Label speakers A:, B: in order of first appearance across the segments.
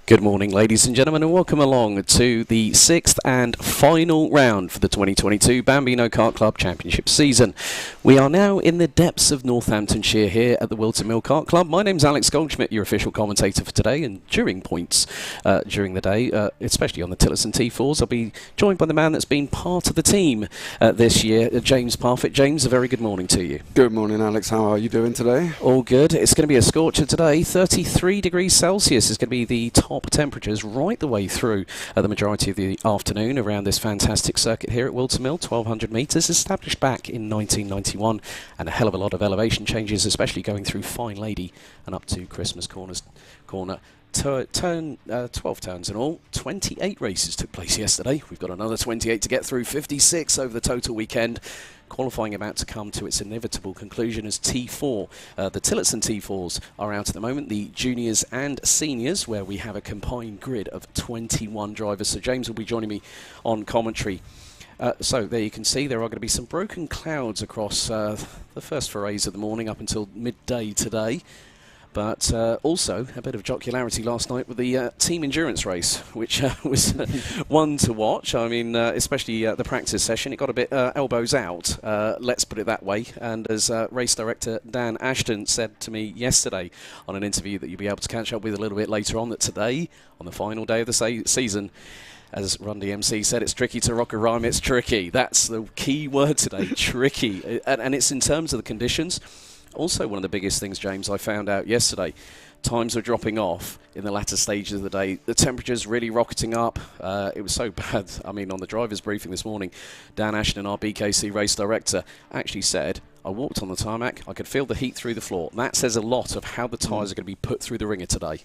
A: Good morning, ladies and gentlemen, and welcome along to the sixth and final round for the 2022 Bambino Kart Club Championship season. We are now in the depths of Northamptonshire here at the Whilton Kart Club. My name's Alex Goldschmidt, your official commentator for today, and during points during the day, especially on the Tillotson T4s, I'll be joined by the man that's been part of the team this year, James Parfitt. James, a very good morning to you.
B: Good morning, Alex. How are you doing today?
A: All good. It's going to be a scorcher today. 33 degrees Celsius is going to be the top temperatures right the way through the majority of the afternoon around this fantastic circuit here at Whilton, 1200 metres, established back in 1991, and a hell of a lot of elevation changes, especially going through Fine Lady and up to Christmas Corner. 12 turns in all. 28 races took place yesterday. We've got another 28 to get through, 56 over the total weekend. Qualifying about to come to its inevitable conclusion as T4. The Tillotson T4s are out at the moment, the juniors and seniors, where we have a combined grid of 21 drivers. So James will be joining me on commentary. So there you can see there are going to be some broken clouds across the first forays of the morning up until midday today. But also a bit of jocularity last night with the team endurance race, which was one to watch. I mean, especially the practice session, it got a bit elbows out, let's put it that way. And as race director Dan Ashton said to me yesterday on an interview that you'll be able to catch up with a little bit later on, that today, on the final day of the season, as Run DMC said, it's tricky to rock a rhyme, it's tricky. That's the key word today, tricky. And it's in terms of the conditions. Also, one of the biggest things, James, I found out yesterday, times were dropping off in the latter stages of the day. The temperatures really rocketing up. It was so bad. I mean, on the driver's briefing this morning, Dan Ashton, our BKC race director, actually said, I walked on the tarmac, I could feel the heat through the floor. That says a lot of how the tyres are going to be put through the ringer today.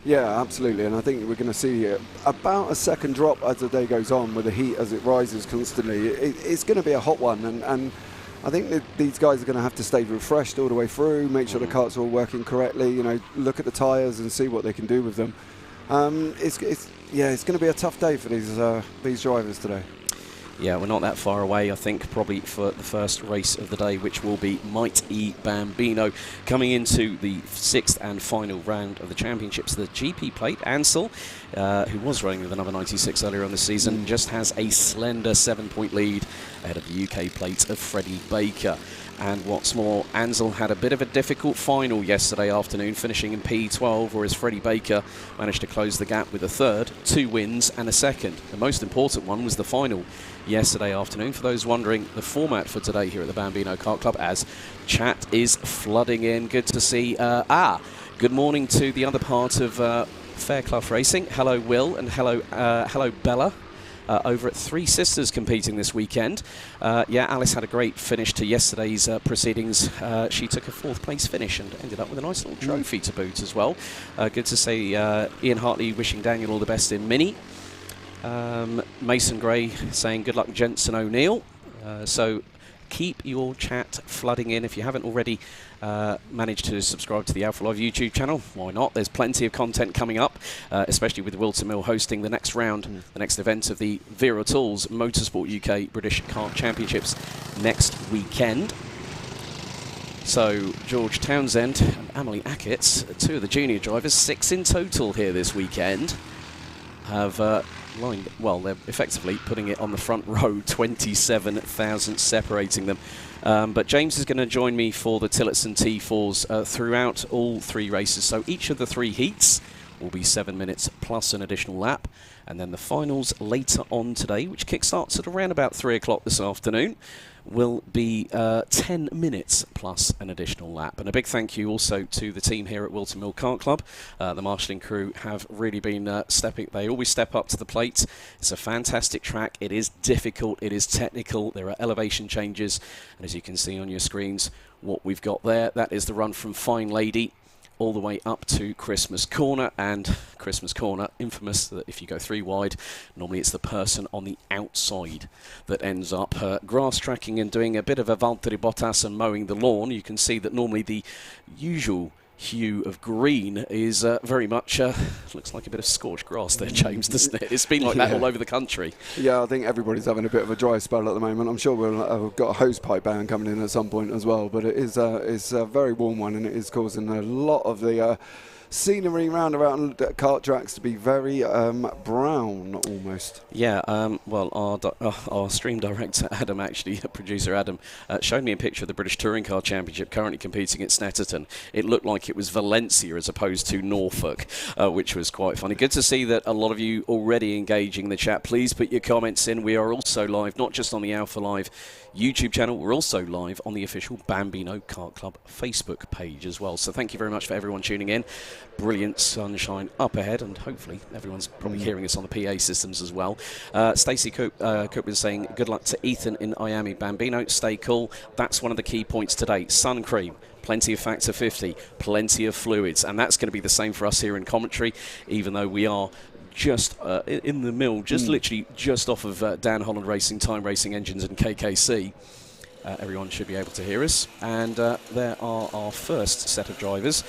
B: Yeah, absolutely, and I think we're going to see about a second drop as the day goes on with the heat as it rises constantly. It's going to be a hot one, and I think that these guys are going to have to stay refreshed all the way through, make sure the carts are all working correctly, you know, look at the tyres and see what they can do with them. It's going to be a tough day for these drivers today.
A: Yeah, we're not that far away, I think, probably for the first race of the day, which will be IAME Bambino. Coming into the sixth and final round of the championships, the GP plate, Ansel, who was running with another 96 earlier on the season, just has a slender 7-point lead ahead of the UK plate of Freddie Baker. And what's more, Ansel had a bit of a difficult final yesterday afternoon, finishing in P12, whereas Freddie Baker managed to close the gap with a third, 2 wins and a second. The most important one was the final yesterday afternoon. For those wondering, the format for today here at the Bambino Kart Club, as chat is flooding in. Good to see. Good morning to the other part of Fairclough Racing. Hello, Will, and hello, Bella. Over at Three Sisters competing this weekend. Yeah, Alice had a great finish to yesterday's proceedings. She took a 4th place finish and ended up with a nice little trophy to boot as well. Good to see Ian Hartley wishing Daniel all the best in Mini. Mason Gray saying good luck, Jensen O'Neill. So keep your chat flooding in. If you haven't already managed to subscribe to the Alpha Live YouTube channel, why not? There's plenty of content coming up, especially with Whilton hosting the next round, the next event of the Vera Tools Motorsport UK British Kart Championships next weekend. So George Townsend and Emily Ackett's, 2 of the junior drivers, 6 in total here this weekend, have well, they're effectively putting it on the front row, 27,000 separating them. But James is going to join me for the Tillotson T4s throughout all 3 races. So each of the 3 heats will be 7 minutes plus an additional lap. And then the finals later on today, which kickstarts at around about 3 o'clock this afternoon, will be 10 minutes plus an additional lap. And a big thank you also to the team here at Whilton Kart Club. The marshalling crew have really been they always step up to the plate. It's a fantastic track. It is difficult. It is technical. There are elevation changes. And as you can see on your screens, what we've got there, that is the run from Fine Lady all the way up to Christmas Corner. And Christmas Corner, infamous that if you go 3 wide, normally it's the person on the outside that ends up grass tracking and doing a bit of a Valtteri Bottas and mowing the lawn. You can see that normally the usual hue of green is very much, looks like a bit of scorched grass there, James, doesn't it? It's been like that all over the country.
B: Yeah, I think everybody's having a bit of a dry spell at the moment. I'm sure we've got a hosepipe ban coming in at some point as well, but it's a very warm one, and it is causing a lot of the scenery around kart tracks to be very brown almost.
A: Yeah, well, our stream director, Adam, actually, producer Adam, showed me a picture of the British Touring Car Championship currently competing at Snetterton. It looked like it was Valencia as opposed to Norfolk, which was quite funny. Good to see that a lot of you already engaging the chat. Please put your comments in. We are also live, not just on the Alpha Live YouTube channel, we're also live on the official Bambino Kart Club Facebook page as well. So thank you very much for everyone tuning in. Brilliant sunshine up ahead, and hopefully everyone's probably hearing us on the PA systems as well. Stacey Coop was saying good luck to Ethan in IAME Bambino. Stay cool. That's one of the key points today. Sun cream. Plenty of factor 50, plenty of fluids, and that's going to be the same for us here in commentary, even though we are just in the mill, literally just off of Dan Holland Racing, Time Racing Engines and KKC. Everyone should be able to hear us, and there are our first set of drivers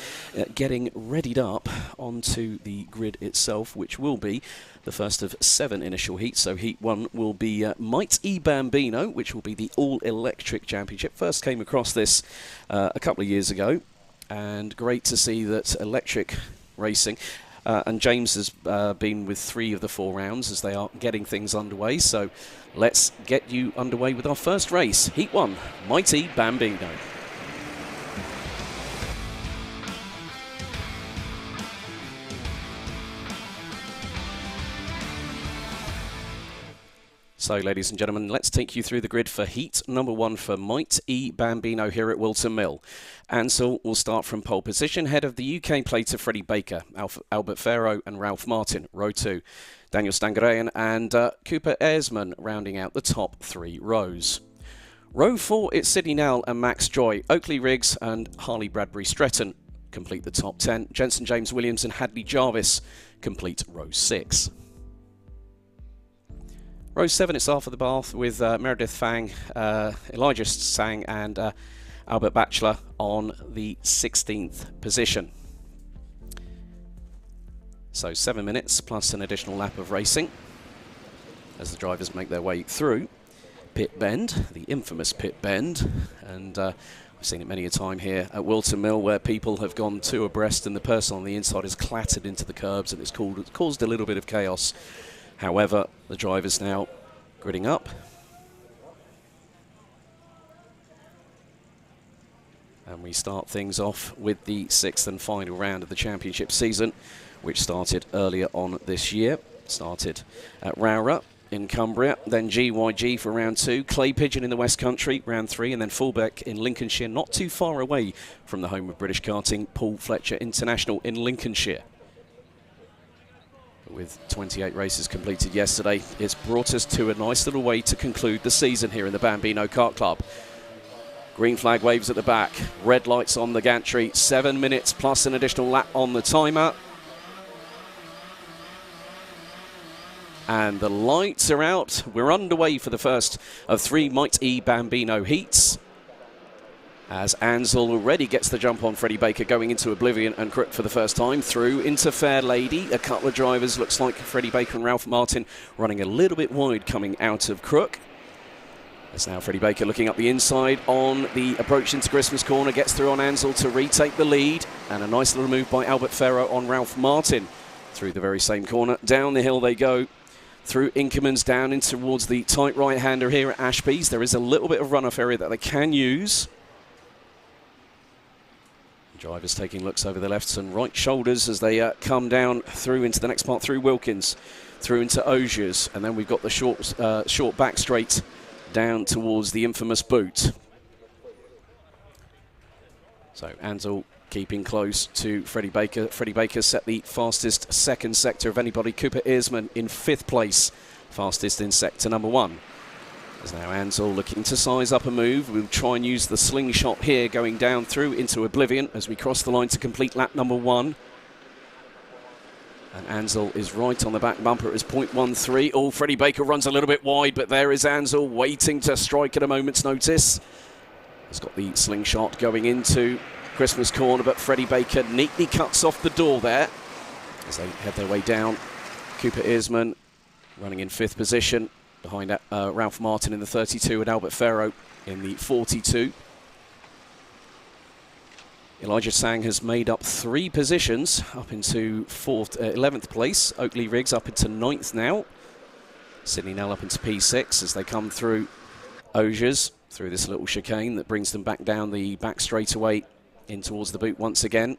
A: getting readied up onto the grid itself, which will be the first of 7 initial heats. So heat 1 will be IAME Bambino, which will be the all-electric championship. First came across this a couple of years ago, and great to see that electric racing. And James has been with 3 of the 4 rounds as they are getting things underway. So let's get you underway with our first race. Heat 1, IAME Bambino. So, ladies and gentlemen, let's take you through the grid for heat number 1 for IAME Bambino here at Whilton Mill. Ansel will start from pole position, head of the UK plate of Freddie Baker, Albert Farrow and Ralph Martin. Row 2, Daniel Stangerean and Cooper Ersman rounding out the top 3 rows. Row 4, it's Sidney Nell and Max Joy. Oakley Riggs and Harley Bradbury Stretton complete the top 10. Jensen James Williams and Hadley Jarvis complete row 6. Row 7, it's Arthur the Bath with Meredith Fang, Elijah Sang and Albert Batchelor on the 16th position. So 7 minutes plus an additional lap of racing as the drivers make their way through Pit Bend, the infamous Pit Bend, and I've seen it many a time here at Whilton Mill where people have gone 2 abreast and the person on the inside has clattered into the curbs and it's caused a little bit of chaos. However, the drivers now gridding up. And we start things off with the 6th and final round of the championship season, which started earlier on this year. Started at Rowrah in Cumbria, then GYG for round 2, Clay Pigeon in the West Country, round 3, and then Fulbeck in Lincolnshire, not too far away from the home of British karting, Paul Fletcher International in Lincolnshire. With 28 races completed yesterday, it's brought us to a nice little way to conclude the season here in the Bambino Kart Club. Green flag waves at the back, red lights on the gantry, 7 minutes plus an additional lap on the timer. And the lights are out. We're underway for the first of 3 IAME Bambino heats. As Ansel already gets the jump on Freddie Baker going into Oblivion and Crook for the first time. Through into Fair Lady. A couple of drivers, looks like Freddie Baker and Ralph Martin running a little bit wide coming out of Crook. As now Freddie Baker looking up the inside on the approach into Christmas Corner. Gets through on Ansel to retake the lead. And a nice little move by Albert Farrow on Ralph Martin. Through the very same corner. Down the hill they go. Through Inkermans down in towards the tight right-hander here at Ashby's. There is a little bit of runoff area that they can use. Drivers taking looks over the left and right shoulders as they come down through into the next part, through Wilkins, through into Osiers, and then we've got the short back straight down towards the infamous boot. So Ansel keeping close to Freddie Baker. Freddie Baker set the fastest second sector of anybody. Cooper Ersman in 5th place, fastest in sector number 1. As now Ansel looking to size up a move. We'll try and use the slingshot here going down through into Oblivion as we cross the line to complete lap number 1. And Ansel is right on the back bumper at his 0.13. Oh, Freddie Baker runs a little bit wide, but there is Ansel waiting to strike at a moment's notice. He's got the slingshot going into Christmas Corner, but Freddie Baker neatly cuts off the door there as they head their way down. Cooper Ersman running in 5th position. Behind Ralph Martin in the 32 and Albert Farrow in the 42. Elijah Sang has made up 3 positions up into 11th place. Oakley Riggs up into 9th now. Sydney Nell up into P6 as they come through Osiers through this little chicane that brings them back down the back straightaway in towards the boot once again.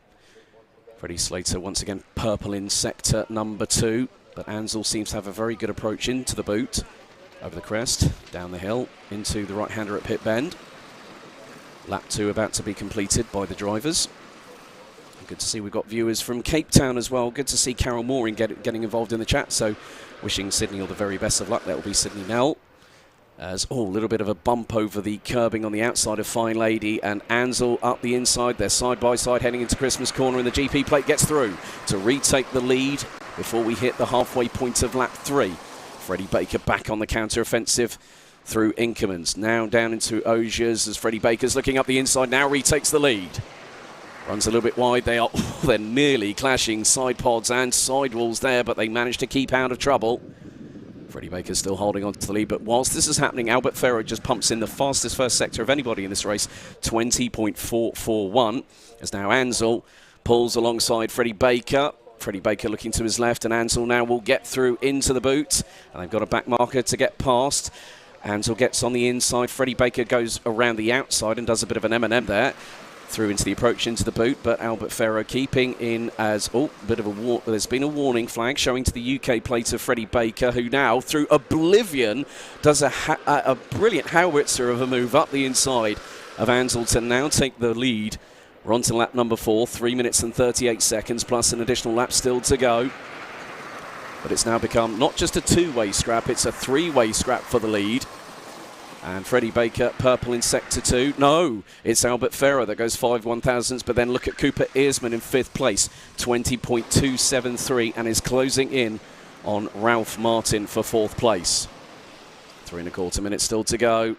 A: Freddie Slater once again purple in sector number 2, but Ansell seems to have a very good approach into the boot. Over the crest, down the hill, into the right-hander at pit bend. Lap 2 about to be completed by the drivers. Good to see we've got viewers from Cape Town as well. Good to see Carol Mooring getting involved in the chat, so wishing Sydney all the very best of luck. That will be Sydney Nell. As, a little bit of a bump over the curbing on the outside of Fine Lady, and Ansell up the inside. They're side by side heading into Christmas Corner, and the GP plate gets through to retake the lead before we hit the halfway point of lap 3. Freddie Baker back on the counter-offensive through Inkermans. Now down into Osiers as Freddie Baker's looking up the inside, now retakes the lead. Runs a little bit wide. They're nearly clashing side pods and sidewalls there, but they managed to keep out of trouble. Freddie Baker's still holding on to the lead, but whilst this is happening, Albert Farrow just pumps in the fastest first sector of anybody in this race, 20.441, as now Ansell pulls alongside Freddie Baker. Freddie Baker looking to his left, and Ansell now will get through into the boot, and they've got a back marker to get past. Ansell gets on the inside. Freddie Baker goes around the outside and does a bit of an M&M there, through into the approach into the boot, but Albert Farrow keeping in as, there's been a warning flag showing to the UK plate of Freddie Baker, who now, through oblivion, does a brilliant howitzer of a move up the inside of Ansell to now take the lead. We're on to lap number 4, 3 minutes and 38 seconds, plus an additional lap still to go. But it's now become not just a 2-way scrap, it's a 3-way scrap for the lead. And Freddie Baker, purple in sector 2. No, it's Albert Farrow that goes 5 1,000s, but then look at Cooper Earsman in 5th place, 20.273, and is closing in on Ralph Martin for 4th place. 3 1/4 minutes still to go.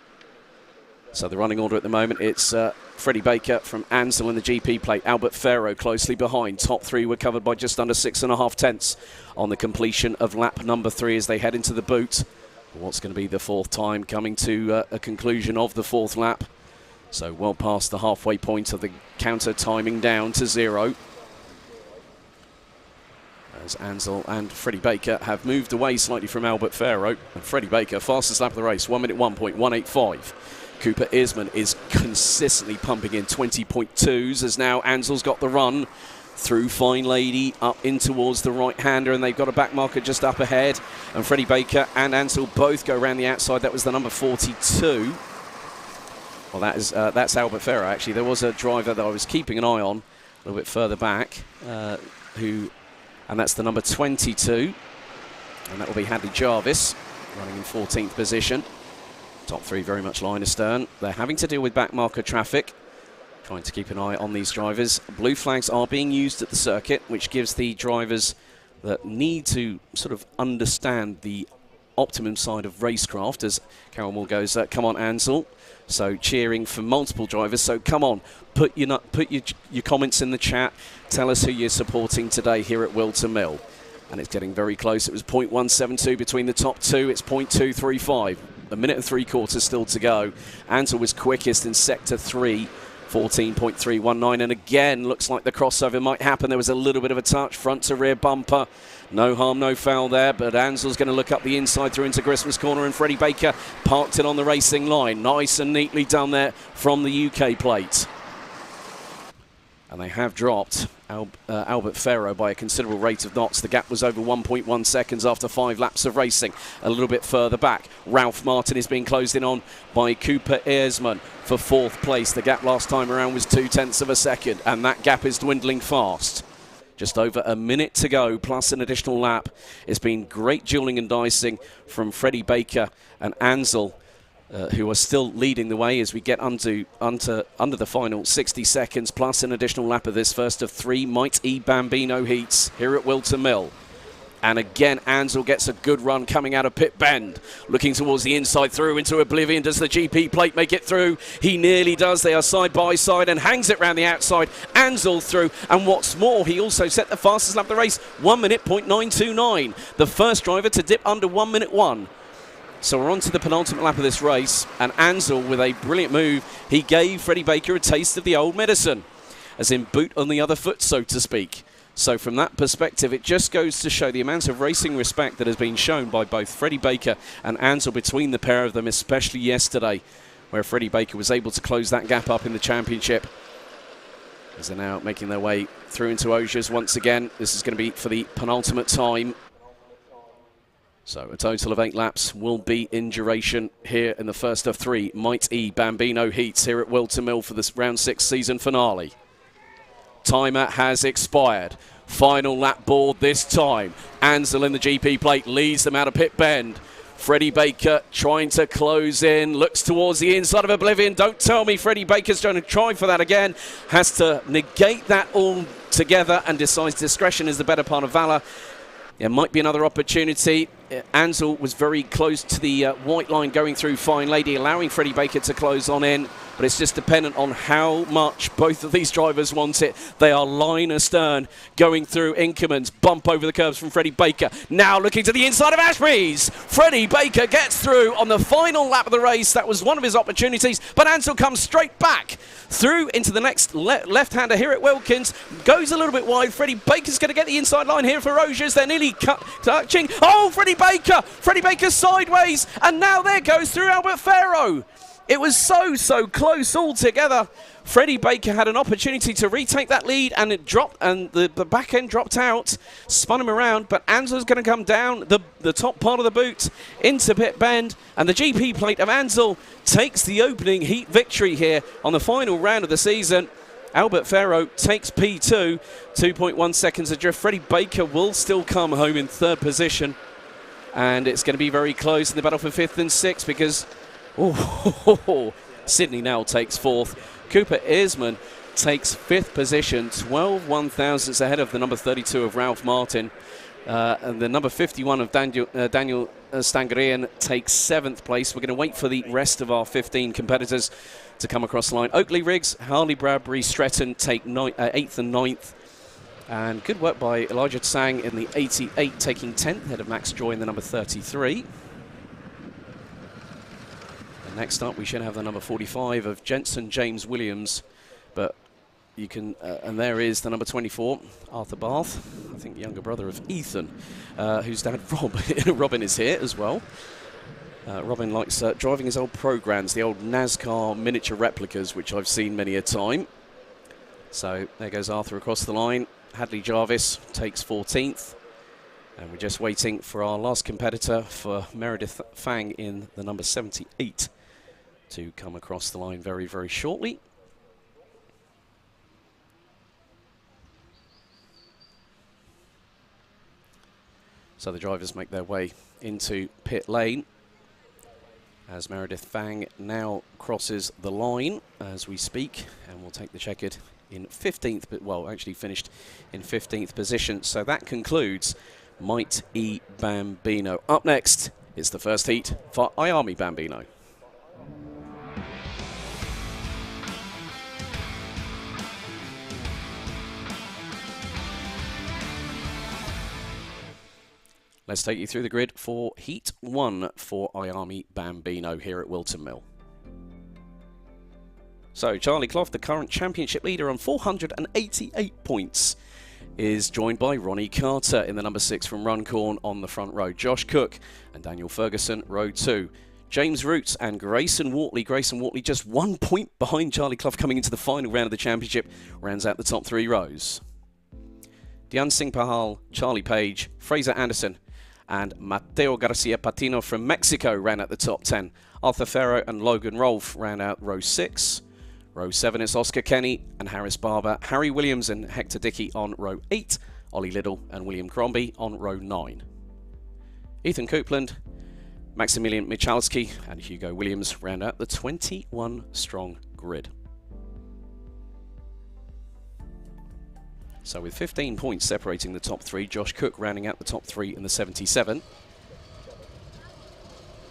A: So the running order at the moment, it's Freddie Baker from Ansell in the GP plate, Albert Farrow closely behind. Top 3 were covered by just under 6.5 tenths on the completion of lap number 3 as they head into the boot. What's going to be the 4th time coming to a conclusion of the 4th lap. So well past the halfway point of the counter, timing down to 0. As Ansell and Freddie Baker have moved away slightly from Albert Farrow. And Freddie Baker, fastest lap of the race, 1 minute 1.185. Cooper Earsman is consistently pumping in 20.2s as now Ansell's got the run through Fine Lady up in towards the right-hander, and they've got a back marker just up ahead, and Freddie Baker and Ansell both go around the outside. That was the number 42. Well, that's Albert Farrow, actually. There was a driver that I was keeping an eye on a little bit further back, and that's the number 22, and that will be Hadley Jarvis, running in 14th position. Top 3 very much line astern. They're having to deal with back marker traffic, trying to keep an eye on these drivers. Blue flags are being used at the circuit, which gives the drivers that need to sort of understand the optimum side of racecraft, as Carol Moore goes, come on Ansell. So cheering for multiple drivers, so come on, put your comments in the chat, tell us who you're supporting today here at Whilton Mill. And it's getting very close. It was 0.172 between the top 2, it's 0.235. A minute and 3/4 still to go. Ansell was quickest in sector 3, 14.319, and again looks like the crossover might happen. There was a little bit of a touch, front to rear bumper, no harm no foul there, but Ansell's going to look up the inside through into Christmas Corner, and Freddie Baker parked it on the racing line. Nice and neatly done there from the UK plate. And they have dropped Albert Farrow by a considerable rate of knots. The gap was over 1.1 seconds after 5 laps of racing. A little bit further back, Ralph Martin is being closed in on by Cooper Earsman for 4th place. The gap last time around was 0.2 of a second, and that gap is dwindling fast. Just over a minute to go, plus an additional lap. It's been great dueling and dicing from Freddie Baker and Ansell, who are still leading the way as we get under the final 60 seconds, plus an additional lap of this first of 3 IAME Bambino heats here at Whilton Mill. And again, Ansell gets a good run coming out of pit bend, looking towards the inside through into oblivion. Does the GP plate make it through? He nearly does. They are side by side and hangs it round the outside. Ansell through, and what's more, he also set the fastest lap of the race, 1 minute 0.929. The first driver to dip under 1 minute 1. So we're on to the penultimate lap of this race, and Ansell, with a brilliant move, he gave Freddie Baker a taste of the old medicine. as in boot on the other foot, so to speak. So from that perspective, it just goes to show the amount of racing respect that has been shown by both Freddie Baker and Ansel between the pair of them, especially yesterday, where Freddie Baker was able to close that gap up in the championship. As they're now making their way through into Osiers once again. This is going to be for the penultimate time. So a total of 8 laps will be in duration here in the first of 3 Mighty Bambino heats here at Whilton Mill for this round 6 season finale. Timer has expired. Final lap board this time. Ansel in the GP plate leads them out of pit bend. Freddie Baker trying to close in, looks towards the inside of Oblivion. Don't tell me Freddie Baker's going to try for that again. Has to negate that all together and decides discretion is the better part of valour. There might be another opportunity. Ansel was very close to the white line going through Fine Lady, allowing Freddie Baker to close on in. But it's just dependent on how much both of these drivers want it. They are line astern going through Inkerman's. Bump over the curbs from Freddie Baker. Now looking to the inside of Ashby's. Freddie Baker gets through on the final lap of the race. That was one of his opportunities. But Ansel comes straight back through into the next left-hander here at Wilkins. Goes a little bit wide. Freddie Baker's going to get the inside line here for Osiers. They're nearly touching. Oh, Freddie Baker! Freddie Baker sideways. And now there goes through Albert Farrow. It was so close altogether. Freddie Baker had an opportunity to retake that lead and it dropped, and the back end dropped out, spun him around, but Ansel's going to come down the top part of the boot into pit bend, and the GP plate of Ansel takes the opening heat victory here on the final round of the season. Albert Farrow takes P2, 2.1 seconds adrift. Freddie Baker will still come home in 3rd position, and it's going to be very close in the battle for 5th and 6th because Sydney Nell takes 4th. Cooper Earsman takes 5th position, 12 1/1000ths ahead of the number 32 of Ralph Martin. And the number 51 of Daniel Stangarian takes 7th place. We're going to wait for the rest of our 15 competitors to come across the line. Oakley Riggs, Harley Bradbury, Stretton take 8th and 9th. And good work by Elijah Tsang in the 88, taking 10th ahead of Max Joy in the number 33. Next up, we should have the number 45 of Jensen James Williams, but you can, and there is the number 24, Arthur Bath, I think the younger brother of Ethan, whose dad Robin is here as well. Robin likes driving his old programs, the old NASCAR miniature replicas, which I've seen many a time. So there goes Arthur across the line. Hadley Jarvis takes 14th. And we're just waiting for our last competitor, for Meredith Fang in the number 78, to come across the line very, very shortly. So the drivers make their way into pit lane as Meredith Fang now crosses the line as we speak, and will take the checkered in 15th, but well, actually finished in 15th position. So that concludes Mighty Bambino. Up next, it's the first heat for IAME Bambino. Let's take you through the grid for Heat 1 for IAME Bambino here at Whilton Mill. So Charlie Clough, the current championship leader on 488 points, is joined by Ronnie Carter in the number 6 from Runcorn on the front row. Josh Cook and Daniel Ferguson, row 2. James Roots and Grayson Wortley. Grayson Wortley just 1 point behind Charlie Clough coming into the final round of the championship, rounds out the top 3 rows. Dian Singh Pahal, Charlie Page, Fraser Anderson and Mateo Garcia Patino from Mexico ran out the top 10. Arthur Farrow and Logan Rolfe ran out row 6. Row 7 is Oscar Kenny and Harris Barber. Harry Williams and Hector Dickey on row 8. Ollie Liddell and William Crombie on row 9. Ethan Copeland, Maximilian Michalski and Hugo Williams round out the 21-strong grid. So with 15 points separating the top 3, Josh Cook rounding out the top 3 in the 77.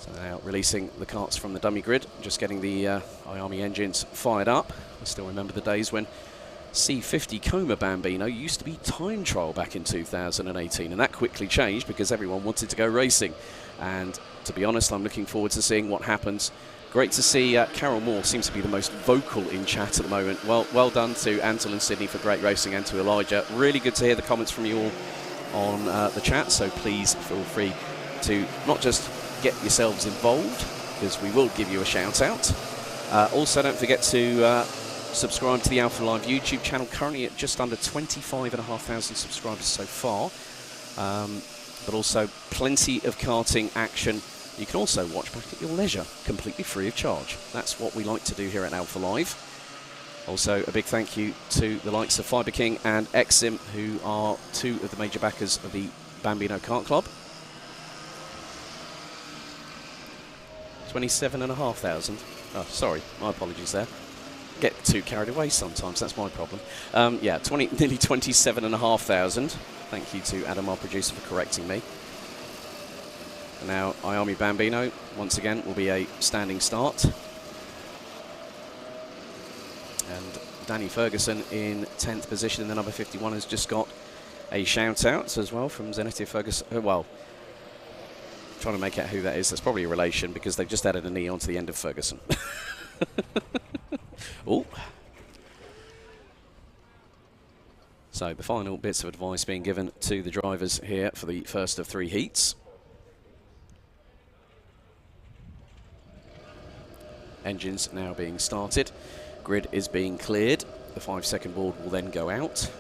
A: So now releasing the carts from the dummy grid, just getting the IAME engines fired up. I still remember the days when C50 Coma Bambino used to be time trial back in 2018, and that quickly changed because everyone wanted to go racing. And to be honest, I'm looking forward to seeing what happens Great to see Carol Moore seems to be the most vocal in chat at the moment. Well done to Antle and Sydney for great racing, and to Elijah. Really good to hear the comments from you all on the chat, so please feel free to not just get yourselves involved, because we will give you a shout out. Also, don't forget to subscribe to the Alpha Live YouTube channel, currently at just under 25,500 subscribers so far. But also plenty of karting action. You can also watch back at your leisure, completely free of charge. That's what we like to do here at Alpha Live. Also, a big thank you to the likes of Fibre King and Exim, who are two of the major backers of the Bambino Kart Club. 27,500. Oh, sorry, my apologies there. Get too carried away sometimes, that's my problem. Yeah, nearly 27,500. Thank you to Adam, our producer, for correcting me. And now IAME Bambino, once again, will be a standing start. And Danny Ferguson in 10th position in the number 51 has just got a shout-out as well from Zenetia Ferguson. Well, trying to make out who that is. That's probably a relation, because they've just added an E onto the end of Ferguson. Oh. So the final bits of advice being given to the drivers here for the first of 3 heats. Engines now being started. Grid is being cleared. The 5-second board will then go out.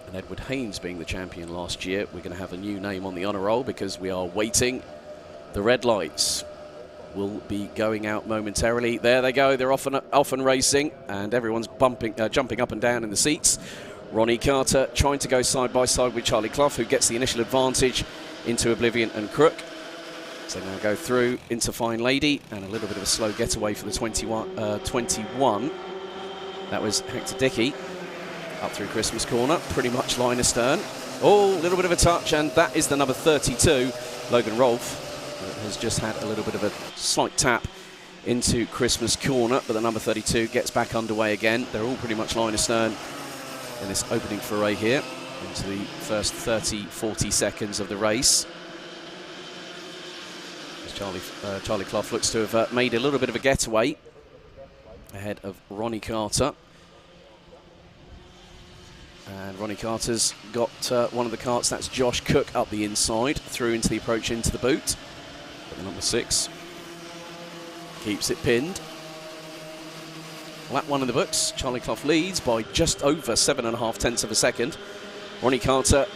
A: And Edward Haynes being the champion last year, we're going to have a new name on the honour roll, because we are waiting. The red lights will be going out momentarily. There they go, they're off and racing, and everyone's jumping up and down in the seats. Ronnie Carter trying to go side by side with Charlie Clough, who gets the initial advantage into Oblivion and Crook. So now go through into Fine Lady, and a little bit of a slow getaway for the 21. That was Hector Dickey up through Christmas Corner, pretty much line astern. Oh, a little bit of a touch, and that is the number 32, Logan Rolfe, has just had a little bit of a slight tap into Christmas Corner, but the number 32 gets back underway again. They're all pretty much line astern in this opening foray here into the first 30-40 seconds of the race. As Charlie Clough looks to have made a little bit of a getaway ahead of Ronnie Carter. And Ronnie Carter's got one of the karts, that's Josh Cook, up the inside, through into the approach into the boot. But the number 6 keeps it pinned. Lap 1 in the books. Charlie Clough leads by just over 7.5 tenths of a second. Ronnie Carter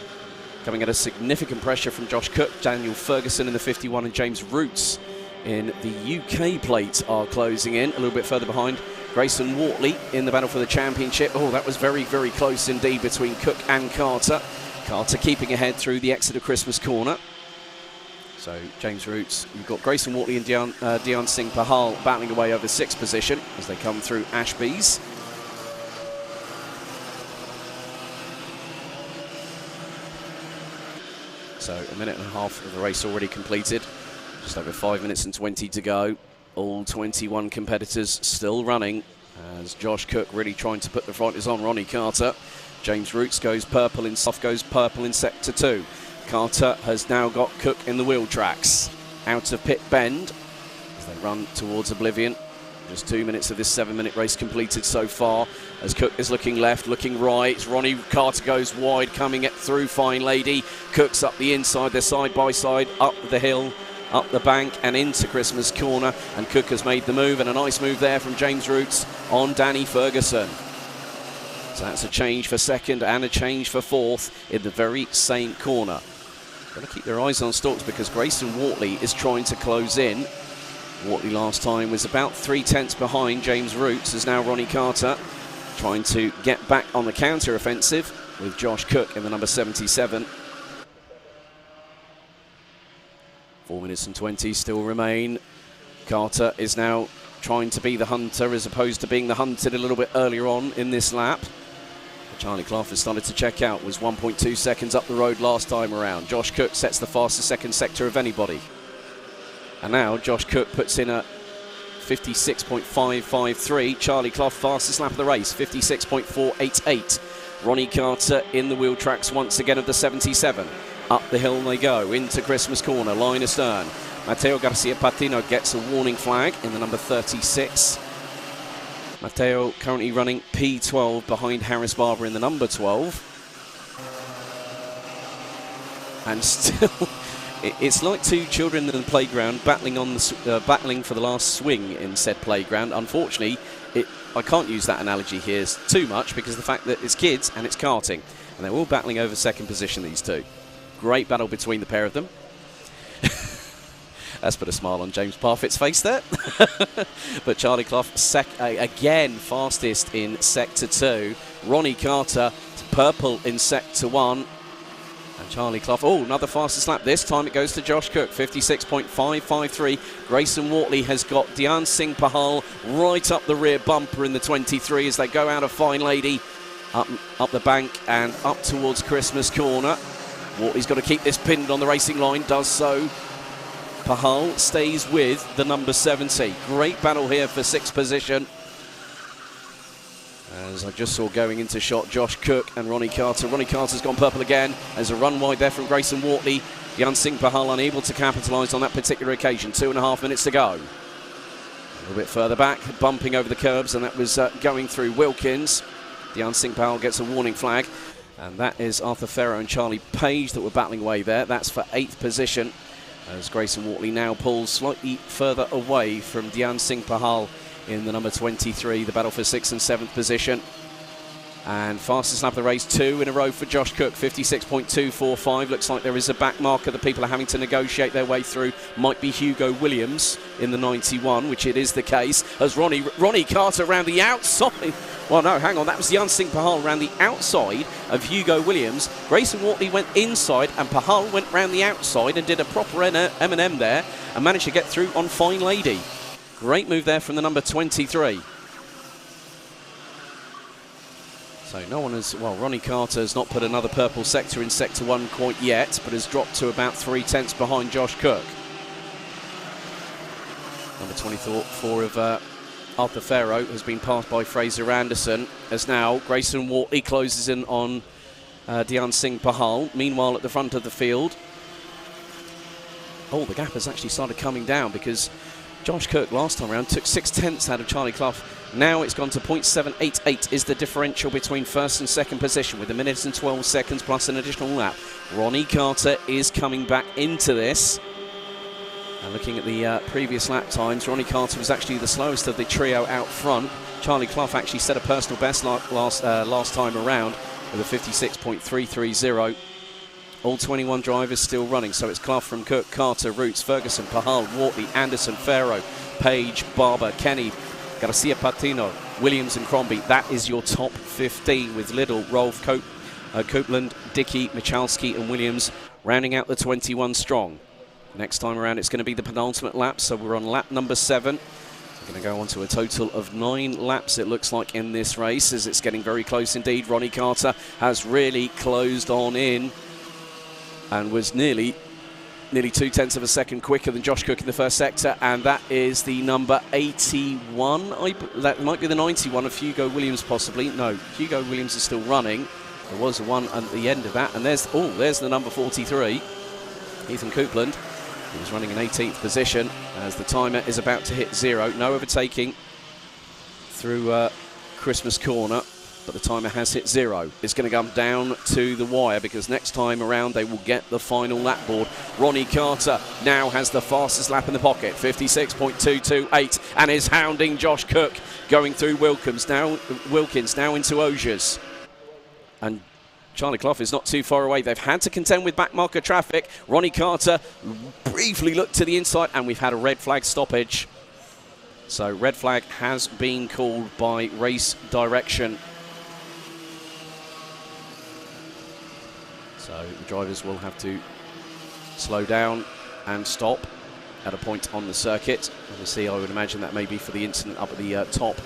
A: coming under significant pressure from Josh Cook. Daniel Ferguson in the 51 and James Roots in the UK plate are closing in. A little bit further behind, Grayson Wortley in the battle for the championship. Oh, that was very, very close indeed between Cook and Carter. Carter keeping ahead through the exit of Christmas Corner. So James Roots, you've got Grayson Wortley and Dion Singh Pahal battling away over 6th position as they come through Ashby's. So a minute and a half of the race already completed. Just over 5 minutes and 20 to go. All 21 competitors still running as Josh Cook really trying to put the fighters on Ronnie Carter. James Roots goes purple in sector 2. Carter has now got Cook in the wheel tracks. Out of pit bend as they run towards Oblivion. Just 2 minutes of this 7-minute race completed so far as Cook is looking left, looking right. Ronnie Carter goes wide, coming it through Fine Lady. Cook's up the inside, they're side by side, up the hill, up the bank and into Christmas Corner, and Cook has made the move, and a nice move there from James Roots on Danny Ferguson. So that's a change for 2nd and a change for 4th in the very same corner. Got to keep their eyes on stalks because Grayson Wortley is trying to close in. Wortley last time was about 3 tenths behind James Roots, as now Ronnie Carter trying to get back on the counter offensive with Josh Cook in the number 77. 4 minutes and 20 still remain. Carter is now trying to be the hunter as opposed to being the hunted a little bit earlier on in this lap. Charlie Clough has started to check out, was 1.2 seconds up the road last time around. Josh Cook sets the fastest 2nd sector of anybody. And now Josh Cook puts in a 56.553. Charlie Clough fastest lap of the race, 56.488. Ronnie Carter in the wheel tracks once again of the 77. Up the hill they go, into Christmas Corner, line astern. Matteo Garcia Patino gets a warning flag in the number 36. Matteo currently running P12 behind Harris Barber in the number 12. And still, it's like two children in the playground battling battling for the last swing in said playground. Unfortunately, I can't use that analogy here too much because of the fact that it's kids and it's karting. And they're all battling over second position, these two. Great battle between the pair of them. That's put a smile on James Parfitt's face there. But Charlie Clough, again, fastest in Sector 2. Ronnie Carter, purple in Sector 1. And Charlie Clough, oh, another fastest lap. This time it goes to Josh Cook, 56.553. Grayson Wortley has got Dhyan Singh Pahal right up the rear bumper in the 23 as they go out of Fine Lady, up the bank and up towards Christmas Corner. Wortley's got to keep this pinned on the racing line, does so. Pahal stays with the number 70. Great battle here for 6th position. As I just saw going into shot, Josh Cook and Ronnie Carter. Ronnie Carter's gone purple again. There's a run wide there from Grayson Wortley. Dhyan Singh Pahal unable to capitalise on that particular occasion. 2.5 minutes to go. A little bit further back, bumping over the curbs, and that was going through Wilkins. Dhyan Singh Pahal gets a warning flag. And that is Arthur Farrow and Charlie Page that were battling away there. That's for 8th position. As Grayson Wortley now pulls slightly further away from Dhyan Singh Pahal in the number 23, the battle for 6th and 7th position. And fastest lap of the race, 2 in a row for Josh Cook, 56.245. Looks like there is a back marker that people are having to negotiate their way through. Might be Hugo Williams in the 91, which it is the case. As Ronnie Carter around the outside. Well, no, hang on, that was Dhyan Singh Pahal around the outside of Hugo Williams. Grayson Wortley went inside and Pahal went round the outside and did a proper M&M there and managed to get through on Fine Lady. Great move there from the number 23. So no one has, well, Ronnie Carter has not put another purple sector in Sector 1 quite yet, but has dropped to about 3/10 behind Josh Cook. Number 24 of Arthur Farrow has been passed by Fraser Anderson, as now Grayson Wortley closes in on Dhyan Singh Pahal. Meanwhile, at the front of the field, oh, the gap has actually started coming down because Josh Cook last time around took 6/10 out of Charlie Clough. Now it's gone to 0.788 is the differential between 1st and 2nd position with 1 minute and 12 seconds plus an additional lap. Ronnie Carter is coming back into this. And looking at the previous lap times, Ronnie Carter was actually the slowest of the trio out front. Charlie Clough actually set a personal best last time around with a 56.330. All 21 drivers still running, so it's Clough from Cook, Carter, Roots, Ferguson, Pahal, Wortley, Anderson, Farrow, Page, Barber, Kenny, Garcia Patino, Williams and Crombie. That is your top 15 with Liddell, Rolf, Copeland, Dickey, Michalski and Williams rounding out the 21 strong. Next time around it's going to be the penultimate lap, so we're on lap number 7. We're going to go on to a total of 9 laps, it looks like, in this race, as it's getting very close indeed. Ronnie Carter has really closed on in and was nearly 2/10 of a second quicker than Josh Cook in the first sector, and that is the number 81. That might be the 91 of Hugo Williams, possibly. No, Hugo Williams is still running. There was one at the end of that, and there's the number 43, Ethan Copeland. He was running in 18th position as the timer is about to hit 0. No overtaking through Christmas Corner, but the timer has hit 0. It's going to come down to the wire because next time around they will get the final lap board. Ronnie Carter now has the fastest lap in the pocket, 56.228, and is hounding Josh Cook going through Wilkins now into Osiers. And Charlie Clough is not too far away. They've had to contend with backmarker traffic. Ronnie Carter briefly looked to the inside, and we've had a red flag stoppage. So red flag has been called by race direction. So the drivers will have to slow down and stop at a point on the circuit. Obviously, I would imagine that may be for the incident up at the top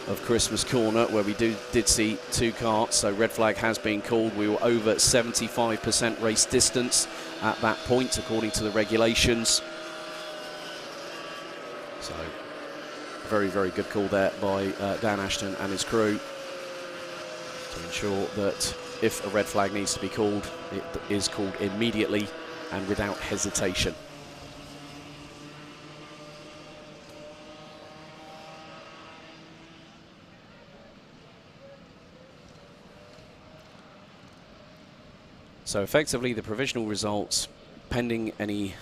A: of Christmas Corner, where we did see 2 karts. So red flag has been called. We were over 75% race distance at that point, according to the regulations. So very, very good call there by Dan Ashton and his crew. to ensure that if a red flag needs to be called, it is called immediately and without hesitation. So effectively the provisional results, pending any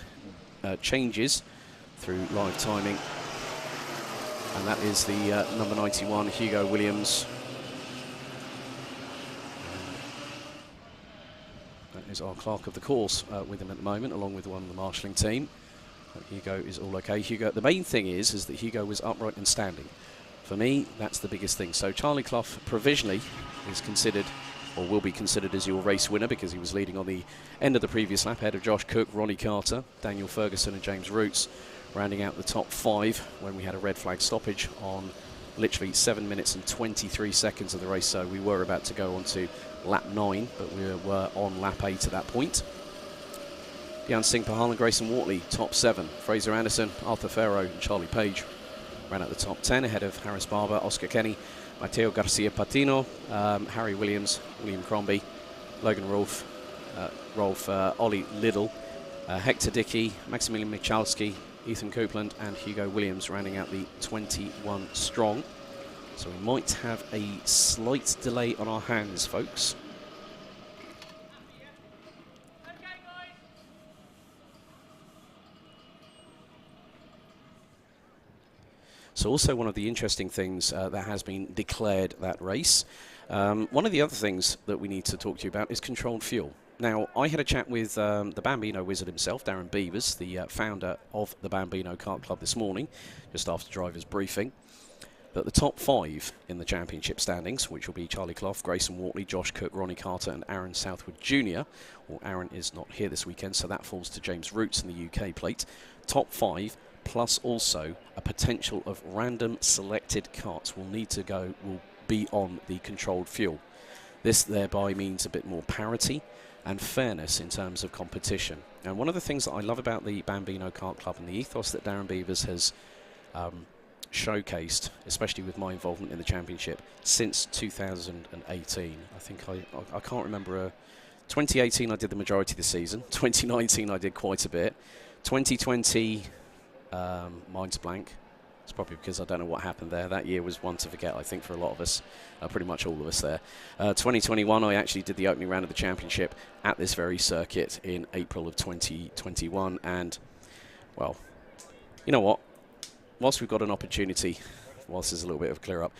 A: changes through live timing, and that is the number 91 Hugo Williams. That is our clerk of the course with him at the moment, along with one of the marshalling team. Hugo is all okay. Hugo, the main thing is that Hugo was upright and standing. For me, that's the biggest thing. So Charlie Clough provisionally is considered, or will be considered, as your race winner, because he was leading on the end of the previous lap ahead of Josh Cook, Ronnie Carter, Daniel Ferguson and James Roots, rounding out the top 5 when we had a red flag stoppage on literally 7 minutes and 23 seconds of the race. So we were about to go on to lap 9, but we were on lap 8 at that point. Jan Singh Pahal and Grayson Wortley, top 7. Fraser Anderson, Arthur Farrow and Charlie Page ran at the top 10 ahead of Harris Barber, Oscar Kenny, Mateo Garcia Patino, Harry Williams, William Crombie, Logan Rolfe, Ollie Liddell, Hector Dickey, Maximilian Michalski, Ethan Copeland and Hugo Williams rounding out the 21 strong. So we might have a slight delay on our hands, folks. So also one of the interesting things that has been declared that race. One of the other things that we need to talk to you about is controlled fuel. Now, I had a chat with the Bambino wizard himself, Darren Beavers, the founder of the Bambino Kart Club this morning, just after driver's briefing. But the top 5 in the championship standings, which will be Charlie Clough, Grayson Wortley, Josh Cook, Ronnie Carter and Aaron Southwood Jr. Well, Aaron is not here this weekend, so that falls to James Roots in the UK plate. Top 5, plus also a potential of random selected karts will be on the controlled fuel. This thereby means a bit more parity and fairness in terms of competition. And one of the things that I love about the Bambino Kart Club and the ethos that Darren Beavers has showcased, especially with my involvement in the championship, since 2018. I think I can't remember. 2018 I did the majority of the season. 2019 I did quite a bit. 2020, mine's blank. It's probably because I don't know what happened there. That year was one to forget, I think, for a lot of us, pretty much all of us there. 2021, I actually did the opening round of the championship at this very circuit in April of 2021. And, well, you know what? Whilst we've got an opportunity, whilst there's a little bit of a clear up,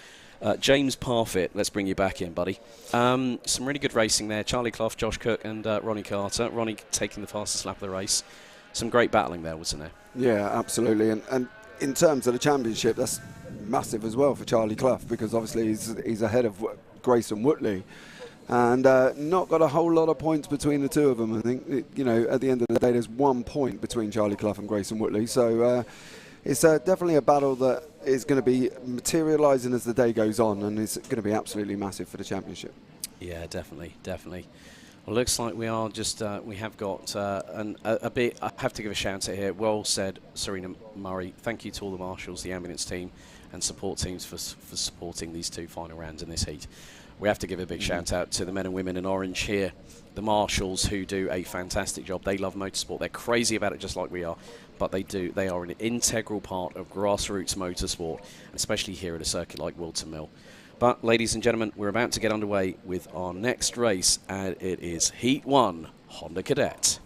A: James Parfitt, let's bring you back in, buddy. Some really good racing there. Charlie Clough, Josh Cook and Ronnie Carter. Ronnie taking the fastest lap of the race. Some great battling there, wasn't there? Yeah,
B: absolutely. And in terms of the championship, that's massive as well for Charlie Clough, because obviously he's ahead of Grayson Wortley. And not got a whole lot of points between the two of them. I think, you know, at the end of the day, there's 1 point between Charlie Clough and Grayson Wortley. So it's definitely a battle that is going to be materialising as the day goes on, and it's going to be absolutely massive for the championship.
A: Yeah, definitely, definitely. Well, looks like we are just, we have got a bit, I have to give a shout out here. Well said, Serena Murray. Thank you to all the marshals, the ambulance team and support teams for supporting these 2 final rounds in this heat. We have to give a big shout out to the men and women in orange here, the marshals, who do a fantastic job. They love motorsport. They're crazy about it just like we are, but they are an integral part of grassroots motorsport, especially here at a circuit like Whilton Mill. But, ladies and gentlemen, we're about to get underway with our next race, and it is Heat 1, Honda Cadet.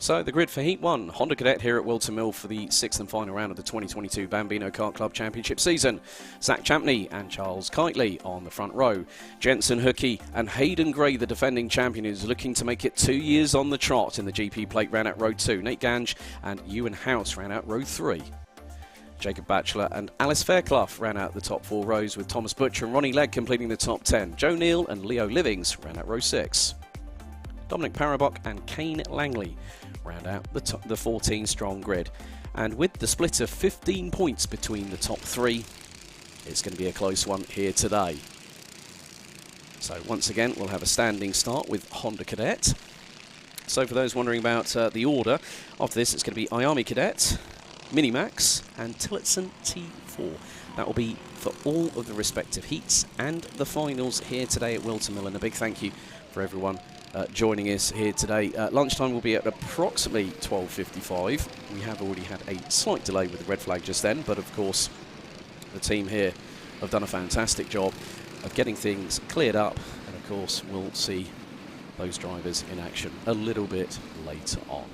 A: So the grid for Heat 1, Honda Cadet here at Whilton Mill for the 6th and final round of the 2022 Bambino Kart Club Championship season. Zach Champney and Charles Kitely on the front row. Jensen Hookey and Hayden Gray, the defending champion, is looking to make it 2 years on the trot in the GP plate, ran out row 2. Nate Gange and Ewan House ran out row 3. Jacob Batchelor and Alice Fairclough ran out the top 4 rows, with Thomas Butcher and Ronnie Legg completing the top 10. Joe Neal and Leo Livings ran out row 6. Dominic Parabok and Kane Langley round out the 14 strong grid. And with the split of 15 points between the top 3, it's going to be a close one here today. So once again, we'll have a standing start with Honda Cadet. So for those wondering about the order, after this it's going to be IAME Cadet, Minimax and Tillotson T4. That will be for all of the respective heats and the finals here today at Whilton Mill, and a big thank you for everyone joining us here today. Lunchtime will be at approximately 12:55. We have already had a slight delay with the red flag just then, but of course the team here have done a fantastic job of getting things cleared up, and of course we'll see those drivers in action a little bit later on.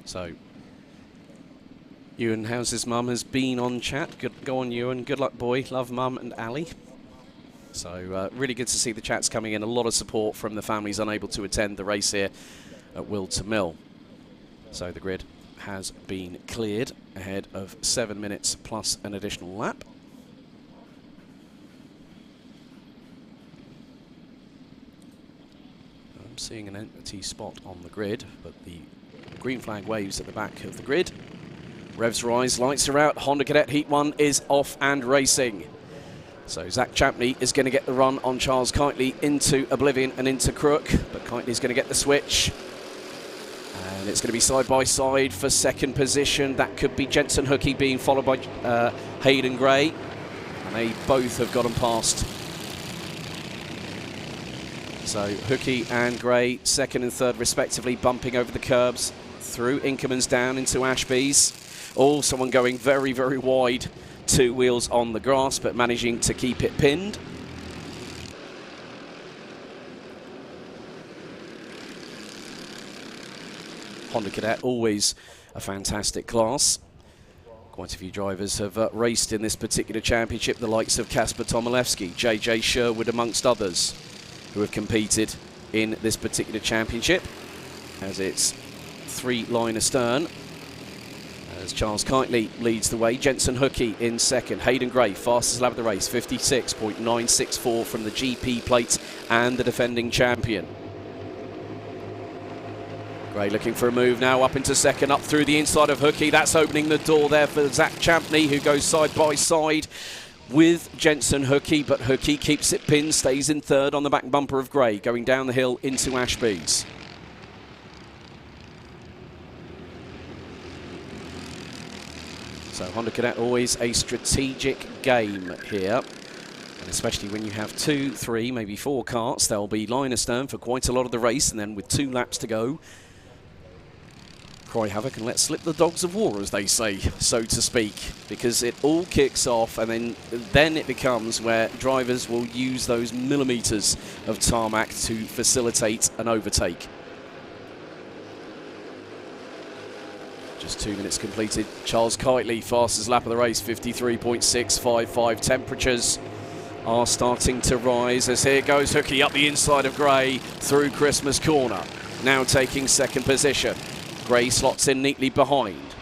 A: So, Ewan House's mum has been on chat. Go on, Ewan. Good luck, boy. Love, mum and Ali. So, really good to see the chats coming in. A lot of support from the families unable to attend the race here at Whilton Mill. So, the grid has been cleared ahead of 7 minutes plus an additional lap. I'm seeing an empty spot on the grid, but the green flag waves at the back of the grid. Revs rise, lights are out. Honda Cadet Heat 1 is off and racing. So Zach Champney is going to get the run on Charles Kitely into Oblivion and into Crook, but Kitely's going to get the switch. And it's going to be side by side for second position. That could be Jensen Hookey being followed by Hayden Gray. And they both have gotten past. So Hookey and Gray, second and third respectively, bumping over the curbs through Inkerman's down into Ashby's. Oh, someone going very, very wide. 2 wheels on the grass, but managing to keep it pinned. Honda Cadet, always a fantastic class. Quite a few drivers have raced in this particular championship, the likes of Kasper Tomilewski, JJ Sherwood amongst others, who have competed in this particular championship, as it's 3 line astern. As Charles Kitely leads the way, Jensen Hookey in second, Hayden Gray fastest lap of the race, 56.964 from the GP plate and the defending champion. Gray looking for a move now up into second, up through the inside of Hookey. That's opening the door there for Zach Champney, who goes side by side with Jensen Hookey, but Hookey keeps it pinned, stays in third on the back bumper of Gray, going down the hill into Ashby's. So Honda Cadet, always a strategic game here, and especially when you have 2, 3, maybe 4 karts, they'll be line astern for quite a lot of the race, and then with 2 laps to go, cry havoc and let slip the dogs of war, as they say, so to speak, because it all kicks off, and then it becomes where drivers will use those millimetres of tarmac to facilitate an overtake. Just 2 minutes completed. Charles Kitely, fastest lap of the race, 53.655. Temperatures are starting to rise as here goes Hookey up the inside of Gray through Christmas Corner. Now taking second position. Gray slots in neatly behind.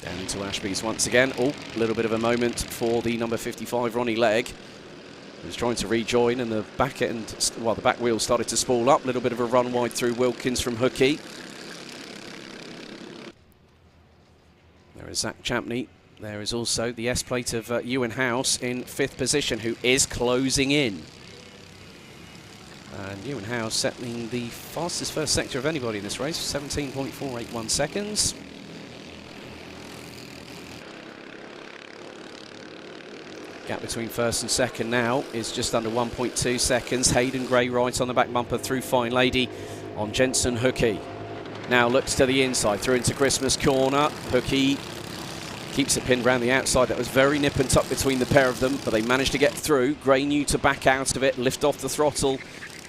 A: Down into Ashby's once again. Oh, a little bit of a moment for the number 55, Ronnie Legg. He was trying to rejoin, and the back end, well, the back wheel started to spool up. A little bit of a run wide through Wilkins from Hookey. There is Zach Champney. There is also the S-plate of Ewan House in 5th position, who is closing in. And Ewan House settling the fastest first sector of anybody in this race, 17.481 seconds. Gap between first and second now is just under 1.2 seconds. Hayden Gray right on the back bumper through Fine Lady on Jensen Hookey. Now looks to the inside, through into Christmas Corner. Hookey keeps it pinned round the outside. That was very nip and tuck between the pair of them, but they managed to get through. Gray knew to back out of it, lift off the throttle,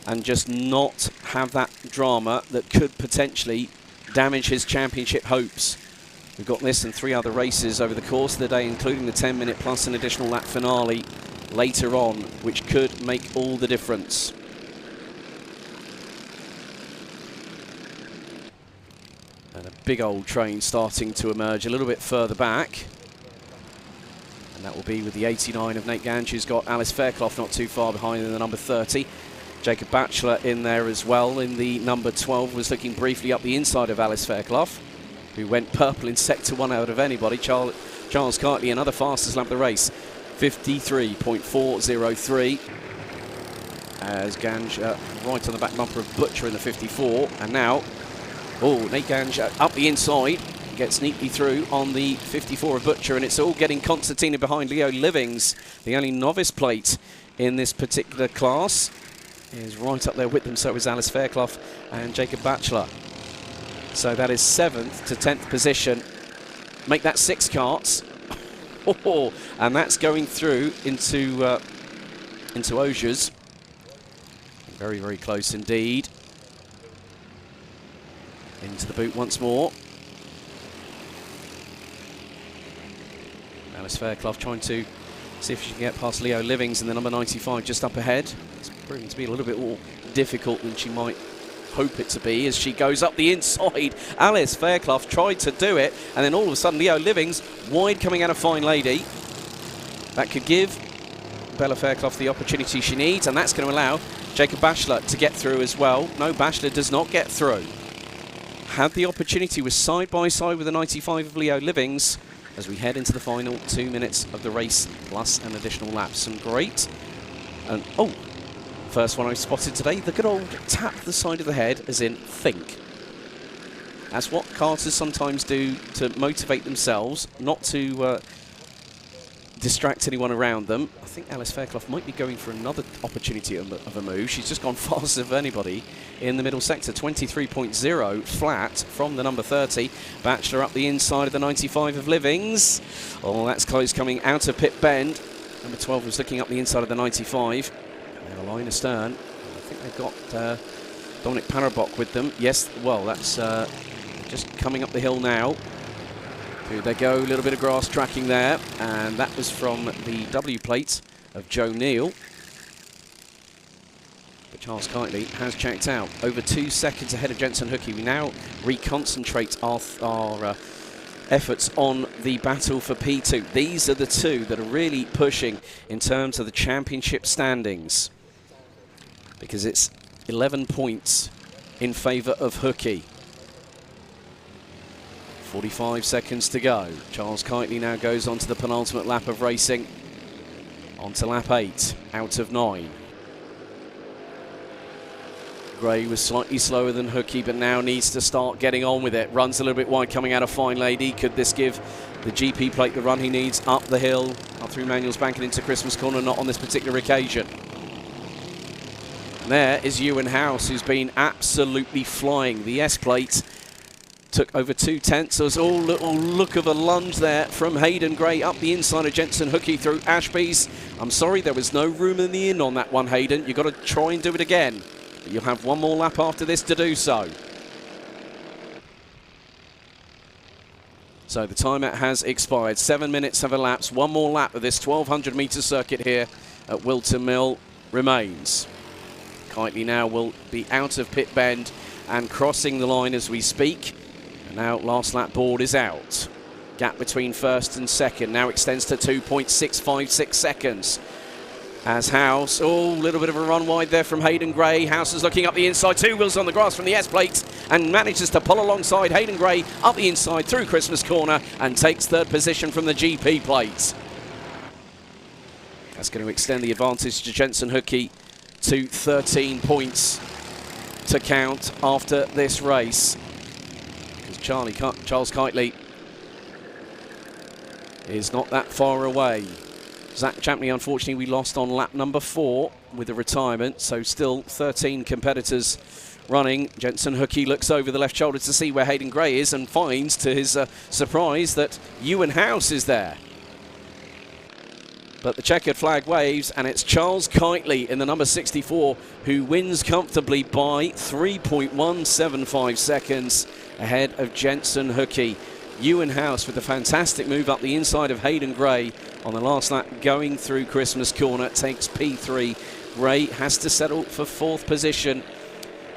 A: and just not have that drama that could potentially damage his championship hopes. We've got this and 3 other races over the course of the day, including the 10-minute plus an additional lap finale later on, which could make all the difference. And a big old train starting to emerge a little bit further back. And that will be with the 89 of Nate Gange, who's got Alice Fairclough not too far behind in the number 30. Jacob Batchelor in there as well in the number 12, was looking briefly up the inside of Alice Fairclough, who went purple in sector 1 out of anybody. Charles Kitely, another fastest lap of the race, 53.403. As Gange right on the back bumper of Butcher in the 54. And now, Nate Gange up the inside. Gets neatly through on the 54 of Butcher, and it's all getting concertina behind Leo Livings. The only novice plate in this particular class is right up there with them, so is Alice Fairclough and Jacob Batchelor. So that is 7th to 10th position. Make that 6 carts. And that's going through into Osiers. Very, very close indeed. Into the boot once more. Alice Fairclough trying to see if she can get past Leo Livings in the number 95 just up ahead. It's proving to be a little bit more difficult than she might hope it to be as she goes up the inside. Alice Fairclough tried to do it, and then all of a sudden Leo Livings wide coming out of Fine Lady. That could give Bella Fairclough the opportunity she needs, and that's going to allow Jacob Batchelor to get through as well. No, Batchelor does not get through. Had the opportunity, was side by side with the 95 of Leo Livings as we head into the final 2 minutes of the race, plus an additional lap. Some great, and first one I spotted today, the good old tap the side of the head, as in think. That's what karters sometimes do to motivate themselves, not to distract anyone around them. I think Alice Fairclough might be going for another opportunity of a move. She's just gone faster than anybody in the middle sector. 23.0 flat from the number 30. Batchelor up the inside of the 95 of Livings. Oh, that's close coming out of pit bend. Number 12 was looking up the inside of the 95. And a line astern. I think they've got Dominic Parabok with them. Yes, well, that's just coming up the hill now. Here they go, a little bit of grass tracking there, and that was from the W plate of Joe Neal. But Charles Kitely has checked out. Over 2 seconds ahead of Jensen Hookey. We now reconcentrate our efforts on the battle for P2. These are the two that are really pushing in terms of the championship standings, because it's 11 points in favour of Hookey. 45 seconds to go. Charles Kitely now goes on to the penultimate lap of racing. On to lap 8, out of 9. Gray was slightly slower than Hookey, but now needs to start getting on with it. Runs a little bit wide coming out of Fine Lady. Could this give the GP plate the run he needs up the hill, up through Manuel's Bank and into Christmas Corner? Not on this particular occasion. And there is Ewan House, who's been absolutely flying. The S plate took over 2 tenths. There's all little look of a lunge there from Hayden Gray up the inside of Jensen Hookey through Ashby's. I'm sorry, there was no room in the inn on that one, Hayden. You've got to try and do it again. But you'll have one more lap after this to do so. So the timer has expired. 7 minutes have elapsed. One more lap of this 1,200 metre circuit here at Whilton Mill remains. Kitely now will be out of pit bend and crossing the line as we speak. Now last lap board is out. Gap between first and second now extends to 2.656 seconds. As House, a little bit of a run wide there from Hayden Gray. House is looking up the inside, 2 wheels on the grass from the S plate, and manages to pull alongside Hayden Gray up the inside through Christmas Corner and takes 3rd position from the GP plate. That's going to extend the advantage to Jensen Hookey to 13 points to count after this race. Charles Kitely is not that far away. Zach Champney, unfortunately, we lost on lap number 4 with the retirement, so still 13 competitors running. Jensen Hookey looks over the left shoulder to see where Hayden Gray is and finds, to his surprise, that Ewan House is there. But the checkered flag waves, and it's Charles Kitely in the number 64 who wins comfortably by 3.175 seconds ahead of Jensen Hookey. Ewan House with a fantastic move up the inside of Hayden Gray on the last lap going through Christmas Corner takes P3. Gray has to settle for 4th position.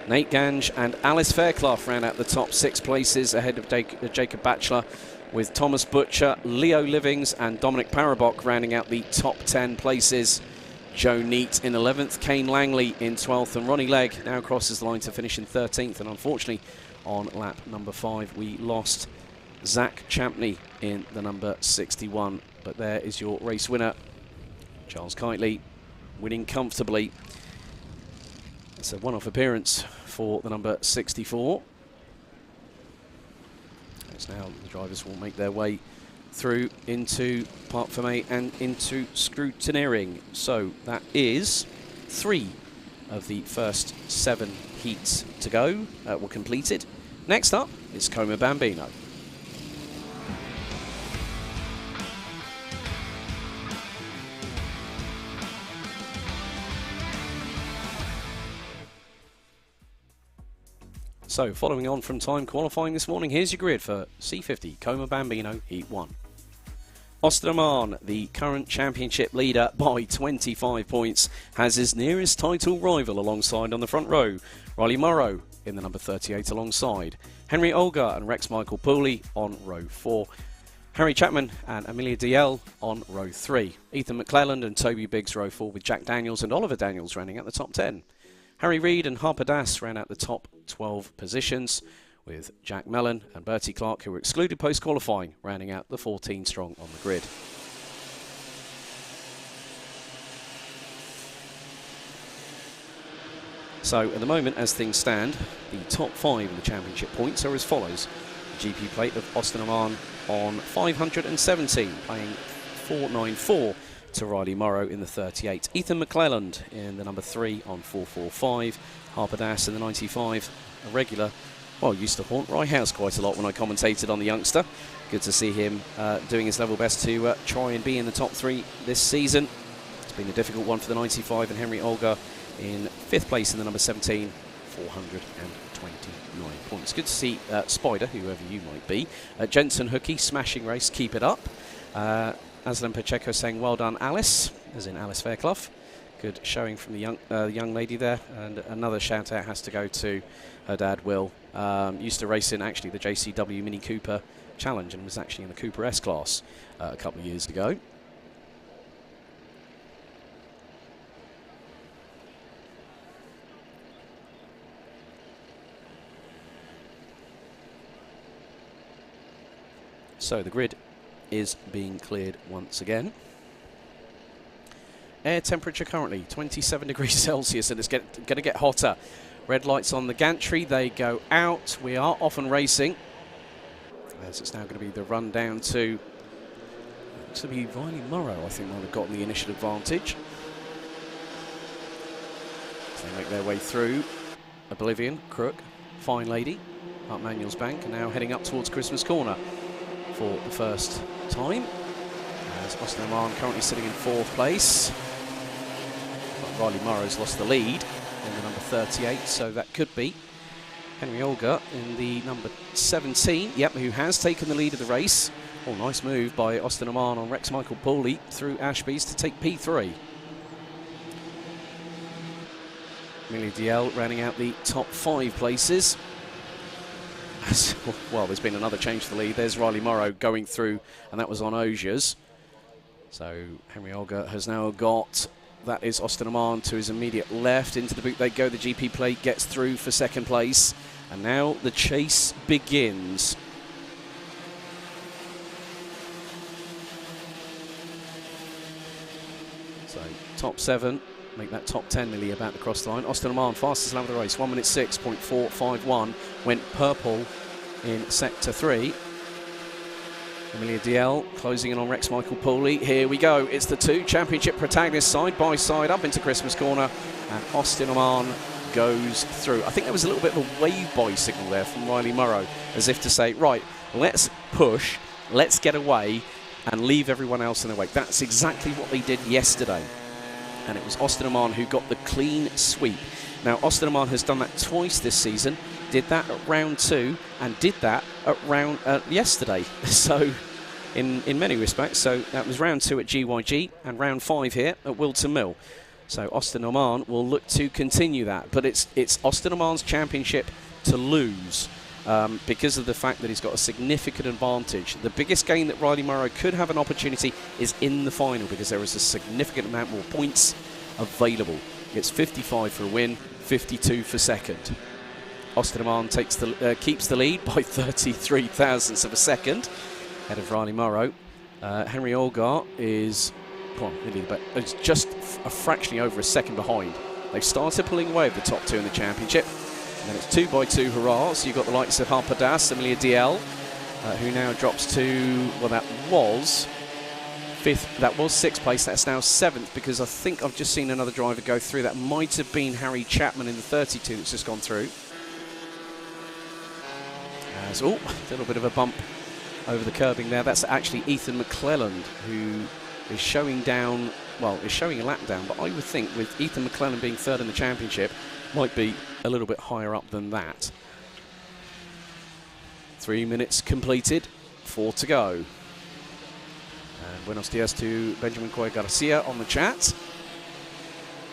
A: Nate Gange and Alice Fairclough ran out the top 6 places ahead of Jacob Batchelor, with Thomas Butcher, Leo Livings and Dominic Parabok rounding out the top 10 places. Joe Neat in 11th, Kane Langley in 12th, and Ronnie Legg now crosses the line to finish in 13th. And unfortunately, on lap number 5, we lost Zach Champney in the number 61. But there is your race winner, Charles Kitely winning comfortably. It's a one-off appearance for the number 64. As now the drivers will make their way through into Parc Fermé and into scrutineering. So that is 3 of the first 7 heats to go were completed. Next up is IAME Bambino. So, following on from time qualifying this morning, here's your grid for C50 IAME Bambino Heat 1. Austin Oman, the current championship leader by 25 points, has his nearest title rival alongside on the front row, Riley Morrow in the number 38 alongside, Henry Olga and Rex Michael Pooley on row 4, Harry Chapman and Amelia DL on row 3, Ethan McClelland and Toby Biggs row 4 with Jack Daniels and Oliver Daniels running at the top 10. Harry Reid and Harper Das ran out the top 12 positions, with Jack Mellon and Bertie Clark, who were excluded post-qualifying, rounding out the 14 strong on the grid. So at the moment, as things stand, the top 5 in the championship points are as follows. The GP plate of Austin Oman on 517, playing 494 to Riley Morrow in the 38. Ethan McClelland in the number 3 on 445. Harper Das in the 95, a regular. Well, used to haunt Rye House quite a lot when I commentated on the youngster. Good to see him doing his level best to try and be in the top 3 this season. It's been a difficult one for the 95 and Henry Olga in 5th place in the number 17, 429 points. Good to see Spider, whoever you might be. Jensen Hookie, smashing race, keep it up. Aslan Pacheco saying, well done, Alice, as in Alice Fairclough. Good showing from the young lady there. And another shout out has to go to her dad, Will. Used to race in actually the JCW Mini Cooper Challenge and was actually in the Cooper S class a couple of years ago. So the grid is being cleared once again. Air temperature currently 27 degrees Celsius, and it's going to get hotter. Red lights on the gantry, they go out. We are off and racing. As it's now going to be the run down to be Riley Morrow, I think, might have gotten the initial advantage. So they make their way through Oblivion, Crook, Fine Lady, up Manuel's Bank, and now heading up towards Christmas Corner for the first time. As Austin Oman currently sitting in 4th place. But Riley Morrow's lost the lead in the number 38, so that could be Henry Olga in the number 17, yep, who has taken the lead of the race. Oh, nice move by Austin Oman on Rex Michael Pooley through Ashby's to take P3. Amelia DL rounding out the top 5 places. Well, there's been another change to the lead. There's Riley Morrow going through, and that was on Osiers. So Henry Olga has now got, that is Austin Oman to his immediate left. Into the boot they go. The GP plate gets through for 2nd place. And now the chase begins. So top 7, make that top 10 nearly about to cross the line. Austin Oman, fastest lap of the race, 1 minute 6.451. Went purple in sector 3. Amelia DL closing in on Rex Michael Pooley. Here we go. It's the 2 championship protagonists side by side up into Christmas Corner. And Austin Oman goes through. I think there was a little bit of a wave boy signal there from Riley Morrow, as if to say, right, let's push, let's get away and leave everyone else in their wake. That's exactly what they did yesterday. And it was Austin Oman who got the clean sweep. Now, Austin Oman has done that twice this season, did that at round 2 and did that at round yesterday. So, in many respects, so that was round 2 at GYG and round 5 here at Whilton Mill. So Austin Oman will look to continue that, but it's Austin Oman's championship to lose because of the fact that he's got a significant advantage. The biggest game that Riley Morrow could have an opportunity is in the final because there is a significant amount more points available. It's 55 for a win, 52 for 2nd. Austin Oman keeps the lead by 33 thousandths of a second ahead of Riley Morrow. Henry Olgar is well, nearly, but it's just a fractionally over a second behind. They've started pulling away with the top two in the championship. And then it's 2 by 2 hurrah. So you've got the likes of Harper Das, Emilia DL, who now drops to, well, that was fifth, that was sixth place, that's now seventh, because I think I've just seen another driver go through. That might have been Harry Chapman in the 32 that's just gone through. As, oh, a little bit of a bump over the curbing there. That's actually Ethan McClelland, who is showing down, well, is showing a lap down, but I would think with Ethan McClelland being third in the championship, might be a little bit higher up than that. 3 minutes completed, 4 to go. And buenos dias to Benjamin Coy Garcia on the chat.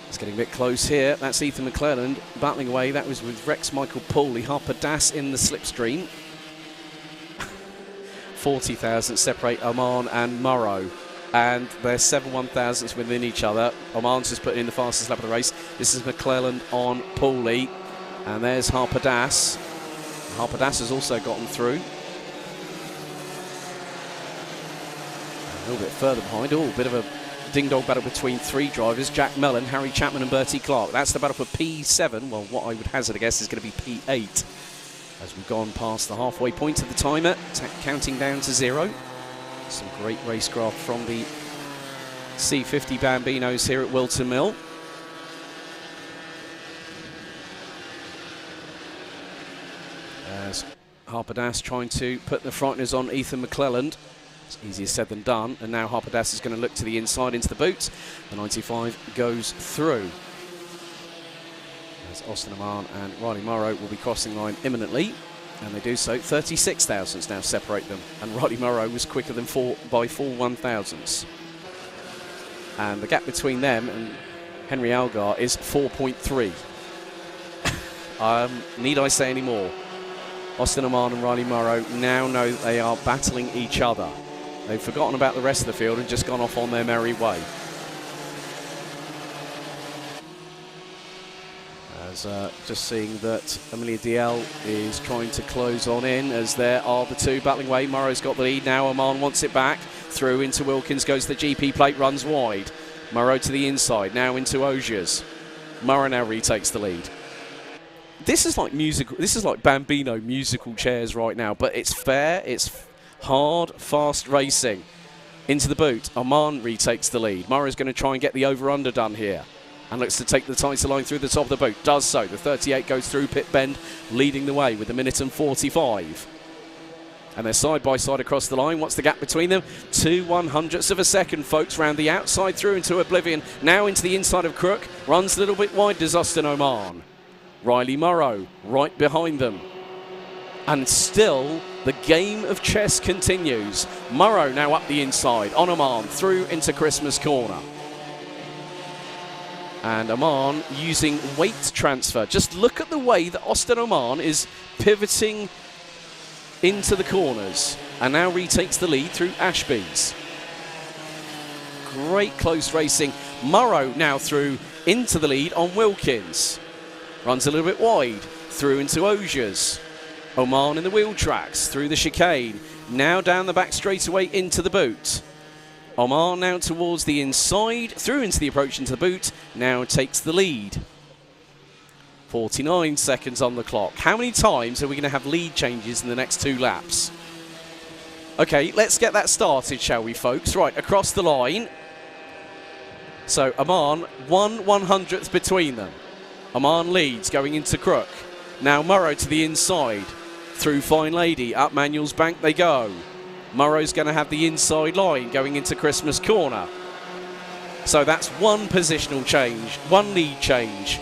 A: It's getting a bit close here. That's Ethan McClelland battling away. That was with Rex Michael Pooley. Harper Das in the slipstream. 40 thousandths separate Oman and Morrow. And they're 7 1,000ths within each other. Oman's just putting in the fastest lap of the race. This is McClelland on Pooley. And there's Harper Das. Harper Das has also gotten through. A little bit further behind. Oh, a bit of a ding-dong battle between 3 drivers. Jack Mellon, Harry Chapman and Bertie Clark. That's the battle for P7. Well, what I would hazard a guess is going to be P8. As we've gone past the halfway point of the timer, counting down to 0. Some great racecraft from the C50 Bambinos here at Whilton Mill. As Harper Das trying to put the frighteners on Ethan McClelland. It's easier said than done. And now Harper Das is going to look to the inside into the boot. The 95 goes through. As Austin Oman and Riley Morrow will be crossing the line imminently. And they do so. 36 thousandths now separate them. And Riley Morrow was quicker than 4 1,000ths. And the gap between them and Henry Algar is 4.3. Need I say any more? Austin Oman and Riley Morrow now know that they are battling each other. They've forgotten about the rest of the field and just gone off on their merry way. Just seeing that Emilia DL is trying to close on in, as there are the two battling away. Morrow's got the lead now. Oman wants it back. Through into Wilkins goes the GP plate, runs wide. Morrow to the inside, now into Ogiers. Morrow now retakes the lead. This is like musical. This is like Bambino musical chairs right now, but it's fair. It's hard, fast racing. Into the boot. Oman retakes the lead. Morrow's going to try and get the over-under done here. And looks to take the tighter line through the top of the boot. Does so. The 38 goes through pit bend, leading the way with 1:45. And they're side by side across the line. What's the gap between them? 2 100ths of a second, folks. Round the outside through into oblivion. Now into the inside of Crook. Runs a little bit wide, does Austin Oman. Riley Morrow right behind them. And still, the game of chess continues. Morrow now up the inside. On Oman through into Christmas Corner. And Oman using weight transfer. Just look at the way that Austin Oman is pivoting into the corners. And now retakes the lead through Ashby's. Great close racing. Morrow now through into the lead on Wilkins. Runs a little bit wide. Through into Ogiers. Oman in the wheel tracks. Through the chicane. Now down the back straightaway into the boot. Oman now towards the inside, through into the approach into the boot, now takes the lead. 49 seconds on the clock. How many times are we going to have lead changes in the next 2 laps? Okay, let's get that started, shall we, folks? Right, across the line. So, Oman, 1 100th between them. Oman leads, going into Crook. Now Morrow to the inside. Through Fine Lady, up Manuel's Bank they go. Morrow's going to have the inside line going into Christmas Corner. So that's 1 positional change, 1 lead change.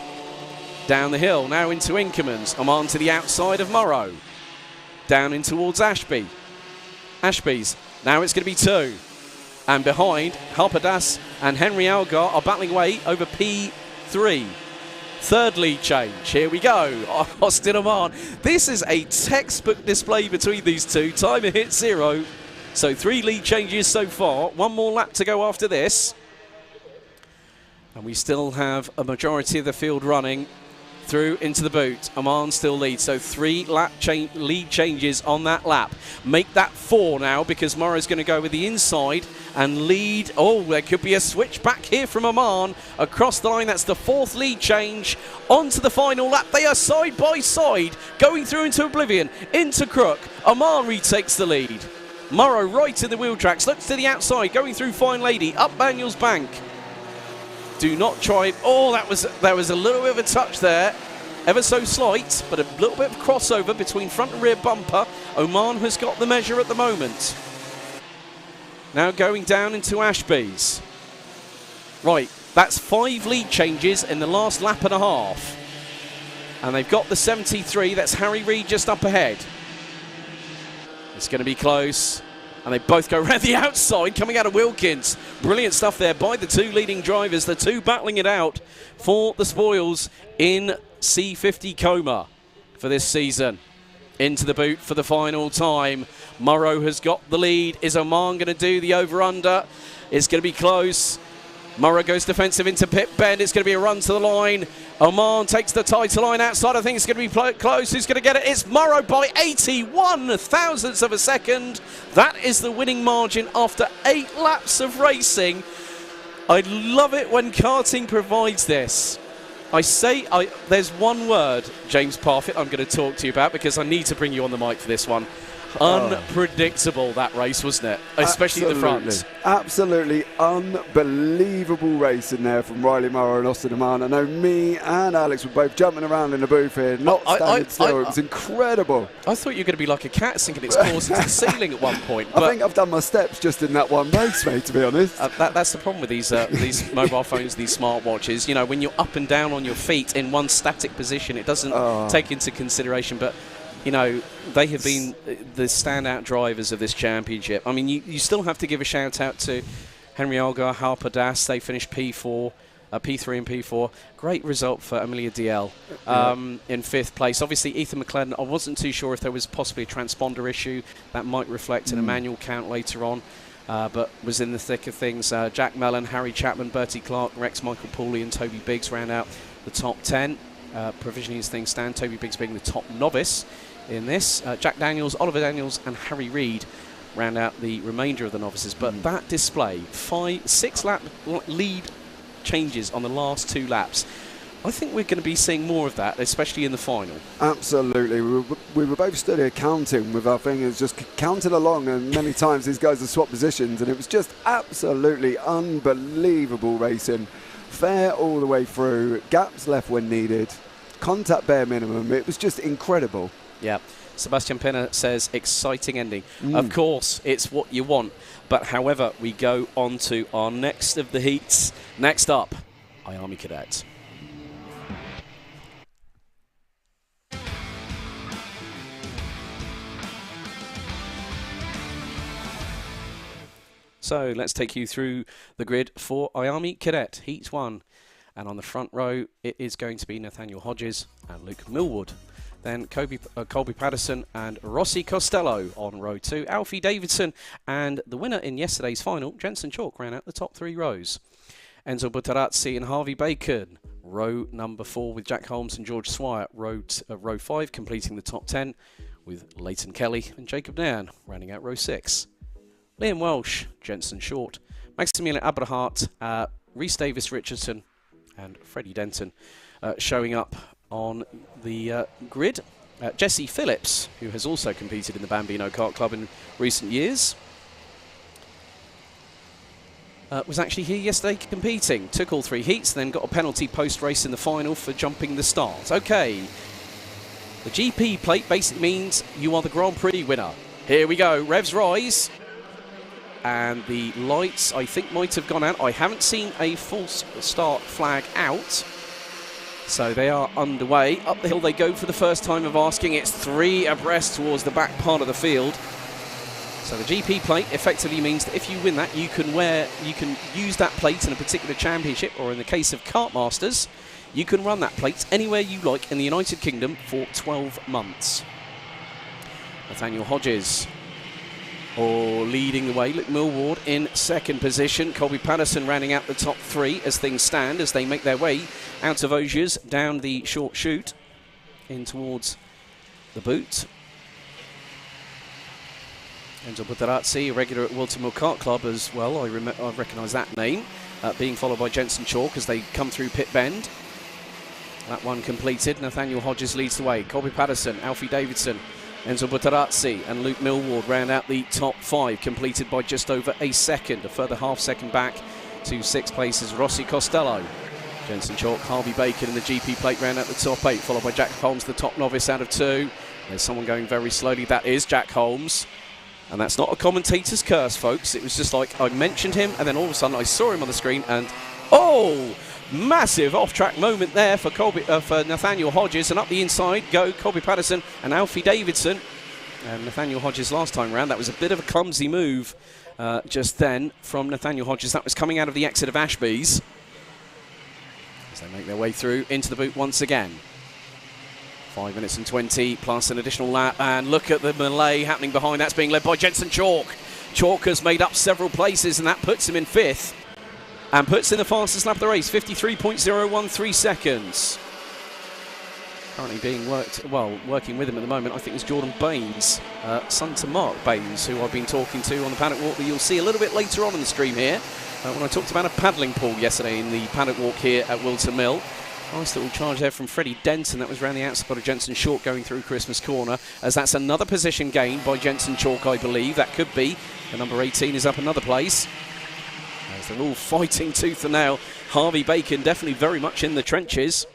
A: Down the hill, now into Inkermans. Oman to the outside of Morrow. Down in towards Ashby. Ashby's, now it's going to be 2. And behind, Harper Das and Henry Algar are battling away over P3. 3rd lead change. Here we go. Austin Oman. This is a textbook display between these two. Timer hit 0. So 3 lead changes so far. 1 more lap to go after this. And we still have a majority of the field running through into the boot. Oman still leads, so 3 lead changes on that lap. Make that 4 now, because Morrow's going to go with the inside and lead. Oh, there could be a switch back here from Oman across the line. That's the 4th lead change onto the final lap. They are side by side, going through into oblivion, into Crook. Oman retakes the lead. Morrow right in the wheel tracks, looks to the outside, going through Fine Lady, up Manuel's Bank. Do not try. Oh, that was a little bit of a touch there. Ever so slight, but a little bit of crossover between front and rear bumper. Oman has got the measure at the moment. Now going down into Ashby's. Right, that's 5 lead changes in the last lap and a half. And they've got the 73, that's Harry Reid just up ahead. It's going to be close. And they both go around the outside, coming out of Wilkins. Brilliant stuff there by the 2 leading drivers. The 2 battling it out for the spoils in C50 Coma for this season. Into the boot for the final time. Morrow has got the lead. Is Oman going to do the over-under? It's going to be close. Morrow goes defensive into pit bend. It's going to be a run to the line. Oman takes the title line outside. I think it's going to be close. Who's going to get it? It's Morrow by 81 thousandths of a second. That is the winning margin after 8 laps of racing. I love it when karting provides this. There's one word, James Parfitt, I'm going to talk to you about, because I need to bring you on the mic for this one. Unpredictable, that race, wasn't it? Especially at the front.
B: Absolutely unbelievable race in there from Riley Morrow and Austin Oman. I know me and Alex were both jumping around in the booth here, not standing still. It was incredible.
A: I thought you were going to be like a cat sinking its claws into the ceiling at one point.
B: I think I've done my steps just in that one race, mate, to be honest.
A: That's the problem with these mobile phones, these smartwatches. You know, when you're up and down on your feet in one static position, it doesn't take into consideration. But you know, they have been the standout drivers of this championship. I mean, you still have to give a shout out to Henry Algar, Harper Das. They finished P3 and P4. Great result for Amelia DL in 5th place. Obviously, Ethan McLaren, I wasn't too sure if there was possibly a transponder issue that might reflect in a manual count later on, but was in the thick of things. Jack Mellon, Harry Chapman, Bertie Clark, Rex Michael Pooley and Toby Biggs round out the top 10. Provisionally as things stand, Toby Biggs being the top novice in this. Jack Daniels, Oliver Daniels and Harry Reid round out the remainder of the novices. But that display, 6 lap lead changes on the last 2 laps. I think we're going to be seeing more of that, especially in the final.
B: Absolutely. We were both stood here counting with our fingers, just counted along, and many times these guys have swapped positions, and it was just absolutely unbelievable racing. Fair all the way through, gaps left when needed, contact bare minimum. It was just incredible. Yeah.
A: Sebastian Penner says, exciting ending. Of course, it's what you want. But however, we go on to our next of the heats. Next up, IAME Cadet. So let's take you through the grid for IAME Cadet, Heat 1. And on the front row, it is going to be Nathaniel Hodges and Luke Millwood. Then Colby Patterson and Rossi Costello on row 2. Alfie Davidson and the winner in yesterday's final, Jensen Chalk, ran out the top 3 rows. Enzo Butarazzi and Harvey Bacon, row number 4 with Jack Holmes and George Swire, row 5 completing the top 10 with Leighton Kelly and Jacob Nairn rounding out row 6. Liam Welsh, Jensen Short, Maximilian Aberhart, Rhys Davis Richardson and Freddie Denton showing up on the grid. Jesse Phillips, who has also competed in the Bambino Kart Club in recent years, was actually here yesterday competing. Took all 3 heats, then got a penalty post-race in the final for jumping the start. Okay, the GP plate basically means you are the Grand Prix winner. Here we go, revs rise. And the lights, I think, might have gone out. I haven't seen a false start flag out. So they are underway. Up the hill they go for the first time of asking. It's 3 abreast towards the back part of the field. So the GP plate effectively means that if you win that, you can use that plate in a particular championship, or in the case of Kart Masters, you can run that plate anywhere you like in the United Kingdom for 12 months. Nathaniel Hodges or leading the way. Luke Millward in second position. Colby Patterson rounding out the top 3 as things stand, as they make their way out of Osiers, down the short chute, in towards the boot. Enzo Butarazzi, a regular at Whilton Kart Club as well. I recognise that name. Being followed by Jensen Chalk as they come through pit bend. That one completed. Nathaniel Hodges leads the way. Colby Patterson, Alfie Davidson, Enzo Butarazzi and Luke Millward round out the top 5, completed by just over a second. A further half second back to 6th place is Rossi Costello. Jensen Chalk, Harvey Bacon in the GP plate round out the top 8, followed by Jack Holmes, the top novice out of 2. There's someone going very slowly. That is Jack Holmes. And that's not a commentator's curse, folks. It was just like I mentioned him, and then all of a sudden I saw him on the screen, and oh, massive off-track moment there for Nathaniel Hodges, and up the inside go Colby Patterson and Alfie Davidson. And Nathaniel Hodges last time round, that was a bit of a clumsy move just then from Nathaniel Hodges. That was coming out of the exit of Ashby's as they make their way through into the boot once again. 5 minutes and 20 plus an additional lap, and look at the melee happening behind. That's being led by Jensen Chalk. Chalk has made up several places, and that puts him in 5th and puts in the fastest lap of the race, 53.013 seconds. Currently being working with him at the moment, I think, is Jordan Baines, son to Mark Baines, who I've been talking to on the paddock walk, that you'll see a little bit later on in the stream here, when I talked about a paddling pool yesterday in the paddock walk here at Whilton Mill. Nice little charge there from Freddie Denton. That was round the outside of Jensen Chalk going through Christmas Corner, as that's another position gained by Jensen Chalk, I believe. That could be. The number 18 is up another place. As they're all fighting tooth and nail. Harvey Bacon definitely very much in the trenches.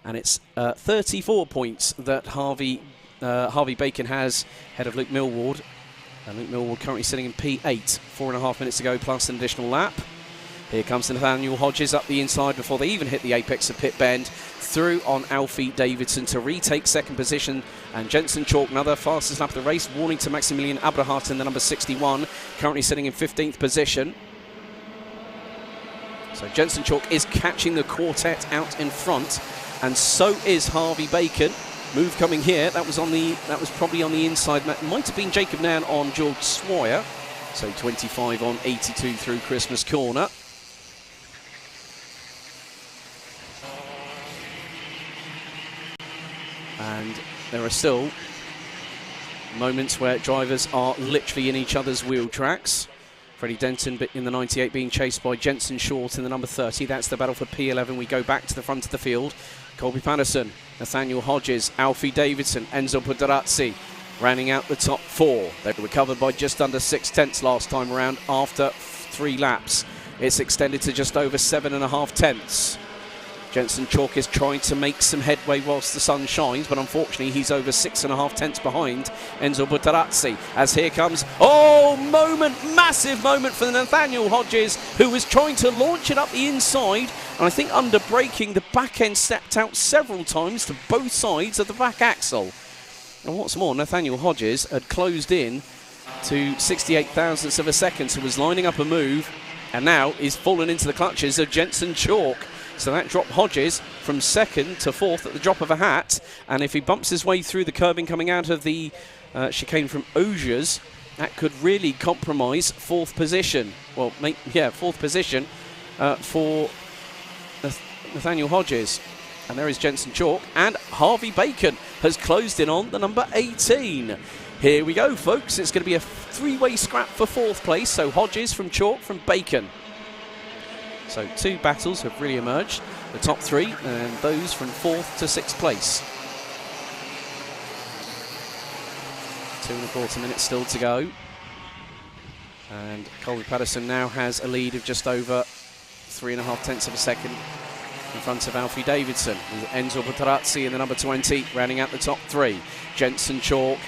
A: And it's 34 points that Harvey Bacon has ahead of Luke Millward. And Luke Millward currently sitting in P8. 4.5 minutes to go plus an additional lap. Here comes Nathaniel Hodges up the inside before they even hit the apex of pit bend. Through on Alfie Davidson to retake second position. And Jensen Chalk, another fastest lap of the race. Warning to Maximilian Abrahart in the number 61. Currently sitting in 15th position. So Jensen Chalk is catching the quartet out in front. And so is Harvey Bacon. Move coming here. That was probably on the inside. Might have been Jacob Nairn on George Swire. So 25 on 82 through Christmas Corner. And there are still moments where drivers are literally in each other's wheel tracks. Freddie Denton in the 98 being chased by Jensen Short in the number 30. That's the battle for P11. We go back to the front of the field. Colby Patterson, Nathaniel Hodges, Alfie Davidson, Enzo Butarazzi rounding out the top 4. They were covered by just under 6/10 last time around after 3 laps. It's extended to just over 7.5 tenths. Jensen Chalk is trying to make some headway whilst the sun shines, but unfortunately he's over 6.5 tenths behind Enzo Butarazzi. As here comes, massive moment for Nathaniel Hodges, who was trying to launch it up the inside, and I think under braking, the back end stepped out several times to both sides of the back axle. And what's more, Nathaniel Hodges had closed in to 68 thousandths of a second, so was lining up a move, and now is fallen into the clutches of Jensen Chalk. So that dropped Hodges from 2nd to 4th at the drop of a hat. And if he bumps his way through the curbing coming out of the chicane from Osiers, that could really compromise 4th position. Well, 4th position for Nathanial Hodges. And there is Jensen Chalk. And Harvey Bacon has closed in on the number 18. Here we go, folks. It's going to be a 3-way scrap for 4th place. So Hodges from Chalk from Bacon. So 2 battles have really emerged. The top 3 and those from 4th to 6th place. 2.25 minutes still to go. And Colby Patterson now has a lead of just over 3.5 tenths of a second in front of Alfie Davidson. With Enzo Butarazzi in the number 20 rounding out the top 3. Jensen Chalk.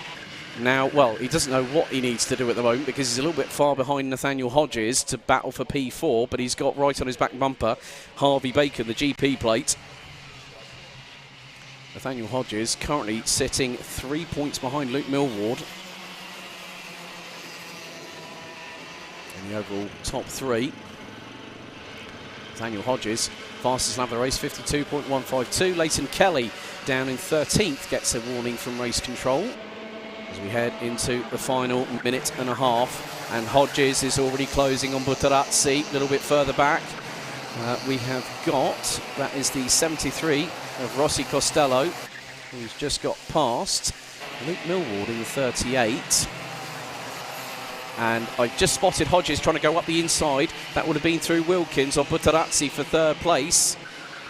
A: Now, he doesn't know what he needs to do at the moment because he's a little bit far behind Nathaniel Hodges to battle for P4, but he's got right on his back bumper Harvey Bacon, the GP plate. Nathaniel Hodges currently sitting 3 points behind Luke Millward in the overall top 3. Nathaniel Hodges, fastest lap of the race, 52.152. Leighton Kelly down in 13th gets a warning from race control. as we head into the final minute and a half. And Hodges is already closing on Butarazzi a little bit further back. We have got, that is the 73 of Rossi Costello, who's just got past Luke Millward in the 38. And I just spotted Hodges trying to go up the inside. That would have been through Wilkins or Butarazzi for third place.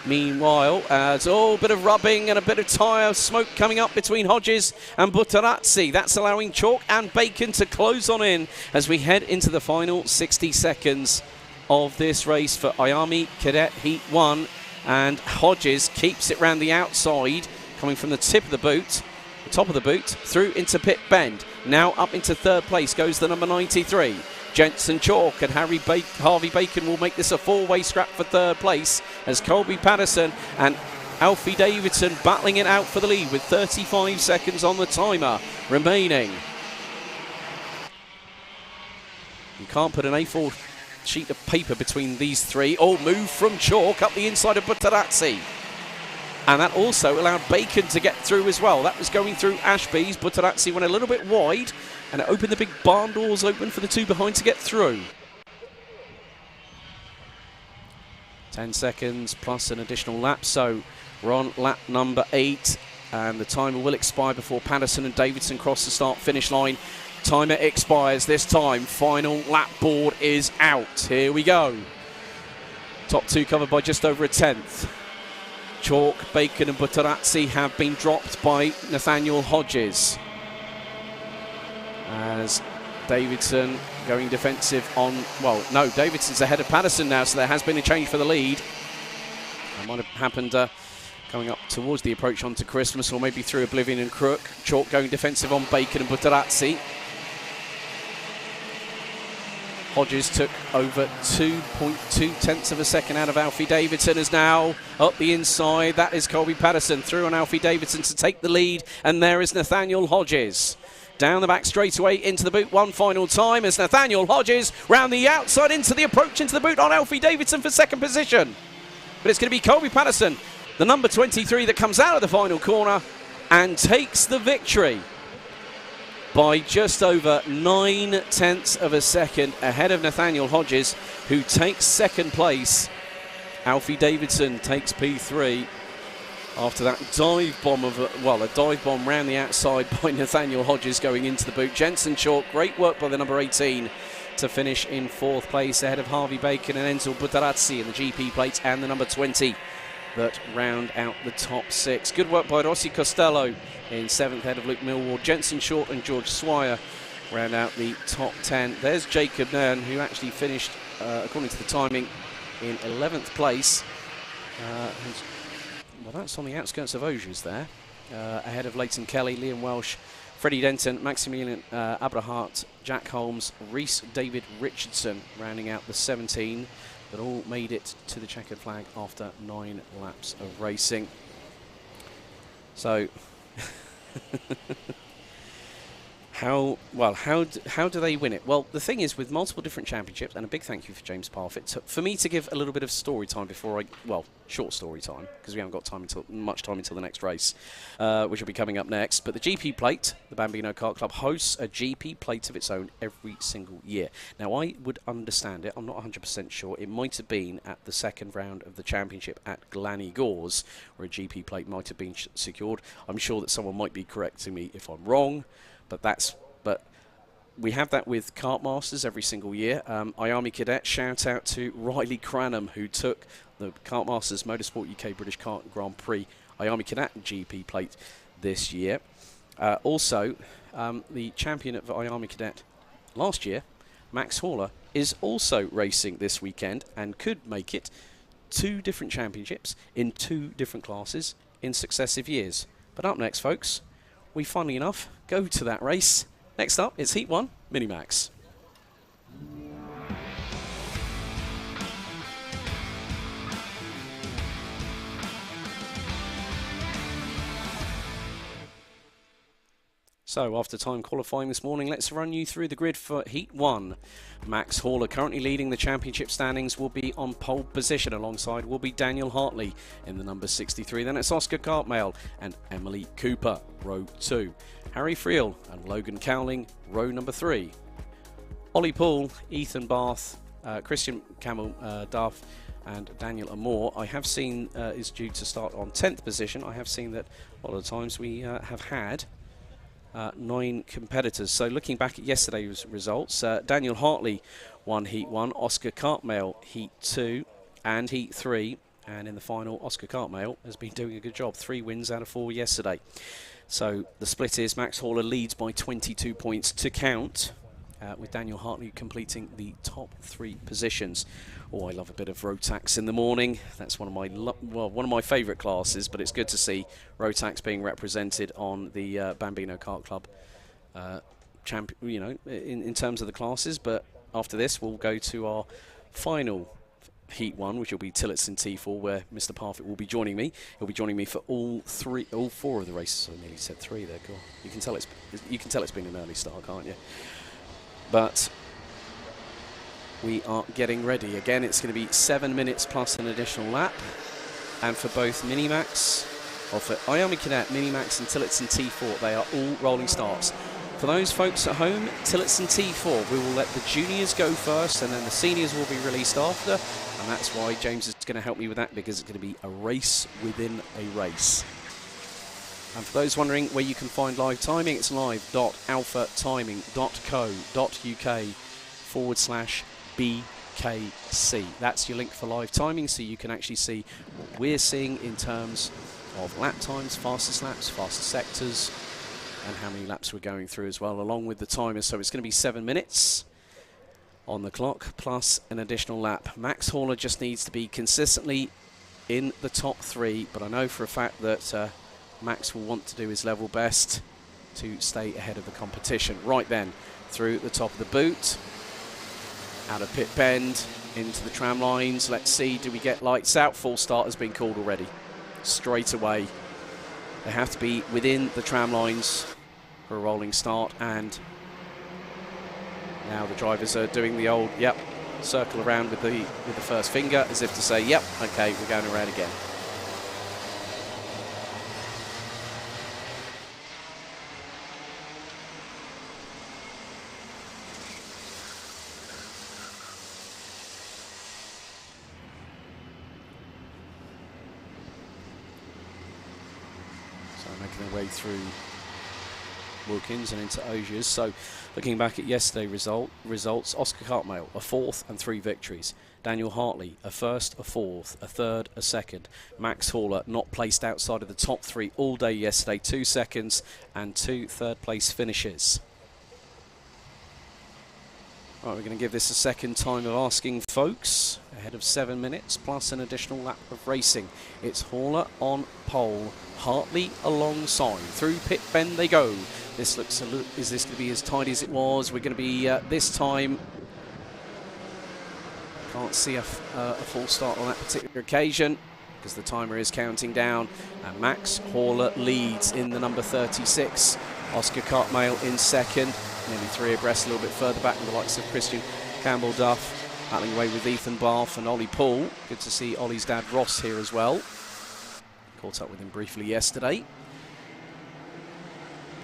A: Meanwhile, there's a bit of rubbing and a bit of tyre smoke coming up between Hodges and Butarazzi. That's allowing Chalk and Bacon to close on in as we head into the final 60 seconds of this race for IAME Cadet Heat 1. And Hodges keeps it round the outside, coming from the tip of the boot, the top of the boot, through into pit bend. Now up into third place goes the number 93. Jensen Chalk and Harvey Bacon will make this a four-way scrap for third place as Colby Patterson and Alfie Davidson battling it out for the lead with 35 seconds on the timer remaining. You can't put an A4 sheet of paper between these three. Move from Chalk up the inside of Butarazzi. And that also allowed Bacon to get through as well. That was going through Ashby's. Butarazzi went a little bit wide, and it opened the big barn doors open for the two behind to get through. 10 seconds plus an additional lap, so we're on lap number 8, and the timer will expire before Patterson and Davidson cross the start-finish line. Timer expires this time. Final lap board is out. Here we go. Top two covered by just over a tenth. Chalk, Bacon and Butarazzi have been dropped by Nathaniel Hodges. As Davidson going defensive on, Davidson's ahead of Patterson now, so there has been a change for the lead. That might have happened coming up towards the approach onto Christmas, or maybe through Oblivion and Crook. Chalk going defensive on Bacon and Butarazzi. Hodges took over 2.2 tenths of a second out of Alfie Davidson, is now up the inside. That is Colby Patterson through on Alfie Davidson to take the lead, and there is Nathaniel Hodges. Down the back straightaway into the boot one final time as Nathaniel Hodges round the outside into the approach into the boot on Alfie Davidson for second position. But it's going to be Colby Patterson, the number 23, that comes out of the final corner and takes the victory by just over 9 tenths of a second ahead of Nathaniel Hodges, who takes second place. Alfie Davidson takes P3 after that dive bomb a dive bomb round the outside by Nathaniel Hodges going into the boot. Jensen Chalk, great work by the number 18 to finish in fourth place ahead of Harvey Bacon and Enzo Butarazzi in the GP plate, and the number 20 that round out the top 6. Good work by Rossi Costello in 7th ahead of Luke Millward. Jensen Short and George Swire round out the top 10. There's Jacob Nairn, who actually finished, according to the timing, in 11th place. That's on the outskirts of Auges there, ahead of Leighton Kelly, Liam Welsh, Freddie Denton, Maximilian Abrahart, Jack Holmes, Reese David Richardson rounding out the 17 that all made it to the checkered flag after 9 laps of racing. So how do they win it? Well, the thing is, with multiple different championships, and a big thank you for James Parfitt, for me to give a little bit of story time before short story time, because we haven't got much time until the next race, which will be coming up next. But the GP plate, the Bambino Kart Club, hosts a GP plate of its own every single year. Now, I would understand it, I'm not 100% sure, it might have been at the second round of the championship at Glanny Gores, where a GP plate might have been secured. I'm sure that someone might be correcting me if I'm wrong, but we have that with Kart Masters every single year. IAME Cadet, shout out to Riley Cranham, who took the Kart Masters Motorsport UK British Kart Grand Prix IAME Cadet GP plate this year. Also, the champion of IAME Cadet last year, Max Haller, is also racing this weekend and could make it 2 different championships in 2 different classes in successive years. But up next, folks, we funnily enough go to that race. Next up, it's Heat 1 Minimax. So after time qualifying this morning, let's run you through the grid for Heat 1. Max Horler, currently leading the championship standings, will be on pole position. Alongside will be Daniel Hartley in the number 63. Then it's Oscar Cartmail and Emily Cooper, row 2. Harry Friel and Logan Cowling, row number 3. Ollie Poole, Ethan Bath, Christian Camel Duff and Daniel Amore, I have seen is due to start on 10th position. I have seen that a lot of the times we have had 9 competitors. So looking back at yesterday's results, Daniel Hartley won Heat 1, Oscar Cartmail Heat 2 and Heat 3, and in the final Oscar Cartmail has been doing a good job, 3 wins out of 4 yesterday. So the split is Max Horler leads by 22 points to count, with Daniel Hartley completing the top 3 positions. Oh, I love a bit of Rotax in the morning. That's one of my favourite classes, but it's good to see Rotax being represented on the Bambino Kart Club in terms of the classes. But after this, we'll go to our final Heat 1, which will be Tillotson T4, where Mr. Parfitt will be joining me. He'll be joining me for all 4 of the races. I nearly said 3 there. Cool. You can tell it's been an early start, can't you? But we are getting ready. Again, it's going to be 7 minutes plus an additional lap. And for both Minimax, or for IAME Cadet, Minimax and Tillotson T4, they are all rolling starts. For those folks at home, Tillotson T4, we will let the juniors go first and then the seniors will be released after. And that's why James is going to help me with that, because it's going to be a race within a race. And for those wondering where you can find live timing, it's live.alphatiming.co.uk/BKC. That's your link for live timing, so you can actually see what we're seeing in terms of lap times, fastest laps, fastest sectors, and how many laps we're going through as well, along with the timers. So it's going to be 7 minutes on the clock, plus an additional lap. Max Horler just needs to be consistently in the top 3, but I know for a fact that Max will want to do his level best to stay ahead of the competition. Right then, through the top of the boot, out of pit bend, into the tram lines. Let's see, do we get lights out? Full start has been called already. Straight away. They have to be within the tram lines for a rolling start, and now the drivers are doing the old, circle around with the first finger, as if to say, yep, okay, we're going around again. Making their way through Wilkins and into Ogiers. So looking back at yesterday's results, Oscar Cartmail, a 4th and 3 victories. Daniel Hartley, a 1st, a 4th, a 3rd, a 2nd. Max Horler, not placed outside of the top 3 all day yesterday, 2 seconds and 2 third-place finishes. Right, we're going to give this a second time of asking folks, ahead of 7 minutes, plus an additional lap of racing. It's Horler on pole, Hartley alongside. Through pit bend they go. This looks is this going to be as tidy as it was? We're going to be, this time, can't see a full start on that particular occasion, because the timer is counting down. And Max Horler leads in the number 36. Oscar Cartmail in 2nd. Nearly 3 abreast, a little bit further back, with the likes of Christian Campbell Duff battling away with Ethan Bath and Ollie Poole. Good to see Ollie's dad Ross here as well. Caught up with him briefly yesterday.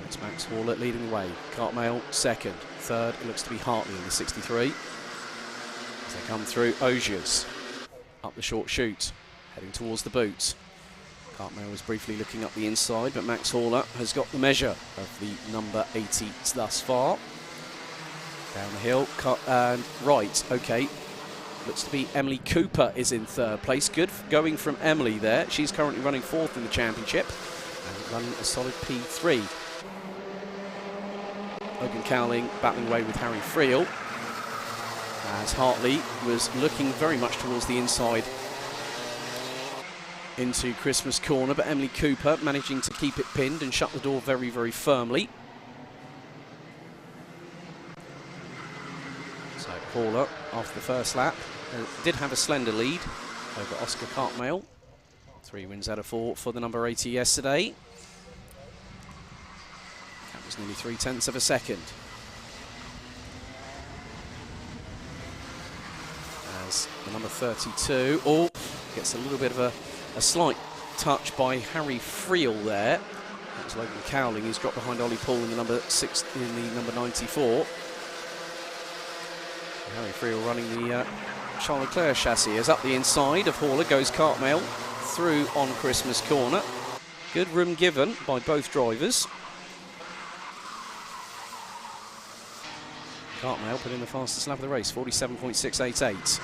A: It's Max Horler leading the way. Cartmail 2nd. 3rd, it looks to be Hartley in the 63. As they come through Ogiers. Up the short chute, heading towards the boot. Cartmail was briefly looking up the inside, but Max Horler has got the measure of the number 80 thus far. Down the hill, and right, okay. Looks to be Emily Cooper is in 3rd place. Good going from Emily there. She's currently running 4th in the championship and running a solid P3. Logan Cowling battling away with Harry Friel, as Hartley was looking very much towards the inside into Christmas corner, but Emily Cooper managing to keep it pinned and shut the door very, very firmly. So Horler, after the first lap, did have a slender lead over Oscar Cartmail. 3 wins out of 4 for the number 80 yesterday. It's nearly 0.3 of a second. As the number 32, gets a little bit of a slight touch by Harry Friel there. That's Logan Cowling. He's dropped behind Ollie Paul in the number 94. Harry Friel running the Charles Leclerc chassis. As up the inside of Horler goes Cartmail through on Christmas corner. Good room given by both drivers. Cartmail put in the fastest lap of the race, 47.688.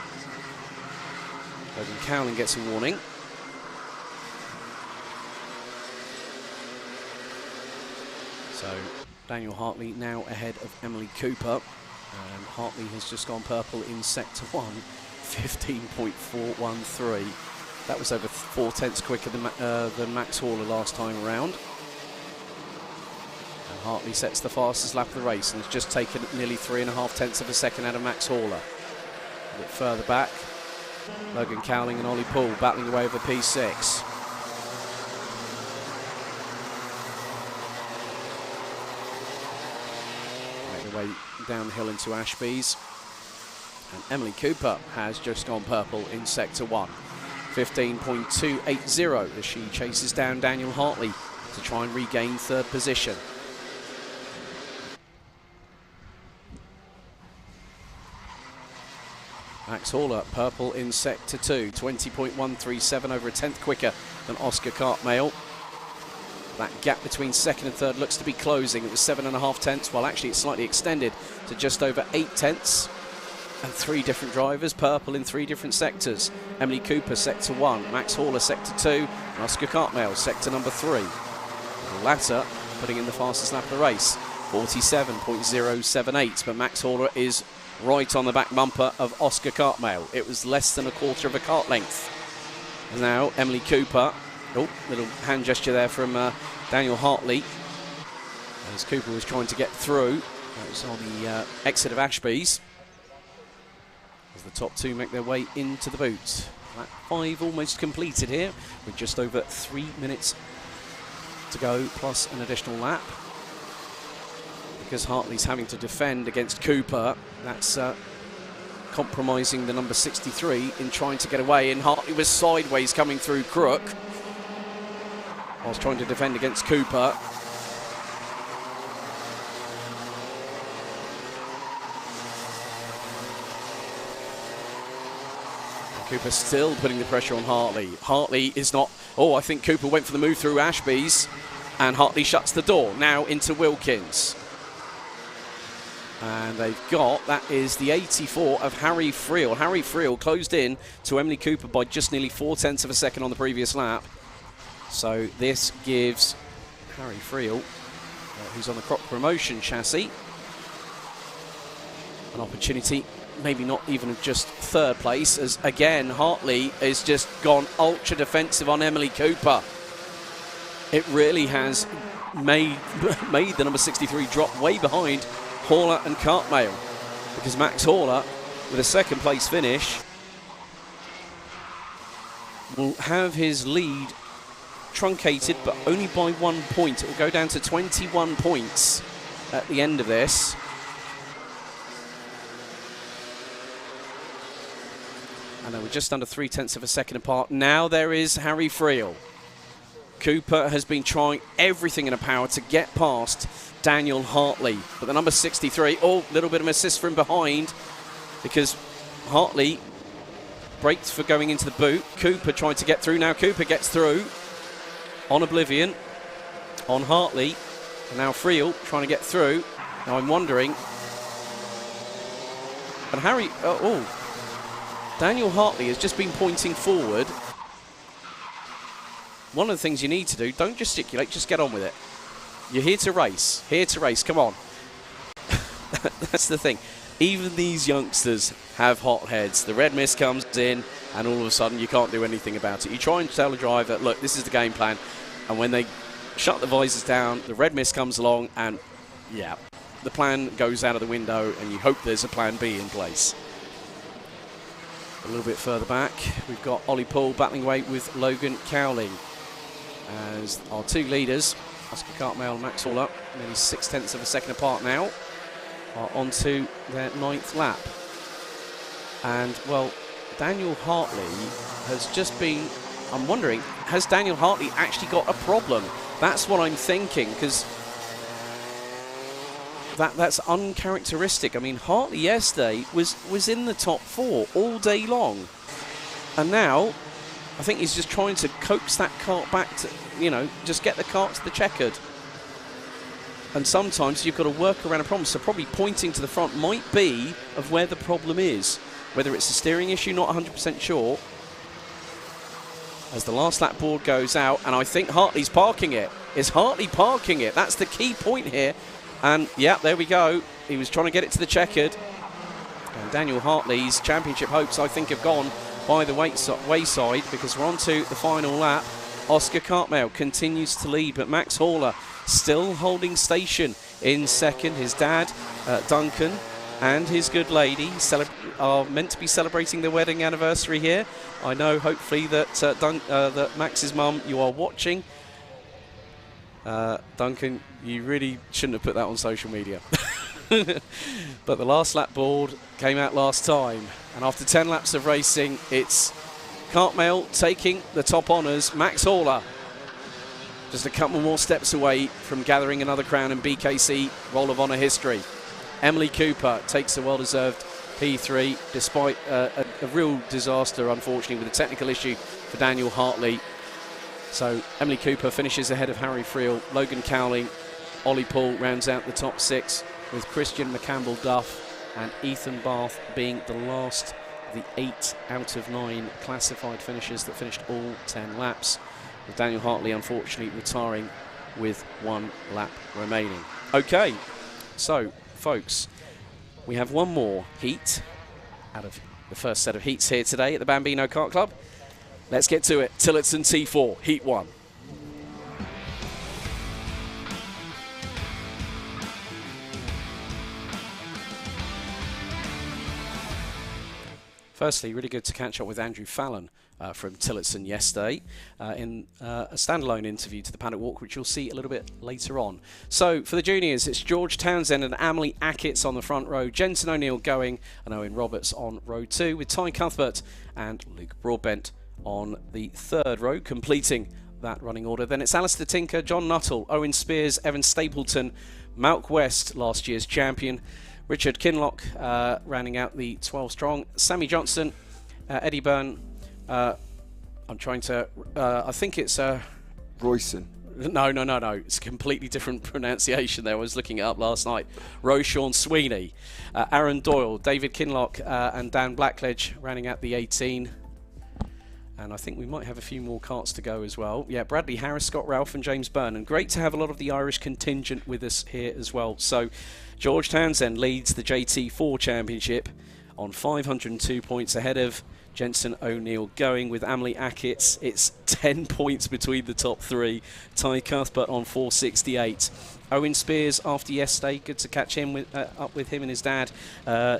A: Logan Cowling gets a warning. So Daniel Hartley now ahead of Emily Cooper. And Hartley has just gone purple in sector 1, 15.413. That was over 0.4 quicker than Max Horler last time around. And Hartley sets the fastest lap of the race and has just taken nearly 3.5 of a second out of Max Horler. A bit further back, Logan Cowling and Ollie Poole battling away over P6. Way down the hill into Ashby's, and Emily Cooper has just gone purple in sector 1, 15.280 as she chases down Daniel Hartley to try and regain third position. Max Horler purple in sector 2, 20.137, over 1/10 quicker than Oscar Cartmail. That gap between second and third looks to be closing. It was 7.5, well actually it's slightly extended to just over 0.8. And 3 different drivers, purple in 3 different sectors. Emily Cooper sector 1, Max Horler sector 2, and Oscar Cartmail sector number 3. The latter putting in the fastest lap of the race, 47.078, but Max Horler is right on the back bumper of Oscar Cartmail. It was less than 1/4 of a kart length. And now Emily Cooper. Little hand gesture there from Daniel Hartley as Cooper was trying to get through. That was on the exit of Ashby's as the top 2 make their way into the boot. Lap 5 almost completed here with just over 3 minutes to go plus an additional lap. Because Hartley's having to defend against Cooper, that's compromising the number 63 in trying to get away, and Hartley was sideways coming through Crook whilst trying to defend against Cooper. And Cooper still putting the pressure on Hartley. Hartley is not... I think Cooper went for the move through Ashby's, and Hartley shuts the door. Now into Wilkins. And they've got, that is the 84 of Harry Friel. Harry Friel closed in to Emily Cooper by just nearly 0.4 of a second on the previous lap. So this gives Harry Friel, who's on the crop promotion chassis, an opportunity, maybe not even of just third place, as again Hartley has just gone ultra defensive on Emily Cooper. It really has made the number 63 drop way behind Horler and Cartmail, because Max Horler, with a second place finish, will have his lead truncated, but only by 1 point. It will go down to 21 points at the end of this. And they were just under 0.3 of a second apart. Now there is Harry Friel. Cooper has been trying everything in her power to get past Daniel Hartley, but the number 63, little bit of assist from behind, because Hartley braked for going into the boot. Cooper tried to get through. Now Cooper gets through on Oblivion, on Hartley, and now Friel trying to get through. Now I'm wondering, and Harry, Daniel Hartley has just been pointing forward. One of the things you need to do, don't gesticulate, just get on with it. You're here to race, come on. That's the thing. Even these youngsters have hot heads. The red mist comes in, and all of a sudden you can't do anything about it. You try and tell the driver, look, this is the game plan. And when they shut the visors down, the red mist comes along, and yeah, the plan goes out of the window, and you hope there's a plan B in place. A little bit further back, we've got Ollie Poole battling away with Logan Cowling as our 2 leaders Oscar Cartmel and Max Haller, nearly 0.6 of a second apart now, are onto their 9th lap. And, well, Daniel Hartley has just been, I'm wondering, has Daniel Hartley actually got a problem? That's what I'm thinking, because that's uncharacteristic. I mean, Hartley yesterday was in the top 4 all day long. And now, I think he's just trying to coax that kart back to, just get the kart to the checkered. And sometimes you've got to work around a problem. So probably pointing to the front might be of where the problem is. Whether it's a steering issue, not 100% sure. As the last lap board goes out, and I think Hartley's parking it. Is Hartley parking it? That's the key point here. And, yeah, there we go. He was trying to get it to the checkered. And Daniel Hartley's championship hopes, I think, have gone by the wayside, because we're on to the final lap. Oscar Cartmel continues to lead, but Max Haller still holding station in second. His dad, Duncan, and his good lady are meant to be celebrating their wedding anniversary here. I know, hopefully, that that Max's mum, you are watching. Duncan, you really shouldn't have put that on social media. But the last lap board came out last time, and after 10 laps of racing, it's Cartmel taking the top honours. Max Haller just a couple more steps away from gathering another crown in BKC Roll of Honour history. Emily Cooper takes a well-deserved P3, despite a real disaster, unfortunately, with a technical issue for Daniel Hartley. So Emily Cooper finishes ahead of Harry Friel. Logan Cowling, Ollie Paul rounds out the top 6, with Christian McCampbell Duff and Ethan Bath being the last of the 8 out of 9 classified finishers that finished all 10 laps, with Daniel Hartley unfortunately retiring with 1 lap remaining. Okay, so folks, we have one more heat out of the first set of heats here today at the Bambino Kart Club. Let's get to it. Tillotson T4, Heat 1. Firstly, really good to catch up with Andrew Fallon from Tillotson yesterday in a standalone interview to the Paddock Walk, which you'll see a little bit later on. So for the juniors, it's George Townsend and Amelie Ackett's on the front row, Jensen O'Neill going, and Owen Roberts on row 2, with Ty Cuthbert and Luke Broadbent on the 3rd row, completing that running order. Then it's Alistair Tinker, John Nuttall, Owen Spears, Evan Stapleton, Malk West, last year's champion, Richard Kinlock rounding out the 12 strong, Sammy Johnson, Eddie Byrne, I'm trying to, I think it's
B: Royson.
A: No, it's a completely different pronunciation there. I was looking it up last night. Roshawn Sweeney, Aaron Doyle, David Kinlock and Dan Blackledge rounding out the 18. And I think we might have a few more karts to go as well. Yeah, Bradley Harris, Scott Ralph and James Byrne. And great to have a lot of the Irish contingent with us here as well. So George Townsend leads the JT4 Championship on 502 points ahead of Jensen O'Neill, going with Amelie Ackett's. It's 10 points between the top 3. Ty Cuthbert on 468. Owen Spears after yesterday, good to catch him up with him and his dad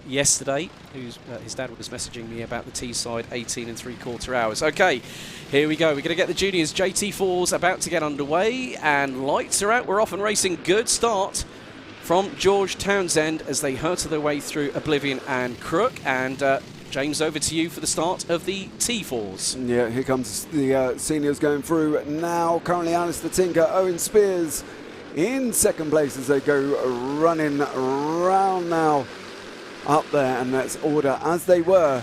A: yesterday. His dad was messaging me about the T-side 18 3/4 hours. Okay, here we go. We're going to get the juniors. JT4's about to get underway, and lights are out. We're off and racing. Good start from George Townsend as they hurtle their way through Oblivion and Crook. And James, over to you for the start of the T4s. Yeah,
B: here comes the seniors going through now. Currently Alistair Tinker, Owen Spears in second place as they go running round now up there, and let's order as they were.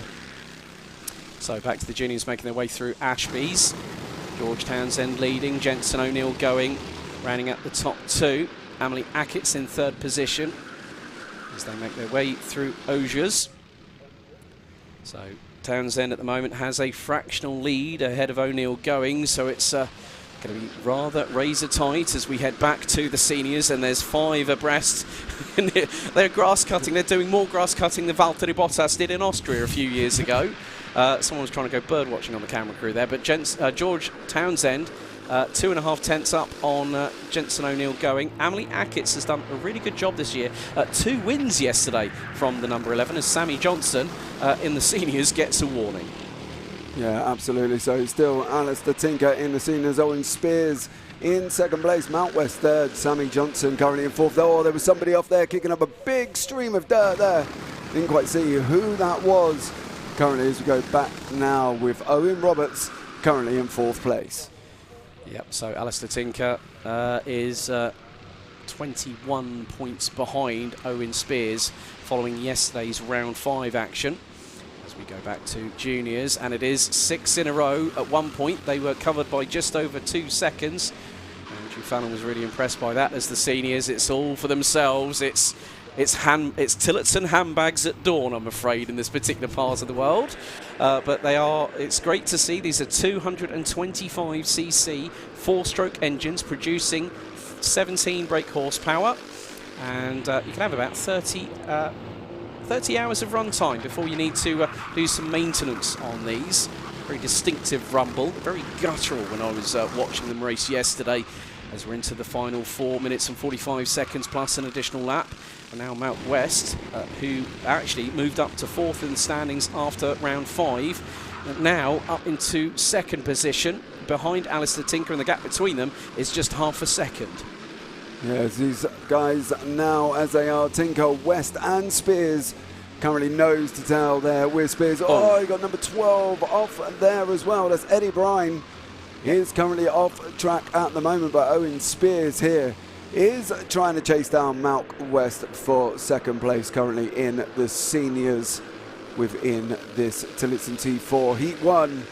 A: So back to the juniors making their way through Ashby's. George Townsend leading, Jensen O'Neill going, rounding out the top 2. Amelie Ackett's in 3rd position as they make their way through Osiers. So Townsend at the moment has a fractional lead ahead of O'Neill going, so it's going to be rather razor tight as we head back to the seniors, and there's 5 abreast. They're grass cutting. They're doing more grass cutting than Valtteri Bottas did in Austria a few years ago. Someone was trying to go bird watching on the camera crew there, but George Townsend 2.5 tenths up on Jensen O'Neill going. Amelie Ackett's has done a really good job this year. 2 wins yesterday from the number 11 as Sammy Johnson in the seniors gets a warning.
B: Yeah, absolutely. So still Alistair Tinker in the seniors, Owen Spears in second place. Mount West third. Sammy Johnson currently in fourth. Oh, there was somebody off there kicking up a big stream of dirt there. Didn't quite see who that was. Currently, as we go back now with Owen Roberts currently in fourth place.
A: Yep, so Alistair Tinker is 21 points behind Owen Spears following yesterday's round 5 action. As we go back to juniors, and it is 6 in a row. At one point they were covered by just over 2 seconds. Andrew Fallon was really impressed by that. As the seniors, it's all for themselves. It's Tillotson handbags at dawn, I'm afraid, in this particular part of the world. But it's great to see. These are 225cc 4-stroke engines producing 17 brake horsepower. And you can have about 30 hours of run time before you need to do some maintenance on these. Very distinctive rumble, very guttural when I was watching them race yesterday, as we're into the final 4 minutes and 45 seconds plus an additional lap. And now Mount West, who actually moved up to 4th in the standings after round 5, now up into 2nd position behind Alistair Tinker, and the gap between them is just half a second.
B: Yes, these guys now, as they are, Tinker, West and Spears, currently nose to tail there with Spears. Oh, you got number 12 off there as well. That's Eddie Bryan. He is currently off track at the moment, but Owen Spears here is trying to chase down Mount West for 2nd place currently in the seniors within this Tillotson T4 Heat 1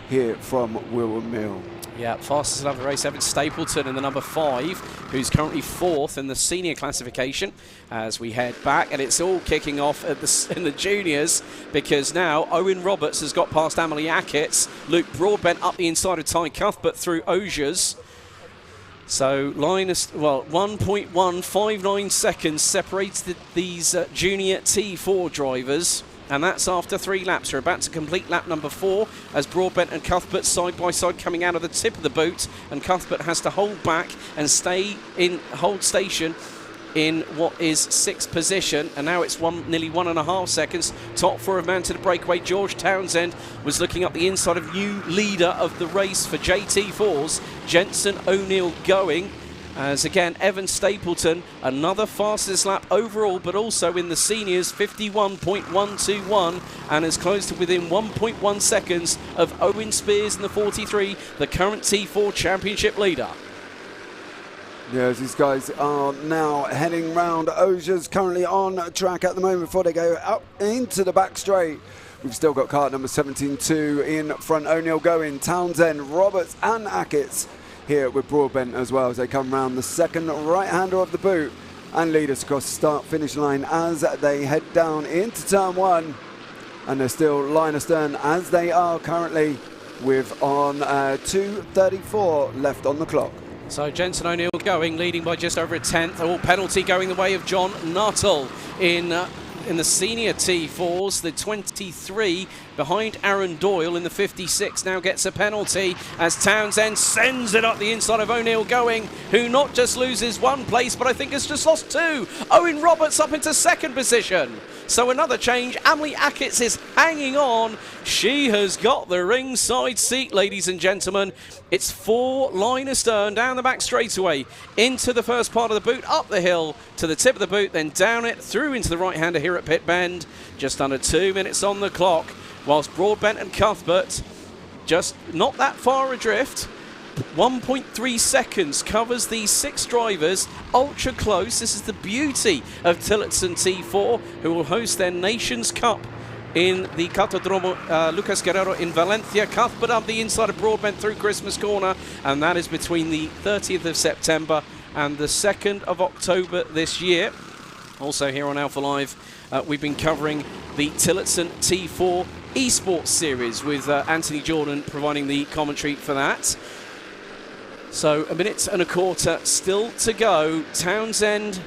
B: here from Wilton Mill.
A: Yeah, fastest lap of the race, Evan Stapleton in the number 5, who's currently 4th in the senior classification as we head back. And it's all kicking off in the juniors, because now Owen Roberts has got past Emily Ackett's. Luke Broadbent up the inside of Ty Cuthbert through Osiers. So 1.159 seconds separates these junior T4 drivers. And that's after 3 laps. We're about to complete lap number 4 as Broadbent and Cuthbert side by side coming out of the tip of the boot, and Cuthbert has to hold back and hold station in what is 6th position, and now it's nearly 1.5 seconds. Top 4 have mounted a breakaway. George Townsend was looking up the inside of new leader of the race for JT4s, Jensen O'Neill going. As again, Evan Stapleton, another fastest lap overall, but also in the seniors, 51.121, and is close to within 1.1 seconds of Owen Spears in the 43, the current T4 championship leader.
B: Yes, these guys are now heading round. Osiers currently on track at the moment before they go up into the back straight. We've still got cart number 17-2 in front. O'Neill going, Townsend, Roberts and Ackett's here with Broadbent as well as they come round the 2nd right-hander of the boot and lead us across the start-finish line as they head down into turn 1. And they're still line astern as they are currently with on 2:34 left on the clock.
A: So Jensen O'Neill going, leading by just over a 10th. All penalty going the way of John Nuttall in the senior T4s. The 23 behind Aaron Doyle in the 56 now gets a penalty as Townsend sends it up the inside of O'Neill going, who not just loses 1 place, but I think has just lost 2. Owen Roberts up into 2nd position. So another change. Emily Ackett's is hanging on. She has got the ringside seat, ladies and gentlemen. It's 4 line astern down the back straightaway into the first part of the boot, up the hill to the tip of the boot, then down it through into the right-hander here at Pit Bend. Just under 2 minutes on the clock, whilst Broadbent and Cuthbert just not that far adrift. 1.3 seconds covers these 6 drivers, ultra close. This is the beauty of Tillotson T4, who will host their Nations Cup in the Cartodromo Lucas Guerrero in Valencia. Cuthbert up the inside of Broadbent through Christmas Corner, and that is between the 30th of September and the 2nd of October this year. Also here on Alpha Live, we've been covering the Tillotson T4 eSports series with Anthony Jordan providing the commentary for that. So 1.25 minutes still to go. Townsend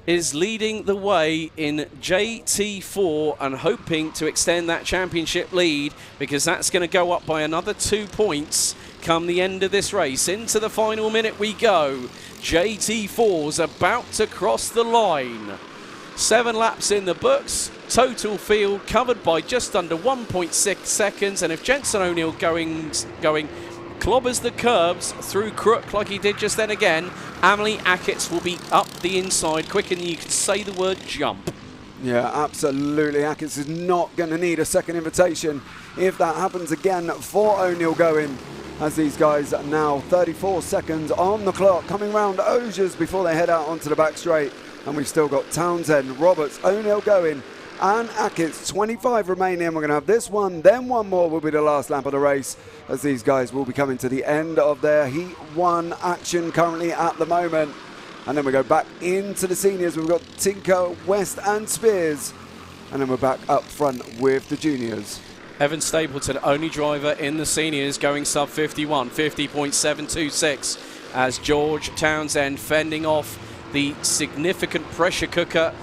A: is leading the way in JT4 and hoping to extend that championship lead, because that's going to go up by another 2 points come the end of this race. Into the final minute we go. JT4's about to cross the line. 7 laps in the books. Total field covered by just under 1.6 seconds. And if Jensen O'Neill going clobbers the curbs through Crook like he did just then again, Amelie Ackett's will be up the inside quicker than you can say the word jump.
B: Yeah, absolutely. Ackett's is not going to need a second invitation if that happens again for O'Neill going, as these guys are now 34 seconds on the clock, coming round Osiers before they head out onto the back straight. And we've still got Townsend, Roberts, O'Neill going, and Ackett's 25 remaining. We're going to have this one, then one more will be the last lap of the race, as these guys will be coming to the end of their Heat 1 action currently at the moment. And then we go back into the seniors. We've got Tinker, West and Spears. And then we're back up front with the juniors.
A: Evan Stapleton, only driver in the seniors, going sub 51, 50.726, as George Townsend fending off the significant pressure cooker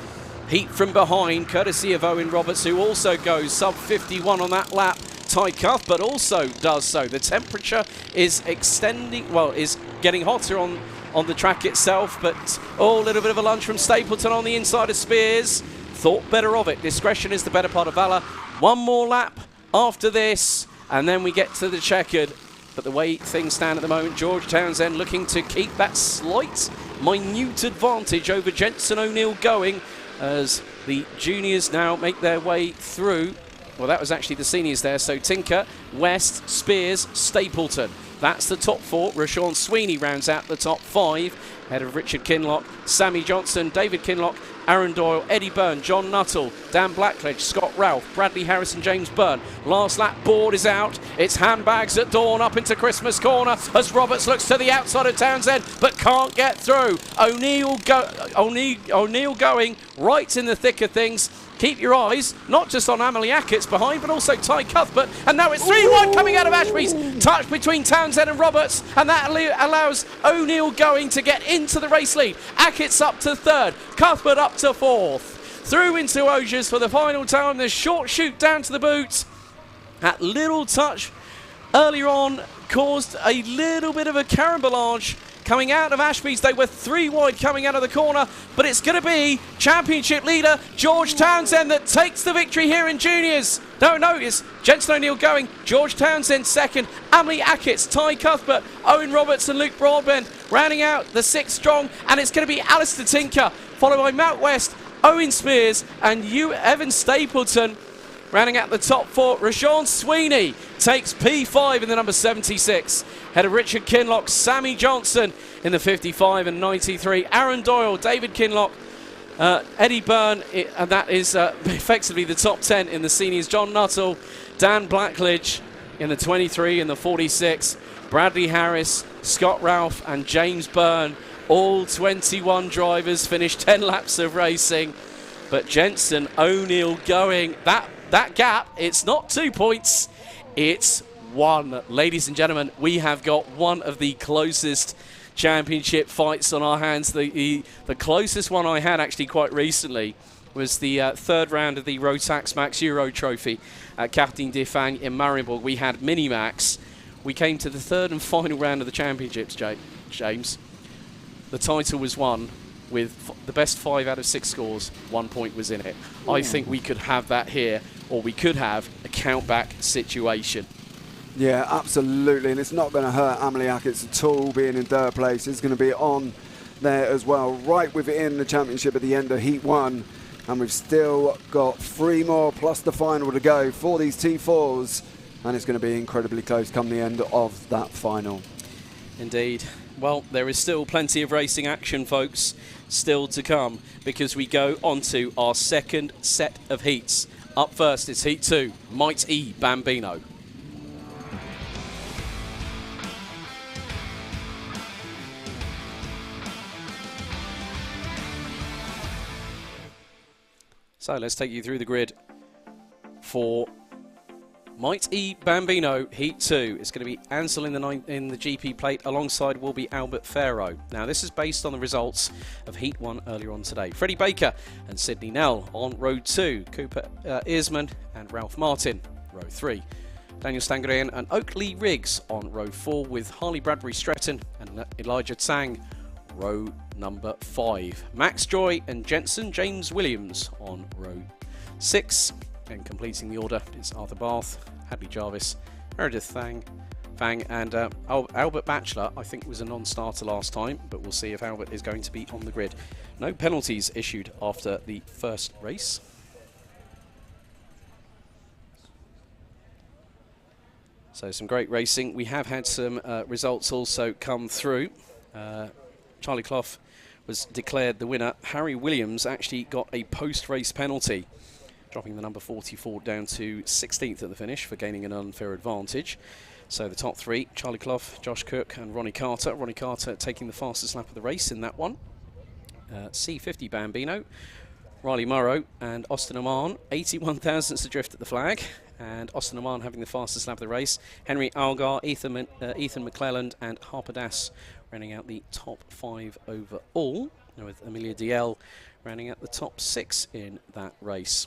A: heat from behind, courtesy of Owen Roberts, who also goes sub 51 on that lap. Ty Cuthbert also does so. The temperature is extending, well, is getting hotter on the track itself, but a little bit of a lunge from Stapleton on the inside of Spears. Thought better of it. Discretion is the better part of valour. One more lap after this, and then we get to the checkered. But the way things stand at the moment, George Townsend looking to keep that slight, minute advantage over Jensen O'Neill going, as the juniors now make their way through. Well, that was actually the seniors there. So Tinker, West, Spears, Stapleton. That's the top four. Rashawn Sweeney rounds out the top five, ahead of Richard Kinlock, Sammy Johnson, David Kinlock, Aaron Doyle, Eddie Byrne, John Nuttall, Dan Blackledge, Scott Ralph, Bradley Harris and James Byrne. Last lap board is out. It's handbags at dawn up into Christmas corner as Roberts looks to the outside of Townsend but can't get through. O'Neill going right in the thick of things. Keep your eyes not just on Amelie Ackett's behind, but also Ty Cuthbert. And now it's 3-1 coming out of Ashby's. Touch between Townsend and Roberts, and that allows O'Neill going to get into the race lead. Ackett's up to third, Cuthbert up to fourth. Through into Osiers for the final time. The short shoot down to the boot. That little touch earlier on caused a little bit of a carambolage coming out of Ashby's. They were 3 wide coming out of the corner, but it's going to be championship leader George Townsend that takes the victory here in juniors. No, it's Jensen O'Neill going, George Townsend second, Amelie Ackett's, Ty Cuthbert, Owen Roberts and Luke Broadbent rounding out the 6 strong, and it's going to be Alistair Tinker, followed by Matt West, Owen Spears and Evan Stapleton. Rounding out the top 4, Rashawn Sweeney takes P5 in the number 76. Head of Richard Kinlock, Sammy Johnson in the 55 and 93. Aaron Doyle, David Kinlock, Eddie Byrne, and that is effectively the top 10 in the seniors. John Nuttall, Dan Blackledge in the 23 and the 46. Bradley Harris, Scott Ralph and James Byrne. All 21 drivers finished 10 laps of racing. But Jensen O'Neill going, that gap, it's not 2 points, it's 1. Ladies and gentlemen, we have got one of the closest championship fights on our hands. The closest one I had actually quite recently was the third round of the Rotax Max Euro Trophy at Karting de Fang in Marienburg. We had Minimax. We came to the third and final round of the championships, James. The title was won with the best 5 out of 6 scores. 1 point was in it. Ooh. I think we could have that here, or we could have a count-back situation.
B: Yeah, absolutely, and it's not going to hurt Amelie Ackett's at all being in third place. It's going to be on there as well, right within the championship at the end of Heat 1. And we've still got 3 more plus the final to go for these T4s. And it's going to be incredibly close come the end of that final.
A: Indeed. Well, there is still plenty of racing action, folks, still to come, because we go on to our second set of heats. Up first, it's Heat 2, IAME Bambino. So let's take you through the grid for IAME Bambino Heat 2. It's going to be Ansel in the GP plate. Alongside will be Albert Farrow. Now this is based on the results of Heat 1 earlier on today. Freddie Baker and Sydney Nell on row 2. Cooper Earsman and Ralph Martin, row 3. Daniel Stangrayan and Oakley Riggs on row 4 with Harley Bradbury Stretton and Elijah Tsang, row number 5. Max Joy and Jensen James Williams on row 6. And completing the order is Arthur Bath, Hadley Jarvis, Meredith Thang, Fang, and Albert Batchelor, I think, was a non-starter last time, but we'll see if Albert is going to be on the grid. No penalties issued after the first race. So some great racing. We have had some results also come through. Charlie Clough was declared the winner. Harry Williams actually got a post-race penalty, dropping the number 44 down to 16th at the finish for gaining an unfair advantage. So the top three, Charlie Clough, Josh Cook and Ronnie Carter. Ronnie Carter taking the fastest lap of the race in that one. C50 Bambino, Riley Murrow and Austin Oman, 81 thousandths adrift at the flag. And Austin Oman having the fastest lap of the race. Henry Algar, Ethan McClelland and Harper Das rounding out the top 5 overall, with Amelia DL rounding out the top 6 in that race.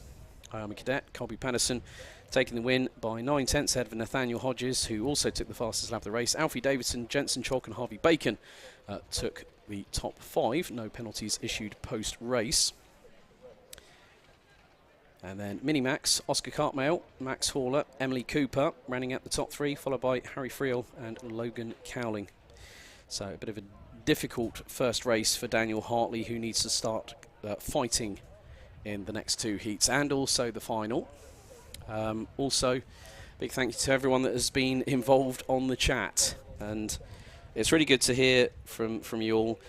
A: IAME Cadet, Colby Patterson taking the win by 9/10 ahead of Nathaniel Hodges, who also took the fastest lap of the race. Alfie Davidson, Jensen Chalk and Harvey Bacon took the top 5. No penalties issued post-race. And then Mini-Max, Oscar Cartmail, Max Haller, Emily Cooper rounding out the top 3, followed by Harry Friel and Logan Cowling. So a bit of a difficult first race for Daniel Hartley, who needs to start fighting in the next 2 heats and also the final. Also, big thank you to everyone that has been involved on the chat. And it's really good to hear from you all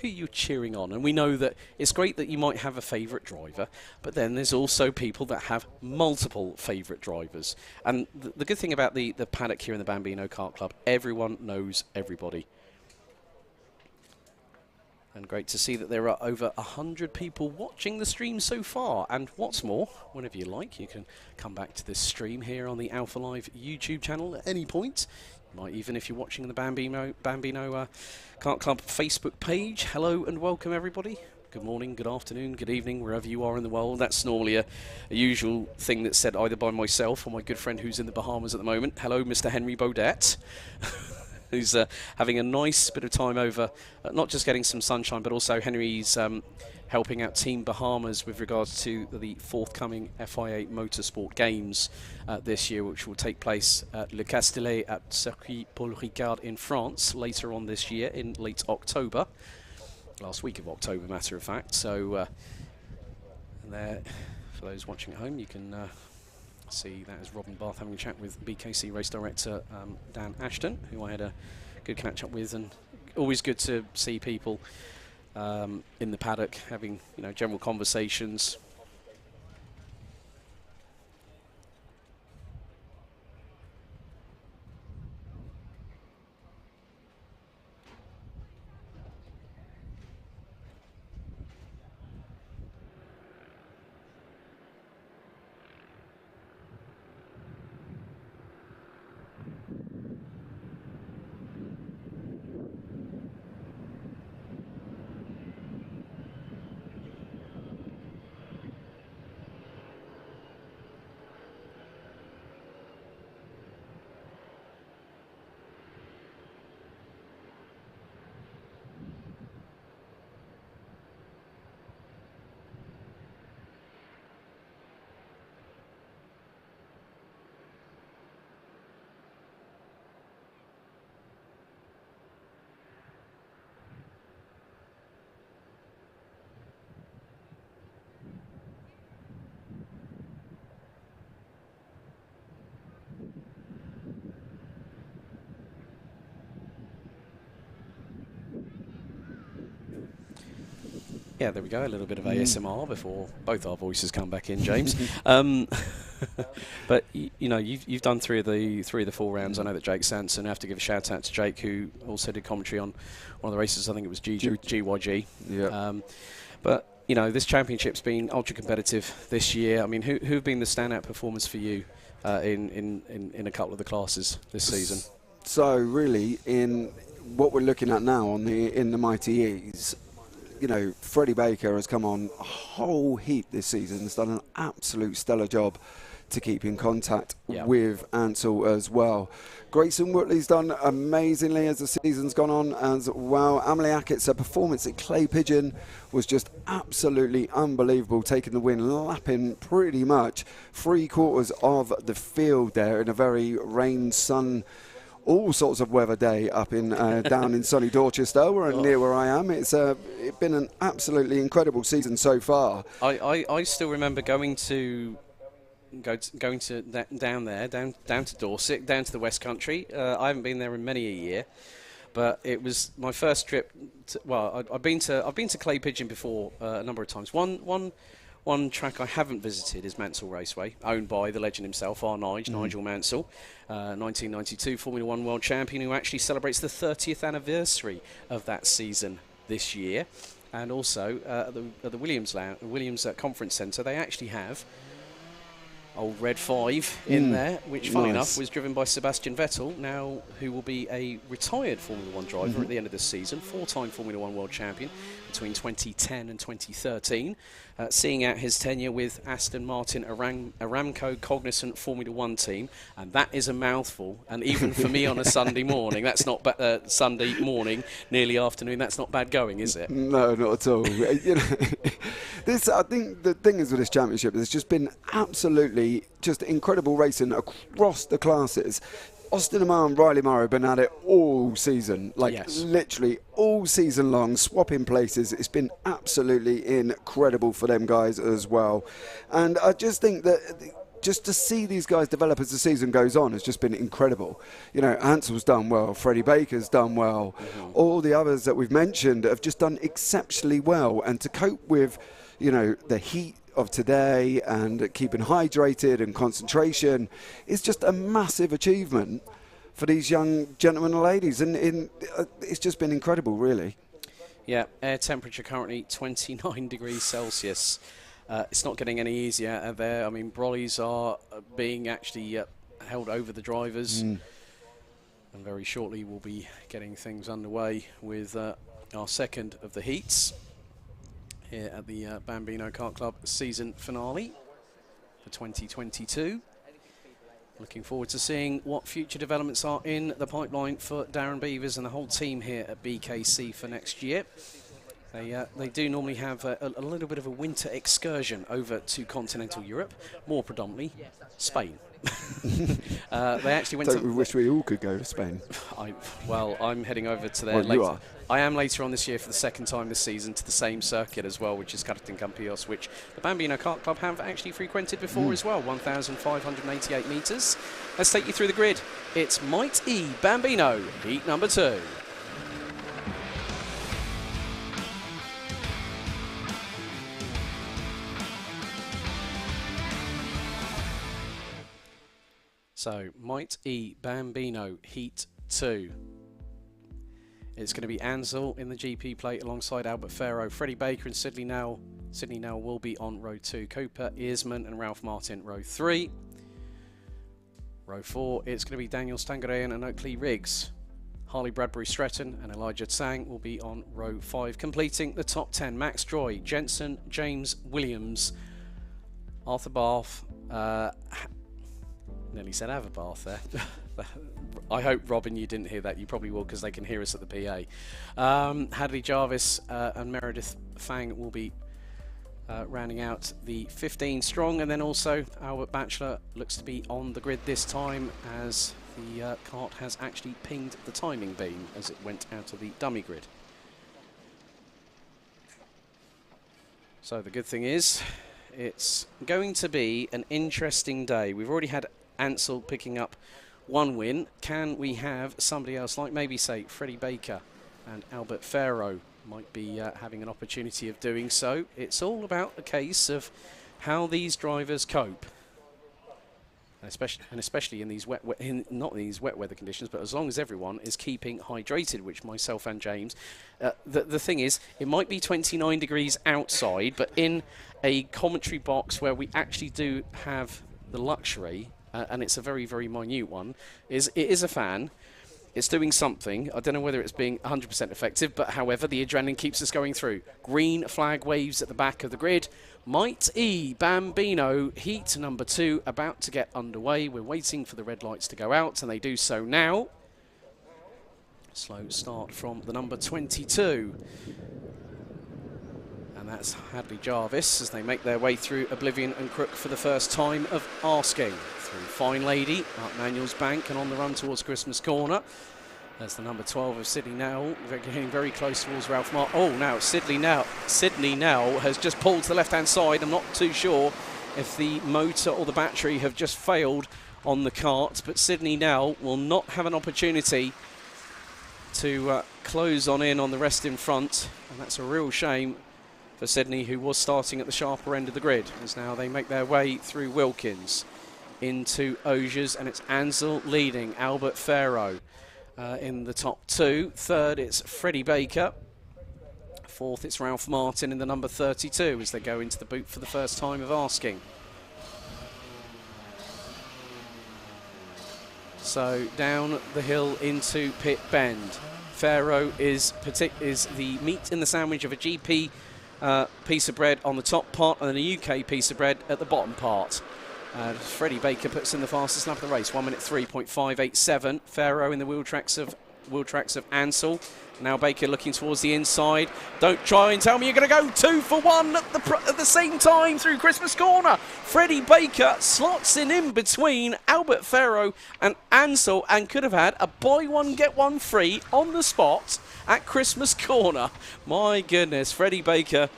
A: who you're cheering on. And we know that it's great that you might have a favourite driver, but then there's also people that have multiple favourite drivers. And the good thing about the paddock here in the Bambino Kart Club, everyone knows everybody. And great to see that there are over 100 people watching the stream so far. And what's more, whenever you like, you can come back to this stream here on the Alpha Live YouTube channel at any point. Even if you're watching the Bambino Kart Club Facebook page. Hello and welcome everybody. Good morning, good afternoon, good evening, wherever you are in the world. That's normally a usual thing that's said either by myself or my good friend who's in the Bahamas at the moment. Hello, Mr. Henry Baudet, who's having a nice bit of time over, not just getting some sunshine, but also Henry's helping out Team Bahamas with regards to the forthcoming FIA Motorsport Games this year, which will take place at Le Castellet at Circuit Paul Ricard in France later on this year in late October. Last week of October, matter of fact. So there, for those watching at home, you can see that is Robin Bath having a chat with BKC race director Dan Ashton, who I had a good catch up with, and always good to see people in the paddock having general conversations. Yeah, there we go. A little bit of ASMR before both our voices come back in, James. But you've done three of the 4 rounds. I know that Jake Sanson. I have to give a shout out to Jake, who also did commentary on one of the races. I think it was GYG. Yeah. But this championship's been ultra competitive this year. I mean, who've been the standout performers for you in a couple of the classes this season?
B: So really, in what we're looking at now in the Mighty E's, Freddie Baker has come on a whole heap this season. Has done an absolute stellar job to keep in contact
A: Yeah.
B: with Ansel as well. Grayson Whitley's done amazingly as the season's gone on as well. Emily Ackett's performance at Clay Pigeon was just absolutely unbelievable, taking the win, lapping pretty much 3/4 of the field there in a very rain, sun, all sorts of weather day up in down in sunny Dorchester, near where I am. It's been an absolutely incredible season so far.
A: I still remember going to down to Dorset, down to the West Country. I haven't been there in many a year, but it was my first trip. I've been to Clay Pigeon before a number of times. One track I haven't visited is Mansell Raceway, owned by the legend himself, Nigel Mansell, 1992 Formula One World Champion, who actually celebrates the 30th anniversary of that season this year. And also at the Williams Conference Centre, they actually have old Red 5 in there, which, funny enough, was driven by Sebastian Vettel, now who will be a retired Formula One driver at the end of this season, 4-time Formula One World Champion between 2010 and 2013, seeing out his tenure with Aston Martin Aramco Cognizant Formula One team, and that is a mouthful, and even for me on a Sunday morning, that's not Sunday morning, nearly afternoon, that's not bad going, is it?
B: No, not at all. I think the thing is with this championship, there's just been absolutely just incredible racing across the classes. Austin Amar and Riley Murray have been at it all season, literally all season long, swapping places. It's been absolutely incredible for them guys as well. And I just think that just to see these guys develop as the season goes on has just been incredible. You know, Hansel's done well, Freddie Baker's done well, all the others that we've mentioned have just done exceptionally well. And to cope with, you know, the heat of today and keeping hydrated and concentration is just a massive achievement for these young gentlemen and ladies, and it's just been incredible, really.
A: Yeah, air temperature currently 29 degrees Celsius. It's not getting any easier out there. I mean, brollies are being actually held over the drivers, and very shortly we'll be getting things underway with our second of the heats here at the Bambino Kart Club season finale for 2022. Looking forward to seeing what future developments are in the pipeline for Darren Beavers and the whole team here at BKC for next year. They do normally have a little bit of a winter excursion over to continental Europe, more predominantly Spain. They actually went.
B: We wish we all could go to Spain.
A: I'm heading over to there.
B: Well,
A: later.
B: you are.
A: I am later on this year for the second time this season to the same circuit as well, which is Karting Campillos, which the Bambino Kart Club have actually frequented before as well, 1,588 metres. Let's take you through the grid. It's IAME Bambino, heat number 2. So, IAME Bambino, Heat 2. It's going to be Ansel in the GP plate alongside Albert Farrow, Freddie Baker and Sidney Nell. Sidney Nell will be on row 2. Cooper, Earsman and Ralph Martin, row 3. Row 4, it's going to be Daniel Stangarean and Oakley Riggs. Harley Bradbury Stretton and Elijah Tsang will be on row 5, completing the top 10. Max Joy, Jensen, James Williams, Arthur Bath, nearly said Avabath there. I hope, Robin, you didn't hear that. You probably will, because they can hear us at the PA. Hadley Jarvis and Meredith Fang will be rounding out the 15 strong, and then also Albert Batchelor looks to be on the grid this time, as the kart has actually pinged the timing beam as it went out of the dummy grid. So the good thing is, it's going to be an interesting day. We've already had Ansel picking up one win. Can we have somebody else, like maybe say Freddie Baker and Albert Farrow might be having an opportunity of doing so? It's all about a case of how these drivers cope, especially in these not these wet weather conditions, but as long as everyone is keeping hydrated, which myself and James. The thing is, it might be 29 degrees outside, but in a commentary box where we actually do have the luxury, and it's a very, very minute one, it is a fan. It's doing something. I don't know whether it's being 100% effective, but however, the adrenaline keeps us going through. Green flag waves at the back of the grid. IAME Bambino, heat number 2, about to get underway. We're waiting for the red lights to go out, and they do so now. Slow start from the number 22. And that's Hadley Jarvis as they make their way through Oblivion and Crook for the first time of asking. Through Fine Lady, up Manuel's Bank and on the run towards Christmas Corner. There's the number 12 of Sydney Nell, getting very close towards Ralph Martin. Oh, now Sydney Nell has just pulled to the left-hand side. I'm not too sure if the motor or the battery have just failed on the kart, but Sydney Nell will not have an opportunity to close in on the rest in front, and that's a real shame for Sydney, who was starting at the sharper end of the grid, as now they make their way through Wilkins into Osiers, and it's Ansel leading Albert Farrow in the top 2. Third, it's Freddie Baker. Fourth, it's Ralph Martin in the number 32 as they go into the boot for the first time of asking. So down the hill into Pit Bend. Farrow is the meat in the sandwich of a GP piece of bread on the top part and a UK piece of bread at the bottom part. Freddie Baker puts in the fastest lap of the race, 1 minute 3.587. Farrow in the wheel tracks of Ansel. Now Baker looking towards the inside. Don't try and tell me you're going to go 2 for 1 at the same time through Christmas Corner. Freddie Baker slots in between Albert Farrow and Ansel and could have had a buy one get one free on the spot at Christmas Corner. My goodness, Freddie Baker.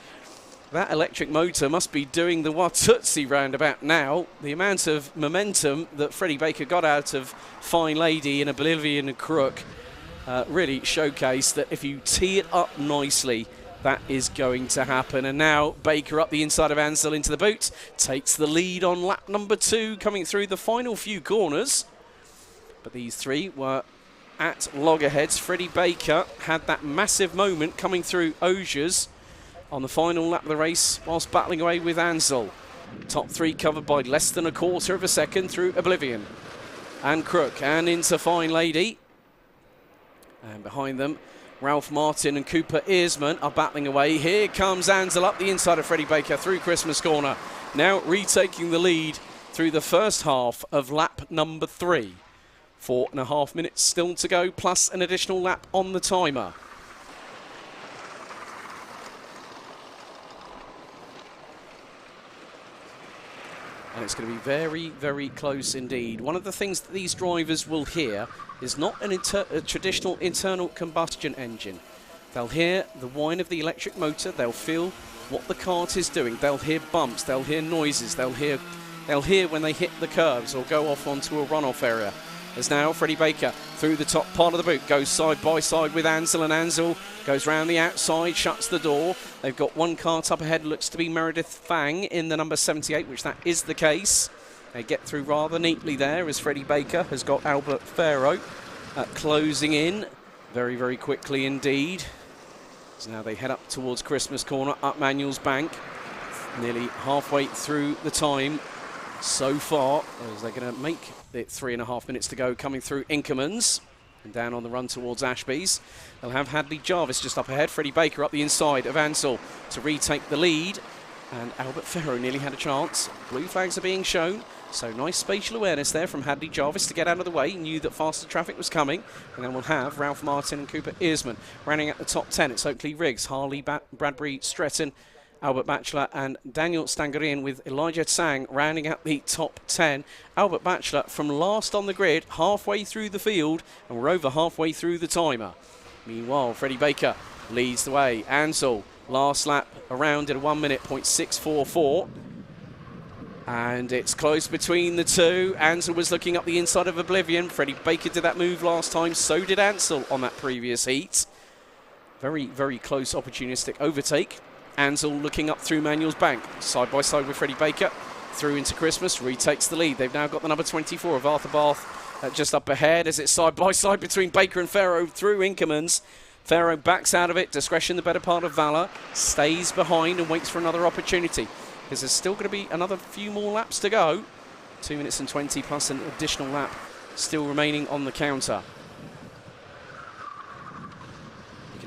A: That electric motor must be doing the Watusi roundabout now. The amount of momentum that Freddie Baker got out of Fine Lady in Oblivion and Crook really showcased that if you tee it up nicely, that is going to happen. And now Baker up the inside of Ansel into the boot, takes the lead on lap number 2, coming through the final few corners. But these three were at loggerheads. Freddie Baker had that massive moment coming through Osiers on the final lap of the race whilst battling away with Ansel. Top 3 covered by less than a quarter of a second through Oblivion and Crook and into Fine Lady. And behind them, Ralph Martin and Cooper Earsman are battling away. Here comes Ansel up the inside of Freddie Baker through Christmas Corner. Now retaking the lead through the first half of lap number 3. 4.5 minutes still to go, plus an additional lap on the timer. And it's going to be very, very close indeed. One of the things that these drivers will hear is not a traditional internal combustion engine. They'll hear the whine of the electric motor. They'll feel what the kart is doing. They'll hear bumps. They'll hear noises. They'll hear when they hit the curves or go off onto a runoff area. As now Freddie Baker through the top part of the boot goes side by side with Ansel, and Ansel goes round the outside, shuts the door. They've got one kart up ahead, looks to be Meredith Fang in the number 78, which that is the case. They get through rather neatly there as Freddie Baker has got Albert Farrow closing in very, very quickly indeed. So now they head up towards Christmas Corner, up Manuel's Bank, nearly halfway through the time so far, as they're going to make it 3.5 minutes to go, coming through Inkermans and down on the run towards Ashby's. They'll have Hadley Jarvis just up ahead. Freddie Baker up the inside of Ansel to retake the lead, and Albert Farrow nearly had a chance. Blue flags are being shown, so nice spatial awareness there from Hadley Jarvis to get out of the way. He knew that faster traffic was coming, and then we'll have Ralph Martin and Cooper Earsman running at the top 10. It's Oakley Riggs, Harley, Bradbury, Stretton, Albert Batchelor and Daniel Stangarian, with Elijah Tsang rounding out the top 10. Albert Batchelor from last on the grid, halfway through the field, and we're over halfway through the timer. Meanwhile, Freddie Baker leads the way. Ansel, last lap around at a 1 minute .644. And it's close between the two. Ansel was looking up the inside of Oblivion. Freddie Baker did that move last time, so did Ansel on that previous heat. Very, very close opportunistic overtake. Ansel looking up through Manuel's Bank, side by side with Freddie Baker, through into Christmas, retakes the lead. They've now got the number 24 of Arthur Bath just up ahead as it's side by side between Baker and Farrow through Inkermans. Farrow backs out of it, discretion the better part of valour, stays behind and waits for another opportunity, because there's still going to be another few more laps to go. 2 minutes and 20 plus an additional lap still remaining on the counter.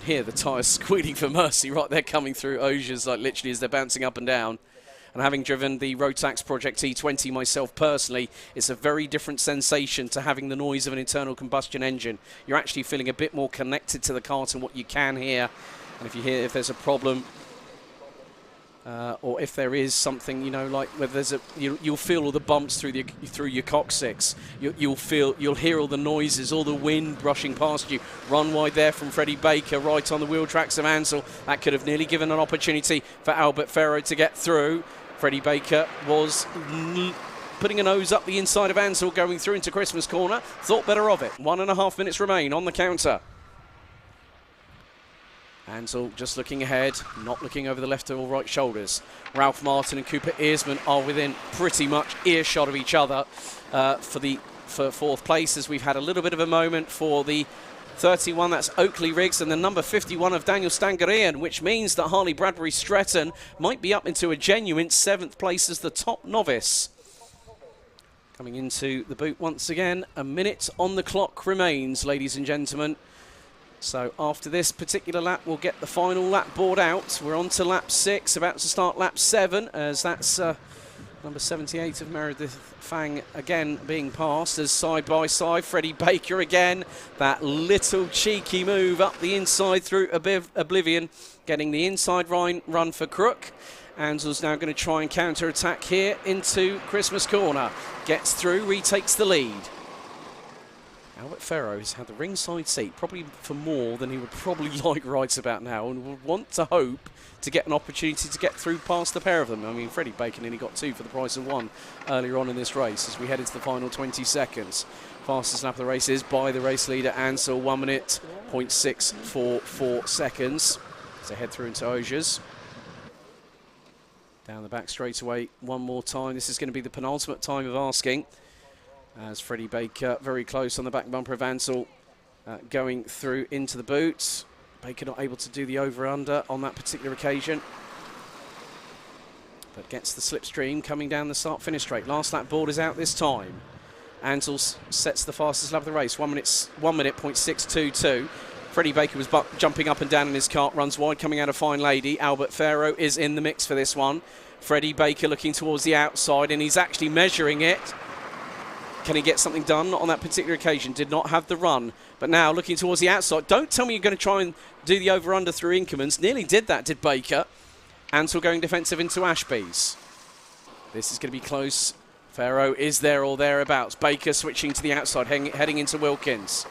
A: can hear the tyres squealing for mercy right there coming through Auges, like literally as they're bouncing up and down. And having driven the Rotax Project E20 myself personally, it's a very different sensation to having the noise of an internal combustion engine. You're actually feeling a bit more connected to the kart and what you can hear. And if you hear if there's a problem, or if there is something, you know, like whether there's you'll feel all the bumps through your coccyx. You'll hear all the noises, all the wind rushing past you. Run wide there from Freddie Baker, right on the wheel tracks of Ansell. That could have nearly given an opportunity for Albert Ferro to get through. Freddie Baker was putting a nose up the inside of Ansell, going through into Christmas corner. Thought better of it. 1.5 minutes remain on the counter. Ansell just looking ahead, not looking over the left or right shoulders. Ralph Martin and Cooper Earsman are within pretty much earshot of each other for fourth place, as we've had a little bit of a moment for the 31, that's Oakley Riggs, and the number 51 of Daniel Stangarean, which means that Harley Bradbury Stretton might be up into a genuine 7th place as the top novice. Coming into the boot once again, a minute on the clock remains, ladies and gentlemen. So after this particular lap, we'll get the final lap board out. We're on to lap 6, about to start lap 7, as that's number 78 of Meredith Fang again being passed, as side by side, Freddie Baker again. That little cheeky move up the inside through Oblivion, getting the inside run for Crook. Ansell's now going to try and counter-attack here into Christmas corner. Gets through, retakes the lead. Albert Ferro has had the ringside seat probably for more than he would probably like right about now, and would want to hope to get an opportunity to get through past the pair of them. I mean, Freddie Baker nearly got 2 for the price of 1 earlier on in this race as we head into the final 20 seconds. Fastest lap of the race is by the race leader Ansell, 1 minute, 0.644 seconds. As they head through into Auges. Down the back straight away one more time. This is going to be the penultimate time of asking, as Freddie Baker very close on the back bumper of Ansell, going through into the boots. Baker not able to do the over-under on that particular occasion, but gets the slipstream coming down the start-finish straight. Last lap board is out this time. Ansell sets the fastest lap of the race, 1 minute, 0.622. Freddie Baker was jumping up and down in his cart, runs wide, coming out of Fine Lady. Albert Ferro is in the mix for this one. Freddie Baker looking towards the outside, and he's actually measuring it. Can he get something done on that particular occasion? Did not have the run, but now looking towards the outside. Don't tell me you're going to try and do the over-under through Inkermans. Nearly did that, did Baker. Ansell going defensive into Ashby's. This is going to be close. Ferro is there or thereabouts. Baker switching to the outside, heading into Wilkins.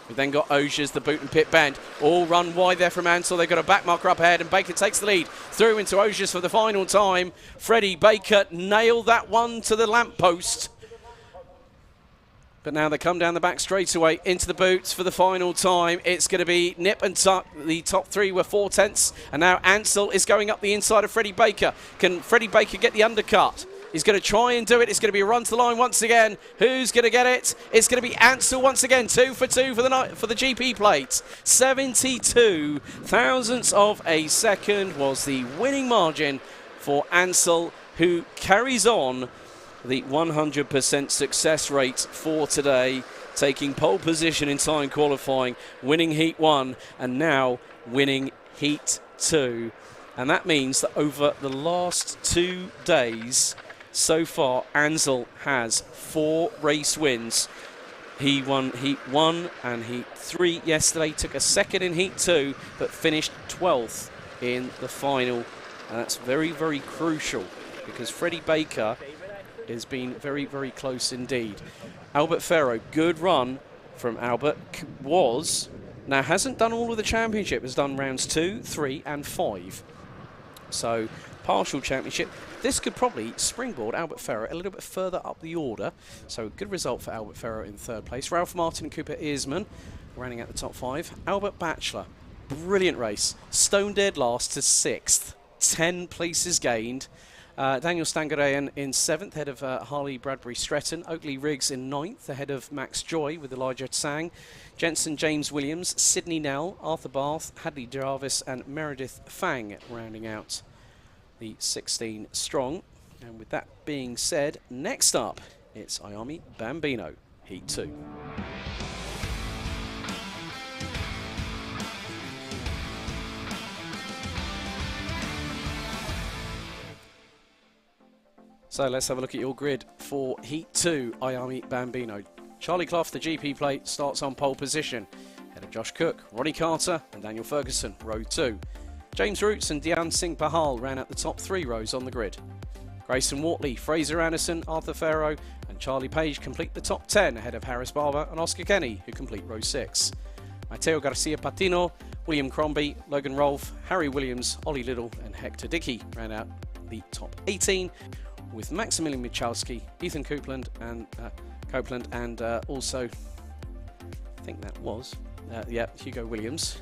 A: We've then got Auges, the boot and pit bend. All run wide there from Ansell. They've got a back marker up ahead, and Baker takes the lead. Through into Auges for the final time. Freddie Baker nailed that one to the lamppost. But now they come down the back straightaway into the boots for the final time. It's going to be nip and tuck. The top 3 were 4/10, and now Ansell is going up the inside of Freddie Baker. Can Freddie Baker get the undercut? He's going to try and do it. It's going to be a run to the line once again. Who's going to get it? It's going to be Ansell once again. 2 for 2 for the night for the GP plate. 72 thousandths of a second was the winning margin for Ansell, who carries on the 100% success rate for today, taking pole position in time qualifying, winning Heat 1 and now winning Heat 2. And that means that over the last 2 days so far, Ansell has 4 race wins. He won Heat 1 and Heat 3 yesterday, took a second in Heat 2, but finished 12th in the final. And that's very, very crucial, because Freddie Baker has been very, very close indeed. Albert Ferro, good run from Albert, now hasn't done all of the championship, has done rounds 2, 3 and 5. So partial championship. This could probably springboard Albert Ferro a little bit further up the order. So good result for Albert Ferro in 3rd place. Ralph Martin and Cooper Earsman rounding out the top 5. Albert Batchelor, brilliant race. Stone dead last to 6th. 10 places gained. Daniel Stangarean in 7th, ahead of Harley Bradbury Stretton. Oakley Riggs in 9th, ahead of Max Joy with Elijah Tsang. Jensen James Williams, Sydney Nell, Arthur Barth, Hadley Jarvis and Meredith Fang rounding out the 16 strong. And with that being said, next up, it's IAME Bambino, Heat 2. So let's have a look at your grid for Heat 2, IAME Bambino. Charlie Clough, the GP plate, starts on pole position. Ahead of Josh Cook, Ronnie Carter and Daniel Ferguson, row 2. James Roots and Dhyan Singh Pahal ran out the top 3 rows on the grid. Grayson Wortley, Fraser Anderson, Arthur Farrow and Charlie Page complete the top 10 ahead of Harris Barber and Oscar Kenny, who complete row 6. Mateo Garcia Patino, William Crombie, Logan Rolfe, Harry Williams, Ollie Little and Hector Dickey ran out the top 18, with Maximilian Michalski, Ethan Copeland and also, I think that was, Hugo Williams.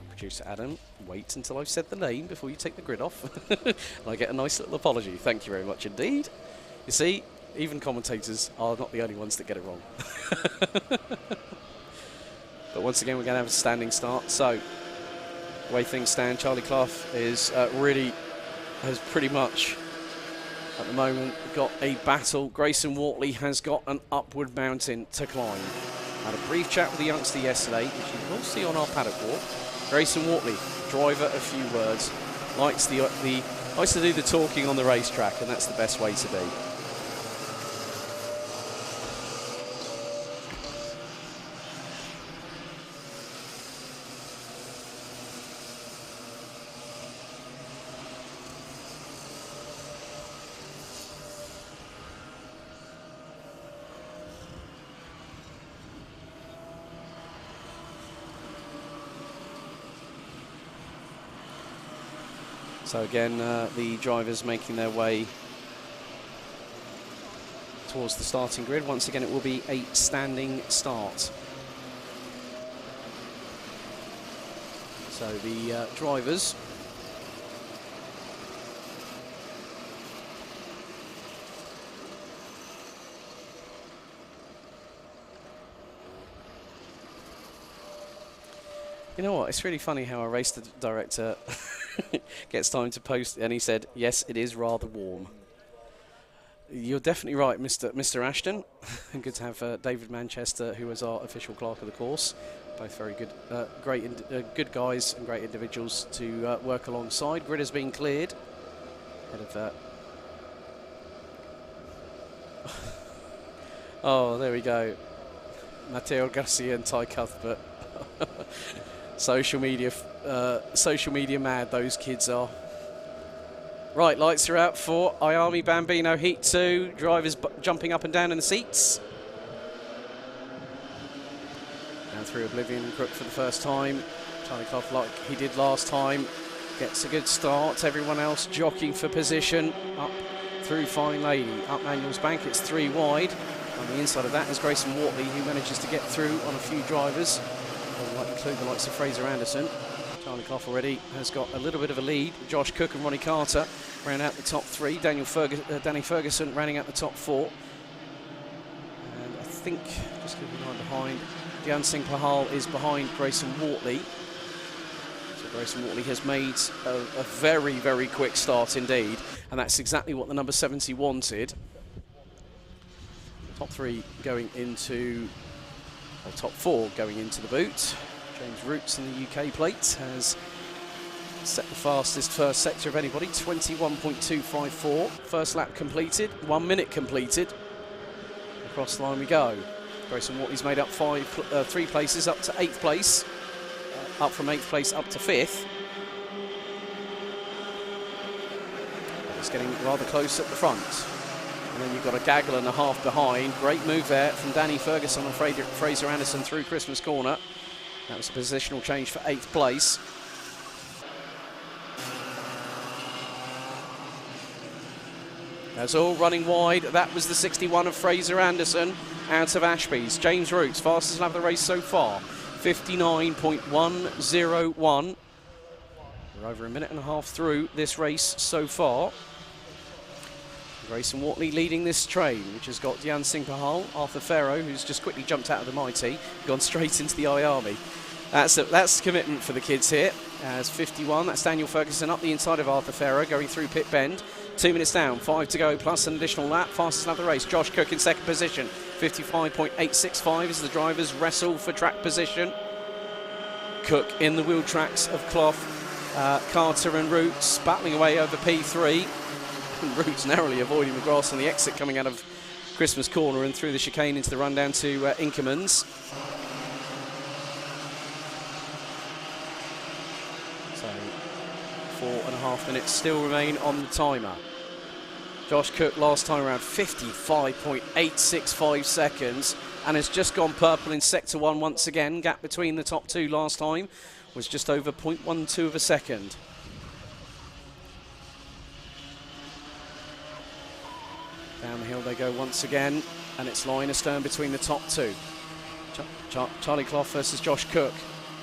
A: Producer Adam, wait until I've said the name before you take the grid off. And I get a nice little apology. Thank you very much indeed. You see, even commentators are not the only ones that get it wrong. But once again, we're going to have a standing start. So, the way things stand, Charlie Clough is has pretty much, at the moment, got a battle. Grayson Wortley has got an upward mountain to climb. I had a brief chat with the youngster yesterday, which you will see on our paddock walk. Grayson Wortley, driver, a few words, likes to do the talking on the racetrack, and that's the best way to be. So again, the drivers making their way towards the starting grid. Once again, it will be a standing start. So the drivers You know what, it's really funny how a race director gets time to post, and he said, yes, it is rather warm. You're definitely right, Mr. Ashton. Good to have David Manchester, who is our official clerk of the course. Both very good, good guys and great individuals to work alongside. Grid has been cleared. Ahead of that. Oh, there we go. Mateo Garcia and Ty Cuthbert. Social media mad, those kids are. Right, lights are out for IAME Bambino Heat 2. Drivers jumping up and down in the seats. Now through Oblivion Crook for the first time. Charlie Clough, like he did last time, gets a good start. Everyone else jockeying for position. Up through Fine Lady. Up Manuel's Bank, it's 3 wide. On the inside of that is Grayson Wortley, who manages to get through on a few drivers. Like include the likes of Fraser Anderson. Charlie Clough already has got a little bit of a lead. Josh Cook and Ronnie Carter ran out the top 3. Danny Ferguson running out the top 4. And I think, just keeping an eye behind, Dhyan Singh Pahal is behind Grayson Wortley. So Grayson Wortley has made a very, very quick start indeed. And that's exactly what the number 70 wanted. Top 3 going into... top 4 going into the boot. James Roots in the UK plate has set the fastest first sector of anybody, 21.254. First lap completed, 1 minute completed. Across the line we go. Grayson Wortley's made up 3 places up to 8th place. Up from 8th place up to 5th. It's getting rather close at the front. And then you've got a gaggle and a half behind. Great move there from Danny Ferguson and Fraser Anderson through Christmas Corner. That was a positional change for 8th place. That's all running wide. That was the 61 of Fraser Anderson out of Ashby's. James Roots, fastest lap of the race so far. 59.101. We're over a minute and a half through this race so far. Grayson Wortley leading this train, which has got Dhyan Singh Pahal, Arthur Farrow, who's just quickly jumped out of the Mighty, gone straight into the IAME. That's commitment for the kids here. As 51, that's Daniel Ferguson up the inside of Arthur Farrow, going through pit bend. 2 minutes down, 5 to go, plus an additional lap. Fastest lap of the race, Josh Cook in second position. 55.865 as the drivers wrestle for track position. Cook in the wheel tracks of Clough, Carter and Roots, battling away over P3. and Roots narrowly avoiding the grass on the exit coming out of Christmas Corner and through the chicane into the run down to Inkermans. So 4.5 minutes still remain on the timer. Josh Cook last time around 55.865 seconds and has just gone purple in sector 1 once again. Gap between the top two last time was just over 0.12 of a second. Down the hill they go once again, and it's line astern between the top two. Charlie Clough versus Josh Cook.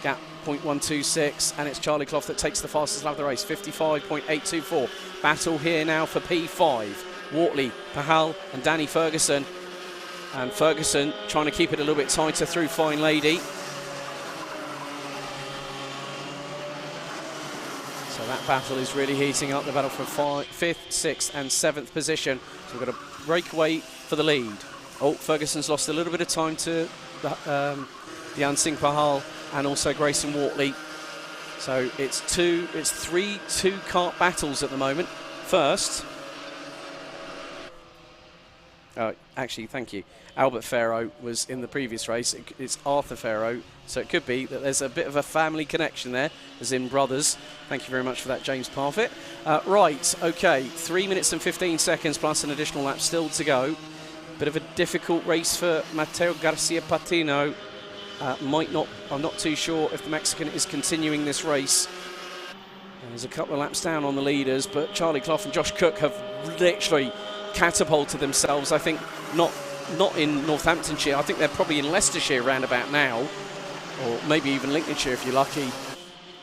A: Gap 0.126, and it's Charlie Clough that takes the fastest lap of the race, 55.824. Battle here now for P5. Wortley, Pahal and Danny Ferguson. And Ferguson trying to keep it a little bit tighter through Fine Lady. So that battle is really heating up, the battle for 5th, 6th and 7th position. So we've got a breakaway for the lead. Oh, Ferguson's lost a little bit of time to Dhyan Singh Pahal and also Grayson Wortley. So it's 3 2-kart battles at the moment. First, actually, thank you. Albert Farrow was in the previous race. It's Arthur Farrow, so it could be that there's a bit of a family connection there, as in brothers. Thank you very much for that, James Parfitt. Right, okay, 3 minutes and 15 seconds plus an additional lap still to go. Bit of a difficult race for Mateo Garcia Patino. I'm not too sure if the Mexican is continuing this race. There's a couple of laps down on the leaders, but Charlie Clough and Josh Cook have literally catapulted themselves. I think not in Northamptonshire. I think they're probably in Leicestershire round about now, or maybe even Lincolnshire if you're lucky.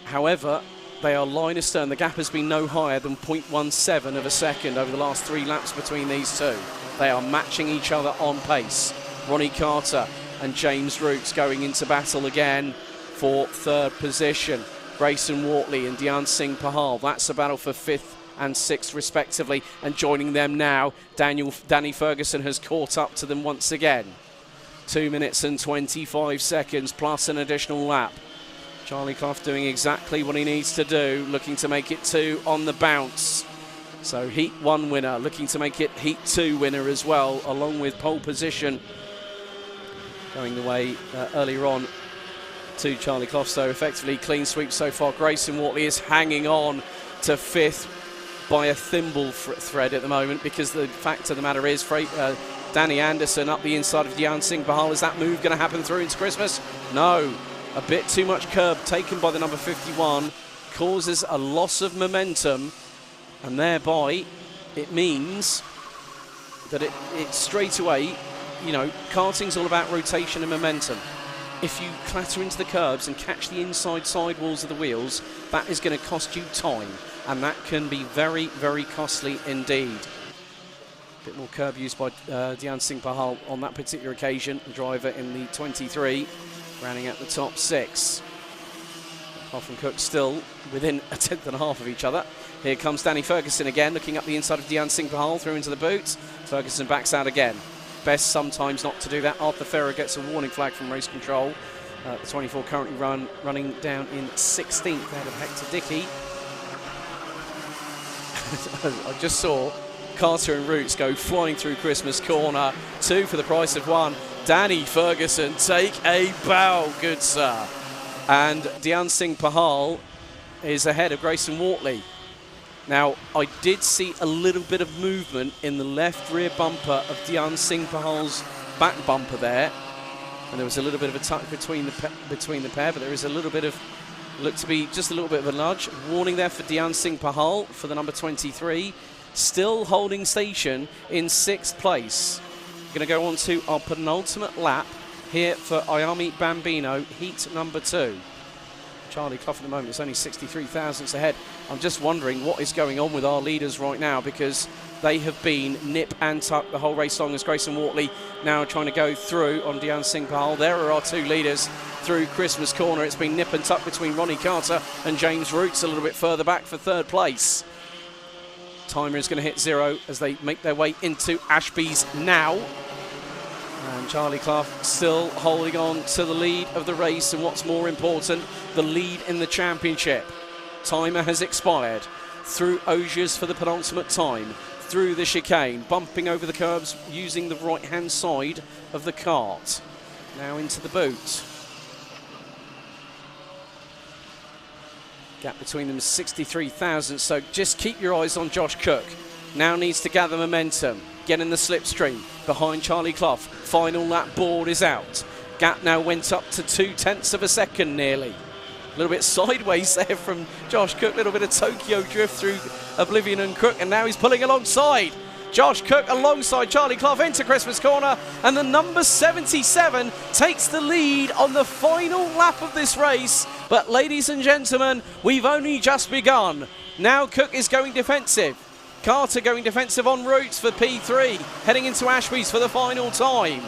A: However, they are line astern. The gap has been no higher than 0.17 of a second over the last 3 laps between these two. They are matching each other on pace. Ronnie Carter and James Roots going into battle again for 3rd position. Grayson Wortley and Dhyan Singh Pahal. That's a battle for 5th and 6th respectively, and joining them now, Danny Ferguson has caught up to them once again. 2 minutes and 25 seconds plus an additional lap. Charlie Clough doing exactly what he needs to do, looking to make it 2 on the bounce. So Heat 1 winner, looking to make it Heat 2 winner as well, along with pole position going the way earlier on to Charlie Clough. So effectively clean sweep so far. Grayson Wortley is hanging on to 5th by a thimble thread at the moment, because the fact of the matter is Danny Anderson up the inside of Dhyan Singh Pahal. Is that move going to happen through into Christmas? No. A bit too much curb taken by the number 51 causes a loss of momentum, and thereby it means that it straight away, you know, karting's all about rotation and momentum. If you clatter into the curbs and catch the inside sidewalls of the wheels, that is going to cost you time, and that can be very, very costly indeed. A bit more curb used by Dhyan Singh Pahal on that particular occasion, the driver in the 23, rounding out the top 6. Clough and Cook still within a 10.5 of each other. Here comes Danny Ferguson again, looking up the inside of Dhyan Singh Pahal through into the boot. Ferguson backs out again. Best sometimes not to do that. Arthur Farrow gets a warning flag from race control. The 24 currently running down in 16th ahead of Hector Dickey. I just saw Carter and Roots go flying through Christmas Corner. 2 for the price of 1. Danny Ferguson, take a bow, good sir. And Dhyan Singh Pahal is ahead of Grayson Wortley. Now, I did see a little bit of movement in the left rear bumper of Dhyan Singh Pahal's back bumper there, and there was a little bit of a tuck between the pair, but there is a little bit of, looked to be just a little bit of a nudge. Warning there for Dhyan Singh Pahal for the number 23, still holding station in 6th place. We're going to go on to our penultimate lap here for IAME Bambino, heat number 2. Charlie Clough at the moment is only 63 thousandths ahead. I'm just wondering what is going on with our leaders right now, because they have been nip and tuck the whole race long, as Grayson Wortley now trying to go through on Dhyan Singh Pahal. There are our 2 leaders through Christmas Corner. It's been nip and tuck between Ronnie Carter and James Roots a little bit further back for 3rd place. Timer is going to hit 0 as they make their way into Ashby's now. And Charlie Clough still holding on to the lead of the race, and what's more important, the lead in the championship. Timer has expired. Through Ogiers for the penultimate time. through the chicane, bumping over the curbs using the right-hand side of the kart. Now into the boot. Gap between them is 63,000, so just keep your eyes on Josh Cook. Now needs to gather momentum, get in the slipstream behind Charlie Clough. Final lap board is out. Gap now went up to 0.2 of a second nearly. A little bit sideways there from Josh Cook, a little bit of Tokyo drift through Oblivion and Crook, and now he's pulling alongside. Josh Cook alongside Charlie Clough into Christmas corner, and the number 77 takes the lead on the final lap of this race. But ladies and gentlemen, we've only just begun. Now Cook is going defensive. Carter going defensive en route for P3, heading into Ashby's for the final time.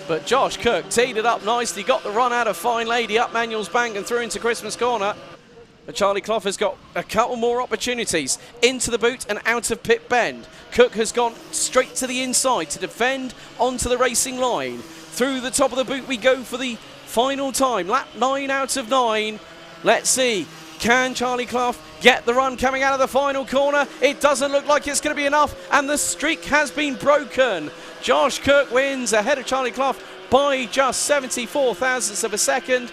A: But Josh Cook teed it up nicely, got the run out of Fine Lady up Manuel's Bank and through into Christmas corner. But Charlie Clough has got a couple more opportunities into the boot and out of pit bend. Cook has gone straight to the inside to defend onto the racing line. Through the top of the boot we go for the final time. Lap 9 out of 9. Let's see, can Charlie Clough get the run coming out of the final corner? It doesn't look like it's going to be enough, and the streak has been broken. Josh Cook wins ahead of Charlie Clough by just 74 thousandths of a second.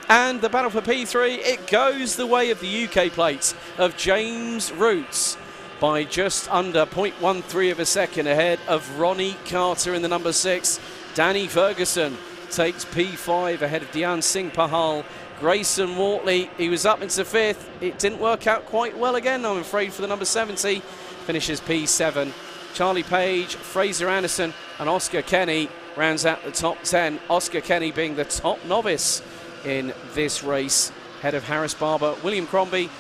A: And the battle for P3, it goes the way of the UK plates of James Roots by just under 0.13 of a second ahead of Ronnie Carter in the number 6. Danny Ferguson takes P5 ahead of Dian Singh Pahal. Grayson Wortley, he was up into 5th. It didn't work out quite well again, I'm afraid, for the number 70. Finishes P7. Charlie Page, Fraser Anderson and Oscar Kenny rounds out the top 10. Oscar Kenny being the top novice in this race, ahead of Harris Barber, William Crombie,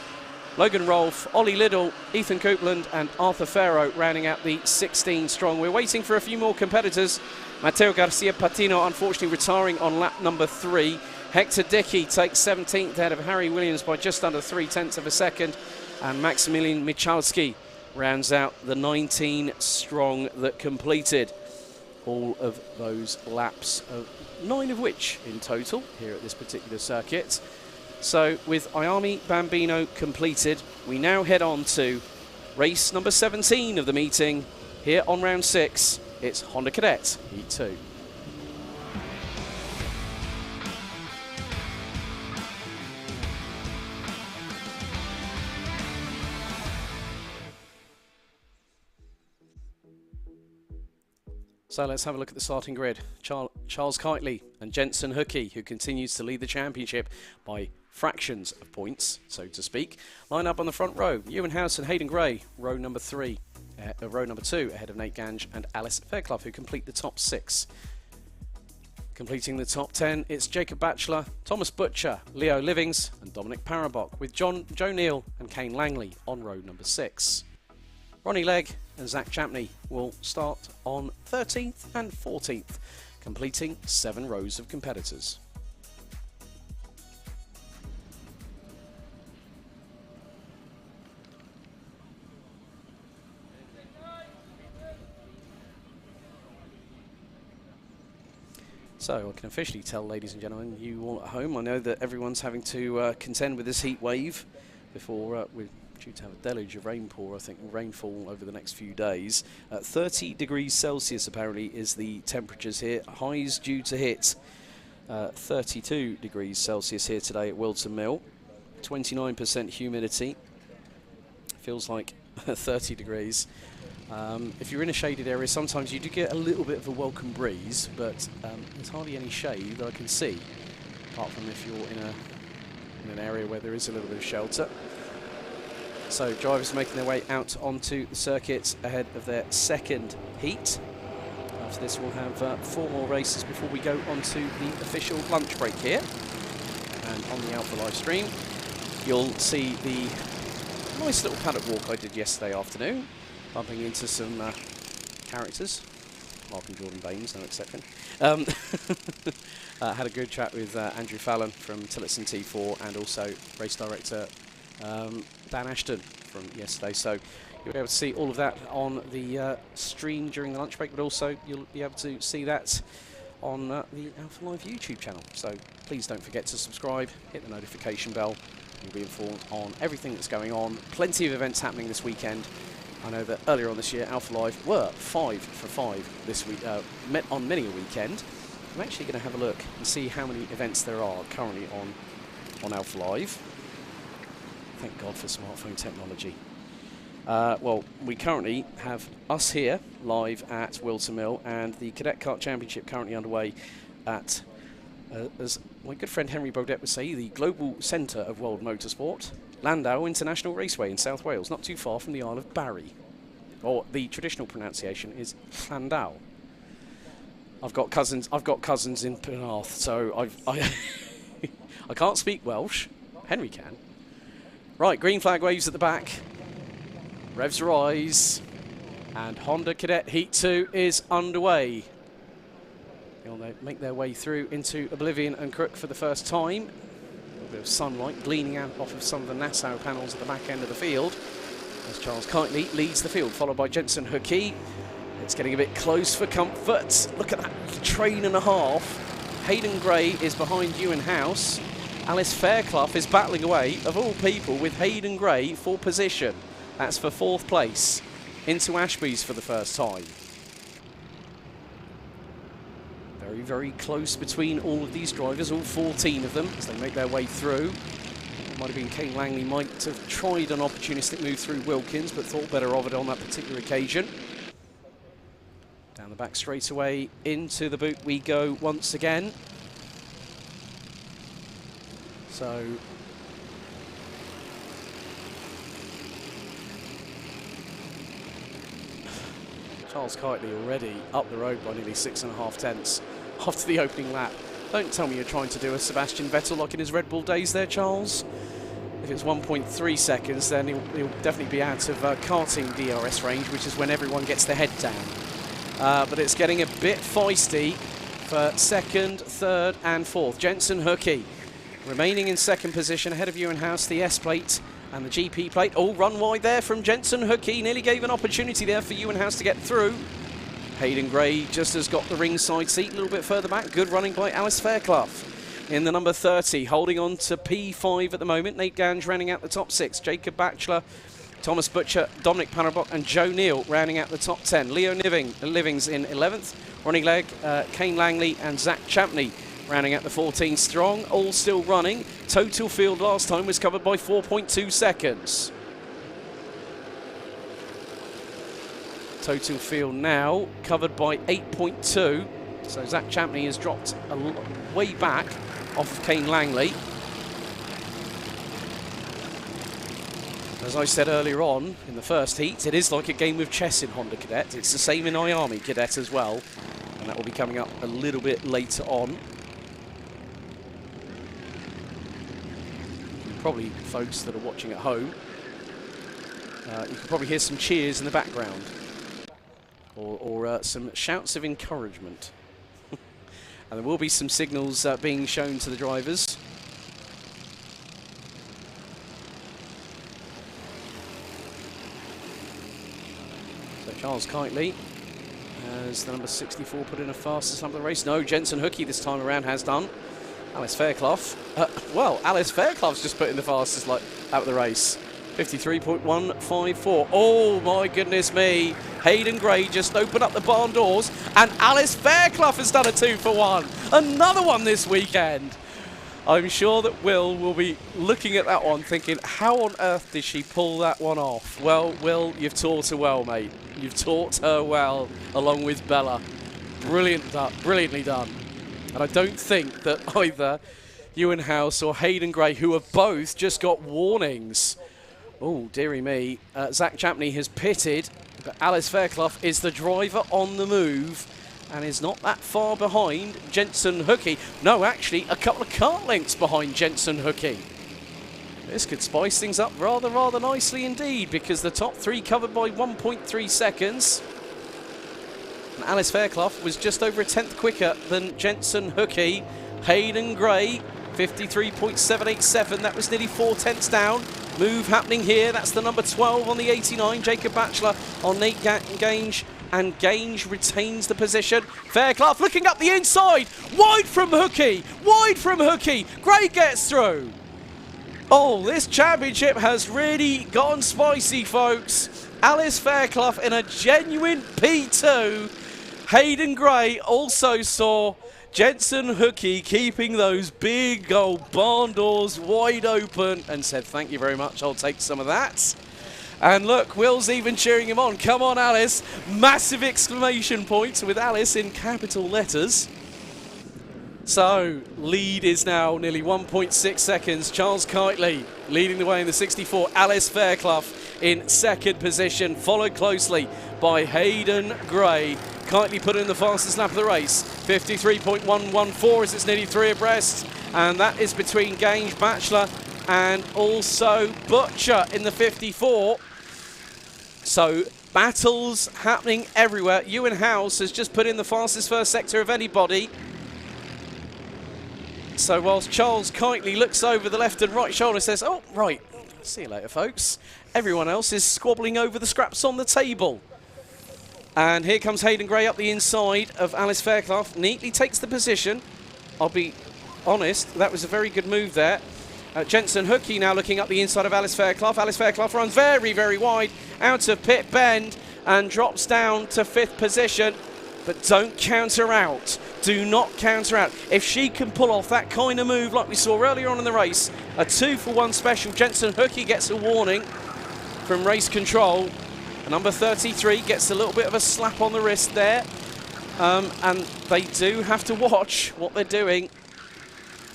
A: Logan Rolfe, Ollie Liddell, Ethan Copeland and Arthur Farrow rounding out the 16 strong. We're waiting for a few more competitors. Mateo Garcia Patino unfortunately retiring on lap number 3. Hector Dickey takes 17th ahead of Harry Williams by just under 0.3 of a second, and Maximilian Michalski rounds out the 19 strong that completed all of those laps, 9 of which in total here at this particular circuit. So with IAME Bambino completed, we now head on to race number 17 of the meeting. Here on round 6, it's Honda Cadet Heat 2. So let's have a look at the starting grid. Charles Kitely and Jensen Hookey, who continues to lead the championship by fractions of points, so to speak. Line up on the front row. Ewan House and Hayden Gray, row number 2, ahead of Nate Gange and Alice Fairclough, who complete the top 6. Completing the top 10, it's Jacob Batchelor, Thomas Butcher, Leo Livings and Dominic Parabok, with Joe Neal and Kane Langley on row number 6. Ronnie Legg and Zach Champney will start on 13th and 14th, completing 7 rows of competitors. So I can officially tell, ladies and gentlemen, you all at home, I know that everyone's having to contend with this heat wave before we're due to have a deluge of rainfall, I think, rainfall over the next few days. 30 degrees Celsius apparently is the temperatures here. Highs due to hit 32 degrees Celsius here today at Whilton Mill. 29% humidity. Feels like 30 degrees. If you're in a shaded area, sometimes you do get a little bit of a welcome breeze, but there's hardly any shade that I can see, apart from if you're in an area where there is a little bit of shelter. So drivers making their way out onto the circuit ahead of their second heat. After this we'll have 4 more races before we go onto the official lunch break here. And on the Alpha live stream you'll see the nice little paddock walk I did yesterday afternoon, bumping into some characters. Mark and Jordan Baines, no exception. Had a good chat with Andrew Fallon from Tillotson T4 and also race director Dan Ashton from yesterday. So you'll be able to see all of that on the stream during the lunch break, but also you'll be able to see that on the Alpha Live YouTube channel. So please don't forget to subscribe, hit the notification bell. You'll be informed on everything that's going on. Plenty of events happening this weekend I know that earlier on this year, Alpha Live were 5 for 5 this week, on many a weekend. I'm actually going to have a look and see how many events there are currently on Alpha Live. Thank God for smartphone technology. Well, we currently have us here live at Whilton Mill, and the Cadet Kart Championship currently underway at, as my good friend Henry Baudet would say, the global centre of world motorsport, Landau International Raceway in South Wales, not too far from the Isle of Barry. Or the traditional pronunciation is Llandau. I've got cousins in Penarth, so I can't speak Welsh. Henry can. Right, green flag waves at the back. Revs rise, and Honda Cadet Heat 2 is underway. They'll make their way through into Oblivion and Crook for the first time. A little bit of sunlight gleaning out off of some of the Nassau panels at the back end of the field, as Charles Kitely leads the field, followed by Jensen Hookey. It's getting a bit close for comfort. Look at that train and a half. Hayden Gray is behind Ewan House. Alice Fairclough is battling away, of all people, with Hayden Gray for position. That's for 4th place, into Ashby's for the first time. Very, very close between all of these drivers, all 14 of them, as they make their way through. It might have been Kane Langley might have tried an opportunistic move through Wilkins, but thought better of it on that particular occasion. Down the back straightaway, into the boot we go once again. So Charles Kitely already up the road by nearly 6.5 tenths after the opening lap. Don't tell me you're trying to do a Sebastian Vettel like in his Red Bull days there, Charles. If it's 1.3 seconds, then he'll definitely be out of karting DRS range, which is when everyone gets their head down. But it's getting a bit feisty for 2nd, 3rd and 4th. Jensen Hookey remaining in 2nd position, ahead of Ewan House, the S plate and the GP plate. All run wide there from Jensen Hookey. Nearly gave an opportunity there for Ewan House to get through. Hayden Gray just has got the ringside seat a little bit further back. Good running by Alice Fairclough in the number 30, holding on to P5 at the moment. Nate Gange rounding out the top 6. Jacob Batchelor, Thomas Butcher, Dominic Pannerbach and Joe Neal rounding out the top 10. Leo Livings in 11th. Ronnie Legg, Kane Langley and Zach Champney rounding out the 14 strong, all still running. Total field last time was covered by 4.2 seconds. Total field now covered by 8.2. So Zach Champney has dropped way back off of Kane Langley. As I said earlier on in the first heat, it is like a game of chess in Honda Cadet. It's the same in IAME Cadet as well. And that will be coming up a little bit later on. Probably folks that are watching at home, you can probably hear some cheers in the background, or some shouts of encouragement. And there will be some signals being shown to the drivers. So Charles Kitely has the number 64 put in a fastest lap of the race. No, Jensen Hookey this time around has done. Alice Fairclough. Well, Alice Fairclough's just put in the fastest lap of the race. 53.154. Oh, my goodness me. Hayden Gray just opened up the barn doors, and Alice Fairclough has done a 2 for 1. Another one this weekend. I'm sure that Will be looking at that one thinking, how on earth did she pull that one off? Well, Will, you've taught her well, mate. You've taught her well, along with Bella. Brilliantly done. And I don't think that either Ewan House or Hayden Gray, who have both just got warnings. Oh, dearie me. Zach Champney has pitted, but Alice Fairclough is the driver on the move and is not that far behind Jensen Hookey. No, actually, a couple of kart lengths behind Jensen Hookey. This could spice things up rather nicely indeed, because the top 3 covered by 1.3 seconds. And Alice Fairclough was just over a tenth quicker than Jensen Hookey. Hayden Gray, 53.787. That was nearly 4 tenths down. Move happening here. That's the number 12 on the 89. Jacob Batchelor on Nate Gange. And Gange retains the position. Fairclough looking up the inside. Wide from Hookey. Wide from Hookey. Gray gets through. Oh, this championship has really gone spicy, folks. Alice Fairclough in a genuine P2. Hayden Gray also saw Jensen Hookey keeping those big old barn doors wide open and said, thank you very much, I'll take some of that. And look, Will's even cheering him on. Come on, Alice. Massive exclamation points with Alice in capital letters. So, lead is now nearly 1.6 seconds. Charles Kitely leading the way in the 64. Alice Fairclough in second position, followed closely by Hayden Gray. Kitely put in the fastest lap of the race. 53.114 as it's nearly 3 abreast. And that is between Gange, Batchelor and also Butcher in the 54. So, battles happening everywhere. Ewan House has just put in the fastest first sector of anybody. So whilst Charles Kitely looks over the left and right shoulder, says, oh, right, see you later, folks. Everyone else is squabbling over the scraps on the table. And here comes Hayden Gray up the inside of Alice Fairclough. Neatly takes the position. I'll be honest, that was a very good move there. Jensen Hookey now looking up the inside of Alice Fairclough. Alice Fairclough runs very, very wide out of pit bend and drops down to 5th position. But don't counter out. Do not counter out. If she can pull off that kind of move like we saw earlier on in the race, a 2-for-1 special, Jensen Hookey gets a warning from race control. Number 33 gets a little bit of a slap on the wrist there. And they do have to watch what they're doing.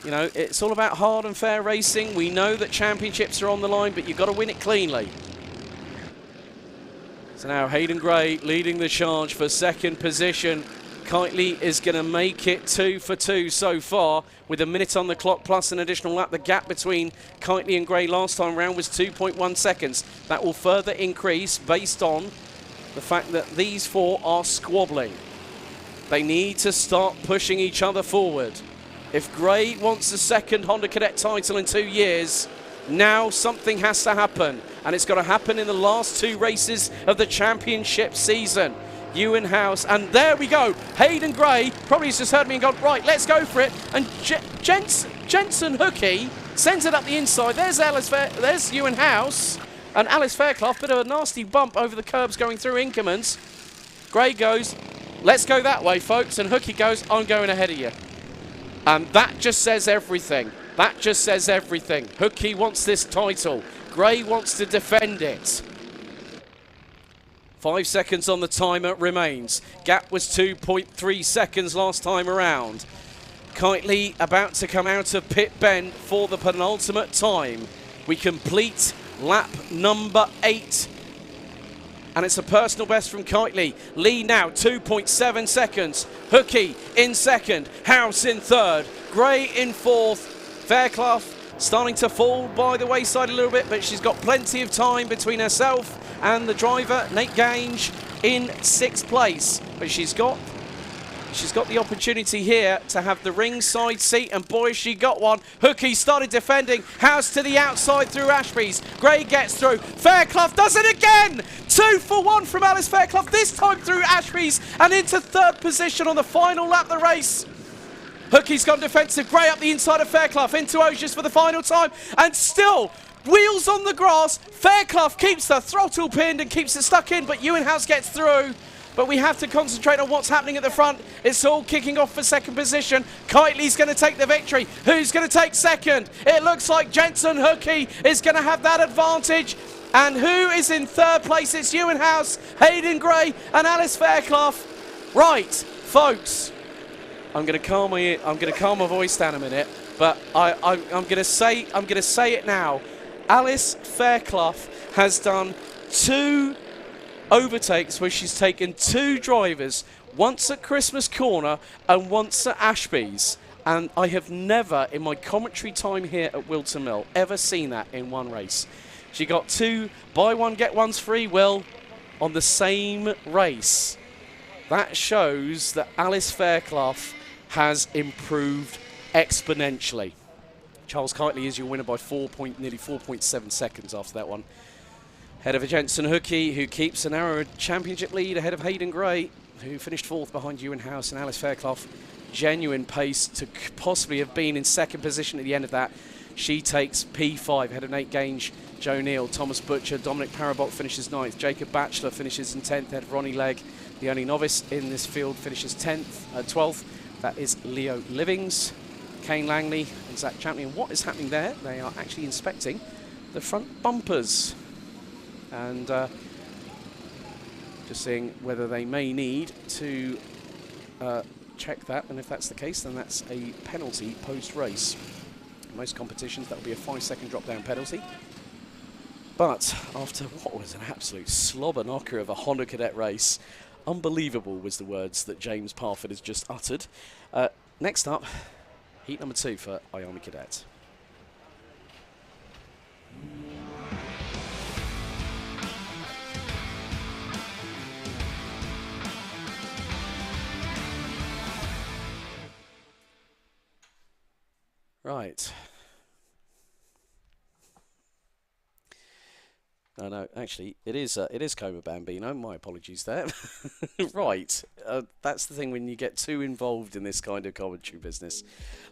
A: You know, it's all about hard and fair racing. We know that championships are on the line, but you've got to win it cleanly. So now Hayden Gray leading the charge for second position. Kitely is going to make it 2 for 2 so far with a minute on the clock plus an additional lap. The gap between Kitely and Gray last time round was 2.1 seconds. That will further increase based on the fact that these four are squabbling. They need to start pushing each other forward. If Gray wants the second Honda Cadet title in 2 years, now something has to happen. And it's got to happen in the last 2 races of the championship season. Ewan House, and there we go. Hayden Gray probably has just heard me and gone, right, let's go for it. And Jensen Hookey sends it up the inside. There's Ewan House. And Alice Fairclough, bit of a nasty bump over the curbs going through Inkermans. Gray goes, let's go that way, folks. And Hookey goes, I'm going ahead of you. And that just says everything. That just says everything. Hookey wants this title. Gray wants to defend it. 5 seconds on the timer remains. Gap was 2.3 seconds last time around. Kitely about to come out of pit bend for the penultimate time. We complete lap number 8. And it's a personal best from Kitely. Lead now, 2.7 seconds. Hookey in second. House in third. Gray in fourth. Fairclough starting to fall by the wayside a little bit, but she's got plenty of time between herself and the driver, Nate Gange, in 6th place. But she's got the opportunity here to have the ringside seat, and boy, she got one. Hookey started defending. House to the outside through Ashby's. Gray gets through. Fairclough does it again. 2 for 1 from Alice Fairclough, this time through Ashby's and into 3rd position on the final lap of the race. Hookey's gone defensive. Gray up the inside of Fairclough into Osius for the final time, and still wheels on the grass. Fairclough keeps the throttle pinned and keeps it stuck in, but Ewan House gets through. But we have to concentrate on what's happening at the front. It's all kicking off for second position. Kitely's going to take the victory. Who's going to take second? It looks like Jensen Hookey is going to have that advantage. And who is in 3rd place? It's Ewan House, Hayden Gray and Alice Fairclough. Right, folks. I'm going to calm my voice down a minute, but I'm going to say it now. Alice Fairclough has done 2 overtakes where she's taken 2 drivers, once at Christmas Corner and once at Ashby's. And I have never, in my commentary time here at Whilton Mill, ever seen that in one race. She got 2 buy one, get one's free, Will, on the same race. That shows that Alice Fairclough has improved exponentially. Charles Kitely is your winner by nearly 4.7 seconds after that one. Ahead of Jensen Hookey, who keeps a narrow championship lead ahead of Hayden Gray, who finished 4th behind Ewan House, and Alice Fairclough. Genuine pace to possibly have been in 2nd position at the end of that. She takes P5 ahead of Nate Gange, Joe Neal, Thomas Butcher, Dominic Parabot finishes 9th, Jacob Batchelor finishes in 10th ahead of Ronnie Legg. The only novice in this field finishes 12th. That is Leo Livings, Kane Langley and Zach Champion. What is happening there? They are actually inspecting the front bumpers and just seeing whether they may need to check that, and if that's the case, then that's a penalty post-race. In most competitions, that will be a 5-second drop-down penalty. But after what was an absolute slobber knocker of a Honda Cadet race, unbelievable was the words that James Parford has just uttered. Next up, heat number 2 for IAME Cadet. Right. No, actually, it is Coma Bambino. My apologies there. Right, that's the thing when you get too involved in this kind of commentary business.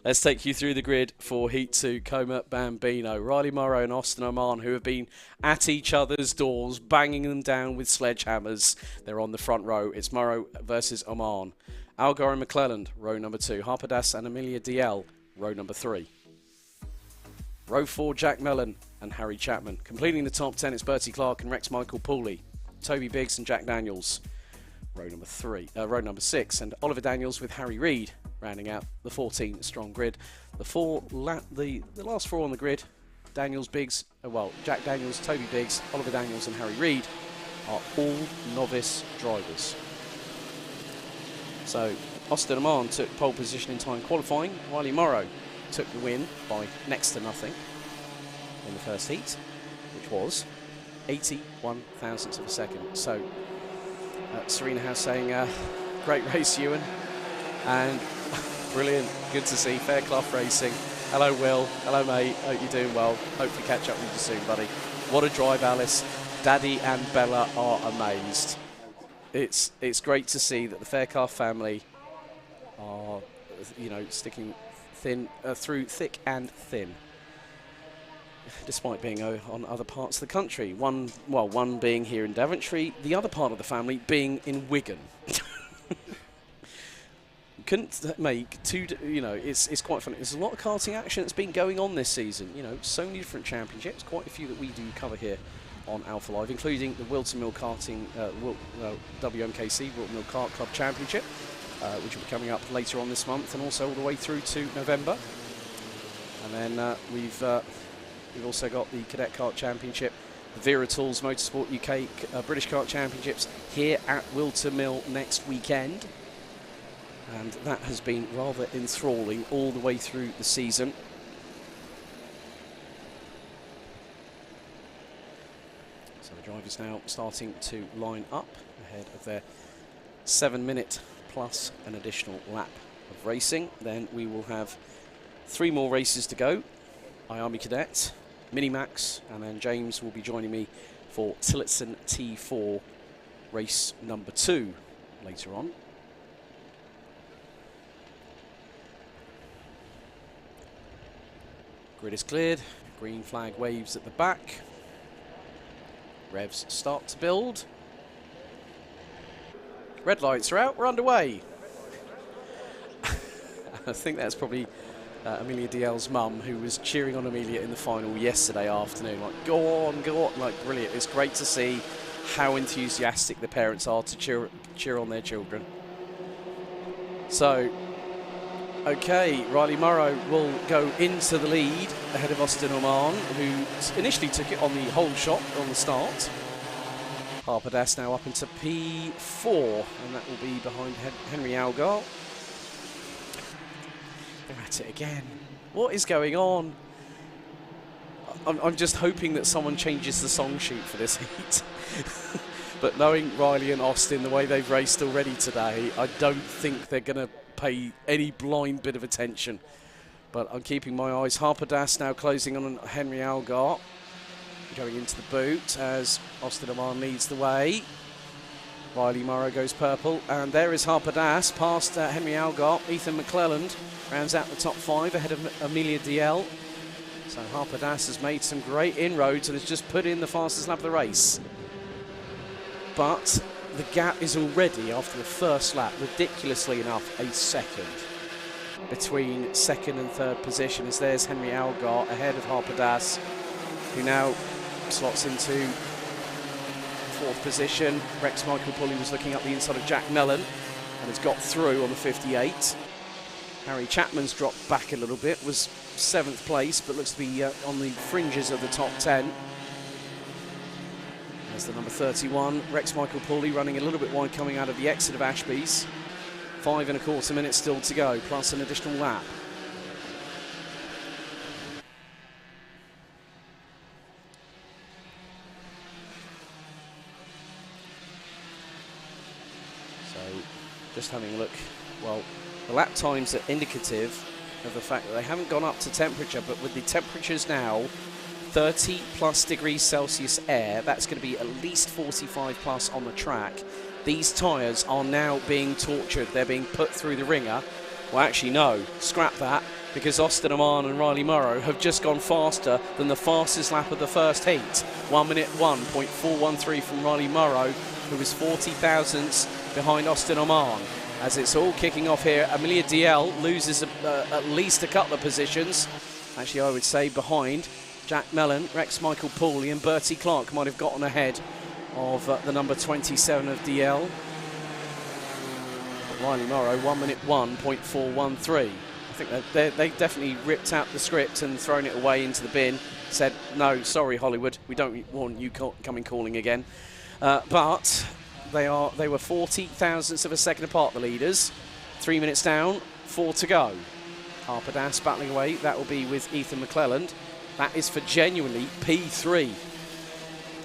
A: Let's take you through the grid for Heat 2, Coma Bambino. Riley Morrow and Austin Oman, who have been at each other's doors, banging them down with sledgehammers. They're on the front row. It's Morrow versus Oman. Algar and McClelland, row number 2. Harper Das and Amelia DL, row number 3. Row 4, Jack Mellon and Harry Chapman. Completing the top 10, it's Bertie Clark and Rex Michael Pooley. Toby Biggs and Jack Daniels, row number 6. And Oliver Daniels with Harry Reid, rounding out the 14-strong grid. The last 4 on the grid, Daniels, Biggs, Jack Daniels, Toby Biggs, Oliver Daniels and Harry Reid are all novice drivers. So Austin Oman took pole position in time qualifying. Riley Morrow took the win by next to nothing in the first heat, which was 81 thousandths of a second. So Serena House saying, great race, Ewan, and brilliant, good to see, fair clough racing. Hello, Will. Hello, mate. Hope you're doing well. Hopefully catch up with you soon, buddy. What a drive, Alice. Daddy and Bella are amazed. It's great to see that the Fairclough family are, sticking through thick and thin, despite being on other parts of the country. One being here in Daventry, the other part of the family being in Wigan. Couldn't make two, it's quite funny. There's a lot of karting action that's been going on this season. So many different championships, quite a few that we do cover here on Alpha Live, including the Whilton Mill Karting, WMKC, Whilton Mill Kart Club Championship, which will be coming up later on this month, and also all the way through to November. And then we've also got the Cadet Kart Championship, the Vera Tools Motorsport UK British Kart Championships here at Whilton Mill next weekend. And that has been rather enthralling all the way through the season. So the drivers now starting to line up ahead of their 7-minute plus an additional lap of racing. Then we will have 3 more races to go. IAME Cadet, Minimax, and then James will be joining me for Tillotson T4 race number 2 later on. Grid is cleared, green flag waves at the back. Revs start to build. Red lights are out, we're underway. I think that's probably Amelia DL's mum, who was cheering on Amelia in the final yesterday afternoon. Like, go on, like, brilliant. It's great to see how enthusiastic the parents are to cheer on their children. So, okay, Riley Morrow will go into the lead ahead of Austin Oman, who initially took it on the whole shot on the start. Harper Das now up into P4, and that will be behind Henry Algar. They're at it again. What is going on? I'm just hoping that someone changes the song sheet for this heat. But knowing Riley and Austin, the way they've raced already today, I don't think they're going to pay any blind bit of attention. But I'm keeping my eyes. Harper Das now closing on Henry Algar, going into the boot as Austin Oman leads the way. Riley Morrow goes purple, and there is Harper Das past Henry Algar. Ethan McClelland rounds out the top 5 ahead of Amelia DL. So Harper Das has made some great inroads and has just put in the fastest lap of the race. But the gap is already, after the first lap, ridiculously enough, a second between second and third position, as there's Henry Algar ahead of Harper Das, who now slots into fourth position. Rex Michael Pulley was looking up the inside of Jack Mellon and has got through on the 58. Harry Chapman's dropped back a little bit, was 7th place, but looks to be on the fringes of the top 10. There's the number 31, Rex Michael Pulley, running a little bit wide coming out of the exit of Ashby's. 5¼ minutes still to go, plus an additional lap. So, just having a look, well, the lap times are indicative of the fact that they haven't gone up to temperature, but with the temperatures now 30+ degrees Celsius air, that's going to be at least 45+ on the track. These tyres are now being tortured. They're being put through the ringer. Well, actually, no, scrap that, because Austin Aman and Riley Morrow have just gone faster than the fastest lap of the first heat. 1 minute 1.413 from Riley Morrow, who was 40 thousandths behind Austin Aman. As it's all kicking off here, Amelia DL loses at least a couple of positions. Actually, I would say behind Jack Mellon, Rex Michael Pooley and Bertie Clark might have gotten ahead of the number 27 of DL. But Riley Morrow, 1 minute 1.413. I think they definitely ripped out the script and thrown it away into the bin. Said, no, sorry Hollywood, we don't want you coming calling again. But they were 40 thousandths of a second apart, the leaders. 3 minutes down, 4 to go. Harper Das battling away. That will be with Ethan McClelland. That is for genuinely P3.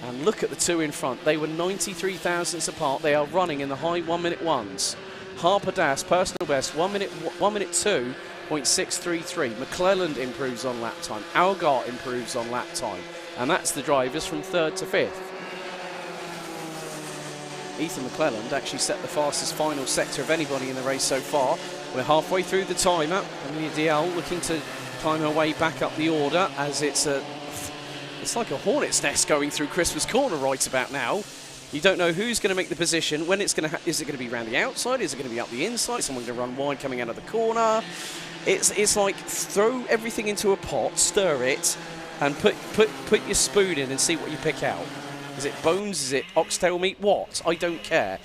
A: And look at the two in front. They were 93 thousandths apart. They are running in the high 1 minute ones. Harper Das, personal best, 1 minute 2.633. McClelland improves on lap time. Algar improves on lap time. And that's the drivers from 3rd to 5th. Ethan McClelland actually set the fastest final sector of anybody in the race so far. We're halfway through the timer. Amelia DL looking to climb her way back up the order, as it's like a hornet's nest going through Christmas Corner right about now. You don't know who's going to make the position, when it's going to is it going to be around the outside, is it going to be up the inside, is someone going to run wide coming out of the corner? It's like throw everything into a pot, stir it, and put your spoon in and see what you pick out. Is it bones? Is it oxtail meat? What? I don't care.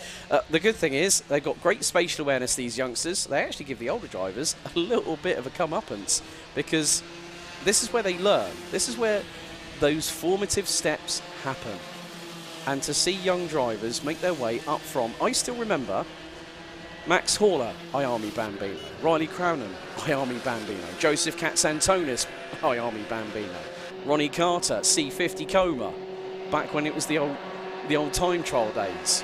A: The good thing is they've got great spatial awareness, these youngsters. They actually give the older drivers a little bit of a comeuppance, because this is where they learn. This is where those formative steps happen. And to see young drivers make their way up from, I still remember Max Horler, IAME Bambino. Riley Crownan, IAME Bambino. Joseph Katsantonis, IAME Bambino. Ronnie Carter, C50 Coma. Back when it was the old time trial days.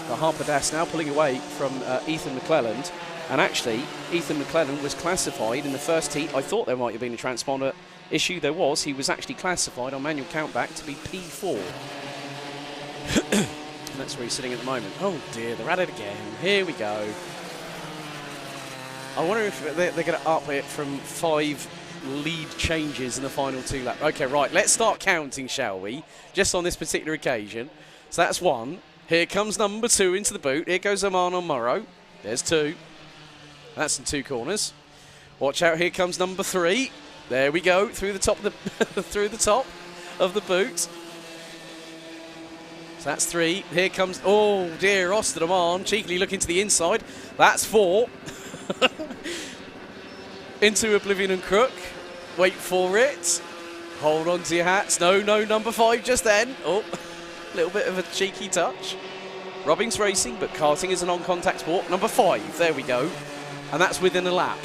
A: But Harper Das now pulling away from Ethan McClelland. And actually, Ethan McClelland was classified in the first heat. I thought there might have been a transponder issue. There was. He was actually classified on manual countback to be P4. That's where he's sitting at the moment. Oh dear, they're at it again. Here we go. I wonder if they're going to up it from 5 lead changes in the final 2 laps. Okay, right, let's start counting, shall we? Just on this particular occasion. So that's 1. Here comes number 2 into the boot. Here goes Aman on Morrow. There's 2. That's in 2 corners. Watch out, here comes number 3. There we go, through the top of the through the top of the boot. So that's 3. Here comes, oh dear, Austin Aman cheekily looking to the inside. That's 4. Into Oblivion and Crook. Wait for it. Hold on to your hats. No, number 5 just then. Oh, a little bit of a cheeky touch. Robbins Racing, but karting is a non-contact sport. Number 5, there we go. And that's within a lap.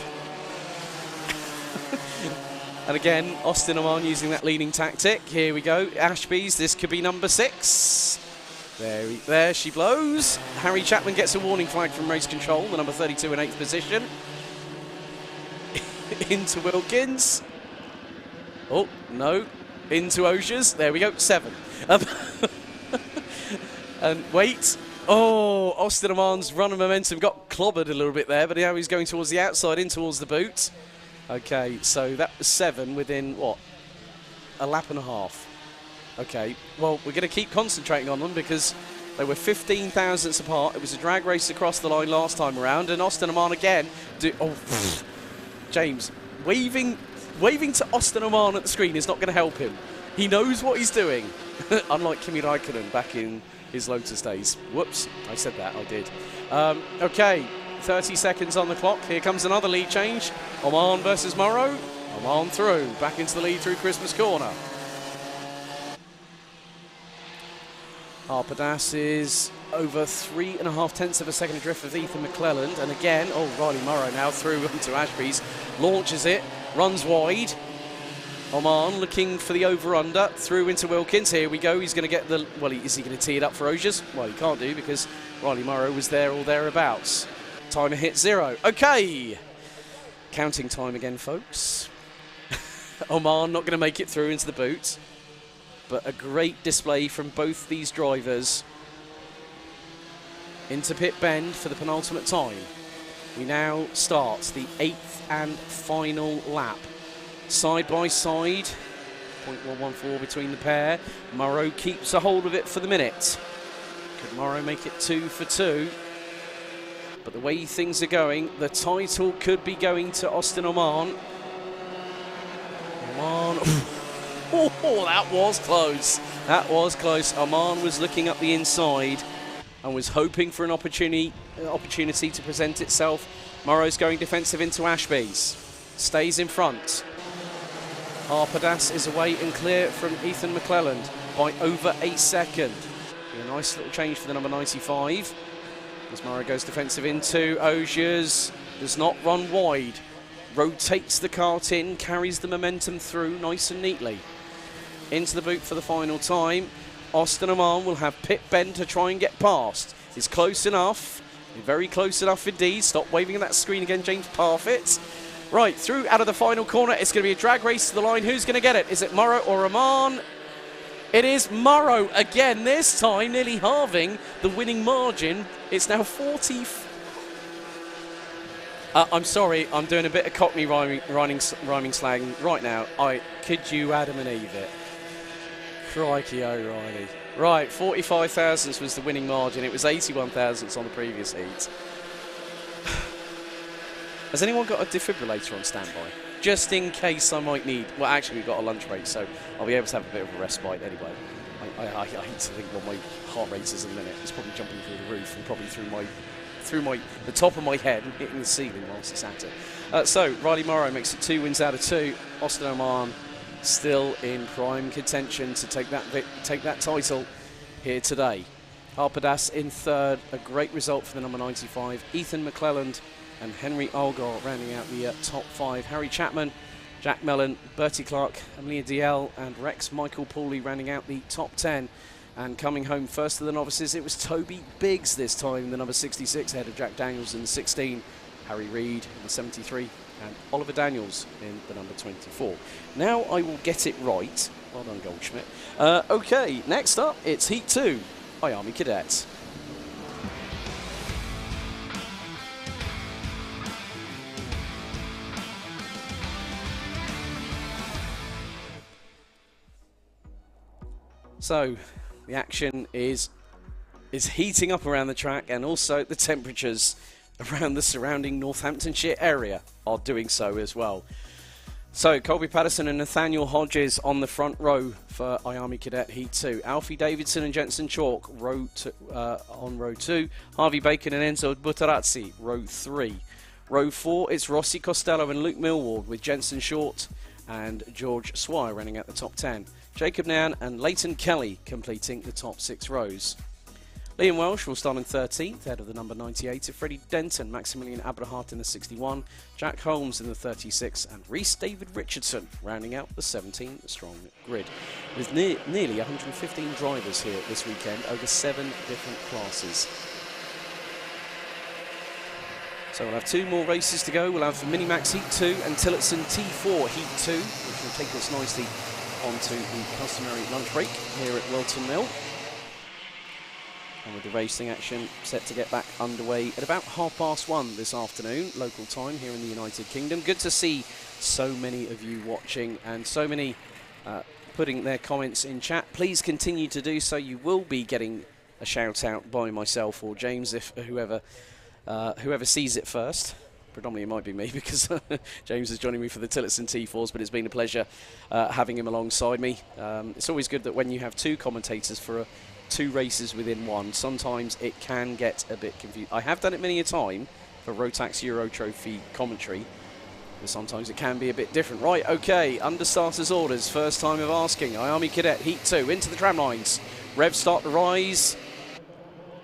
A: And again, Austin Aman using that leading tactic. Here we go. Ashby's, this could be number 6. There she blows. Harry Chapman gets a warning flag from race control, the number 32 in 8th position. Into Wilkins. Oh, no. Into Osiers. There we go. 7. And wait. Oh, Austin Aman's run of momentum got clobbered a little bit there, but now he's going towards the outside, in towards the boot. Okay, so that was 7 within, what, a lap and a half. Okay, well, we're going to keep concentrating on them because they were 15 thousandths apart. It was a drag race across the line last time around, and Austin Oman again. James, waving to Austin Oman at the screen is not going to help him. He knows what he's doing, unlike Kimi Raikkonen back in his Lotus days. Whoops, I said that, I did. Okay, 30 seconds on the clock. Here comes another lead change. Oman versus Morrow. Oman through, back into the lead through Christmas Corner. Harpadas is over 3.5 tenths of a second adrift of Ethan McClelland. And again, Riley Morrow now through into Ashby's. Launches it, runs wide. Oman looking for the over-under, through into Wilkins. Here we go, he's going to get the... Well, is he going to tee it up for Osiers? Well, he can't do because Riley Morrow was there or thereabouts. Timer hit 0. Okay. Counting time again, folks. Oman not going to make it through into the boot. But a great display from both these drivers. Into pit bend for the penultimate time. We now start the 8th and final lap. Side by side, 0.114 between the pair. Morrow keeps a hold of it for the minute. Could Morrow make it 2 for 2? But the way things are going, the title could be going to Austin Oman. Oman, that was close. That was close. Oman was looking up the inside and was hoping for an opportunity to present itself. Morrow's going defensive into Ashby's. Stays in front. Harpadas is away and clear from Ethan McClelland by over a second. A nice little change for the number 95. As Morrow goes defensive into Osiers. Does not run wide. Rotates the kart in, carries the momentum through nice and neatly. Into the boot for the final time. Austin Oman will have pit bend to try and get past. He's close enough. Very close enough indeed. Stop waving at that screen again, James Parfitt. Right, through out of the final corner. It's going to be a drag race to the line. Who's going to get it? Is it Morrow or Oman? It is Morrow again, this time nearly halving the winning margin. It's now 40... I'm sorry, I'm doing a bit of Cockney rhyming slang right now. Could you Adam and Eve it? Crikey O'Reilly. Right, 45 thousandths was the winning margin. It was 81 thousandths on the previous heat. Has anyone got a defibrillator on standby? Just in case I might need... Well, actually, we've got a lunch break, so I'll be able to have a bit of a respite anyway. I hate to think what my heart rate is in a minute. It's probably jumping through the roof and probably through the top of my head and hitting the ceiling whilst it's at it. So, Riley Morrow makes it 2 wins out of 2. Austin Oman still in prime contention to take that title here today. Harpadas in 3rd, a great result for the number 95. Ethan McClelland and Henry Algar rounding out the top 5. Harry Chapman, Jack Mellon, Bertie Clark, Amelia DL and Rex Michael Pooley rounding out the top 10. And coming home first of the novices, it was Toby Biggs this time, the number 66, ahead of Jack Daniels in the 16, Harry Reid in the 73, and Oliver Daniels in the number 24. Now I will get it right. Well done, Goldschmidt. Okay, next up, it's Heat 2, IAME Cadet. So, the action is heating up around the track, and also the temperatures around the surrounding Northamptonshire area are doing so as well. So, Colby Patterson and Nathaniel Hodges on the front row for IAME Cadet Heat 2. Alfie Davidson and Jensen Chalk on row 2. Harvey Bacon and Enzo Butarazzi, row 3. Row 4, it's Rossi Costello and Luke Millward with Jensen Short and George Swire running at the top 10. Jacob Nan and Leighton Kelly completing the top 6 rows. Liam Welsh will start in 13th, ahead of the number 98, Freddie Denton, Maximilian Abrahart in the 61, Jack Holmes in the 36, and Rhys David Richardson rounding out the 17-strong grid. With nearly 115 drivers here this weekend, over 7 different classes. So we'll have 2 more races to go. We'll have Minimax Heat 2 and Tillotson T4 Heat 2, which will take us nicely onto the customary lunch break here at Whilton Mill. And with the racing action set to get back underway at about 1:30 this afternoon, local time here in the United Kingdom. Good to see So many of you watching and so many putting their comments in chat. Please continue to do so. You will be getting a shout out by myself or James, if whoever sees it first. Predominantly it might be me because James is joining me for the Tillotson T4s, but it's been a pleasure having him alongside me. It's always good that when you have two commentators for two races within one, sometimes it can get a bit confused. I have done it many a time for Rotax Euro Trophy commentary, but sometimes it can be a bit different. Right, okay, under starters orders, first time of asking. IAME Cadet, Heat 2, into the tram lines. Revs start to rise.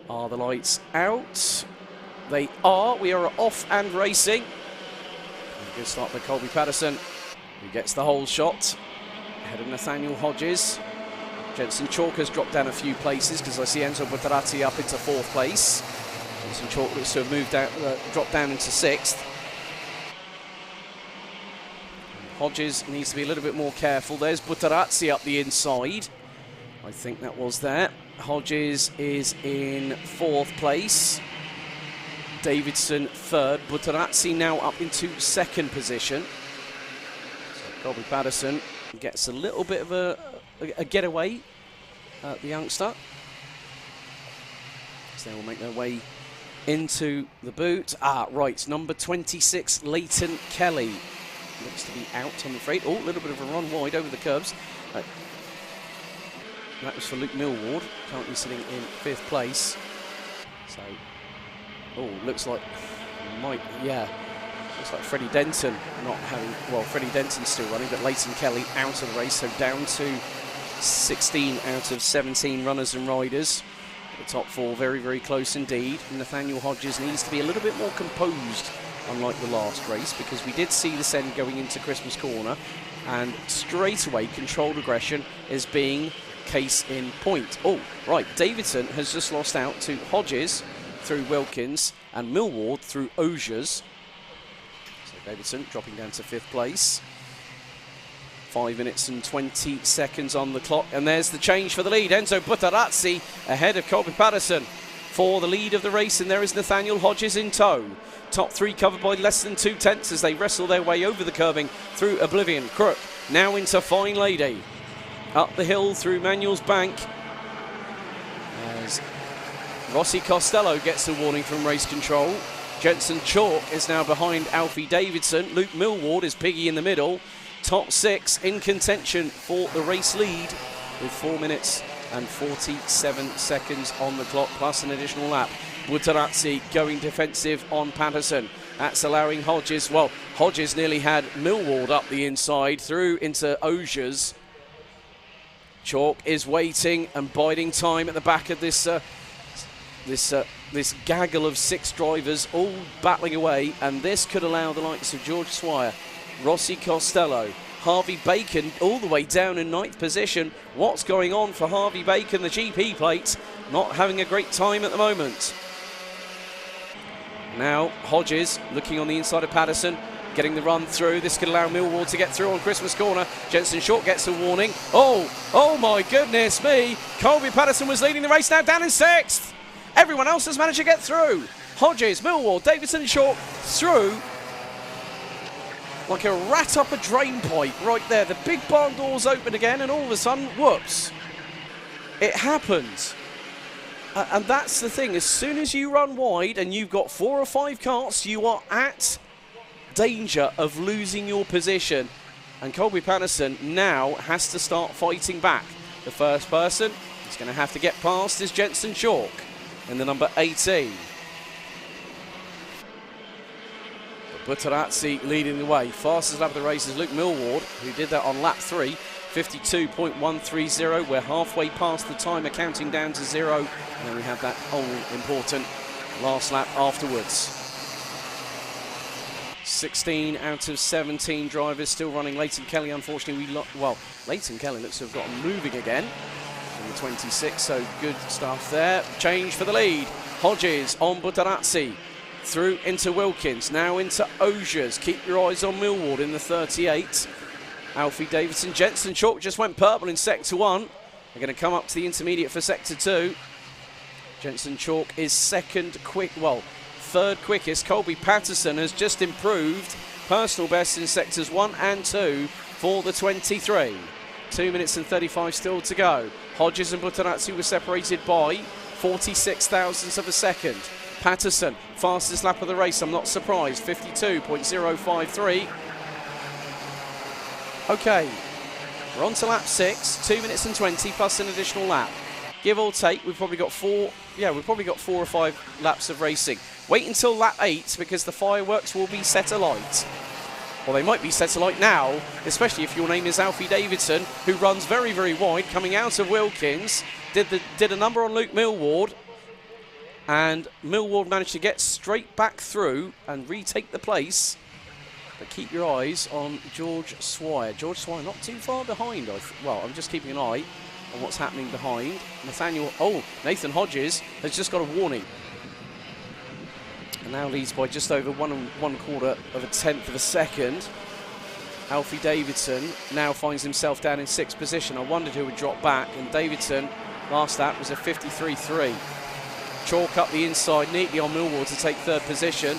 A: Are the lights out? They are. We are off and racing. A good start by Colby Patterson, who gets the whole shot. Ahead of Nathaniel Hodges. Jensen Chalk has dropped down a few places because I see Enzo Buttarati up into 4th place. Jensen Chalk looks to have moved out, dropped down into 6th. Hodges needs to be a little bit more careful. There's Buttarati up the inside. I think that was there. Hodges is in 4th place. Davidson 3rd. Buttarati now up into 2nd position. So Colby Patterson gets a little bit of a getaway, the youngster. So they will make their way into the boot. Right, number 26, Leighton Kelly. Looks to be out, I'm afraid. Oh, a little bit of a run wide over the curbs. That was for Luke Millward, currently sitting in 5th place. So, looks like looks like Freddie Denton not having, Freddie Denton's still running, but Leighton Kelly out of the race, so down to 16 out of 17 runners and riders. The top 4 very, very close indeed. Nathaniel Hodges needs to be a little bit more composed, unlike the last race, because we did see the send going into Christmas Corner, and straight away controlled aggression is being case in point. Right, Davidson has just lost out to Hodges through Wilkins and Millward through Osiers. So Davidson dropping down to 5th place. 5 minutes and 20 seconds on the clock, and there's the change for the lead. Enzo Buttarati ahead of Colby Patterson for the lead of the race, and there is Nathaniel Hodges in tow. Top 3 covered by less than 2 tenths as they wrestle their way over the curbing through Oblivion. Crook now into Fine Lady. Up the hill through Manuel's Bank as Rossi Costello gets a warning from race control. Jensen Chalk is now behind Alfie Davidson. Luke Millward is piggy in the middle. Top 6 in contention for the race lead with 4 minutes and 47 seconds on the clock, plus an additional lap. Buttarati going defensive on Patterson. That's allowing Hodges. Hodges nearly had Millward up the inside through into Osiers. Chalk is waiting and biding time at the back of this gaggle of 6 drivers, all battling away, and this could allow the likes of George Swire, Rossi Costello, Harvey Bacon all the way down in 9th position. What's going on for Harvey Bacon, the GP plate? Not having a great time at the moment. Now Hodges looking on the inside of Patterson, getting the run through. This could allow Millward to get through on Christmas Corner. Jensen Short gets a warning. Oh my goodness me. Colby Patterson was leading the race, now down in 6th. Everyone else has managed to get through. Hodges, Millward, Davidson Short through like a rat up a drain pipe right there. The big barn doors open again, and all of a sudden, whoops, it happens. And that's the thing, as soon as you run wide and you've got 4 or 5 carts, you are at danger of losing your position. And Colby Patterson now has to start fighting back. The first person he's going to have to get past is Jensen Chalk in the number 18. Buttarati leading the way. Fastest lap of the race is Luke Millward, who did that on lap 3, 52.130. We're halfway past the timer, counting down to 0. And then we have that all-important last lap afterwards. 16 out of 17 drivers still running. Leighton Kelly, unfortunately, Leighton Kelly looks to have gotten moving again in the 26, so good stuff there. Change for the lead. Hodges on Buttarati. Through into Wilkins, now into Osiers. Keep your eyes on Millward in the 38. Alfie Davidson, Jensen Chalk just went purple in Sector 1. They're going to come up to the intermediate for Sector 2. Jensen Chalk is third quickest. Colby Patterson has just improved personal best in sectors 1 and 2 for the 23. 2 minutes and 35 still to go. Hodges and Butterazzi were separated by 46 thousandths of a second. Patterson, fastest lap of the race, I'm not surprised, 52.053. Okay, we're on to lap 6, 2 minutes and 20 plus an additional lap. Give or take, we've probably got 4 or 5 laps of racing. Wait until lap 8 because the fireworks will be set alight. Well, they might be set alight now, especially if your name is Alfie Davidson, who runs very, very wide, coming out of Wilkins. Did a number on Luke Millward, and Millward managed to get straight back through and retake the place. But keep your eyes on George Swire. George Swire not too far behind. Well, I'm just keeping an eye on what's happening behind. Nathan Hodges has just got a warning. And now leads by just over 1 1/4 of a tenth of a second. Alfie Davidson now finds himself down in 6th position. I wondered who would drop back, and Davidson, last lap, was a 53.3. Chalk up the inside neatly on Millward to take 3rd position.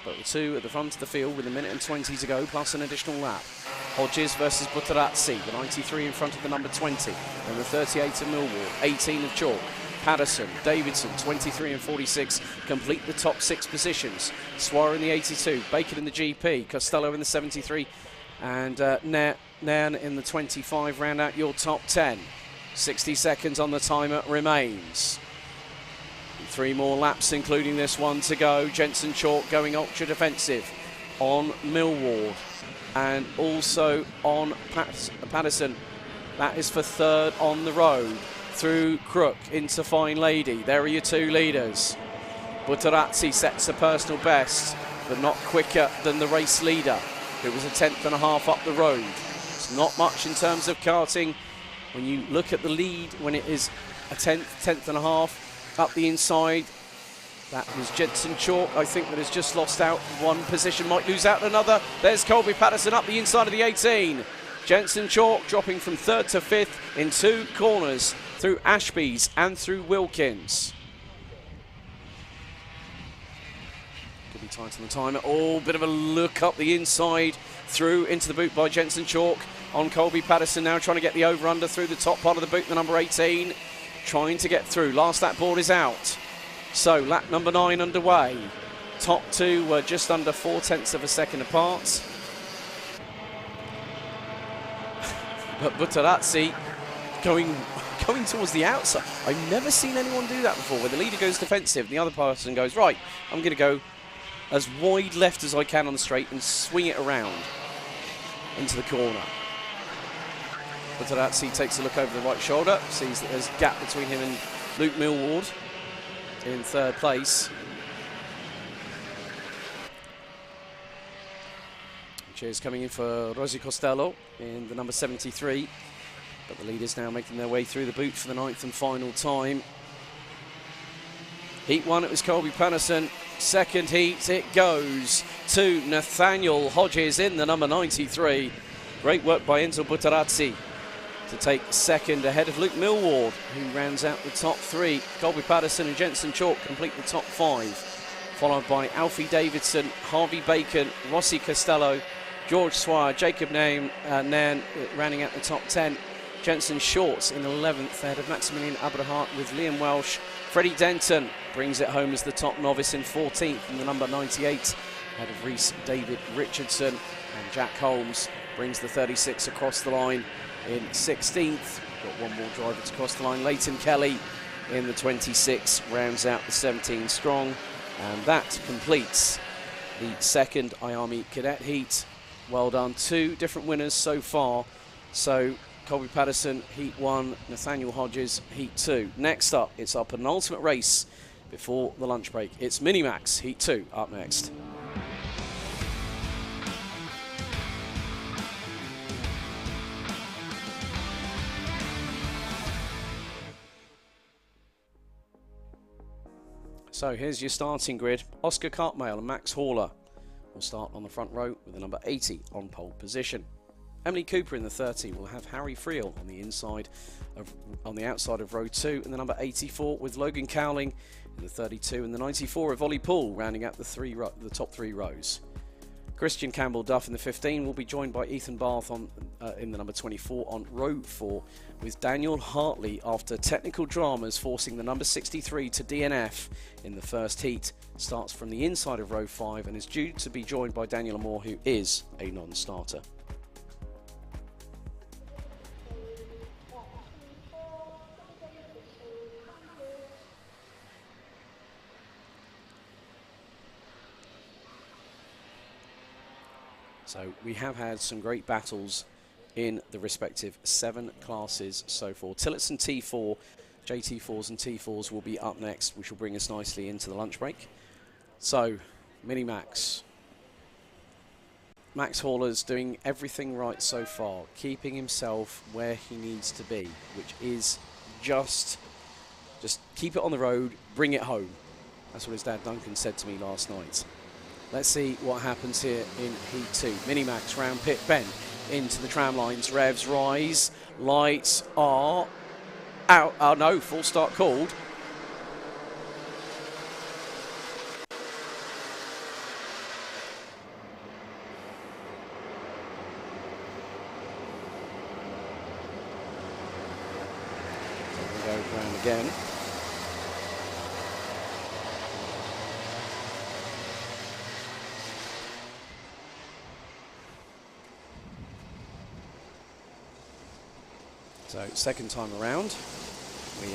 A: But the 2 at the front of the field with 1 minute and 20 to go, plus an additional lap. Hodges versus Butterazzi, the 93 in front of the number 20, and the 38 of Millward, 18 of Chalk. Patterson, Davidson, 23 and 46, complete the top 6 positions. Swire in the 82, Bacon in the GP, Costello in the 73, and Nairn in the 25, round out your top 10. 60 seconds on the timer remains. 3 more laps, including this one to go. Jensen Chalk going ultra defensive on Millward and also on Patterson. That is for 3rd on the road. Through Crook into Fine Lady. There are your 2 leaders. Butterazzi sets a personal best, but not quicker than the race leader, who was a 1/10 and a half up the road. It's not much in terms of karting. When you look at the lead, when it is a 10th and a half up the inside, that was Jensen Chalk, I think, that has just lost out 1 position, might lose out another. There's Colby Patterson up the inside of the 18. Jensen Chalk dropping from 3rd to 5th in 2 corners through Ashby's and through Wilkins. Could be tight on the timer. Oh, bit of a look up the inside through into the boot by Jensen Chalk on Colby Patterson, now trying to get the over-under through the top part of the boot, the number 18. Trying to get through. Last lap board is out. So lap number 9 underway. Top 2 were just under 4/10 of a second apart. But Butterazzi going towards the outside. I've never seen anyone do that before, where the leader goes defensive and the other person goes, right, I'm going to go as wide left as I can on the straight and swing it around into the corner. Butterazzi takes a look over the right shoulder, sees that there's a gap between him and Luke Millward in 3rd place. Cheers coming in for Rosy Costello in the number 73. But the leaders now making their way through the boot for the 9th and final time. Heat 1, it was Colby Patterson. 2nd heat, it goes to Nathaniel Hodges in the number 93. Great work by Enzo Butterazzi to take 2nd ahead of Luke Millward, who rounds out the top 3. Colby Patterson and Jensen Chalk complete the top 5. Followed by Alfie Davidson, Harvey Bacon, Rossi Costello, George Swire, Jacob Nairn rounding out the top 10. Jensen Shorts in 11th ahead of Maximilian Abrahart with Liam Welsh. Freddie Denton brings it home as the top novice in 14th in the number 98 ahead of Reese David Richardson. And Jack Holmes brings the 36 across the line in 16th. Got 1 more driver to cross the line. Leighton Kelly in the 26 rounds out the 17 strong. And that completes the 2nd IAME Cadet heat. Well done. 2 different winners so far. So Colby Patterson, Heat 1, Nathaniel Hodges, Heat 2. Next up, it's our penultimate race before the lunch break. It's Minimax, Heat 2, up next. So here's your starting grid. Oscar Cartmail and Max Haller will start on the front row with the number 80 on pole position. Emily Cooper in the 30 will have Harry Friel on the outside of row 2, and the number 84 with Logan Cowling in the 32, and the 94 of Ollie Poole rounding out the top 3 rows. Christian Campbell-Duff in the 15 will be joined by Ethan Barth in the number 24 on row 4, with Daniel Hartley, after technical dramas forcing the number 63 to DNF in the first heat, starts from the inside of row 5 and is due to be joined by Daniel Moore, who is a non-starter. So we have had some great battles in the respective 7 classes so far. Tillotson T4, JT4s and T4s will be up next, which will bring us nicely into the lunch break. So, Mini Max. Max Hauler's doing everything right so far, keeping himself where he needs to be, which is just keep it on the road, bring it home. That's what his dad Duncan said to me last night. Let's see what happens here in Heat 2. Minimax round pit bend into the tram lines. Revs rise. Lights are out. Oh no, full start called. So we go round again. So second time around, we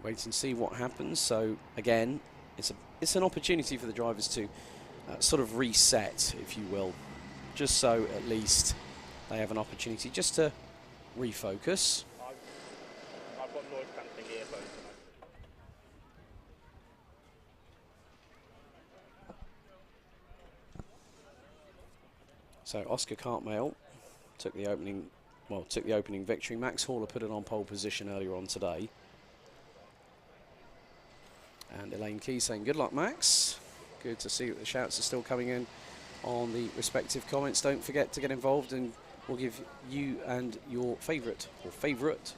A: wait and see what happens. So again, it's an opportunity for the drivers to sort of reset, if you will, just so at least they have an opportunity just to refocus.
C: I've got noise cancelling earphones.
A: So Oscar Cartmail took the opening victory. Max Hauler put it on pole position earlier on today. And Elaine Key saying, good luck, Max. Good to see that the shouts are still coming in on the respective comments. Don't forget to get involved, and we'll give you and your favourite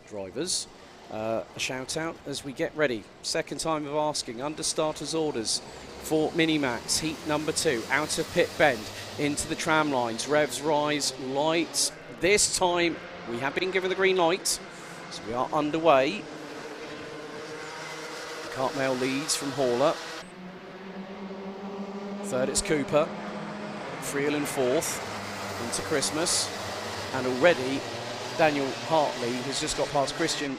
A: drivers a shout out as we get ready. Second time of asking, under starters orders for Minimax, heat number 2, out of pit bend into the tram lines. Revs rise, lights. This time we have been given the green light, so we are underway. Cartmail leads from Hauler. Third it's Cooper. Friel in fourth into Christmas. And already Daniel Hartley has just got past Christian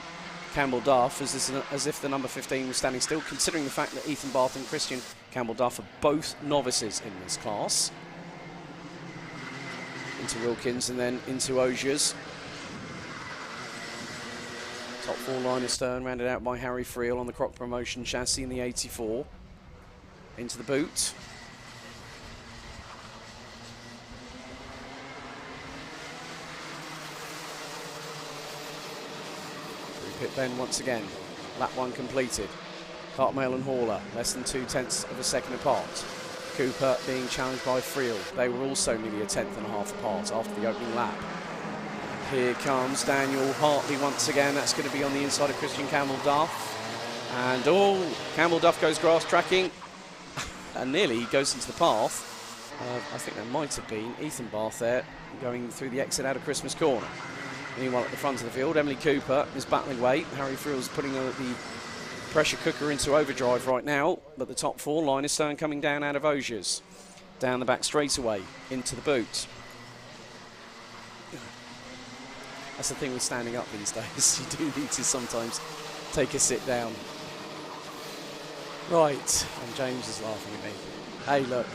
A: Campbell-Duff as if the number 15 was standing still, considering the fact that Ethan Barth and Christian Campbell-Duff are both novices in this class. Into Wilkins and then into Ogiers. Top 4 line astern, rounded out by Harry Friel on the Croc Promotion chassis in the 84. Into the boot. Through pit bend once again. Lap 1 completed. Cartmail and Hauler, less than 0.2 of a second apart. Cooper being challenged by Friel. They were also nearly a 1/10.5 apart after the opening lap. Here comes Daniel Hartley once again. That's going to be on the inside of Christian Campbell-Duff. And Campbell-Duff goes grass tracking and nearly goes into the path. I think there might have been Ethan Barth there going through the exit out of Christmas Corner. Meanwhile, at the front of the field, Emily Cooper is battling away. Harry Friel's putting the pressure cooker into overdrive right now, but the top 4 line is stern coming down out of Ogiers. Down the back straightaway into the boot. That's the thing with standing up these days. You do need to sometimes take a sit down. Right, and James is laughing at me. Hey, look.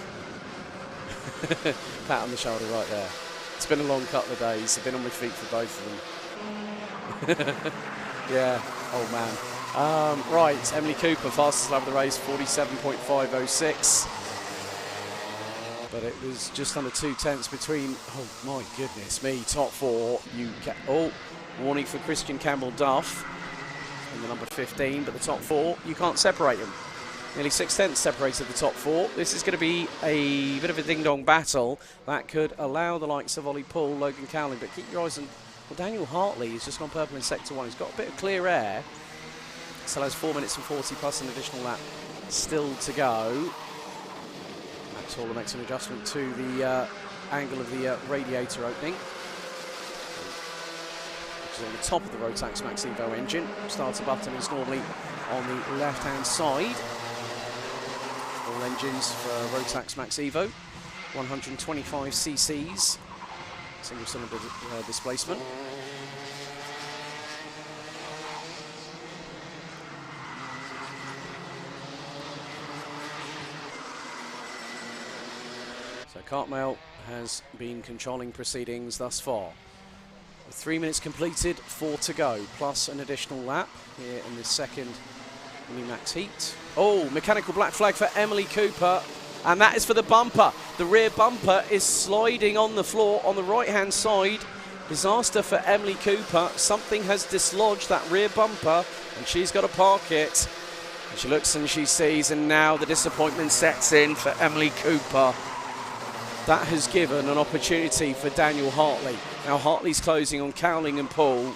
A: Pat on the shoulder right there. It's been a long couple of days. I've been on my feet for both of them. Yeah, old man. Right, Emily Cooper, fastest lap of the race, 47.506. But it was just under 0.2 between, oh my goodness me, top 4. Warning for Christian Campbell-Duff in the number 15, but the top 4, you can't separate them. Nearly 6/10 separated the top four. This is going to be a bit of a ding-dong battle that could allow the likes of Ollie Poole, Logan Cowling, but keep your eyes on Daniel Hartley. He's just gone purple in sector 1. He's got a bit of clear air. Still has 4 minutes and 40 plus an additional lap still to go. Max Hauler makes an adjustment to the angle of the radiator opening, which is on the top of the Rotax Max Evo engine. Starter button is normally on the left-hand side. All engines for Rotax Max Evo, 125 cc's, single cylinder displacement. So Cartmail has been controlling proceedings thus far. With 3 minutes completed, 4 to go, plus an additional lap here in this second Mini-Max heat. Oh, mechanical black flag for Emily Cooper, and that is for the bumper. The rear bumper is sliding on the floor on the right-hand side. Disaster for Emily Cooper. Something has dislodged that rear bumper, and she's got to park it. And she looks and she sees, and now the disappointment sets in for Emily Cooper. That has given an opportunity for Daniel Hartley. Now Hartley's closing on Cowling and Poole,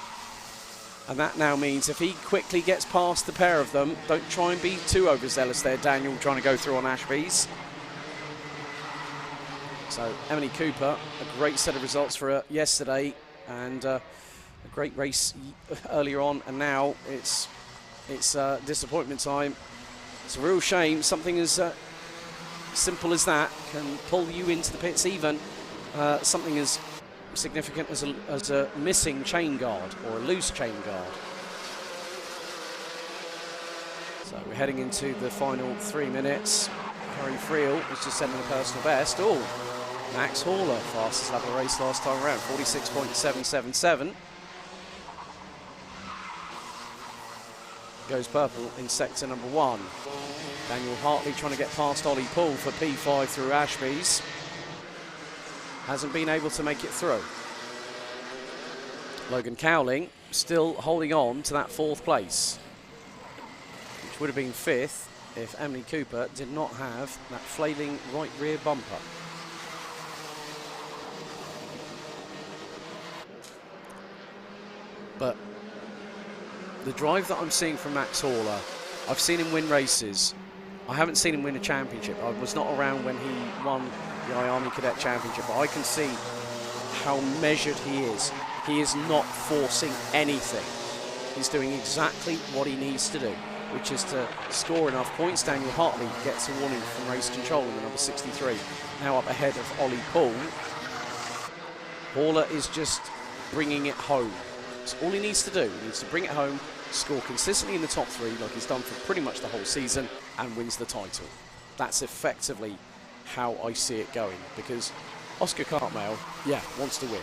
A: and that now means if he quickly gets past the pair of them, don't try and be too overzealous there, Daniel, trying to go through on Ashby's. So Emily Cooper, a great set of results for her yesterday, and a great race earlier on, and now it's disappointment time. It's a real shame. Something as simple as that can pull you into the pits, even something as significant as a missing chain guard or a loose chain guard. So we're heading into the final 3 minutes. Harry Friel was just setting a personal best. Oh, Max Hauler, fastest lap of the race last time around, 46.777. Goes purple in sector number 1. Daniel Hartley trying to get past Ollie Poole for P5 through Ashby's. Hasn't been able to make it through. Logan Cowling still holding on to that 4th place, which would have been 5th if Emily Cooper did not have that flailing right rear bumper. But the drive that I'm seeing from Max Hauler, I've seen him win races. I haven't seen him win a championship. I was not around when he won the IAME Cadet Championship, but I can see how measured he is. He is not forcing anything. He's doing exactly what he needs to do, which is to score enough points. Daniel Hartley gets a warning from race control in the number 63, now up ahead of Ollie Poole. Hauler is just bringing it home. That's all he needs to do. He needs to bring it home, score consistently in the top 3 like he's done for pretty much the whole season, and wins the title. That's effectively how I see it going, because Oscar Cartmail, yeah, wants to win.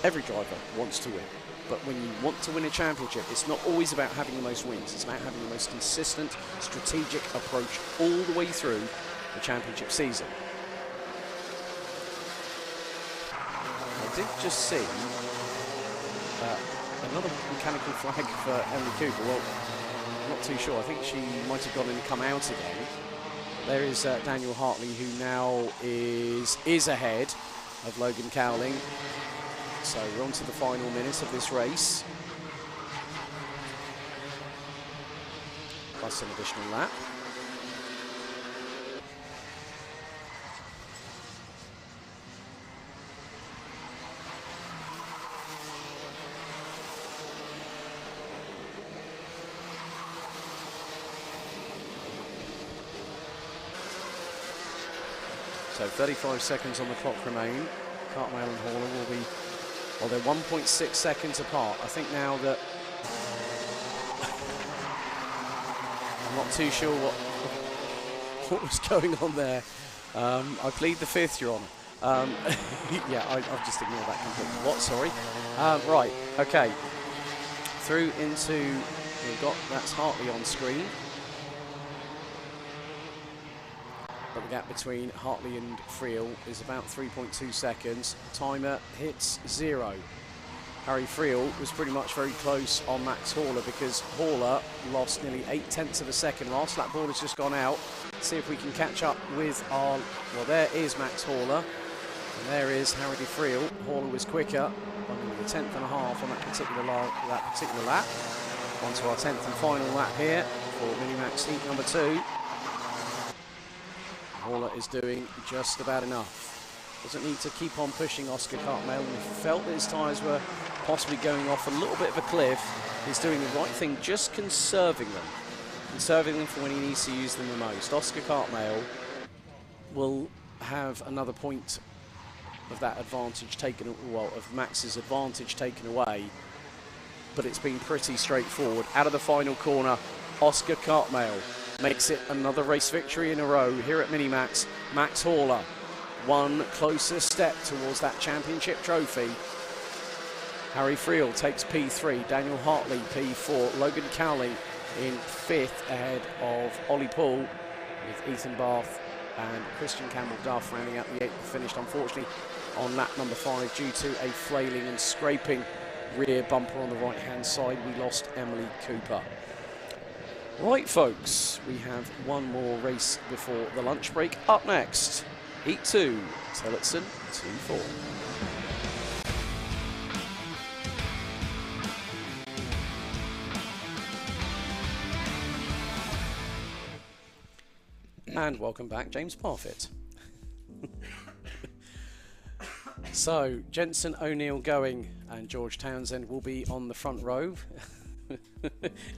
A: Every driver wants to win. But when you want to win a championship, it's not always about having the most wins. It's about having the most consistent, strategic approach all the way through the championship season. I did just see another mechanical flag for Emily Cooper. Well, I'm not too sure. I think she might have gone and come out again. There is Daniel Hartley, who now is ahead of Logan Cowling. So we're on to the final minutes of this race. Plus an additional lap. So 35 seconds on the clock remain. Cartmail and Hauler will be, well, they're 1.6 seconds apart. I think now that I'm not too sure what was going on there. I plead the 5th, Your Honour. Yeah, I've just ignored that completely. What? Sorry. Right. Okay. Through into, we've got, that's Hartley on screen. But the gap between Hartley and Friel is about 3.2 seconds. Timer hits 0. Harry Friel was pretty much very close on Max Horler, because Horler lost nearly 0.8 of a second. Last lap board has just gone out. See if we can catch up with our... Well, there is Max Horler, and there is Harry Friel. Horler was quicker by nearly a 10th and a half on that particular lap. On to our 10th and final lap here for Minimax heat number 2. Horler is doing just about enough. Doesn't need to keep on pushing Oscar Cartmel, and if he felt that his tyres were possibly going off a little bit of a cliff, he's doing the right thing, just conserving them for when he needs to use them the most. Oscar Cartmel will have another point of that advantage taken, well, of Max's advantage taken away, but it's been pretty straightforward. Out of the final corner, Oscar Cartmel makes it another race victory in a row here at Minimax. Max Horler, one closer step towards that championship trophy. Harry Friel takes P3, Daniel Hartley P4, Logan Cowley in 5th ahead of Ollie Poole, with Ethan Bath and Christian Campbell-Duff rounding out the 8th, finished unfortunately on lap number 5 due to a flailing and scraping rear bumper on the right hand side. We lost Emily Cooper. Right folks, we have one more race before the lunch break. Up next, Heat 2, Tillotson T4. And welcome back, James Parfitt. So, Jensen O'Neill going and George Townsend will be on the front row.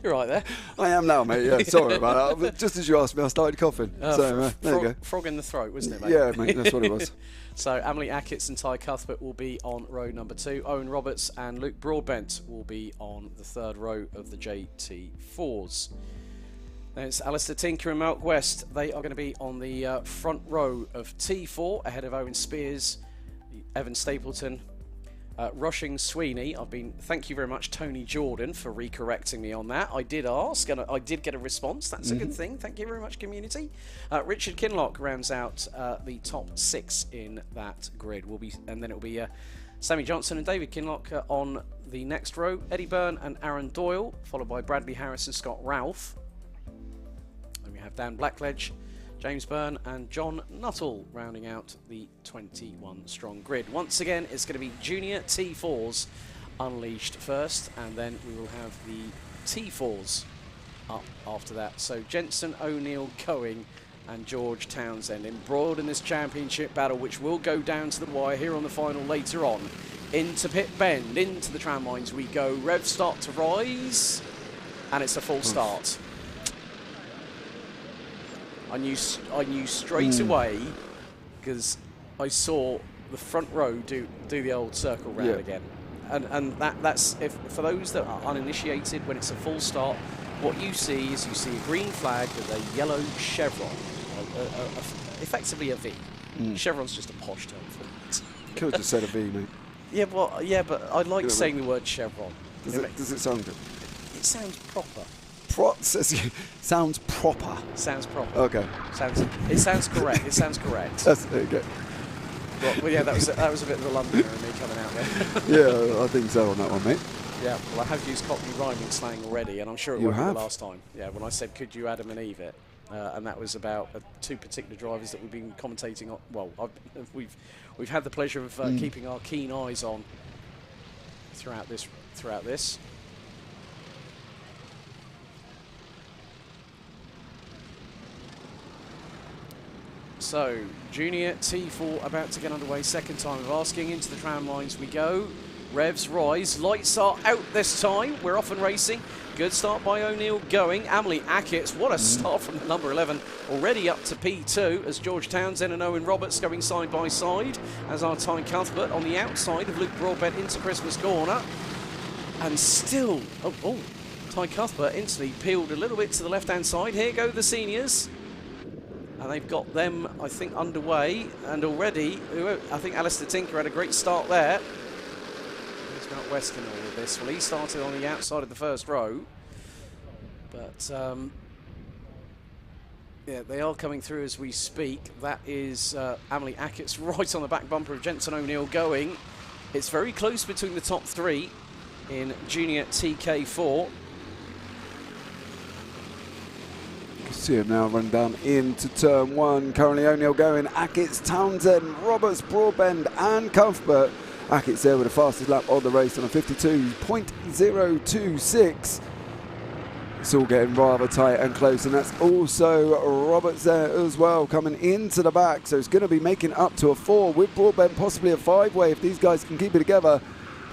A: You're right there.
B: I am now, mate. Yeah, sorry about that. But just as you asked me, I started coughing. So there you go.
A: Frog in the throat, wasn't it, mate?
B: Yeah, mate, that's what it was.
A: So Emily Achatz and Ty Cuthbert will be on row number 2. Owen Roberts and Luke Broadbent will be on the 3rd row of the JT4s. There's Alistair Tinker and Malk West. They are going to be on the front row of T4 ahead of Owen Spears, Evan Stapleton, Rushing Sweeney. Thank you very much, Tony Jordan, for recorrecting me on that. I did ask and I did get a response. That's a good thing. Thank you very much, community. Richard Kinlock rounds out the top 6 in that grid. And then it will be Sammy Johnson and David Kinlock on the next row. Eddie Byrne and Aaron Doyle, followed by Bradley Harris and Scott Ralph. And we have Dan Blackledge, James Byrne and John Nuttall rounding out the 21 strong grid. Once again, it's going to be junior T4s unleashed first, and then we will have the T4s up after that. So Jensen O'Neill going and George Townsend embroiled in this championship battle, which will go down to the wire here on the final later on. Into pit bend, into the tram lines we go. Rev start to rise, and it's a full start. I knew straight away, because I saw the front row do the old circle round again, and that's for those that are uninitiated. When it's a full start, what you see is a green flag with a yellow chevron, effectively a V. Chevron's just a posh term for it.
B: Could have just said a V, mate.
A: Yeah, well, yeah, but I like saying the word chevron.
B: Does it sound good?
A: It sounds proper.
B: Sounds proper.
A: Sounds proper.
B: Okay.
A: It sounds correct. It sounds correct.
B: There you go.
A: Well, yeah, that was a bit of a Londoner in me coming out there.
B: Yeah, I think so on that one, mate.
A: Yeah, well, I have used Cockney rhyming slang already, and I'm sure it won't be the last time. Yeah, when I said, could you Adam and Eve it? And that was about 2 particular drivers that we've been commentating on. Well, we've had the pleasure of keeping our keen eyes on throughout this. So, junior T4 about to get underway, second time of asking. Into the tram lines we go. Revs rise, lights are out this time. We're off and racing. Good start by O'Neill going. Emily Achatz, what a start from the number 11. Already up to P2 as George Townsend and Owen Roberts going side by side. As our Ty Cuthbert on the outside of Luke Broadbent into Christmas corner. And still, Ty Cuthbert instantly peeled a little bit to the left-hand side. Here go the seniors. And they've got them, I think, underway. And already, I think Alistair Tinker had a great start there. There's Mount West in all of this. Well, he started on the outside of the first row. But, yeah, they are coming through as we speak. That is Emily Achatz right on the back bumper of Jensen O'Neill going. It's very close between the top 3 in junior TK4.
B: See him now run down into turn 1. Currently O'Neill going, Ackett's, Townsend, Roberts, Broadbent and Cuthbert. Ackett's there with the fastest lap of the race on a 52.026. It's all getting rather tight and close, and that's also Roberts there as well coming into the back. So it's going to be making up to a 4 with Broadbent, possibly a 5-way if these guys can keep it together.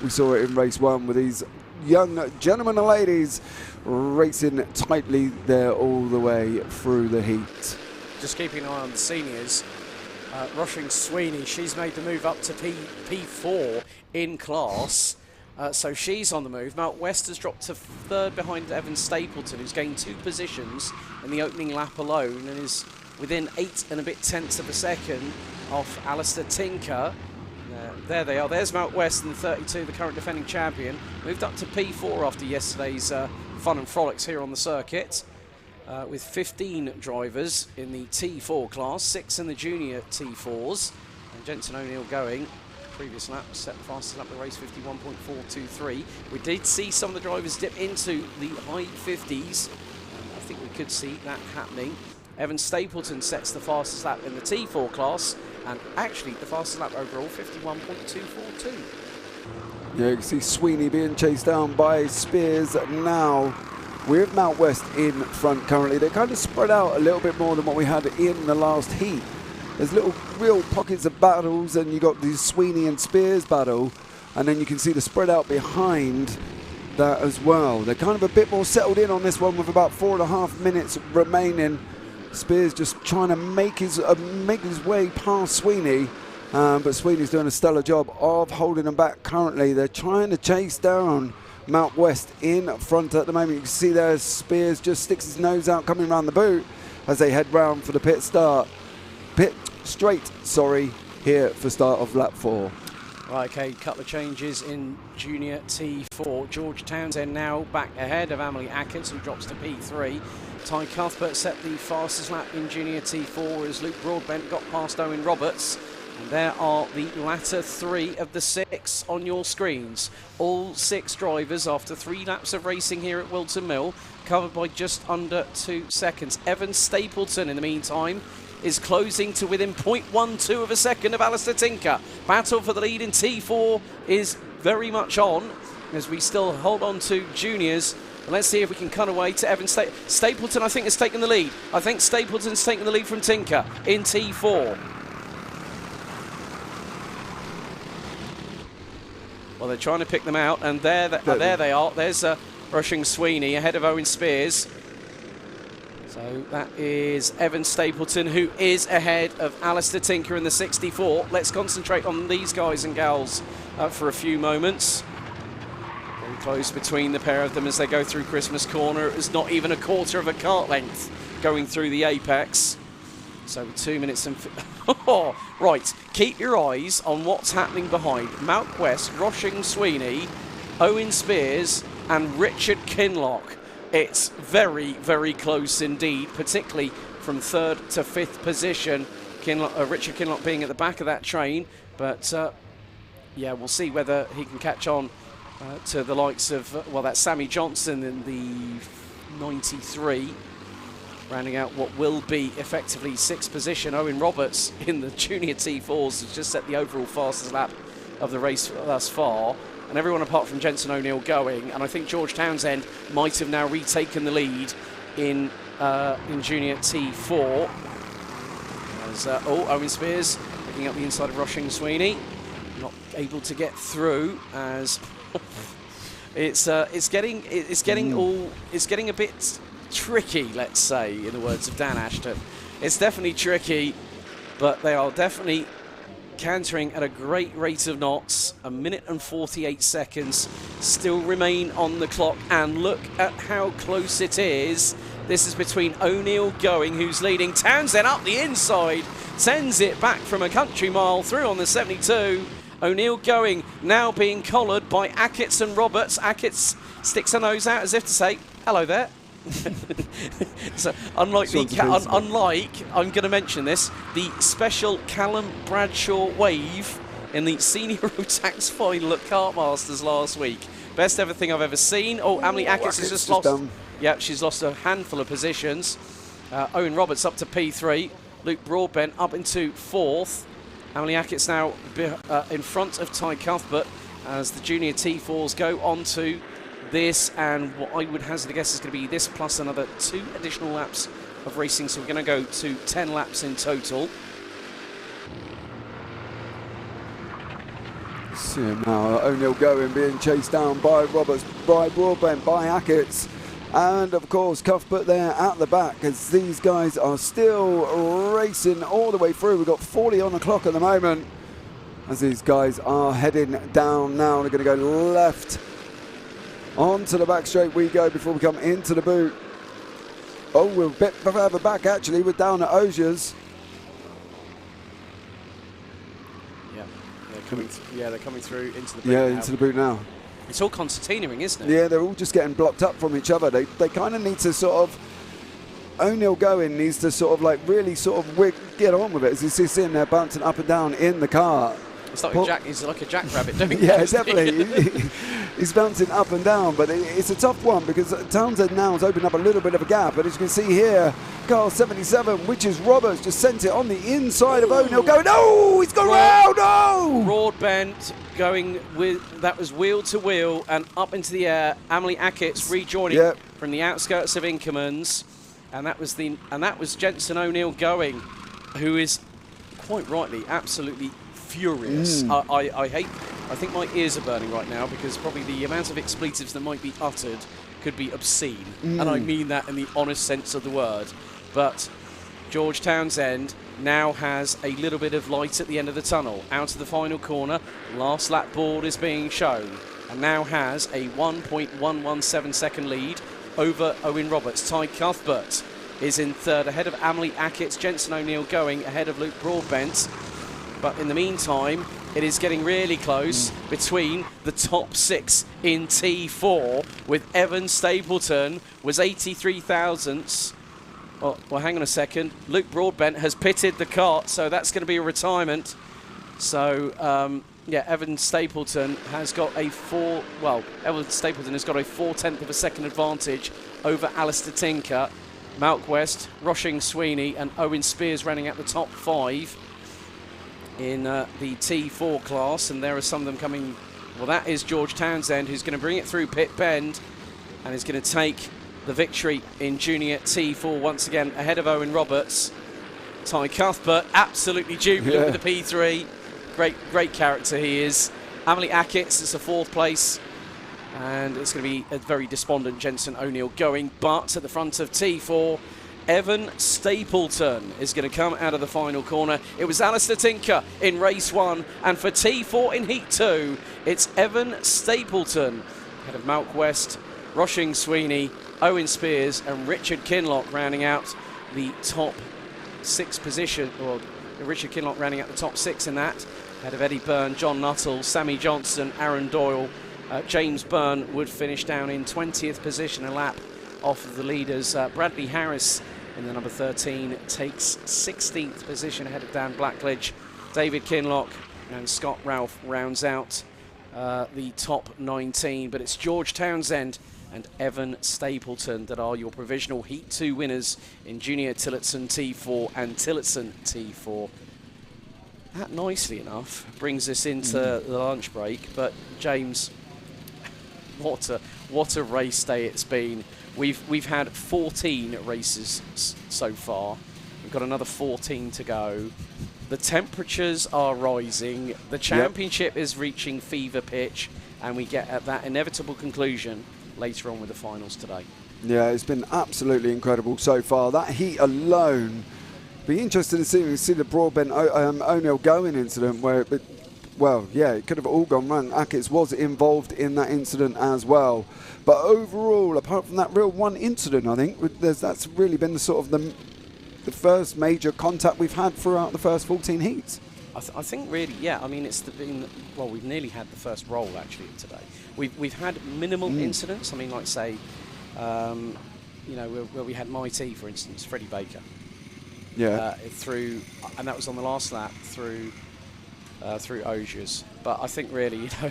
B: We saw it in race 1 with these young gentlemen and ladies racing tightly there all the way through the heat.
D: Just keeping an eye on the seniors. Rushing Sweeney, she's made the move up to P4 in class. So she's on the move. Mount West has dropped to 3rd behind Evan Stapleton, who's gained 2 positions in the opening lap alone and is within 8 and a bit tenths of a second off Alistair Tinker. There they are. There's Mount West in the 32, the current defending champion. Moved up to P4 after yesterday's fun and frolics here on the circuit. With 15 drivers in the T4 class, 6 in the junior T4s. And Jensen O'Neill going. Previous lap set the fastest lap of the race, 51.423. We did see some of the drivers dip into the high 50s. I think we could see that happening. Evan Stapleton sets the fastest lap in the T4 class, and actually the fastest lap overall, 51.242.
B: Yeah, you can see Sweeney being chased down by Spears now. With Mount West in front currently. They're kind of spread out a little bit more than what we had in the last heat. There's little real pockets of battles, and you got the Sweeney and Spears battle, and then you can see the spread out behind that as well. They're kind of a bit more settled in on this one with about 4.5 minutes remaining. Spears just trying to make his way past Sweeney, but Sweeney's doing a stellar job of holding them back currently. They're trying to chase down Mount West in front at the moment. You can see there Spears just sticks his nose out coming around the boot as they head round for the pit straight, here for start of lap 4.
D: Right, okay, couple of changes in junior T4. George Townsend now back ahead of Emily Atkins, who drops to P3. Ty Cuthbert set the fastest lap in junior T4 as Luke Broadbent got past Owen Roberts. And there are the latter 3 of the 6 on your screens. All 6 drivers after 3 laps of racing here at Whilton Mill, covered by just under 2 seconds. Evan Stapleton, in the meantime, is closing to within 0.12 of a second of Alistair Tinker. Battle for the lead in T4 is very much on as we still hold on to juniors. And let's see if we can cut away to Evan Stapleton. I think has taken the lead. I think Stapleton's taken the lead from Tinker in T4. Well, they're trying to pick them out, and there they are. There's Rushing Sweeney ahead of Owen Spears. So that is Evan Stapleton, who is ahead of Alistair Tinker in the 64. Let's concentrate on these guys and gals for a few moments. Very close between the pair of them as they go through Christmas Corner. It was not even a quarter of a kart length going through the apex. So 2 minutes and... right, keep your eyes on what's happening behind. Mount West, Rushing Sweeney, Owen Spears and Richard Kinlock. It's very, very close indeed, particularly from 3rd to 5th position. Richard Kinlock being at the back of that train. But, yeah, we'll see whether he can catch on to the likes of, well, that's Sammy Johnson in the 93. Rounding out what will be effectively 6th position. Owen Roberts in the junior T4s has just set the overall fastest lap of the race thus far. And everyone apart from Jensen O'Neill going. And I think George Townsend might have now retaken the lead in junior T4. As, Owen Spears picking up the inside of Rushing Sweeney. Not able to get through as it's getting a bit tricky, let's say, in the words of Dan Ashton. It's definitely tricky, but they are definitely cantering at a great rate of knots. 1 minute and 48 seconds still remain on the clock, and look at how close it is. This is between O'Neill going, who's leading. Townsend up the inside, sends it back from a country mile through on the 72. O'Neill going, now being collared by Ackett's and Roberts. Ackett's sticks her nose out as if to say, hello there. So unlike I'm going to mention this, the special Callum Bradshaw wave in the Senior Rotax final at Kartmasters last week. Best ever thing I've ever seen. Oh, Emily Ackett has just lost. Yeah, she's lost a handful of positions. Owen Roberts up to P3. Luke Broadbent up into 4th. Emily Ackett's now in front of Ty Cuthbert as the junior T4s go on to this, and what I would hazard a guess is going to be this plus another 2 additional laps of racing, so we're going to go to 10 laps in total.
B: See him now, O'Neill going, being chased down by Roberts, by Broadbent, by Ackett's, and of course Cuthbert there at the back as these guys are still racing all the way through. We've got 40 on the clock at the moment as these guys are heading down now. They're going to go left. Onto the back straight we go before we come into the boot. Oh, we're a bit further back actually. We're down at Ozier's.
D: They're coming through into the boot
B: now.
D: into
B: the boot now.
D: It's all concertinaing, isn't it?
B: Yeah, they're all just getting blocked up from each other. They kind of need to sort of... O'Neill going needs to sort of like really sort of get on with it as he's sitting there bouncing up and down in the car.
D: It's like he's like a jackrabbit doing
B: yeah,
D: that.
B: Definitely. He's bouncing up and down, but it's a tough one because Townsend now has opened up a little bit of a gap. But as you can see here, car 77, which is Roberts, just sent it on the inside of O'Neill going, no, he's gone round, no!
D: Broadbent going with, that was wheel to wheel and up into the air. Emily Ackett's rejoining from the outskirts of Inkermans. And that was Jensen O'Neill going, who is quite rightly absolutely furious. I think my ears are burning right now because probably the amount of expletives that might be uttered could be obscene. And I mean that in the honest sense of the word. But George Townsend now has a little bit of light at the end of the tunnel. Out of the final corner, last lap board is being shown and now has a 1.117 second lead over Owen Roberts. Ty Cuthbert is in 3rd ahead of Emily Ackett's. Jensen O'Neill going ahead of Luke Broadbent. But in the meantime, it is getting really close between the top 6 in T4 with Evan Stapleton was 83 thousandths. Well, hang on a second. Luke Broadbent has pitted the kart, so that's going to be a retirement. So, Evan Stapleton has got a 4/10 of a second advantage over Alistair Tinker. Malk West, Roshing Sweeney and Owen Spears running at the top 5 in the T4 class, and there are some of them coming. Well, that is George Townsend, who's going to bring it through Pit Bend and is going to take the victory in junior T4 once again ahead of Owen Roberts. Ty Cuthbert absolutely jubilant with the P3. Great character he is. Emily Ackett's is the 4th place, and it's going to be a very despondent Jensen O'Neill going, but at the front of T4, Evan Stapleton is going to come out of the final corner. It was Alistair Tinker in race 1, and for T4 in heat 2, it's Evan Stapleton ahead of Malk West, Roshing Sweeney, Owen Spears and Richard Kinlock rounding out the top 6 position, or Richard Kinlock rounding out the top 6 in that, ahead of Eddie Byrne, John Nuttall, Sammy Johnson, Aaron Doyle. James Byrne would finish down in 20th position, a lap off of the leaders. Bradley Harris in the number 13 takes 16th position ahead of Dan Blackledge. David Kinlock and Scott Ralph rounds out the top 19, but it's George Townsend and Evan Stapleton that are your provisional Heat 2 winners in Junior Tillotson T4 and Tillotson T4. That, nicely enough, brings us into the lunch break, but James, what a race day it's been. We've had 14 races so far. We've got another 14 to go. The temperatures are rising. The championship is reaching fever pitch, and we get at that inevitable conclusion later on with the finals today.
B: Yeah, it's been absolutely incredible so far. That heat alone. Be interested to see the Broadbent O'Neill going incident where it could have all gone wrong. Ackett's was involved in that incident as well. But overall, apart from that real one incident, I think that's really been the sort of the first major contact we've had throughout the first 14 heats.
D: I think really, I mean, we've nearly had the first roll actually today. We've had minimal incidents. I mean, like say, where we had Mighty, for instance, Freddie Baker. Through, and that was on the last lap through through Osiers. But I think really, you know,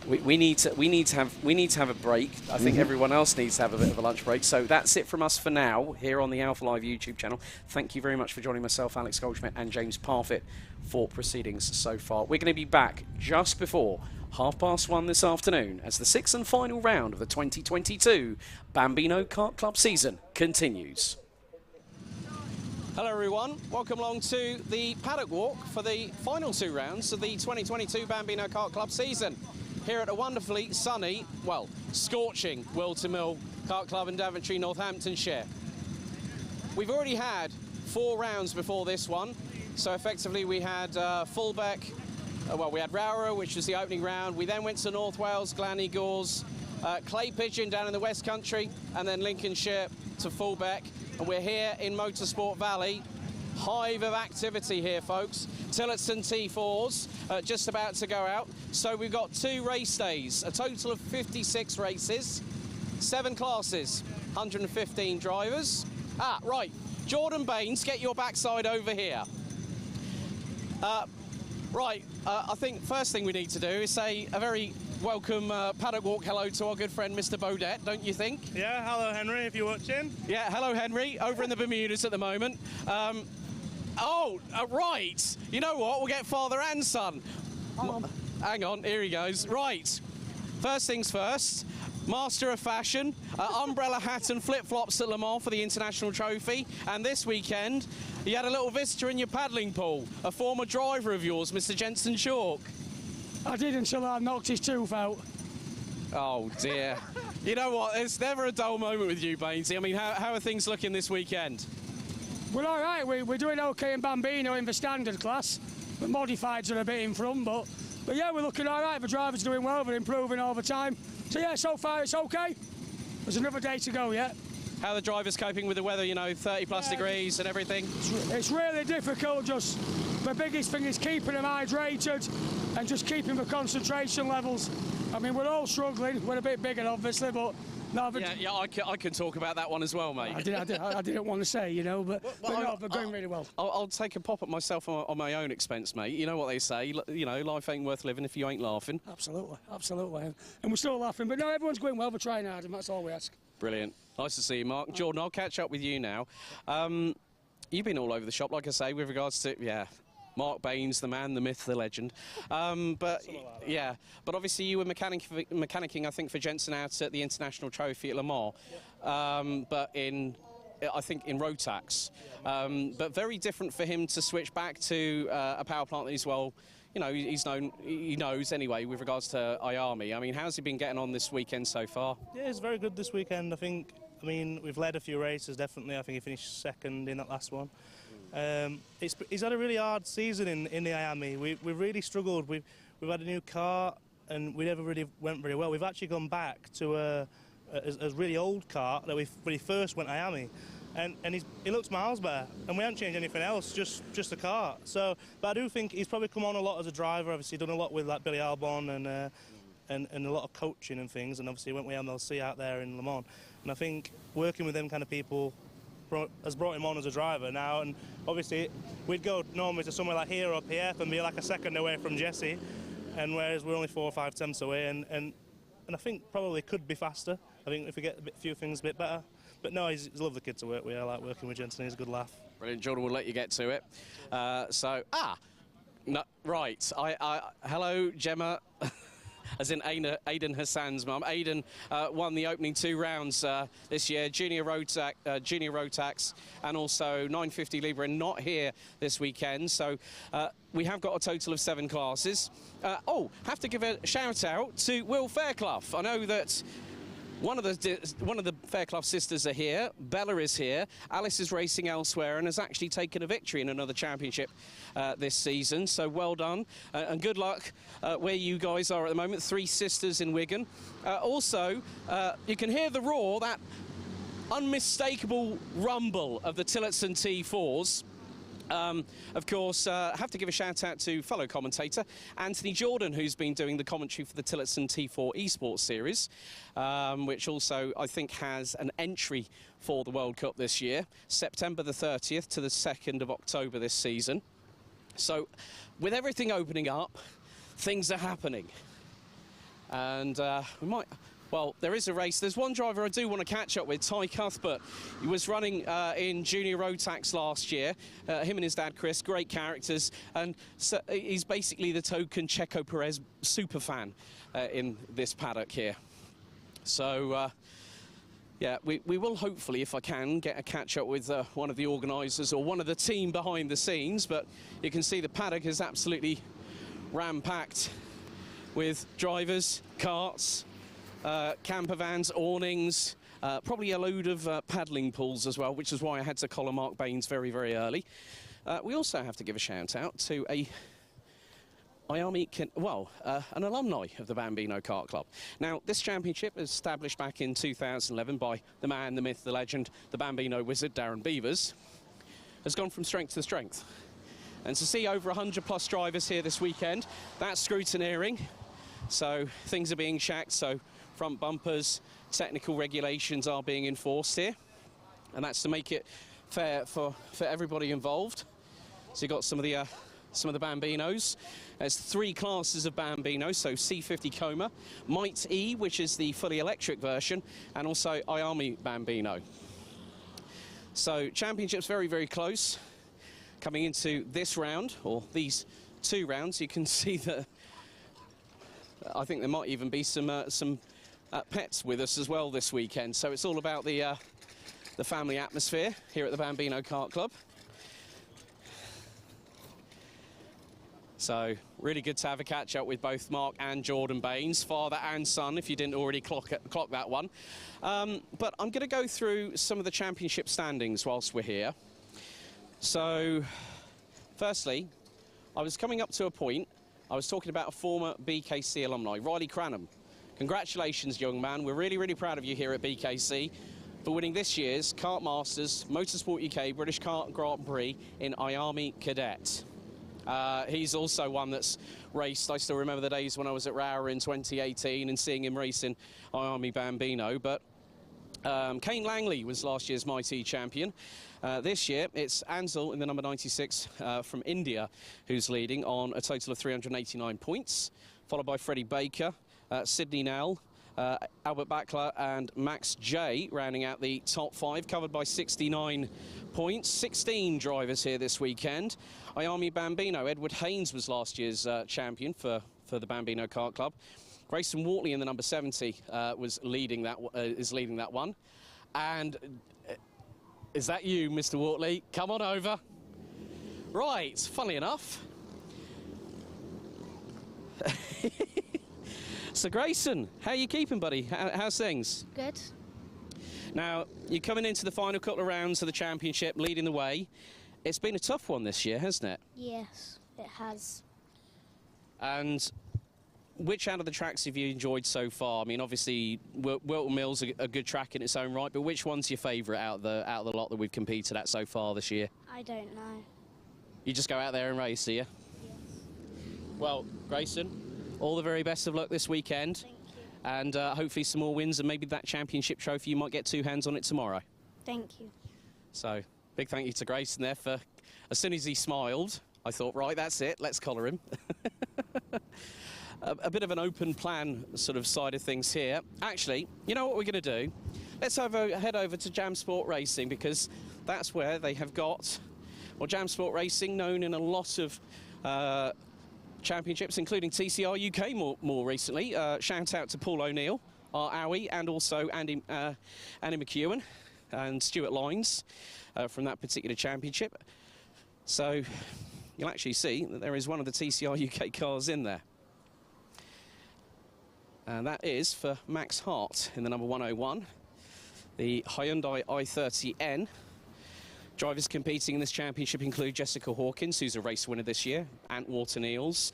D: we need to have a break. I think everyone else needs to have a bit of a lunch break. So that's it from us for now here on the Alpha Live YouTube channel. Thank you very much for joining myself, Alex Goldschmidt, and James Parfitt for proceedings so far. We're going to be back just before 1:30 this afternoon as the 6th and final round of the 2022 Bambino Kart Club season continues. Hello everyone, welcome along to the paddock walk for the final 2 rounds of the 2022 Bambino Kart Club season. Here at a wonderfully sunny, well, scorching Whilton Kart Club in Daventry, Northamptonshire. We've already had 4 rounds before this one, so effectively we had Fullbeck, well, we had Rowra, which was the opening round. We then went to North Wales, Gleneagles, Clay Pigeon down in the West Country, and then Lincolnshire to Fullbeck. And we're here in Motorsport Valley. Hive of activity here, folks. Tillotson T4s just about to go out. So we've got 2 race days, a total of 56 races, 7 classes, 115 drivers. Ah, right, Jordan Baines, get your backside over here. Right, I think first thing we need to do is say a very welcome paddock walk hello to our good friend Mr. Baudet, don't you think?
E: Yeah, hello Henry, if you're watching.
D: Yeah, hello Henry, over in the Bermudas at the moment. Right, you know what, we'll get father and son. Hang on, here he goes. Right, first things first, master of fashion, umbrella hat and flip-flops at Le Mans for the International Trophy, and this weekend you had a little visitor in your paddling pool, a former driver of yours, Mr. Jensen Chalk.
F: I did until I knocked his tooth out.
D: Oh dear. You know what, there's never a dull moment with you, Bainesy. I mean, how are things looking this weekend?
F: We're all right, we're doing okay in Bambino in the standard class. The modifieds are a bit in front, but yeah, we're looking all right. The driver's doing well, they're improving all the time. So yeah, so far it's okay. There's another day to go yet.
D: How are the drivers coping with the weather, you know, 30 plus degrees and everything?
F: It's really difficult, just the biggest thing is keeping them hydrated and just keeping the concentration levels. I mean, we're all struggling, we're a bit bigger obviously, but no,
D: yeah, I can talk about that one as well, mate.
F: I didn't want to say, you know, but no, they're going really well.
D: I'll take a pop at myself on my own expense, mate. You know what they say, you know, life ain't worth living if you ain't laughing.
F: Absolutely, absolutely. And we're still laughing, but no, everyone's going well, we're trying hard, and that's all we ask.
D: Brilliant. Nice to see you, Mark. Jordan, I'll catch up with you now. You've been all over the shop, like I say, with regards to, yeah, Mark Baines, the man, the myth, the legend. But yeah, but obviously you were mechanicking, I think, for Jensen out at the International Trophy at Le Mans, but I think in Rotax. But very different for him to switch back to a power plant that he's, well, you know, he knows anyway with regards to IAME. I mean, how's he been getting on this weekend so far?
E: Yeah, it's very good this weekend. I mean, we've led a few races, definitely. I think he finished second in that last one. He's had a really hard season in the IAME. We've really struggled. We've had a new car, and we never really went very well. We've actually gone back to a really old car that when he first went IAME, and he looks miles better. And we haven't changed anything else, just the car. So, but I do think he's probably come on a lot as a driver. Obviously, done a lot with like Billy Albon and a lot of coaching and things. And obviously, went with MLC out there in Le Mans. And I think working with them kind of people has brought him on as a driver now, and obviously we'd go normally to somewhere like here or PF and be like a second away from Jesse, and whereas we're only 4 or 5 tenths away, and I think probably could be faster. I think if we get a few things a bit better. But no, he's a lovely kid to work with. I like working with Jensen, he's a good laugh.
D: Brilliant. Jordan will let you get to it. No, right. Hello, Gemma. As in Aidan Hassan's mum. Aidan won the opening 2 rounds this year, Junior Rotax and also 950 Libre, not here this weekend. So we have got a total of 7 classes. Have to give a shout out to Will Fairclough. I know that one of the Fairclough sisters are here. Bella is here. Alice is racing elsewhere and has actually taken a victory in another championship this season. So well done and good luck where you guys are at the moment. 3 sisters in Wigan. Also, you can hear the roar, that unmistakable rumble of the Tillotson T4s. Of course, have to give a shout out to fellow commentator Anthony Jordan, who's been doing the commentary for the Tillotson T4 eSports series, which also I think has an entry for the World Cup this year, September the 30th to the 2nd of October this season. So, with everything opening up, things are happening. And we might... Well, there is a race. There's one driver I do want to catch up with, Ty Cuthbert. He was running in Junior Road Tax last year. Him and his dad, Chris, great characters. And so he's basically the token Checo Perez superfan in this paddock here. So, yeah, we will hopefully, if I can, get a catch-up with one of the organisers or one of the team behind the scenes. But you can see the paddock is absolutely ram-packed with drivers, karts, camper vans, awnings, probably a load of paddling pools as well, which is why I had to collar Mark Baines very, very early. We also have to give a shout-out to an alumni of the Bambino Kart Club. Now, this championship was established back in 2011 by the man, the myth, the legend, the Bambino wizard, Darren Beavers, has gone from strength to strength. And to see over 100+ drivers here this weekend, that's scrutineering. So things are being checked, so front bumpers, technical regulations are being enforced here. And that's to make it fair for everybody involved. So you've got some of the Bambinos. There's 3 classes of Bambino, so C50 Coma, Might E, which is the fully electric version, and also IAME Bambino. So championship's very, very close. Coming into this round, or these 2 rounds, you can see that I think there might even be some pets with us as well this weekend. So it's all about the family atmosphere here at the Bambino Kart Club. So really good to have a catch up with both Mark and Jordan Baines, father and son, if you didn't already clock that one. But I'm going to go through some of the championship standings whilst we're here. So firstly, I was coming up to a point. I was talking about a former BKC alumni, Riley Cranham. Congratulations, young man. We're really, really proud of you here at BKC for winning this year's Kart Masters, Motorsport UK, British Kart Grand Prix in IAME Cadet. He's also one that's raced. I still remember the days when I was at Rower in 2018 and seeing him race in IAME Bambino. But Kane Langley was last year's Mighty champion. This year, it's Ansel in the number 96 from India who's leading on a total of 389 points, followed by Freddie Baker, Sydney Nell, Albert Backler and Max J rounding out the top 5, covered by 69 points. 16 drivers here this weekend. IAME Bambino, Edward Haynes was last year's champion for the Bambino Kart Club. Grayson Wortley in the number 70 is leading that one. And is that you, Mr. Wortley? Come on over. Right, funnily enough. So Grayson, how are you keeping, buddy? How's things?
G: Good.
D: Now, you're coming into the final couple of rounds of the championship, leading the way. It's been a tough one this year, hasn't it?
G: Yes, it has.
D: And which out of the tracks have you enjoyed so far? I mean, obviously, Whilton Mill's a good track in its own right, but which one's your favourite out of the lot that we've competed at so far this year?
G: I don't know.
D: You just go out there and race, do you?
G: Yes.
D: Well, Grayson, all the very best of luck this weekend.
G: Thank you.
D: And hopefully some more wins, and maybe that championship trophy, you might get 2 hands on it tomorrow.
G: Thank you.
D: So, big thank you to Grayson there for, as soon as he smiled, I thought, right, that's it, let's collar him. A bit of an open plan sort of side of things here. Actually, you know what we're going to do? Let's head over to Jam Sport Racing, because that's where they have got, well, Jam Sport Racing, known in a lot of championships, including TCR UK more recently. Shout out to Paul O'Neill, our Owie, and also Andy McEwen and Stuart Lines from that particular championship. So you'll actually see that there is one of the TCR UK cars in there. And that is for Max Hart in the number 101, the Hyundai i30N. Drivers competing in this championship include Jessica Hawkins, who's a race winner this year, Ant Wharton Eels,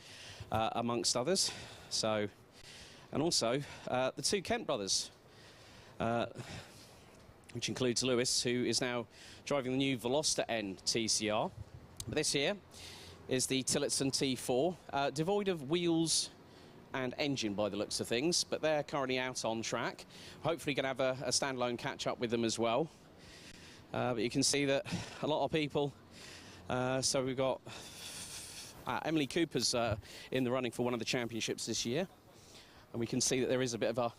D: amongst others. So, and also the 2 Kent brothers, which includes Lewis, who is now driving the new Veloster N TCR. But this here is the Tillotson T4, devoid of wheels and engine by the looks of things, but they're currently out on track. Hopefully going to have a standalone catch-up with them as well. But you can see that a lot of people, so we've got Emily Cooper's in the running for one of the championships this year, and we can see that there is a bit of a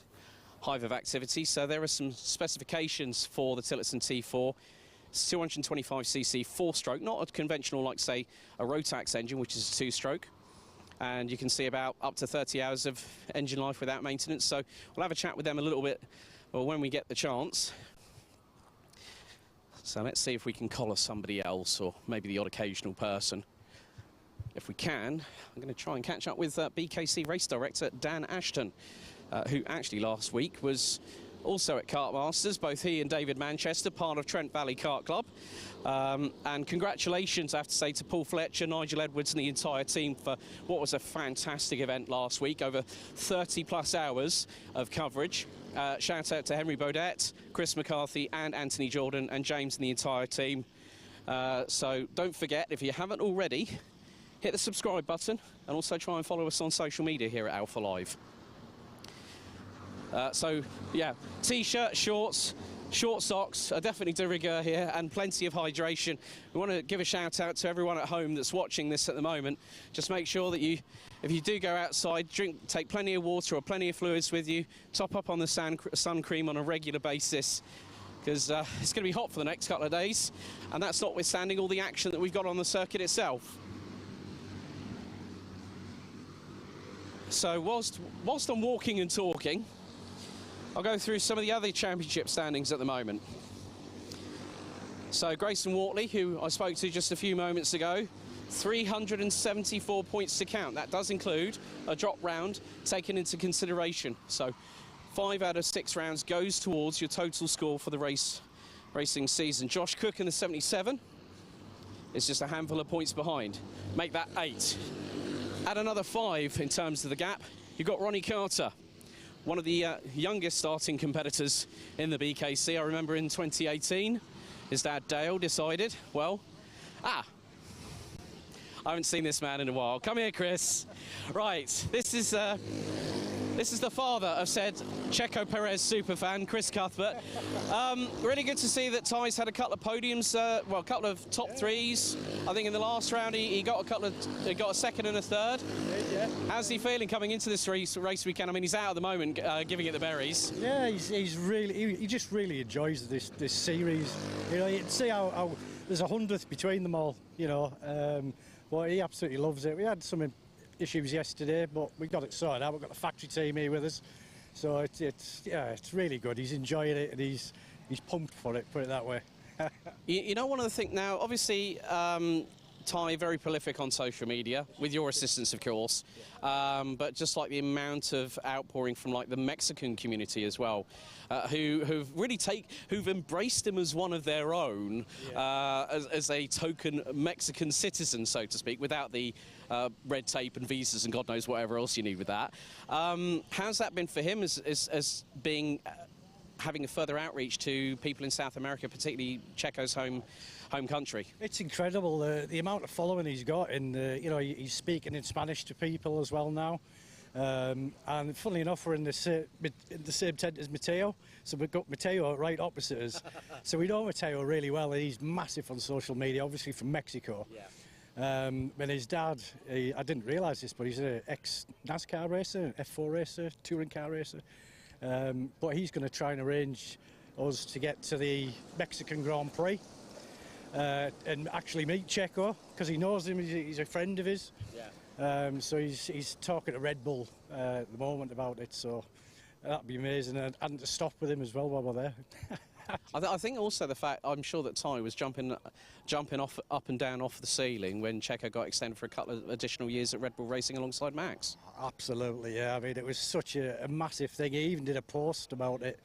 D: hive of activity. So there are some specifications for the Tillotson T4. It's 225cc 4-stroke, not a conventional like, say, a Rotax engine, which is a 2-stroke. And you can see about up to 30 hours of engine life without maintenance. So we'll have a chat with them a little bit, well, when we get the chance. So let's see if we can collar somebody else, or maybe the odd occasional person. If we can, I'm going to try and catch up with BKC race director Dan Ashton, who actually last week was also at Kartmasters. Both he and David Manchester, part of Trent Valley Kart Club. And congratulations, I have to say, to Paul Fletcher, Nigel Edwards and the entire team for what was a fantastic event last week. Over 30 plus hours of coverage. Shout out to Henry Baudet, Chris McCarthy and Anthony Jordan and James and the entire team. So don't forget, if you haven't already, hit the subscribe button and also try and follow us on social media here at Alpha Live. So, yeah, T-shirt, shorts, short socks are definitely de rigueur here, and plenty of hydration. We want to give a shout out to everyone at home that's watching this at the moment. Just make sure that if you do go outside, take plenty of water or plenty of fluids with you, top up on the sun cream on a regular basis, because it's going to be hot for the next couple of days, and that's notwithstanding all the action that we've got on the circuit itself. So whilst I'm walking and talking, I'll go through some of the other championship standings at the moment. So Grayson Wortley, who I spoke to just a few moments ago, 374 points to count. That does include a drop round taken into consideration. So 5 out of 6 rounds goes towards your total score for the racing season. Josh Cook in the 77 is just a handful of points behind. Make that 8. Add another 5 in terms of the gap. You've got Ronnie Carter, one of the youngest starting competitors in the BKC. I remember in 2018, his dad Dale decided, well, I haven't seen this man in a while. Come here, Chris. Right, this is the father of said Checo Perez superfan, Chris Cuthbert. Really good to see that Ty's had a couple of podiums, well, a couple of top 3s. I think in the last round he got a second and a third.
H: Yeah.
D: How's he feeling coming into this race weekend? I mean, he's out at the moment, giving it the berries.
H: Yeah, he just really enjoys this series. You know, you can see how there's a 100th between them all. You know, well, he absolutely loves it. We had some issues yesterday, but we got it sorted out. We've got the factory team here with us, so it's really good. He's enjoying it and he's pumped for it. Put it that way.
D: You know, one of the things now, obviously, Ty, very prolific on social media, with your assistance, of course, but just like the amount of outpouring from like the Mexican community as well, who've embraced him as one of their own, as a token Mexican citizen, so to speak, without the red tape and visas and God knows whatever else you need with that. How's that been for him as being having a further outreach to people in South America, particularly Checo's home country?
H: It's incredible the amount of following he's got, and you know, he's speaking in Spanish to people as well now. And funnily enough, we're in the same tent as Mateo, so we've got Mateo right opposite us. So we know Mateo really well, and he's massive on social media, obviously from Mexico.
D: Yeah.
H: And his dad, I didn't realise this, but he's an ex-NASCAR racer, an F4 racer, touring car racer. But he's going to try and arrange us to get to the Mexican Grand Prix and actually meet Checo, because he knows him, he's a friend of his. Yeah. So he's talking to Red Bull at the moment about it, so that'd be amazing, and to stop with him as well while we're there.
D: I think also the fact, I'm sure that Ty was jumping off up and down off the ceiling when Checo got extended for a couple of additional years at Red Bull Racing alongside Max.
H: Absolutely, yeah. I mean, it was such a massive thing. He even did a post about it,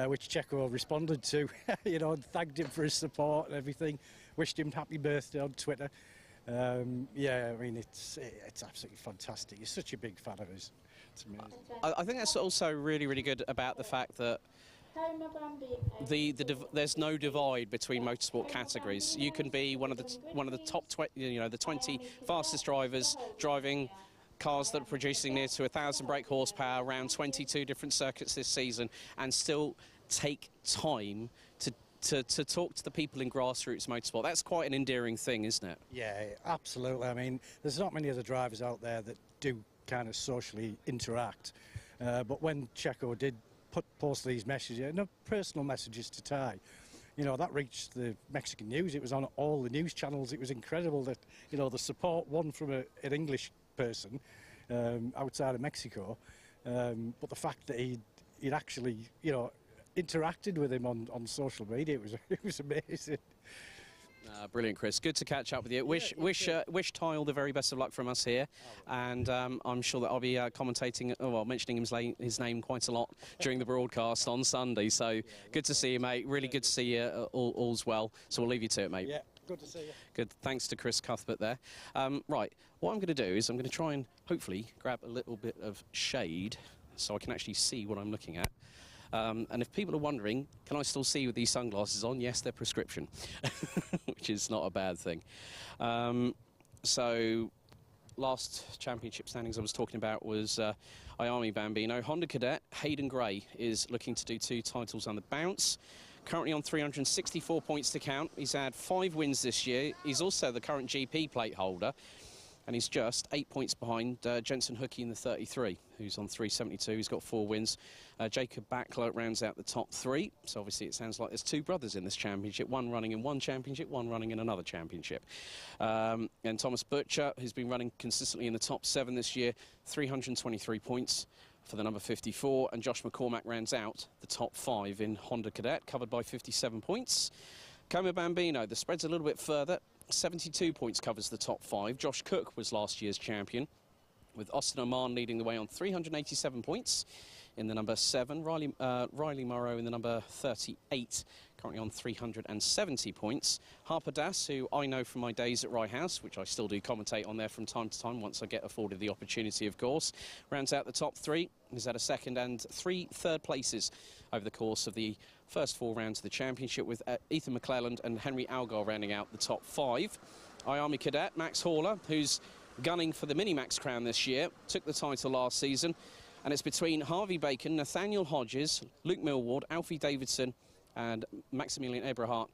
H: which Checo responded to, you know, and thanked him for his support and everything, wished him happy birthday on Twitter. Yeah, I mean, it's absolutely fantastic. He's such a big fan of his. It's amazing.
D: I think that's also really, really good about the fact that there's no divide between motorsport categories. You can be one of the top 20, you know, the 20 fastest drivers driving cars that are producing near to 1,000 brake horsepower around 22 different circuits this season, and still take time to to talk to the people in grassroots motorsport. That's quite an endearing thing, isn't it?
H: Yeah, absolutely. I mean, there's not many other drivers out there that do kind of socially interact. But when Checo did post these messages, no personal messages to Ty, you know, that reached the Mexican news. It was on all the news channels. It was incredible that, you know, the support won from an English person outside of Mexico. But the fact that he'd actually, you know, interacted with him on social media, it was amazing.
D: Brilliant, Chris. Good to catch up with you. Wish Ty all the very best of luck from us here, and I'm sure that I'll be commentating, mentioning his name quite a lot during the broadcast on Sunday. So good to see you, mate. Really good to see you. All's well. So we'll leave you to it, mate.
H: Yeah, good to see you.
D: Good. Thanks to Chris Cuthbert there. Right. What I'm going to do is I'm going to try and hopefully grab a little bit of shade so I can actually see what I'm looking at. And if people are wondering, can I still see with these sunglasses on? Yes, they're prescription, which is not a bad thing. So, last championship standings I was talking about was IAME Bambino. Honda Cadet, Hayden Gray is looking to do 2 titles on the bounce. Currently on 364 points to count. He's had 5 wins this year. He's also the current GP plate holder. And he's just 8 points behind Jensen Hookey in the 33, who's on 372. He's got 4 wins. Jacob Backler rounds out the top 3. So obviously it sounds like there's 2 brothers in this championship, one running in one championship, one running in another championship. And Thomas Butcher, who's been running consistently in the top 7 this year, 323 points for the number 54. And Josh McCormack rounds out the top 5 in Honda Cadet, covered by 57 points. IAME Bambino, the spread's a little bit further. 72 points covers the top 5. Josh Cook was last year's champion, with Austin Oman leading the way on 387 points in the number 7. Riley Morrow in the number 38, currently on 370 points. Harper Das, who I know from my days at Rye House, which I still do commentate on there from time to time once I get afforded the opportunity, of course, rounds out the top 3. He's had a 2nd and 3 third places over the course of the first 4 rounds of the championship, with Ethan McClelland and Henry Algar rounding out the top 5. IAME Cadet, Max Horler, who's gunning for the Mini-Max crown this year, took the title last season, and it's between Harvey Bacon, Nathaniel Hodges, Luke Millward, Alfie Davidson and Maximilian Eberhardt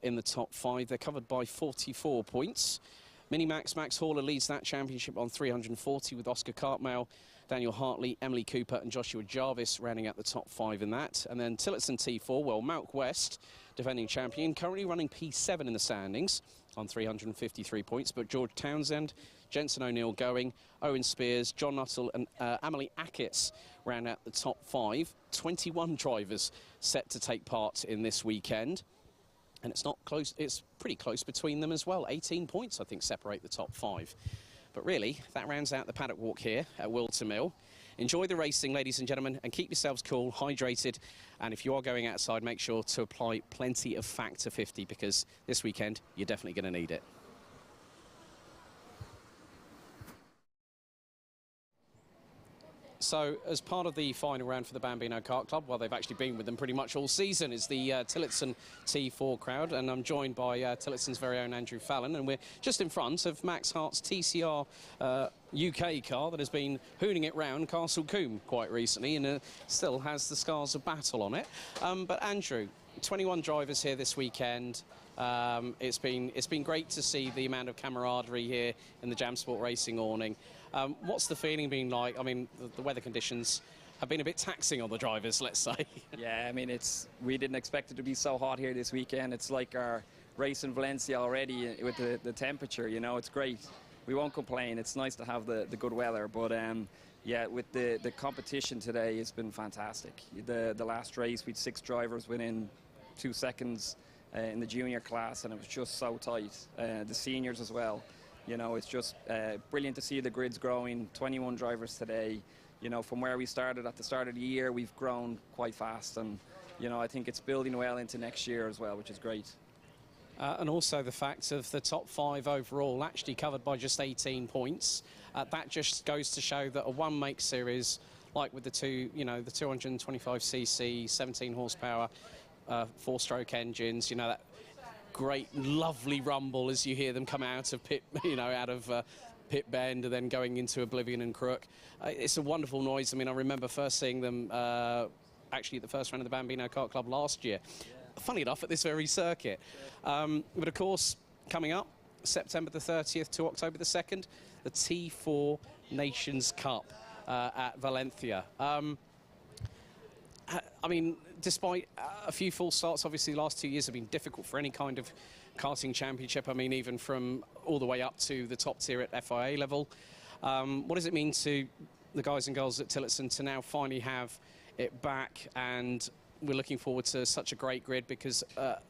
D: in the top 5. They're covered by 44 points. Mini-Max, Max Horler leads that championship on 340, with Oscar Cartmail, Daniel Hartley, Emily Cooper and Joshua Jarvis rounding out the top 5 in that. And then Tillotson T4, well, Malk West, defending champion, currently running P7 in the standings on 353 points, but George Townsend, Jensen O'Neill going, Owen Spears, John Nuttall and Amelie Ackitts round out the top 5. 21 drivers set to take part in this weekend. And it's not close, it's pretty close between them as well. 18 points, I think, separate the top 5. But really, that rounds out the paddock walk here at Whilton Mill. Enjoy the racing, ladies and gentlemen, and keep yourselves cool, hydrated. And if you are going outside, make sure to apply plenty of Factor 50, because this weekend, you're definitely going to need it. So, as part of the final round for the Bambino Kart Club, well, they've actually been with them pretty much all season, is the Tillotson T4 crowd, and I'm joined by Tillotson's very own Andrew Fallon, and we're just in front of Max Hart's TCR UK car that has been hooning it round Castle Combe quite recently, and still has the scars of battle on it. But Andrew, 21 drivers here this weekend. It's been great to see the amount of camaraderie here in the Jam Sport Racing awning. What's the feeling been like? I mean, the weather conditions have been a bit taxing on the drivers, let's say.
I: Yeah, I mean, we didn't expect it to be so hot here this weekend. It's like our race in Valencia already with the temperature, you know, it's great. We won't complain. It's nice to have the good weather, but yeah, with the competition today, it's been fantastic. The last race, we had 6 drivers within 2 seconds in the junior class, and it was just so tight. The seniors as well. You know, it's just brilliant to see the grids growing. 21 drivers today. You know, from where we started at the start of the year, we've grown quite fast, and you know, I think it's building well into next year as well, which is great.
D: And also the fact of the top 5 overall actually covered by just 18 points. That just goes to show that a one-make series, like with the 225cc, 17 horsepower, 4-stroke engines, you know, that great, lovely rumble as you hear them come out of pit, out of pit bend and then going into oblivion and crook. It's a wonderful noise. I mean, I remember first seeing them actually at the first round of the Bambino Kart Club last year. funny enough, at this very circuit. But of course, coming up, September the 30th to October the 2nd, the T4 Nations Cup at Valencia. I mean, despite a few false starts, obviously the last 2 years have been difficult for any kind of karting championship. I mean, even from all the way up to the top tier at FIA level. What does it mean to the guys and girls at Tillotson to now finally have it back? And we're looking forward to such a great grid because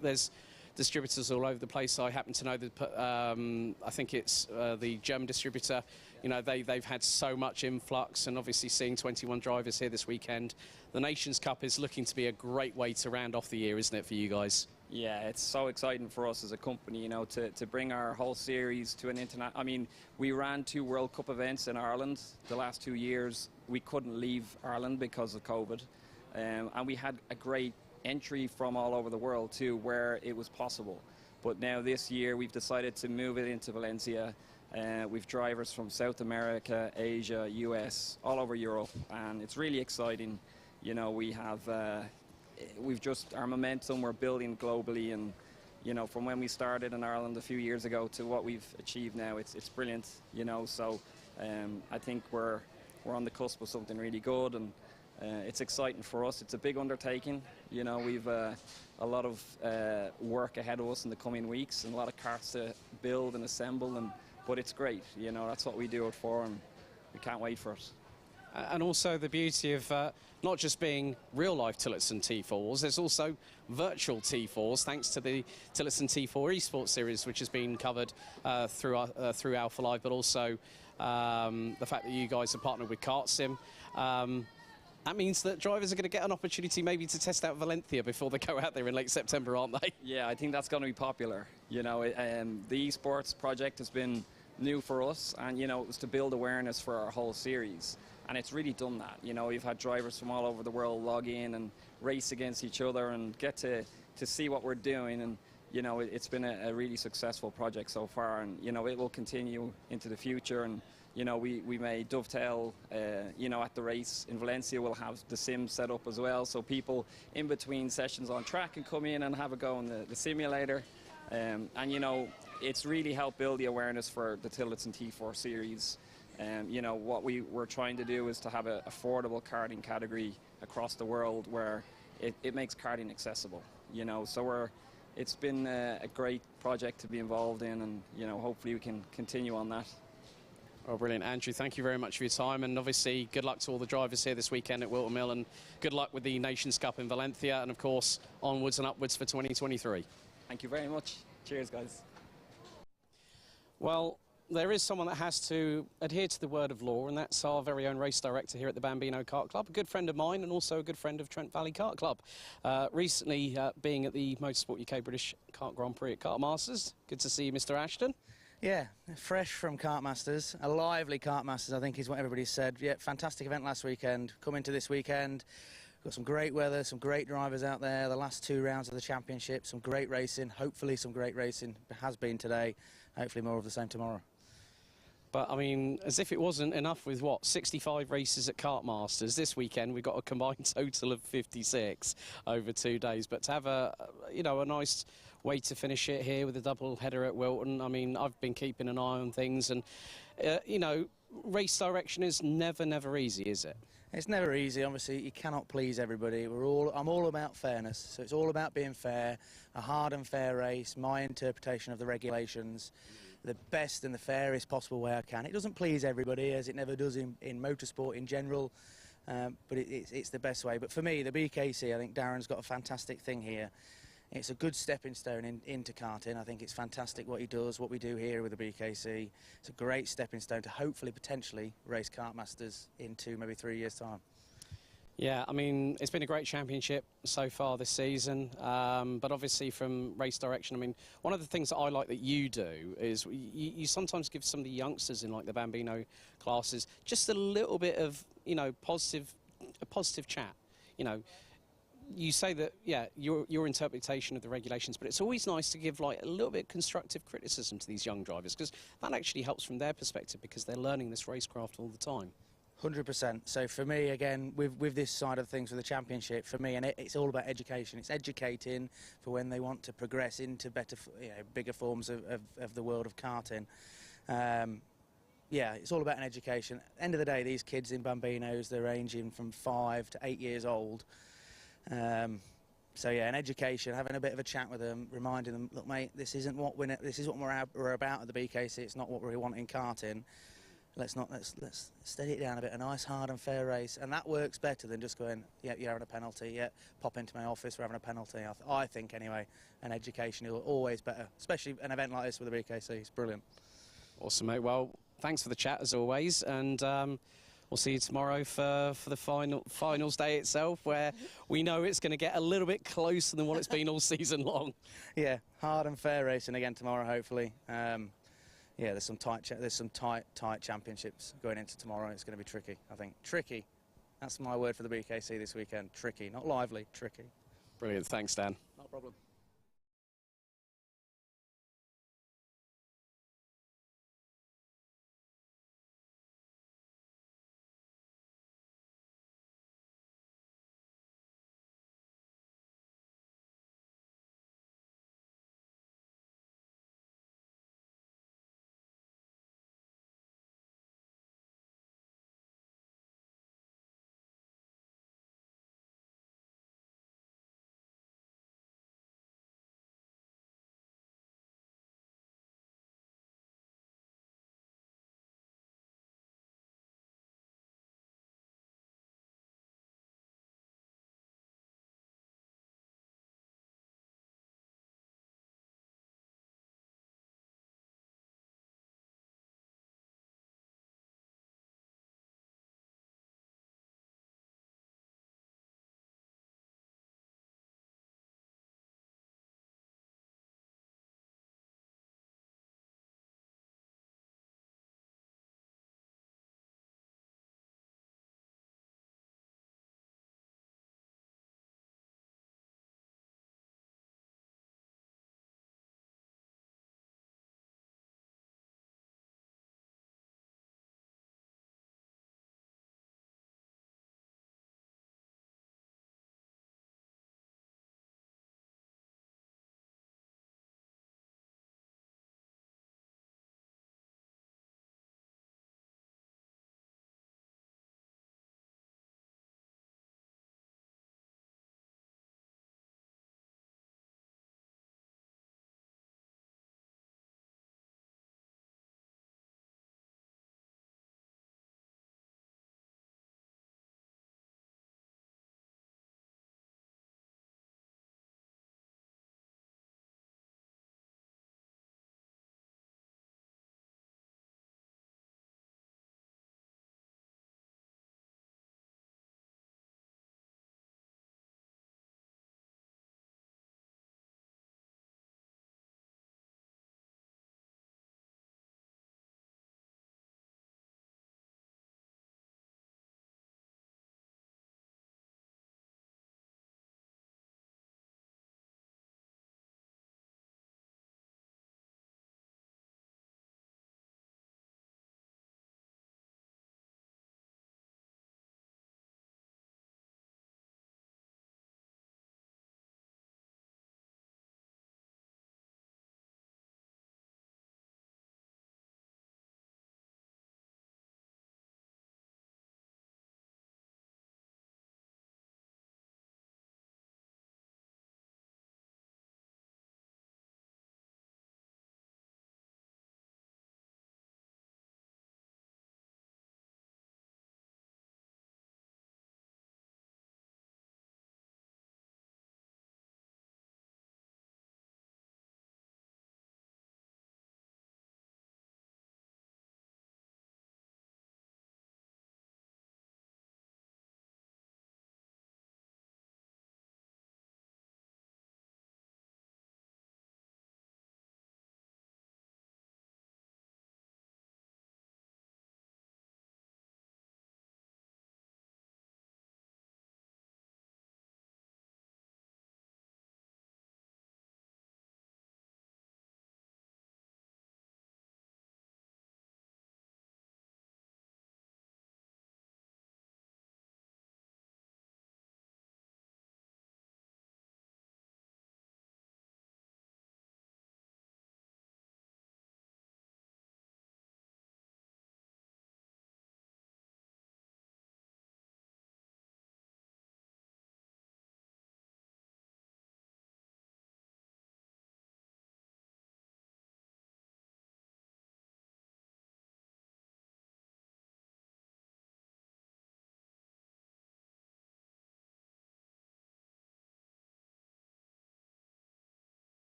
D: there's distributors all over the place. I happen to know that I think it's the German distributor. You know, they've had so much influx, and obviously seeing 21 drivers here this weekend, the Nations Cup is looking to be a great way to round off the year, isn't it, for you guys?
I: Yeah, it's so exciting for us as a company, you know, to bring our whole series to an internet. I mean, we ran 2 World Cup events in Ireland the last 2 years. We couldn't leave Ireland because of COVID, and we had a great entry from all over the world too, where it was possible. But now this year we've decided to move it into Valencia. We've drivers from South America, Asia, US, all over Europe, and it's really exciting. You know, we have we've just our momentum we're building globally, and you know, from when we started in Ireland a few years ago to what we've achieved now, it's brilliant. You know, so I think we're on the cusp of something really good, and it's exciting for us. It's a big undertaking. You know, we've a lot of work ahead of us in the coming weeks, and a lot of karts to build and assemble, but it's great. You know, that's what we do it for, and we can't wait for it.
D: And also the beauty of not just being real-life Tillotson T4s, there's also virtual T4s, thanks to the Tillotson T4 eSports series, which has been covered through Alpha Live, but also the fact that you guys are partnered with KartSim. That means that drivers are going to get an opportunity maybe to test out Valencia before they go out there in late September, aren't they?
I: Yeah, I think that's going to be popular. You know, the esports project has been new for us, and you know, it was to build awareness for our whole series, and it's really done that. You know, we've had drivers from all over the world log in and race against each other and get to see what we're doing, and you know, it's been a really successful project so far, and you know, it will continue into the future. And you know, we may dovetail, you know, at the race in Valencia we'll have the sim set up as well, so people in between sessions on track can come in and have a go in the simulator. And you know, it's really helped build the awareness for the Tillotson T4 series. You know, what we're trying to do is to have an affordable karting category across the world where it makes karting accessible. You know, so it's been a great project to be involved in, and you know, hopefully we can continue on that.
D: Oh, brilliant. Andrew, thank you very much for your time, and obviously good luck to all the drivers here this weekend at Whilton Mill, and good luck with the Nations Cup in Valencia, and of course onwards and upwards for 2023.
I: Thank you very much. Cheers, guys.
D: Well, there is someone that has to adhere to the word of law, and that's our very own race director here at the Bambino Kart Club, a good friend of mine and also a good friend of Trent Valley Kart Club. Recently being at the Motorsport UK British Kart Grand Prix at Kartmasters. Good to see you, Mr. Ashton.
J: Yeah, fresh from Kartmasters, a lively Kartmasters, I think is what everybody said. Yeah, fantastic event last weekend. Come into this weekend, got some great weather, some great drivers out there, the last 2 rounds of the championship, some great racing, hopefully some great racing. It has been today, hopefully more of the same tomorrow.
D: But, I mean, as if it wasn't enough with, what, 65 races at Kartmasters, this weekend we've got a combined total of 56 over 2 days. But to have you know, a nice way to finish it here with a double header at Whilton, I mean, I've been keeping an eye on things, and, you know, race direction is never easy, is it?
J: It's never easy. Obviously, you cannot please everybody. I'm all about fairness, so it's all about being fair, a hard and fair race, my interpretation of the regulations, the best and the fairest possible way I can. It doesn't please everybody, as it never does in motorsport in general, but it's the best way. But for me, the BKC, I think Darren's got a fantastic thing here. It's a good stepping stone into karting. I think it's fantastic what he does, what we do here with the BKC. It's a great stepping stone to hopefully, potentially, race Kartmasters in 2, maybe 3 years' time.
D: Yeah, I mean, it's been a great championship so far this season, but obviously from race direction, I mean, one of the things that I like that you do is you sometimes give some of the youngsters in, like, the Bambino classes just a little bit of, you know, positive chat, you know. You say that, yeah, your interpretation of the regulations, but it's always nice to give, like, a little bit of constructive criticism to these young drivers, because that actually helps from their perspective, because they're learning this racecraft all the time.
J: 100%. So for me, again, with this side of things, with the championship, for me, and it's all about education. It's educating for when they want to progress into better, bigger forms of the world of karting. Yeah, it's all about an education. At the end of the day, these kids in Bambinos, they're ranging from 5 to 8 years old. So yeah, an education, having a bit of a chat with them, reminding them, look, mate, this isn't what we're about at the BKC. It's not what we want in karting. Let's steady it down a bit. A nice, hard and fair race, and that works better than just going, yeah, you're having a penalty. Yeah, pop into my office, we're having a penalty. I think anyway, an education is always better, especially an event like this with the BKC. It's brilliant.
D: Awesome, mate. Well, thanks for the chat as always, and we'll see you tomorrow for the finals day itself, where we know it's going to get a little bit closer than what it's been all season long.
J: Yeah, hard and fair racing again tomorrow, hopefully. Yeah, there's some tight championships going into tomorrow. It's going to be tricky, I think. Tricky. That's my word for the BKC this weekend. Tricky, not lively. Tricky.
D: Brilliant. Thanks, Dan.
J: Not a problem.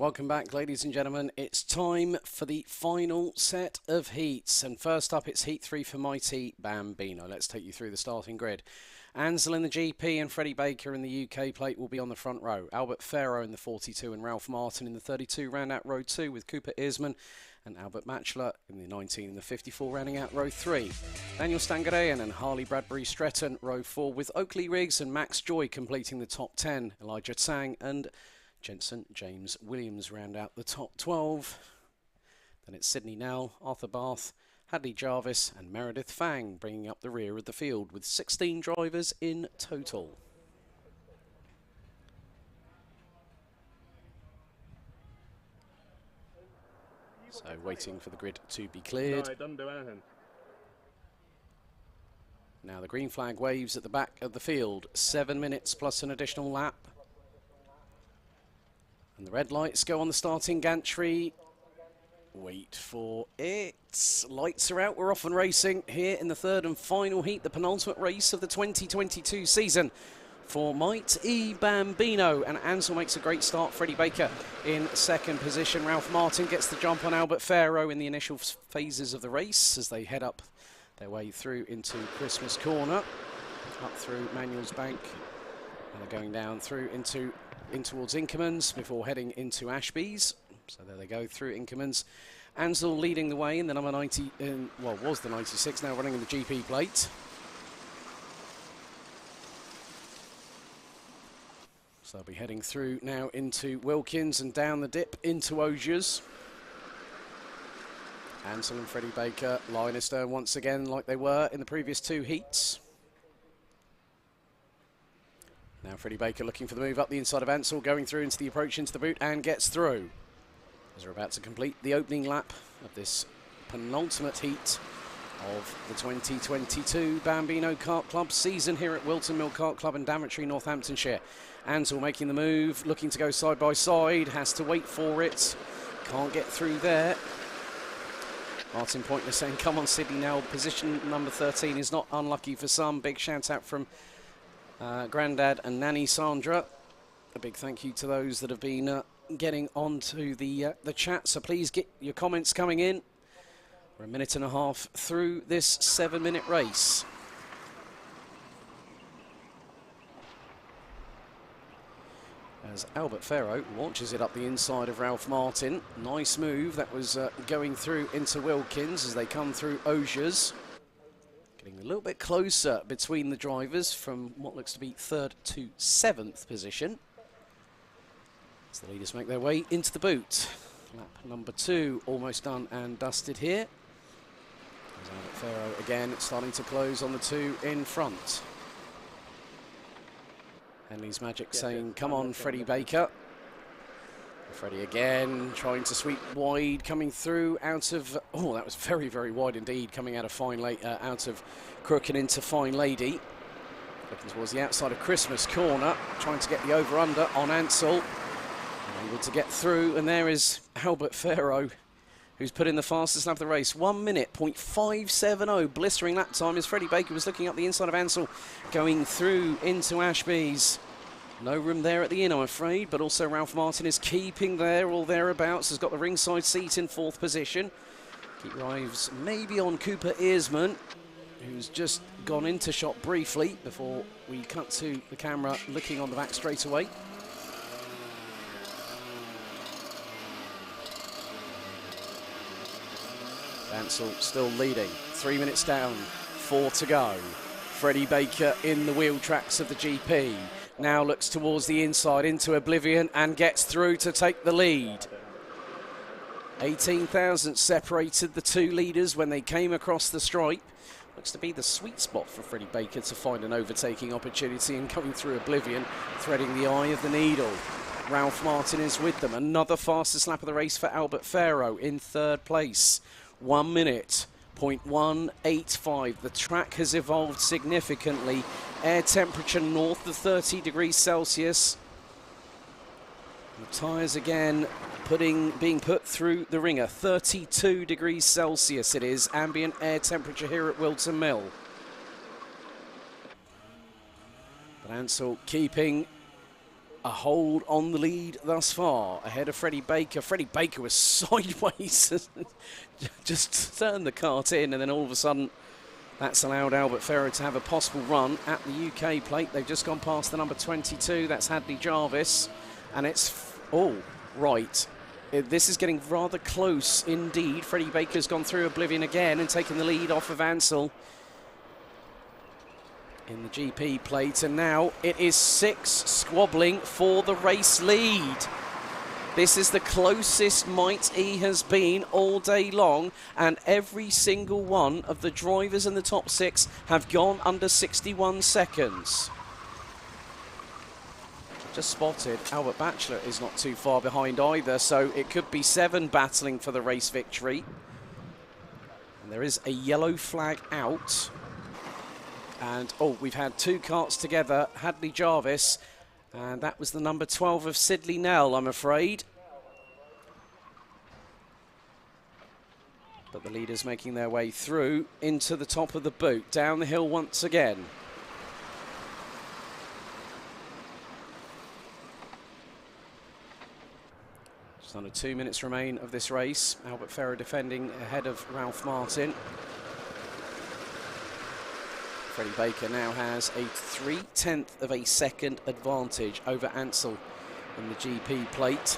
D: Welcome back, ladies and gentlemen. It's time for the final set of heats. And first up, it's Heat 3 for Mighty Bambino. Let's take you through the starting grid. Ansel in the GP and Freddie Baker in the UK plate will be on the front row. Albert Farrow in the 42 and Ralph Martin in the 32 round out row 2 with Cooper Earsman and Albert Matchler in the 19 and the 54 rounding out row 3. Daniel Stangarean and Harley Bradbury Stretton row 4 with Oakley Riggs and Max Joy completing the top 10. Elijah Tsang and Jensen James Williams round out the top 12. Then it's Sydney Nell, Arthur Bath, Hadley Jarvis and Meredith Fang bringing up the rear of the field with 16 drivers in total. So waiting for the grid to be cleared.
C: No, it doesn't do anything.
D: Now the green flag waves at the back of the field. 7 minutes plus an additional lap. And the red lights go on the starting gantry. Wait for it. Lights are out. We're off and racing here in the third and final heat, the penultimate race of the 2022 season for Mighty Bambino. And Ansel makes a great start. Freddie Baker in second position. Ralph Martin gets the jump on Albert Farrow in the initial phases of the race as they head up their way through into Christmas Corner, up through Manuel's Bank. And they're going down through in towards Inkermans before heading into Ashby's. So there they go through Inkermans. Ansel leading the way in the number 90, well, was the 96, now running in the GP plate. So they'll be heading through now into Wilkins and down the dip into Osiers. Ansel and Freddie Baker line astern once again like they were in the previous two heats. Now Freddie Baker looking for the move up the inside of Ansel, going through into the approach into the boot and gets through. As they're about to complete the opening lap of this penultimate heat of the 2022 Bambino Kart Club season here at Whilton Mill Kart Club in Daventry, Northamptonshire. Ansel making the move, looking to go side by side, has to wait for it, can't get through there. Martin Pointner saying, come on Sydney now, position number 13 is not unlucky for some. Big shout out from Grandad and Nanny Sandra. A big thank you to those that have been getting onto the chat, so please get your comments coming in. We're a minute and a half through this 7-minute race. As Albert Farrow launches it up the inside of Ralph Martin. Nice move, that was going through into Wilkins as they come through Osiers. Getting a little bit closer between the drivers from what looks to be 3rd to 7th position. As the leaders make their way into the boot. Lap number 2 almost done and dusted here. As Albert Farrow again starting to close on the 2 in front. Henley's Magic saying, come on Freddie Baker. Freddie again trying to sweep wide, coming through out of, oh that was very, very wide indeed, coming out of out of Crook and into Fine Lady. Looking towards the outside of Christmas Corner, trying to get the over-under on Ansel. Able to get through, and there is Albert Farrow, who's put in the fastest lap of the race. 1 minute, .570, blistering lap time as Freddie Baker was looking up the inside of Ansel, going through into Ashby's. No room there at the inn, I'm afraid, but also Ralph Martin is keeping there or thereabouts, has got the ringside seat in 4th position. Keep your eyes maybe on Cooper Earsman, who's just gone into shot briefly before we cut to the camera looking on the back straight away. Ansel still leading, 3 minutes down, 4 to go. Freddie Baker in the wheel tracks of the GP. Now looks towards the inside into Oblivion and gets through to take the lead. 18,000 separated the two leaders when they came across the stripe. Looks to be the sweet spot for Freddie Baker to find an overtaking opportunity and coming through Oblivion, threading the eye of the needle. Ralph Martin is with them. Another fastest lap of the race for Albert Farrow in 3rd place. 1 minute, .185. The track has evolved significantly. Air temperature north of 30 degrees Celsius. The tyres again being put through the ringer. 32 degrees Celsius it is, ambient air temperature here at Whilton Mill. But Ansel keeping a hold on the lead thus far, ahead of Freddie Baker. Freddie Baker was sideways, just turned the kart in, and then all of a sudden that's allowed Albert Ferrer to have a possible run at the UK plate. They've just gone past the number 22, that's Hadley Jarvis, and it's, oh, right. This is getting rather close indeed. Freddie Baker's gone through Oblivion again and taken the lead off of Ansel in the GP plate, and now it is 6 squabbling for the race lead. This is the closest Might E has been all day long, and every single one of the drivers in the top 6 have gone under 61 seconds. Just spotted Albert Batchelor is not too far behind either, so it could be 7 battling for the race victory. And there is a yellow flag out. And, oh, we've had 2 karts together, Hadley Jarvis, and that was the number 12 of Sidley Nell, I'm afraid. But the leaders making their way through into the top of the boot, down the hill once again. Just under 2 minutes remain of this race. Albert Ferrer defending ahead of Ralph Martin. Freddie Baker now has a 0.3 of a second advantage over Ansel in the GP plate.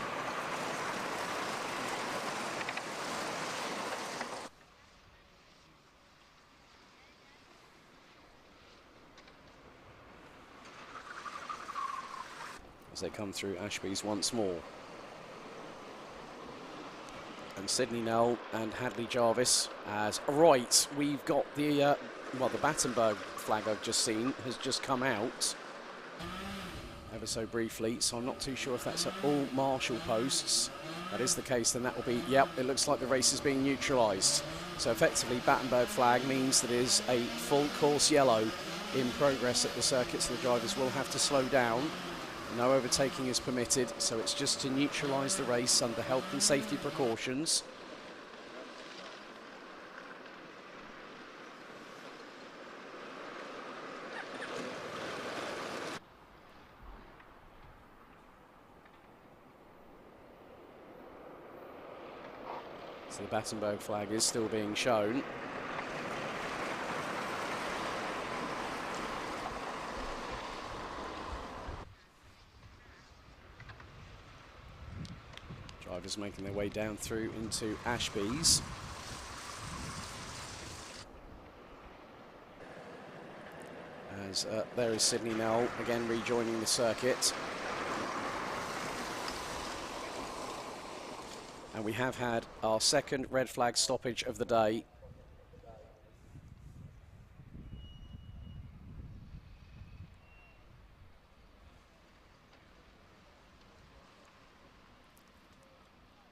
D: As they come through Ashby's once more. And Sidney Null and Hadley Jarvis as right. We've got the well, the Battenberg flag I've just seen has just come out ever so briefly, so I'm not too sure if that's at all marshal posts. If that is the case, then that will be, yep, it looks like the race is being neutralised. So effectively Battenberg flag means that it is a full course yellow in progress at the circuit, so the drivers will have to slow down. No overtaking is permitted, so it's just to neutralise the race under health and safety precautions. So the Battenberg flag is still being shown. Drivers making their way down through into Ashby's. As there is Sidney Null again rejoining the circuit. And we have had our second red flag stoppage of the day.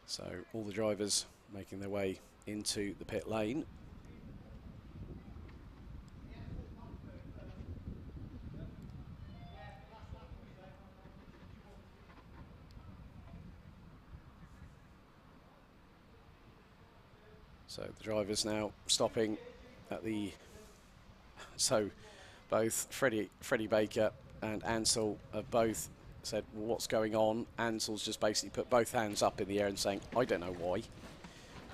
D: So all the drivers making their way into the pit lane. So the drivers now stopping at the, so both Freddie Baker and Ansel have both said, well, what's going on? Ansel's just basically put both hands up in the air and saying, I don't know why.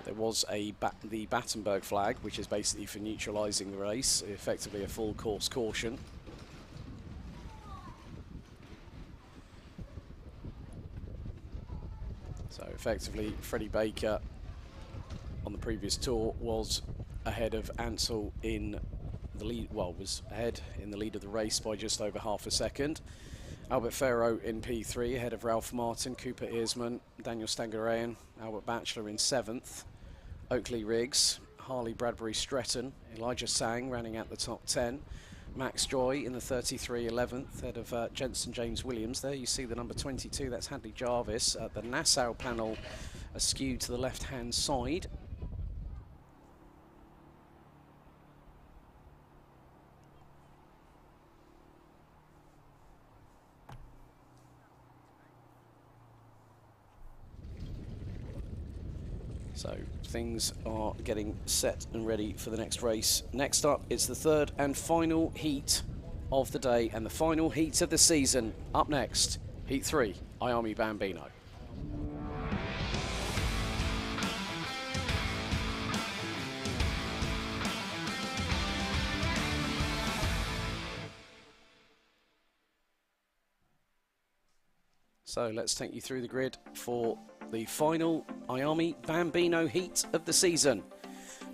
D: There was the Battenberg flag, which is basically for neutralising the race, effectively a full course caution. So effectively Freddie Baker on the previous tour was ahead of Ansel in the lead, well, was ahead in the lead of the race by just over half a second. Albert Ferro in P3 ahead of Ralph Martin, Cooper Earsman, Daniel Stangarean, Albert Batchelor in 7th, Oakley Riggs, Harley Bradbury Stretton, Elijah Sang running out the top 10, Max Joy in the 33 11th ahead of Jensen James Williams. There you see the number 22, that's Hadley Jarvis. The Nassau panel askew to the left hand side. So things are getting set and ready for the next race. Next up, it's the third and final heat of the day and the final heat of the season. Up next, Heat 3, IAME Bambino. So let's take you through the grid for the final IAME Bambino heat of the season.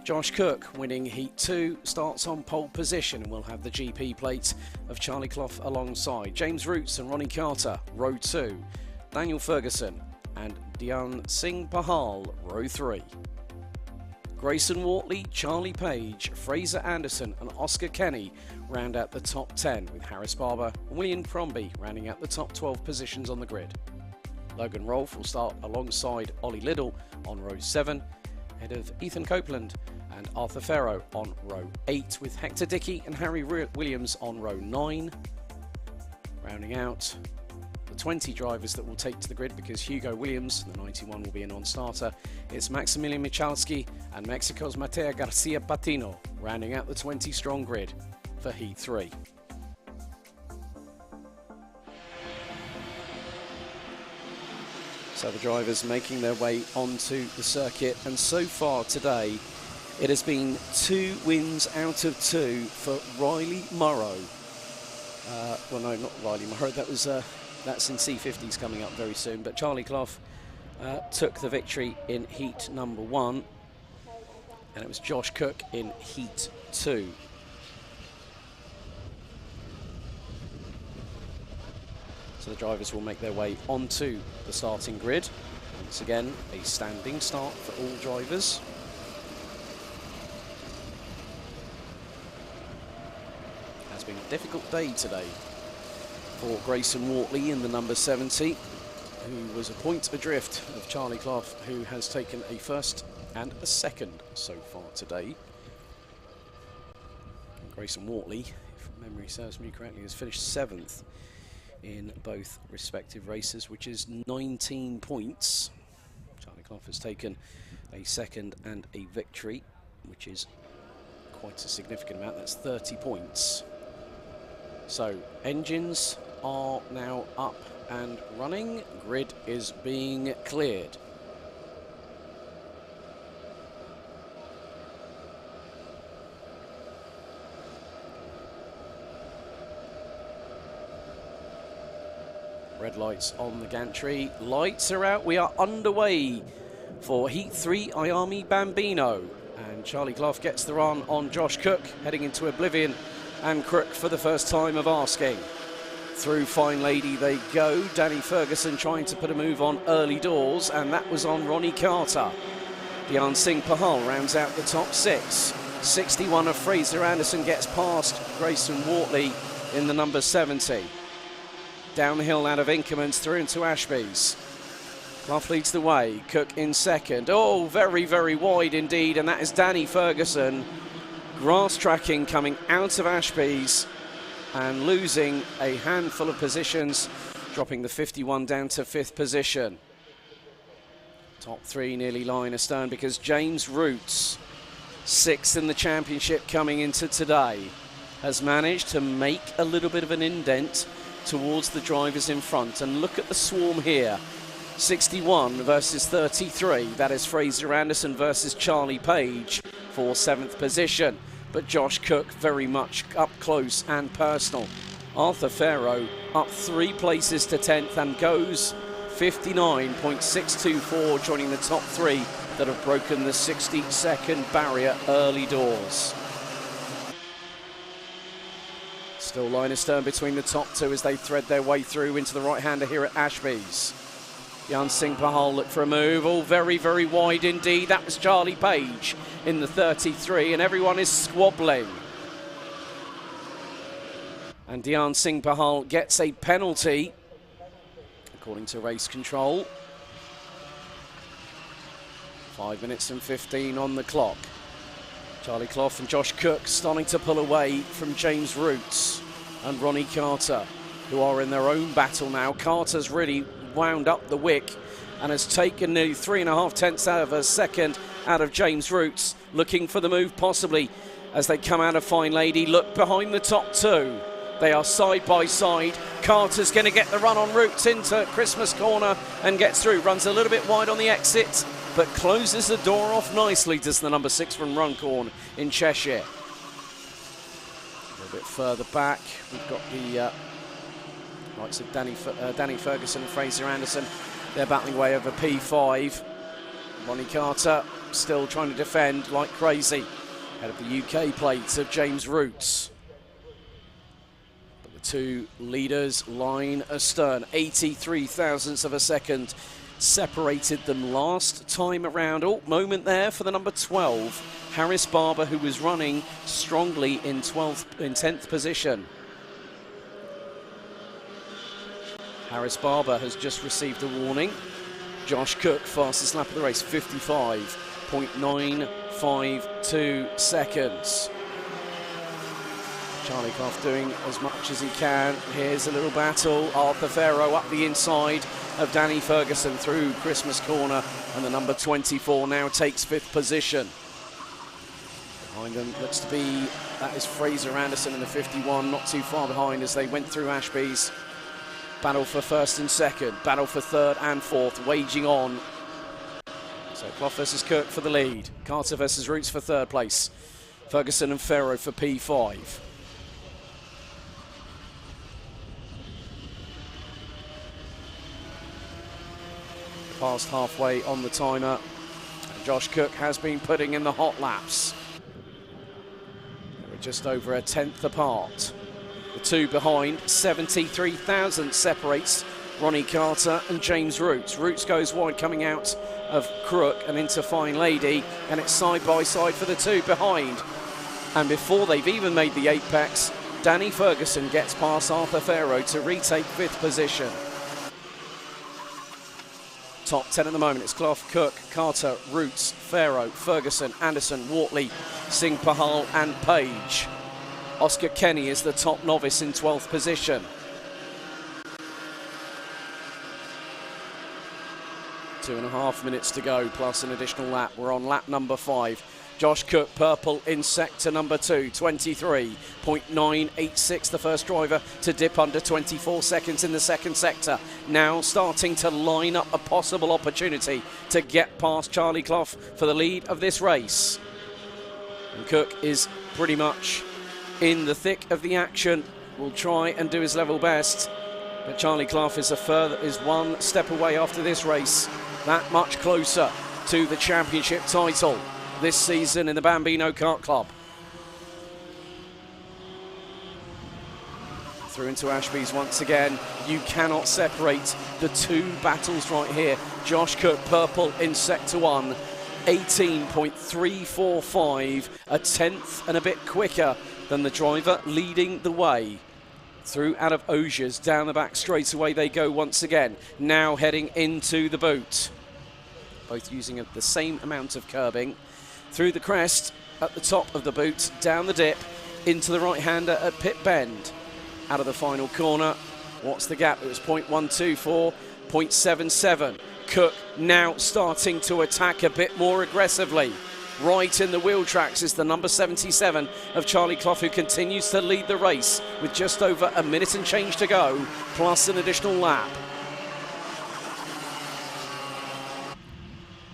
D: Josh Cook winning Heat 2 starts on pole position and will have the GP plate of Charlie Clough alongside. James Roots and Ronnie Carter, row 2. Daniel Ferguson and Dhyan Singh Pahal, row 3. Grayson Wortley, Charlie Page, Fraser Anderson and Oscar Kenny round out the top 10, with Harris Barber and William Crombie rounding out the top 12 positions on the grid. Logan Rolfe will start alongside Ollie Liddell on row 7, ahead of Ethan Copeland and Arthur Farrow on row 8, with Hector Dickey and Harry Williams on row 9. Rounding out the 20 drivers that will take to the grid, because Hugo Williams, the 91, will be a non-starter. It's Maximilian Michalski and Mexico's Mateo Garcia Patino rounding out the 20-strong grid for Heat 3. So the drivers making their way onto the circuit, and so far today it has been 2 wins out of 2 for Riley Morrow. Well, no, not Riley Morrow, that's in C50s coming up very soon, but Charlie Clough took the victory in heat number 1, and it was Josh Cook in heat 2. So the drivers will make their way onto the starting grid. Once again, a standing start for all drivers. It has been a difficult day today for Grayson Wortley in the number 70, who was a point adrift of Charlie Clough, who has taken a first and a second so far today. And Grayson Wortley, if memory serves me correctly, has finished 7th in both respective races, which is 19 points. Charlie Clough has taken a second and a victory, which is quite a significant amount. That's 30 points. So engines are now up and running. Grid is being cleared. Red lights on the gantry. Lights are out. We are underway for Heat 3 IAME Bambino. And Charlie Clough gets the run on Josh Cook, heading into oblivion, and Crook for the first time of asking. Through Fine Lady they go. Danny Ferguson trying to put a move on early doors, and that was on Ronnie Carter. Dhyan Singh Pahal rounds out the top 6. 61 of Fraser Anderson gets past Grayson Wortley in the number 70. Downhill out of Inkermans through into Ashby's. Clough leads the way. Cook in second. Oh, very, very wide indeed, and that is Danny Ferguson. Grass tracking coming out of Ashby's and losing a handful of positions, dropping the 51 down to 5th position. Top 3 nearly line astern, because James Roots, 6th in the championship coming into today, has managed to make a little bit of an indent towards the drivers in front. And look at the swarm here. 61 versus 33. That is Fraser Anderson versus Charlie Page for 7th position. But Josh Cook very much up close and personal. Arthur Farrow up 3 places to 10th and goes 59.624, joining the top 3 that have broken the 60-second barrier early doors. Still line astern between the top 2 as they thread their way through into the right-hander here at Ashby's. Dhyan Singh Pahal look for a move. All very, very wide indeed. That was Charlie Page in the 33, and everyone is squabbling. And Dhyan Singh Pahal gets a penalty, according to race control. 5 minutes and 15 on the clock. Charlie Clough and Josh Cook starting to pull away from James Roots and Ronnie Carter, who are in their own battle now. Carter's really wound up the wick and has taken nearly 3.5 tenths out of a second out of James Roots, looking for the move possibly as they come out of Fine Lady. Look behind the top 2. They are side by side. Carter's going to get the run en route into Christmas Corner and gets through. Runs a little bit wide on the exit, but closes the door off nicely, does the number 6 from Runcorn in Cheshire. A little bit further back, we've got the likes of Danny Ferguson and Fraser Anderson. They're battling away over P5. Ronnie Carter still trying to defend like crazy. Ahead of the UK plates of James Roots. But the two leaders line astern. 83 thousandths of a second separated them last time around. Oh, moment there for the number 12, Harris Barber, who was running strongly in 10th position. Harris Barber has just received a warning. Josh Cook, fastest lap of the race, 55.952 seconds. Charlie Clough doing as much as he can. Here's a little battle. Arthur Farrow up the inside of Danny Ferguson through Christmas Corner, and the number 24 now takes 5th position. Behind them looks to be, that is Fraser Anderson in the 51, not too far behind as they went through Ashby's. Battle for 1st and 2nd, battle for 3rd and 4th, waging on. So Clough versus Cook for the lead. Carter versus Roots for 3rd place. Ferguson and Farrow for P5. Past halfway on the timer. Josh Cook has been putting in the hot laps. We're just over a 10th apart. The two behind, 73 thousandths separates Ronnie Carter and James Roots. Roots goes wide coming out of Crook and into Fine Lady, and it's side by side for the two behind. And before they've even made the apex, Danny Ferguson gets past Arthur Farrow to retake 5th position. Top 10 at the moment, it's Clough, Cook, Carter, Roots, Farrow, Ferguson, Anderson, Wortley, Singh Pahal and Page. Oscar Kenny is the top novice in 12th position. Two and a half minutes to go, plus an additional lap. We're on lap number 5. Josh Cook, purple in sector number 2, 23.986, the first driver to dip under 24 seconds in the second sector. Now starting to line up a possible opportunity to get past Charlie Clough for the lead of this race. And Cook is pretty much in the thick of the action, will try and do his level best, but Charlie Clough is one step away after this race, that much closer to the championship title this season in the Bambino Kart Club. Through into Ashby's once again. You cannot separate the two battles right here. Josh Cook, purple in sector 1, 18.345, a tenth and a bit quicker than the driver leading the way. Through out of Osiers, down the back straight away they go once again. Now heading into the boot. Both using the same amount of curbing. Through the crest, at the top of the boot, down the dip, into the right-hander at Pit Bend. Out of the final corner, what's the gap? It was 0.124, 0.77. Cook now starting to attack a bit more aggressively. Right in the wheel tracks is the number 77 of Charlie Clough, who continues to lead the race with just over a minute and change to go, plus an additional lap.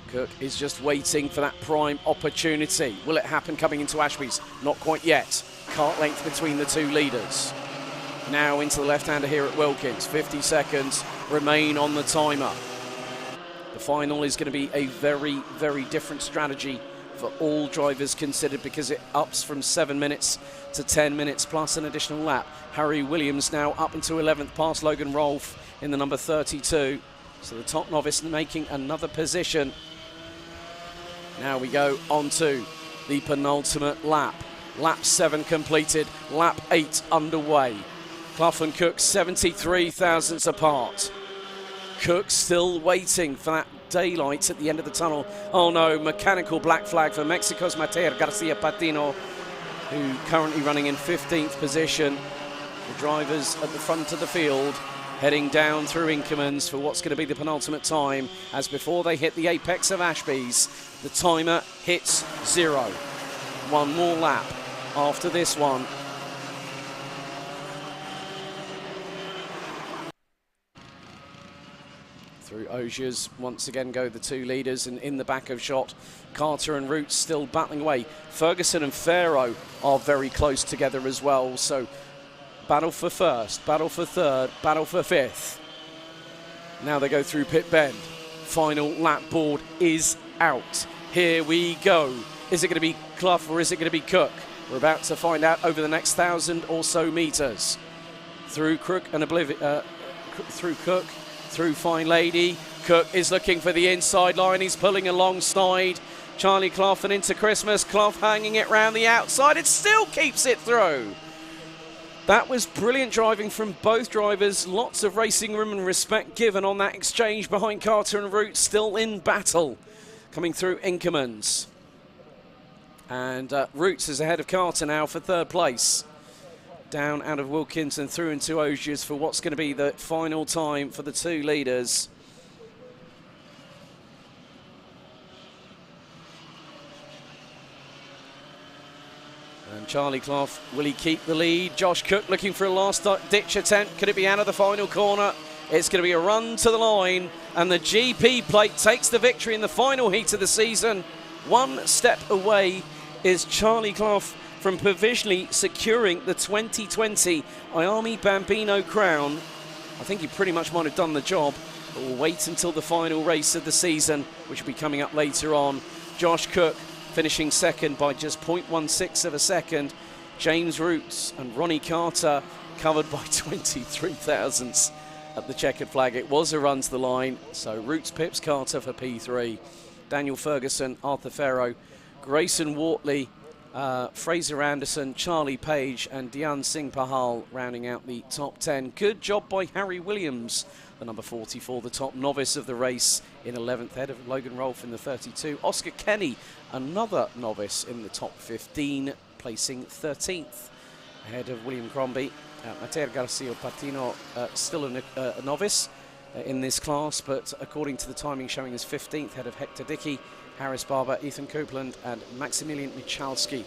D: Cook is just waiting for that prime opportunity. Will it happen coming into Ashby's? Not quite yet. Kart length between the two leaders. Now into the left-hander here at Wilkins. 50 seconds remain on the timer. The final is going to be a very, very different strategy for all drivers considered, because it ups from 7 minutes to 10 minutes plus an additional lap. Harry Williams now up into 11th past Logan Rolfe in the number 32. So the top novice making another position. Now we go on to the penultimate lap. Lap 7 completed, lap 8 underway. Clough and Cook 73 thousandths apart. Cook still waiting for that daylight at the end of the tunnel. Oh no, mechanical black flag for Mexico's Mateo Garcia Patino, who currently running in 15th position. The drivers at the front of the field heading down through Inkermans for what's going to be the penultimate time, as before they hit the apex of Ashby's, the timer hits 0. One more lap after this one. Through Ogiers, once again go the two leaders, and in the back of shot, Carter and Roots still battling away. Ferguson and Farrow are very close together as well, so battle for first, battle for third, battle for fifth. Now they go through Pit Bend. Final lap board is out. Here we go. Is it going to be Clough or is it going to be Cook? We're about to find out over the next 1,000 or so metres. Through Crook and through Cook. Through Fine Lady. Cook is looking for the inside line. He's pulling alongside Charlie Clough and into Christmas. Clough hanging it round the outside. It still keeps it through. That was brilliant driving from both drivers. Lots of racing room and respect given on that exchange behind Carter and Roots. Still in battle. Coming through Inkermans. And Roots is ahead of Carter now for third place. Down out of Wilkins and through into Ogiers for what's going to be the final time for the two leaders. And Charlie Clough, will he keep the lead? Josh Cook looking for a last-ditch attempt. Could it be out of the final corner? It's going to be a run to the line, and the GP plate takes the victory in the final heat of the season. One step away is Charlie Clough from provisionally securing the 2020 IAME Bambino crown. I think he pretty much might have done the job, but we'll wait until the final race of the season, which will be coming up later on. Josh Cook finishing second by just 0.16 of a second. James Roots and Ronnie Carter covered by 23 thousandths at the checkered flag. It was a run to the line, so Roots pips Carter for P3. Daniel Ferguson, Arthur Farrow, Grayson Wortley, Fraser Anderson, Charlie Page and Dian Singh Pahal rounding out the top 10. Good job by Harry Williams, the number 44, the top novice of the race, in 11th, ahead of Logan Rolfe in the 32. Oscar Kenny, another novice, in the top 15, placing 13th, ahead of William Crombie. Mater Garcia Patino, still a novice in this class, but according to the timing showing as 15th, ahead of Hector Dickey, Harris Barber, Ethan Copeland and Maximilian Michalski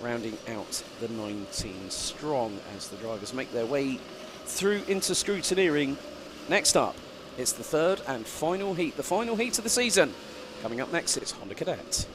D: rounding out the 19 strong as the drivers make their way through into scrutineering. Next up, it's the third and final heat, the final heat of the season. Coming up next, it's Honda Cadet.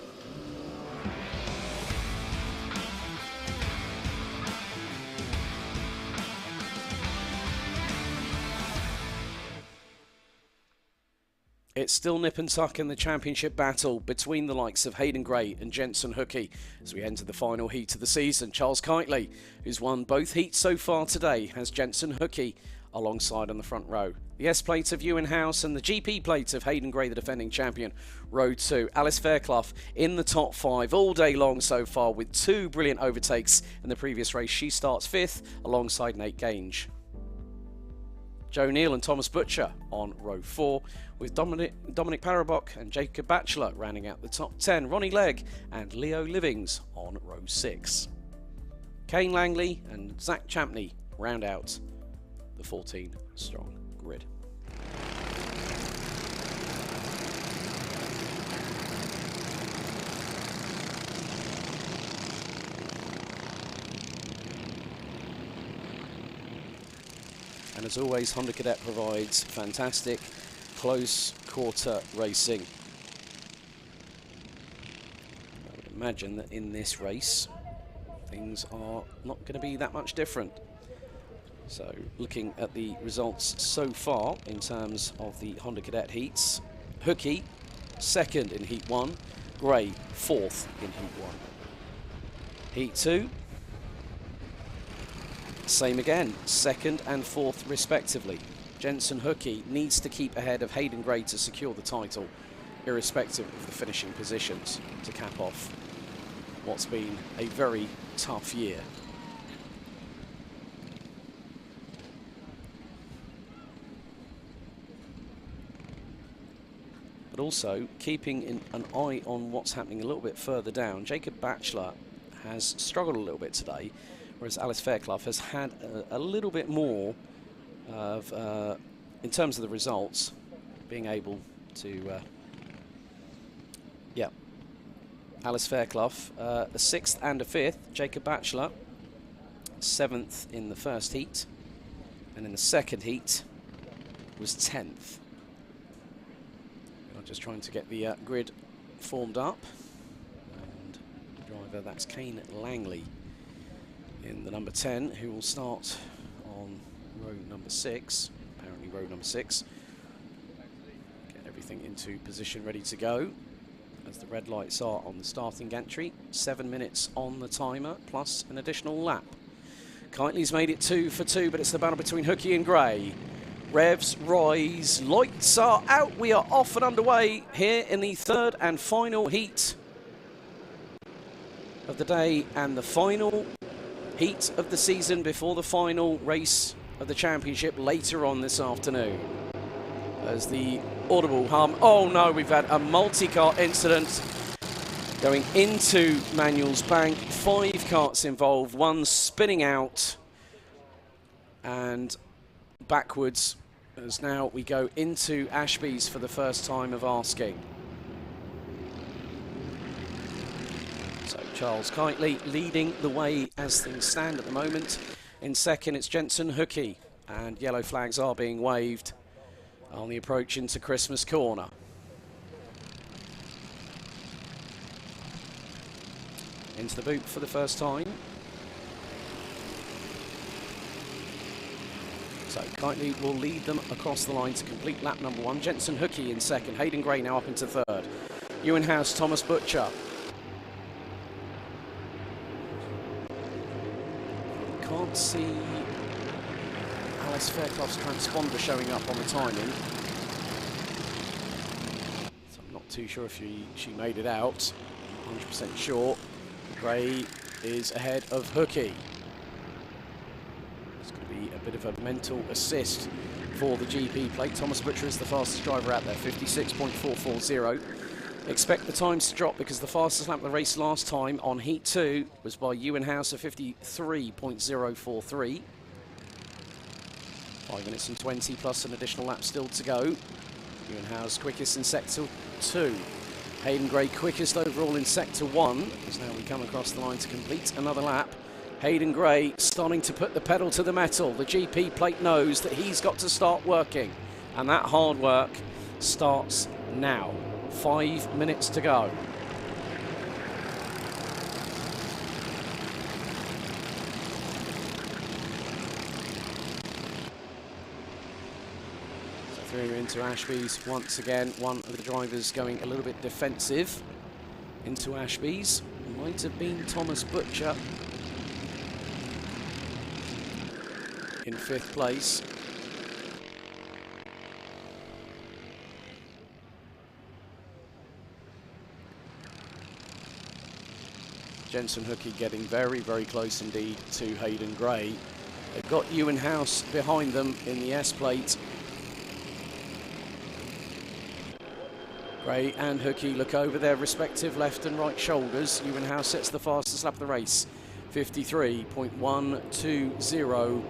D: It's still nip and tuck in the championship battle between the likes of Hayden Gray and Jensen Hookey as we enter the final heat of the season. Charles Kitely, who's won both heats so far today, has Jensen Hookey alongside on the front row. The S-plate of Ewan House and the GP plate of Hayden Gray, the defending champion, row 2. Alice Fairclough in the top 5 all day long so far with 2 brilliant overtakes in the previous race. She starts 5th alongside Nate Gange. Joe Neal and Thomas Butcher on row 4, with Dominic Parabok and Jacob Batchelor rounding out the top 10. Ronnie Legg and Leo Livings on row 6. Kane Langley and Zach Champney round out the 14 strong grid. And as always, Honda Cadet provides fantastic close quarter racing. I would imagine that in this race, things are not going to be that much different. So looking at the results so far in terms of the Honda Cadet heats, Hookey second in heat 1, Gray 4th in heat 1. Heat 2, same again, 2nd and 4th respectively. Jensen Hookey needs to keep ahead of Hayden Gray to secure the title, irrespective of the finishing positions, to cap off what's been a very tough year. But also keeping an eye on what's happening a little bit further down. Jacob Batchelor has struggled a little bit today, whereas Alice Fairclough has had a little bit more of, in terms of the results, being able to, Alice Fairclough, a 6th and a 5th. Jacob Batchelor, 7th in the first heat, and in the second heat was 10th. I'm just trying to get the grid formed up. And driver, that's Kane Langley in the number 10, who will start on row number 6, apparently row number 6. Get everything into position, ready to go, as the red lights are on the starting gantry. 7 minutes on the timer, plus an additional lap. Kitely's made it 2 for 2, but it's the battle between Hookie and Gray. Revs rise, lights are out, we are off and underway here in the third and final heat of the day, and the final heat of the season before the final race of the championship later on this afternoon. As the audible hum, oh no, we've had a multi-cart incident going into Manuel's Bank. 5 carts involved, one spinning out and backwards, as now we go into Ashby's for the first time of asking. So Charles Kitely leading the way as things stand at the moment. In second, it's Jensen Hookie, and yellow flags are being waved on the approach into Christmas Corner. Into the boot for the first time. So Kitely will lead them across the line to complete lap number 1. Jensen Hookie in second. Hayden Gray now up into third. Ewan House, Thomas Butcher. Can't see Alice Fairclough's transponder showing up on the timing. So I'm not too sure if she made it out. 100% sure. Gray is ahead of Hookie. It's going to be a bit of a mental assist for the GP plate. Thomas Butcher is the fastest driver out there, 56.440. Expect the times to drop because the fastest lap of the race last time on Heat 2 was by Ewan House of 53.043. 5 minutes and 20 plus an additional lap still to go. Ewan House quickest in Sector 2. Hayden Gray quickest overall in Sector 1, as now we come across the line to complete another lap. Hayden Gray starting to put the pedal to the metal. The GP plate knows that he's got to start working, and that hard work starts now. 5 minutes to go. Through into Ashby's once again. One of the drivers going a little bit defensive into Ashby's. Might have been Thomas Butcher in 5th place. Jensen Hookie getting very, very close indeed to Hayden Gray. They've got Ewan House behind them in the S plate. Gray and Hookie look over their respective left and right shoulders. Ewan House sets the fastest lap of the race, 53.120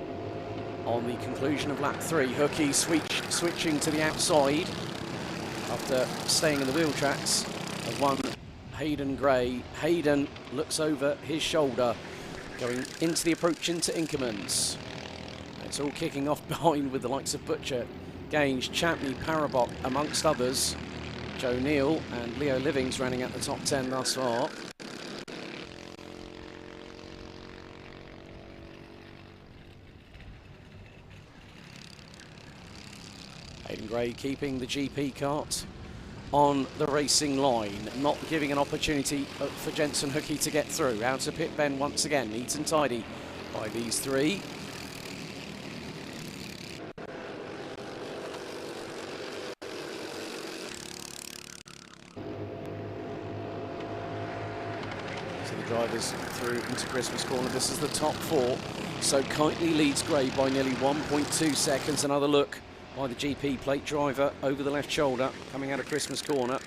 D: on the conclusion of lap 3. Hookie switching to the outside after staying in the wheel tracks of one Hayden Gray. Hayden looks over his shoulder, going into the approach into Inkermans. It's all kicking off behind with the likes of Butcher, Gange, Champney, Parabot amongst others. Joe Neal and Leo Livings running at the top 10 thus far. Hayden Gray keeping the GP kart on the racing line, not giving an opportunity for Jensen Hookie to get through. Out to pit bend once again, neat and tidy by these 3. Drivers through into Christmas Corner. This is the top 4. So Kitely leads Gray by nearly 1.2 seconds. Another look by the GP plate driver over the left shoulder coming out of Christmas Corner.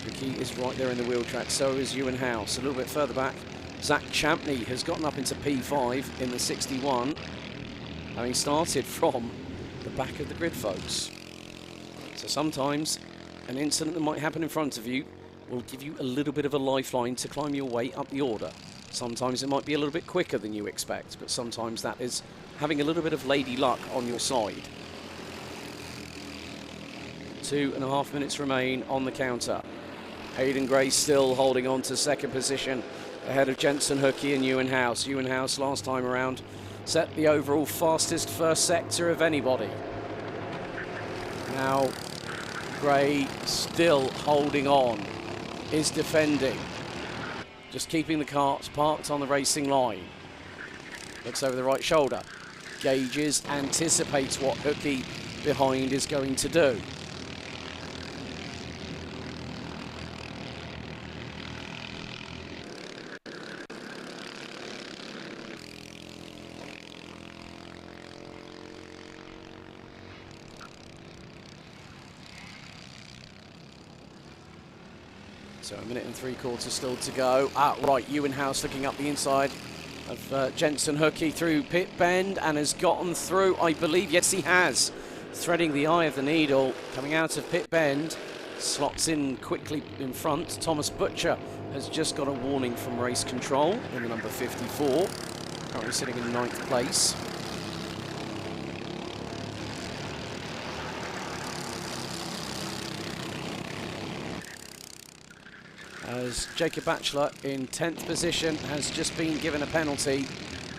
D: Hookie is right there in the wheel track. So is Ewan House. A little bit further back, Zach Champney has gotten up into P5 in the 61, having started from the back of the grid, folks. So sometimes an incident that might happen in front of you will give you a little bit of a lifeline to climb your way up the order. Sometimes it might be a little bit quicker than you expect, but sometimes that is having a little bit of lady luck on your side. 2.5 minutes remain on the counter. Hayden Gray still holding on to second position ahead of Jensen Hookey and Ewan House. Ewan House last time around set the overall fastest first sector of anybody. Now Gray still holding on, is defending, just keeping the carts parked on the racing line. Looks over the right shoulder, gauges, anticipates what Hookey behind is going to do. So 1 minute and 3/4 still to go. Right, Ewan House looking up the inside of Jensen Hookey through pit bend and has gotten through, I believe. Yes, he has. Threading the eye of the needle, coming out of pit bend, slots in quickly in front. Thomas Butcher has just got a warning from race control in the number 54, currently sitting in 9th place. As Jacob Batchelor in 10th position has just been given a penalty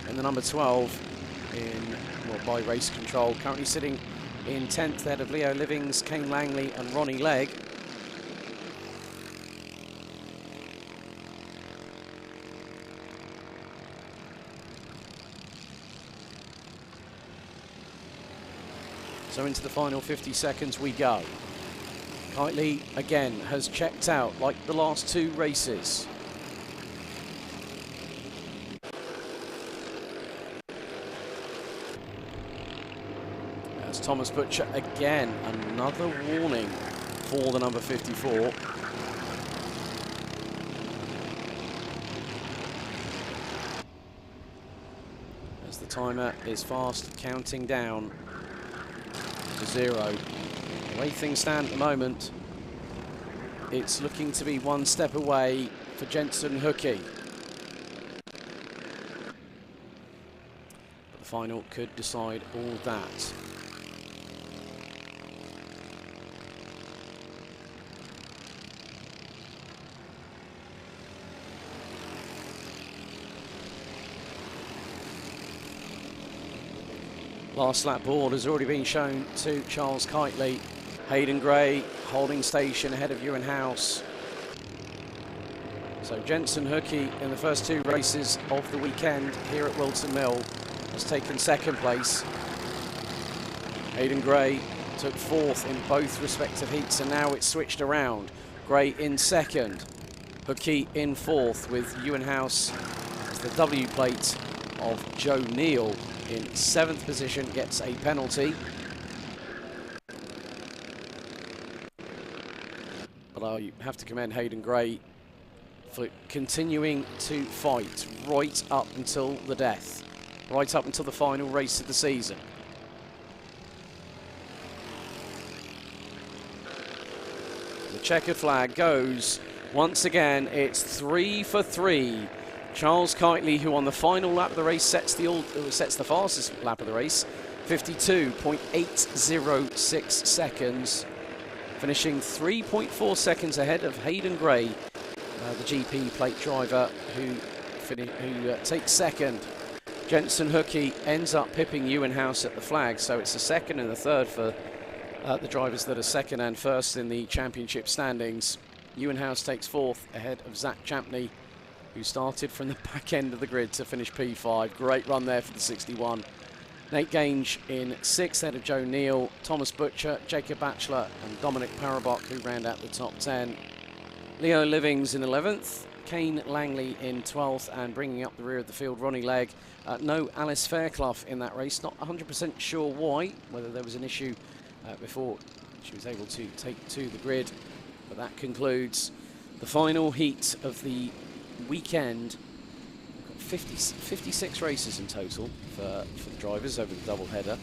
D: in the number 12 by race control. Currently sitting in 10th ahead of Leo Livings, Kane Langley and Ronnie Legg. So into the final 50 seconds we go. Kitely again has checked out like the last 2 races. As Thomas Butcher again, another warning for the number 54. As the timer is fast counting down to 0. The way things stand at the moment, it's looking to be 1 step away for Jensen Hookey. But the final could decide all that. Last lap board has already been shown to Charles Kitely. Hayden Gray holding station ahead of Ewan House. So Jensen Hookey in the first 2 races of the weekend here at Whilton Mill has taken 2nd place. Hayden Gray took 4th in both respective heats, and now it's switched around. Gray in 2nd, Hookey in 4th, with Ewan House as the W plate of Joe Neal in 7th position, gets a penalty. But you have to commend Hayden Gray for continuing to fight right up until the death, right up until the final race of the season. The checkered flag goes once again. It's 3 for 3. Charles Kitely, who on the final lap of the race sets the fastest lap of the race, 52.806 seconds, finishing 3.4 seconds ahead of Hayden Gray, the GP plate driver, who takes 2nd. Jensen Hookey ends up pipping Ewan House at the flag, so it's the 2nd and the 3rd for the drivers that are 2nd and 1st in the championship standings. Ewan House takes 4th ahead of Zach Champney, who started from the back end of the grid to finish P5. Great run there for the 61. Nate Gange in 6th ahead of Joe Neal, Thomas Butcher, Jacob Batchelor and Dominic Parabok, who round out the top 10. Leo Livings in 11th, Kane Langley in 12th, and bringing up the rear of the field, Ronnie Legg. No Alice Fairclough in that race, not 100% sure why, whether there was an issue before she was able to take to the grid. But that concludes the final heat of the weekend. We've got 56 races in total for the drivers over the double header.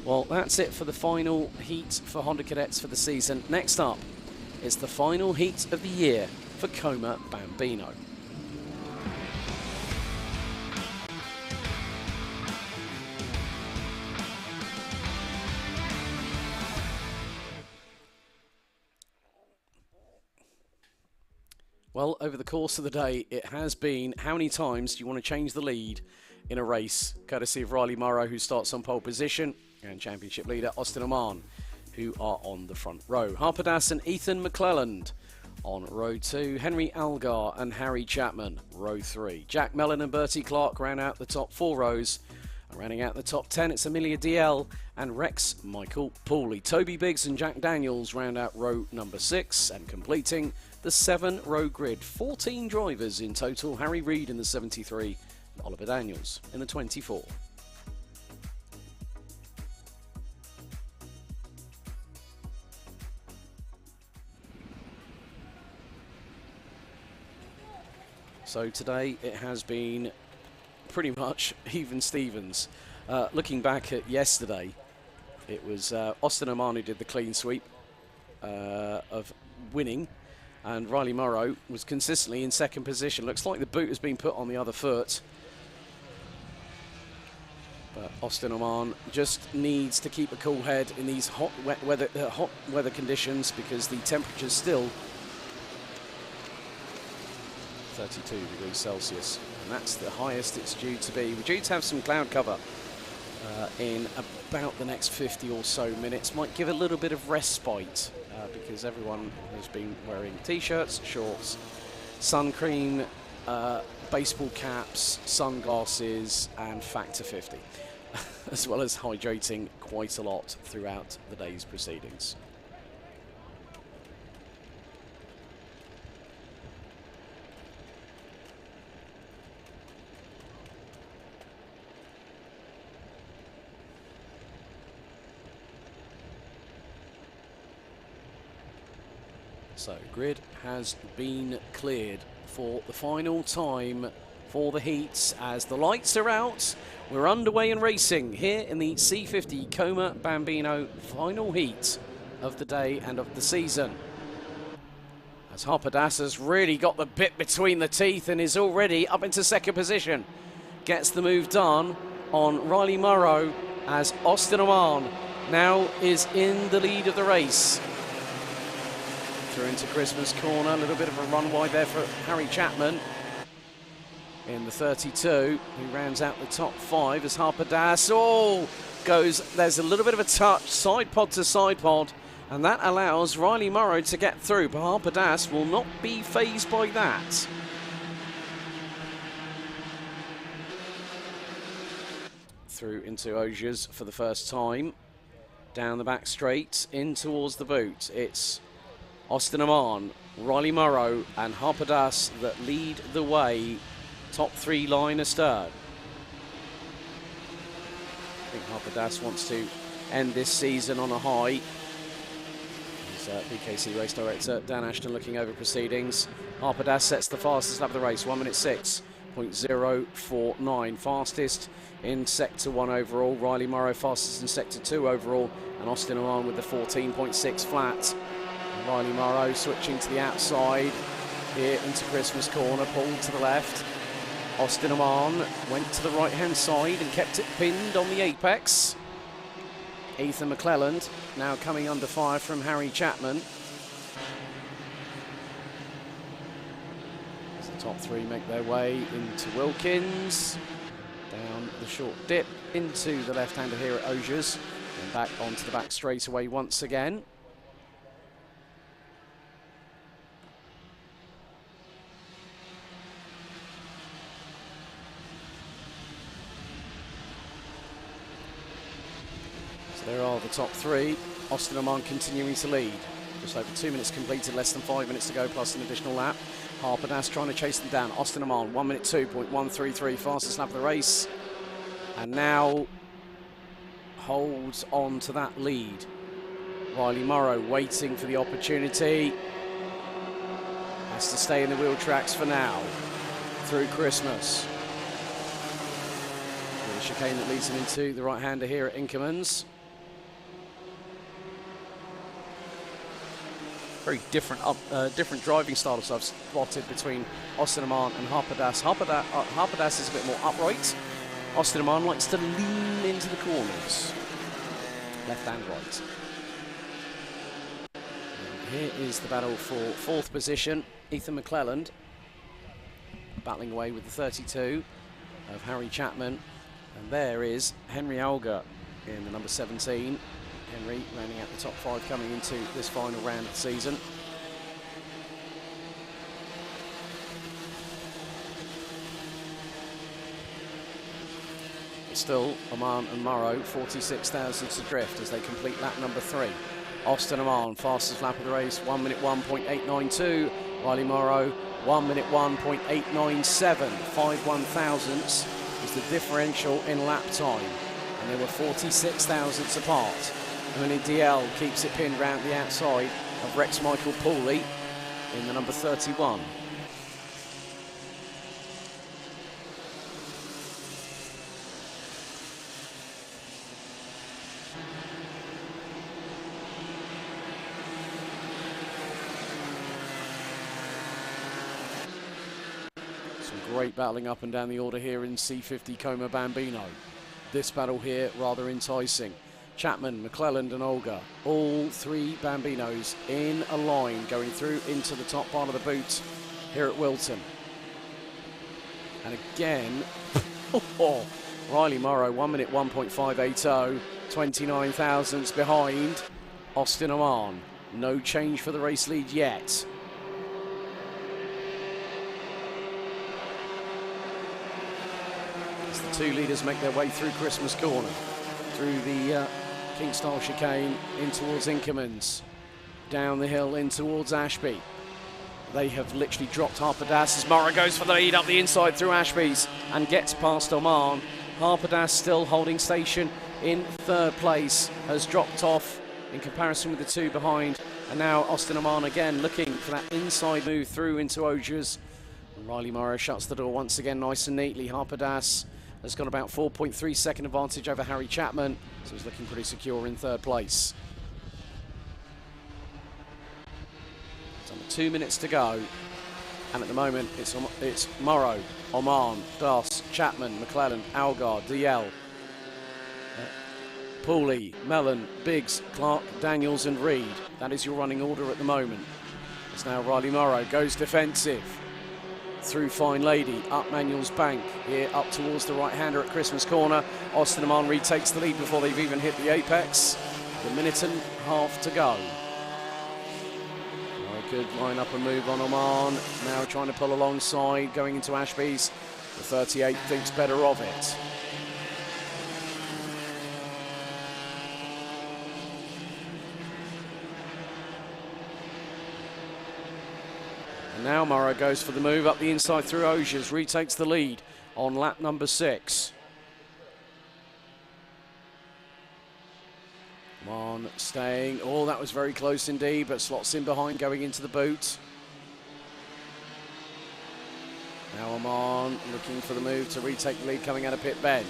D: Well, that's it for the final heat for Honda Cadets for the season. Next up is the final heat of the year for Coma Bambino. Well, over the course of the day, it has been how many times do you want to change the lead in a race, courtesy of Riley Morrow, who starts on pole position, and championship leader Austin Oman, who are on the front row. Harper Das and Ethan McClelland on row 2, Henry Algar and Harry Chapman, row 3. Jack Mellon and Bertie Clark round out the top 4 rows. And rounding out the top 10, it's Amelia DL and Rex Michael Pooley. Toby Biggs and Jack Daniels round out row number 6, and completing the 7-row grid. 14 drivers in total. Harry Reid in the 73 and Oliver Daniels in the 24. So today it has been pretty much even Stevens. Looking back at yesterday, it was Austin Oman who did the clean sweep of winning, and Riley Morrow was consistently in second position. Looks like the boot has been put on the other foot, but Austin Oman just needs to keep a cool head in these hot weather conditions, because the temperature's still 32 degrees Celsius, and that's the highest it's due to be. We're due to have some cloud cover in about the next 50 or so minutes. Might give a little bit of respite because everyone has been wearing t-shirts, shorts, sun cream, baseball caps, sunglasses and Factor 50, as well as hydrating quite a lot throughout the day's proceedings. So, grid has been cleared for the final time for the heats. As the lights are out, we're underway and racing here in the C50 Coma Bambino final heat of the day and of the season. As Harper Das has really got the bit between the teeth and is already up into second position. Gets the move done on Riley Morrow, as Austin Oman now is in the lead of the race. Through into Christmas corner, a little bit of a run wide there for Harry Chapman in the 32, who rounds out the top 5 as Harper Das goes. There's a little bit of a touch, side pod to side pod, and that allows Riley Morrow to get through, but Harper Das will not be fazed by that. Through into Osiers for the first time, down the back straight, in towards the boot. It's Austin Oman, Riley Morrow and Harper Das that lead the way, top 3 line astern. I think Harper Das wants to end this season on a high. BKC race director Dan Ashton looking over proceedings. Harper Das sets the fastest lap of the race, 1:06.049. Fastest in sector 1 overall. Riley Morrow fastest in sector 2 overall, and Austin Oman with the 14.6 flat. Riley Morrow switching to the outside here into Christmas corner, pulled to the left. Austin Oman went to the right hand side and kept it pinned on the apex. Ethan McClelland now coming under fire from Harry Chapman. As the top 3 make their way into Wilkins, down the short dip into the left hander here at Osiers, and back onto the back straightaway once again. There are the top 3. Austin Oman continuing to lead. Just over 2 minutes completed, less than 5 minutes to go, plus an additional lap. Harper Das trying to chase them down. Austin Oman, 1:02.133, fastest lap of the race. And now holds on to that lead. Riley Morrow waiting for the opportunity. Has to stay in the wheel tracks for now, through Christmas. The chicane that leads him into the right-hander here at Inkermans. Very different driving styles I've spotted between Austin Oman and Harper Das. Harper Das is a bit more upright. Austin Oman likes to lean into the corners, left and right. And Here is the battle for 4th position. Ethan McClelland battling away with the 32 of Harry Chapman. And there is Henry Alger in the number 17. Henry rounding out the top 5 coming into this final round of the season. Still, Oman and Morrow, 46 thousandths adrift as they complete lap number 3. Austin Oman, fastest lap of the race, 1 minute 1.892. Riley Morrow, 1 minute 1.897. 5 1,000ths was the differential in lap time. And they were 46 thousandths apart. Emily DL keeps it pinned round the outside of Rex Michael Pooley in the number 31. Great battling up and down the order here in C50 Como Bambino. This battle here rather enticing. Chapman, McClelland and Olga, all 3 Bambinos in a line going through into the top part of the boot here at Whilton. And again, Riley Morrow, 1 minute 1.580, 29 thousandths behind Austin Oman. No change for the race lead yet. The 2 leaders make their way through Christmas Corner, through the Kingstyle chicane in towards Inkermans, down the hill in towards Ashby. They have literally dropped Harper-Das as Morrow goes for the lead up the inside through Ashby's and gets past Oman. Harper-Das still holding station in 3rd place, has dropped off in comparison with the 2 behind, and now Austin Oman again looking for that inside move through into Ogers. And Riley Morrow shuts the door once again nice and neatly. Harper-Das has got about 4.3 second advantage over Harry Chapman, so he's looking pretty secure in 3rd place. It's under 2 minutes to go, and at the moment it's Morrow, Oman, Das, Chapman, McClelland, Algar, DL, Pooley, Mellon, Biggs, Clark, Daniels and Reed. That is your running order at the moment. It's now Riley Morrow goes defensive through Fine Lady, up Manuel's Bank, here up towards the right-hander at Christmas Corner. Austin Oman retakes the lead before they've even hit the apex. A minute and a half to go. Very good line up and move on Oman. Now trying to pull alongside, going into Ashby's. The 38 thinks better of it. Now Morrow goes for the move up the inside through Ogers, retakes the lead on lap number 6. Oman staying. Oh, that was very close indeed, but slots in behind going into the boot. Now Oman looking for the move to retake the lead coming out of Pit Bend.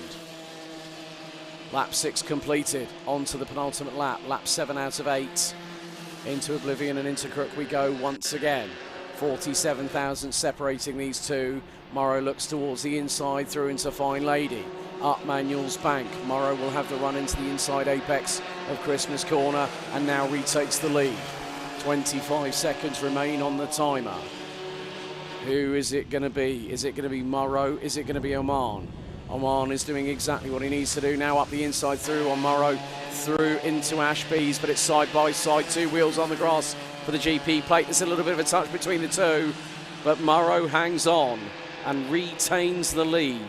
D: Lap 6 completed, on to the penultimate lap. Lap 7 out of 8. Into Oblivion and into Crook we go once again. 47,000 separating these 2. Morrow looks towards the inside through into Fine Lady. Up Manuel's Bank. Morrow will have the run into the inside apex of Christmas Corner and now retakes the lead. 25 seconds remain on the timer. Who is it going to be? Is it going to be Morrow? Is it going to be Oman? Oman is doing exactly what he needs to do now up the inside through on Morrow through into Ashby's, but it's side by side, 2 wheels on the grass for the GP plate. There's a little bit of a touch between the 2, but Morrow hangs on and retains the lead.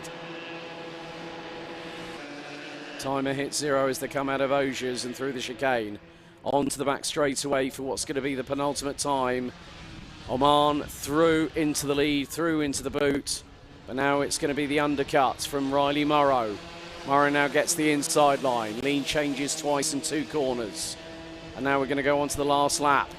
D: Timer hits 0 as they come out of Ogers and through the chicane. Onto the back straightaway for what's going to be the penultimate time. Oman through into the lead, through into the boot, but now it's going to be the undercut from Riley Morrow. Morrow now gets the inside line. Lean changes twice in 2 corners. And now we're going to go on to the last lap.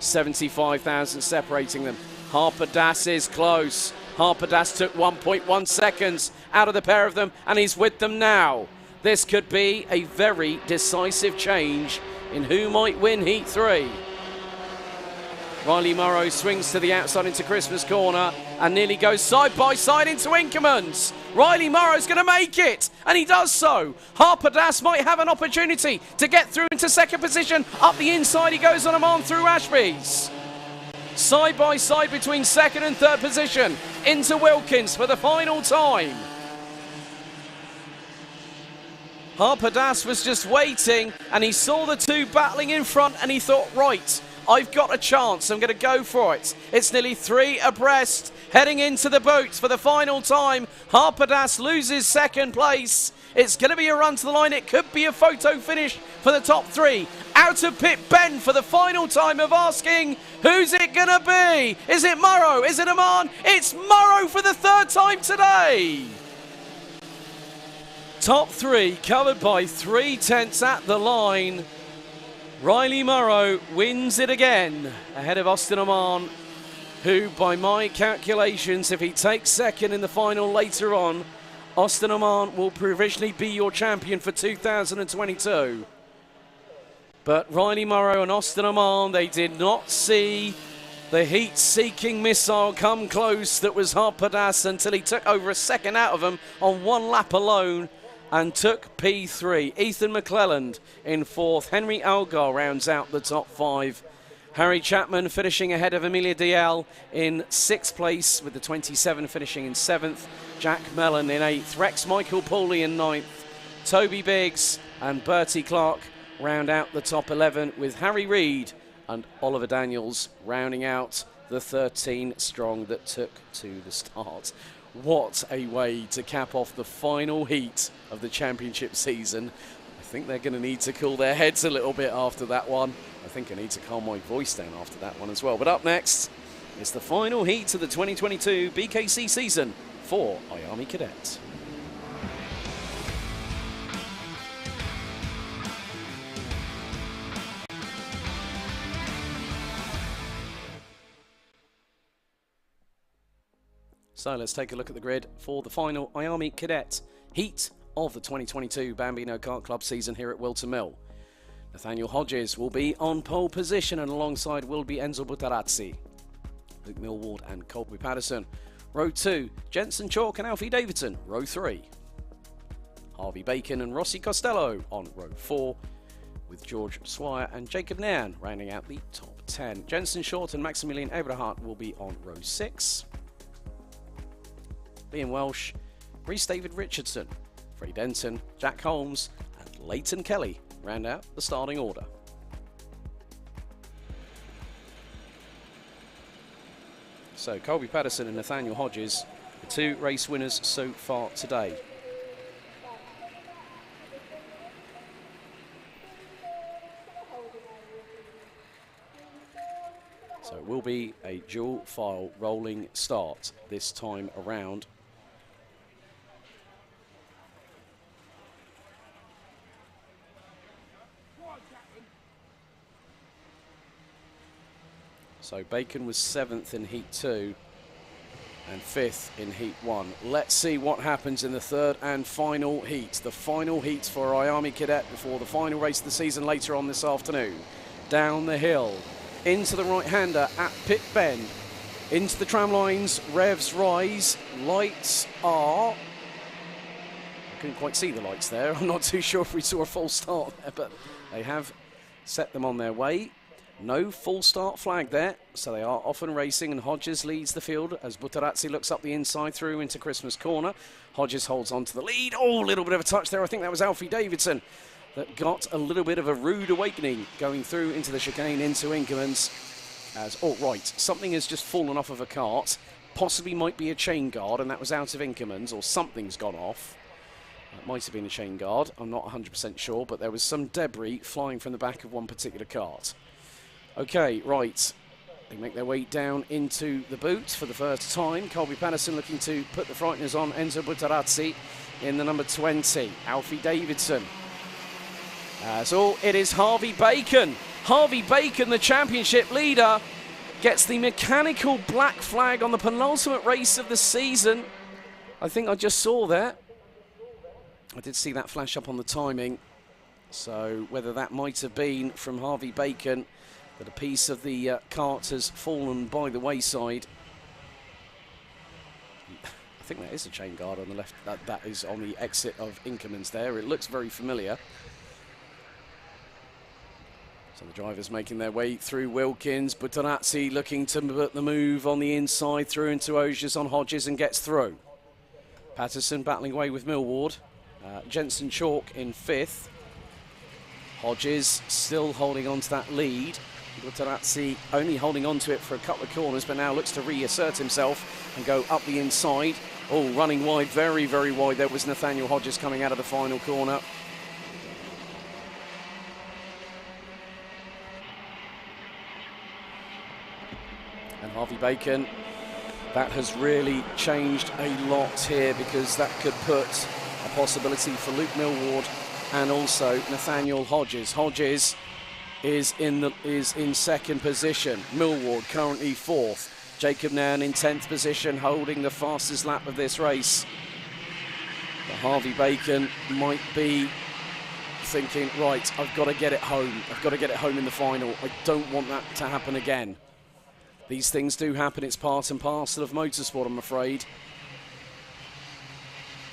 D: 75,000 separating them. Harper-Das is close. Harper-Das took 1.1 seconds out of the pair of them, and he's with them now. This could be a very decisive change in who might win Heat 3. Riley Morrow swings to the outside into Christmas corner and nearly goes side by side into Inkermans. Riley Morrow's going to make it, and he does so. Harper Das might have an opportunity to get through into second position. Up the inside he goes on a man through Ashby's. Side by side between second and third position into Wilkins for the final time. Harper Das was just waiting, and he saw the two battling in front, and he thought, right, I've got a chance, I'm going to go for it. It's nearly 3 abreast, heading into the boots for the final time. Harper Das loses second place. It's going to be a run to the line. It could be a photo finish for the top 3. Out of pit Ben for the final time of asking, who's it going to be? Is it Morrow? Is it Aman? It's Morrow for the 3rd time today. Top 3 covered by 3 tenths at the line. Riley Morrow wins it again ahead of Austin Aman, who by my calculations, if he takes second in the final later on, Austin Aman will provisionally be your champion for 2022. But Riley Morrow and Austin Aman, they did not see the heat-seeking missile come close that was Harper Das until he took over a second out of them on 1 lap alone and took P3. Ethan McClelland in 4th. Henry Algar rounds out the top 5. Harry Chapman finishing ahead of Amelia Dial in 6th place, with the 27 finishing in 7th. Jack Mellon in 8th. Rex Michael Pooley in 9th. Toby Biggs and Bertie Clark round out the top 11, with Harry Reid and Oliver Daniels rounding out the 13 strong that took to the start. What a way to cap off the final heat of the championship season. I think they're going to need to cool their heads a little bit after that one. I think I need to calm my voice down after that one as well. But up next is the final heat of the 2022 BKC season for IAME Cadet. So let's take a look at the grid for the final IAME Cadet heat of the 2022 Bambino Kart Club season here at Whilton Mill. Nathaniel Hodges will be on pole position, and alongside will be Enzo Butarazzi, Luke Millward and Colby Patterson. Row 2, Jensen Chalk and Alfie Davidson. Row 3, Harvey Bacon and Rossi Costello on row 4, with George Swire and Jacob Nairn rounding out the top 10. Jensen Short and Maximilian Eberhardt will be on row 6. Liam Welsh, Rhys David Richardson, Freddie Denton, Jack Holmes and Leighton Kelly round out the starting order. So Colby Patterson and Nathaniel Hodges, the 2 race winners so far today. So it will be a dual file rolling start this time around. So Bacon was 7th in Heat 2 and 5th in Heat 1. Let's see what happens in the 3rd and final heat. The final heat for IAME Cadet before the final race of the season later on this afternoon. Down the hill, into the right-hander at Pit Bend, into the tram lines, revs rise, lights are... I couldn't quite see the lights there. I'm not too sure if we saw a full start there, but they have set them on their way. No full start flag there, so they are off and racing, and Hodges leads the field as Butarazzi looks up the inside through into Christmas corner. Hodges holds on to the lead. Oh, a little bit of a touch there. I think that was Alfie Davidson that got a little bit of a rude awakening going through into the chicane into Inkermans. As, oh right, something has just fallen off of a cart. Possibly might be a chain guard, and that was out of Inkermans, or something's gone off. It might have been a chain guard, I'm not 100% sure, but there was some debris flying from the back of one particular cart. Okay, right. They make their way down into the boot for the first time. Colby Patterson looking to put the frighteners on Enzo Butarazzi in the number 20. Alfie Davidson. So it is Harvey Bacon. Harvey Bacon, the championship leader, gets the mechanical black flag on the penultimate race of the season. I think I just saw that. I did see that flash up on the timing. So whether that might have been from Harvey Bacon But a piece of the cart has fallen by the wayside. I think that is a chain guard on the left. That is on the exit of Inkerman's there. It looks very familiar. So the drivers making their way through Wilkins. Buttonazzi looking to put the move on the inside through into Ogiers on Hodges and gets through. Patterson battling away with Millward. Jensen Chalk in 5th. Hodges still holding on to that lead. Buttonazzi only holding on to it for a couple of corners, but now looks to reassert himself and go up the inside. Oh, running wide, very, very wide. There was Nathaniel Hodges coming out of the final corner. And Harvey Bacon, that has really changed a lot here, because that could put a possibility for Luke Millward and also Nathaniel Hodges. Hodges is in second position. Millward currently 4th. Jacob Nairn in 10th position, holding the fastest lap of this race. But Harvey Bacon might be thinking, right, I've got to get it home. I've got to get it home in the final. I don't want that to happen again. These things do happen. It's part and parcel of motorsport, I'm afraid.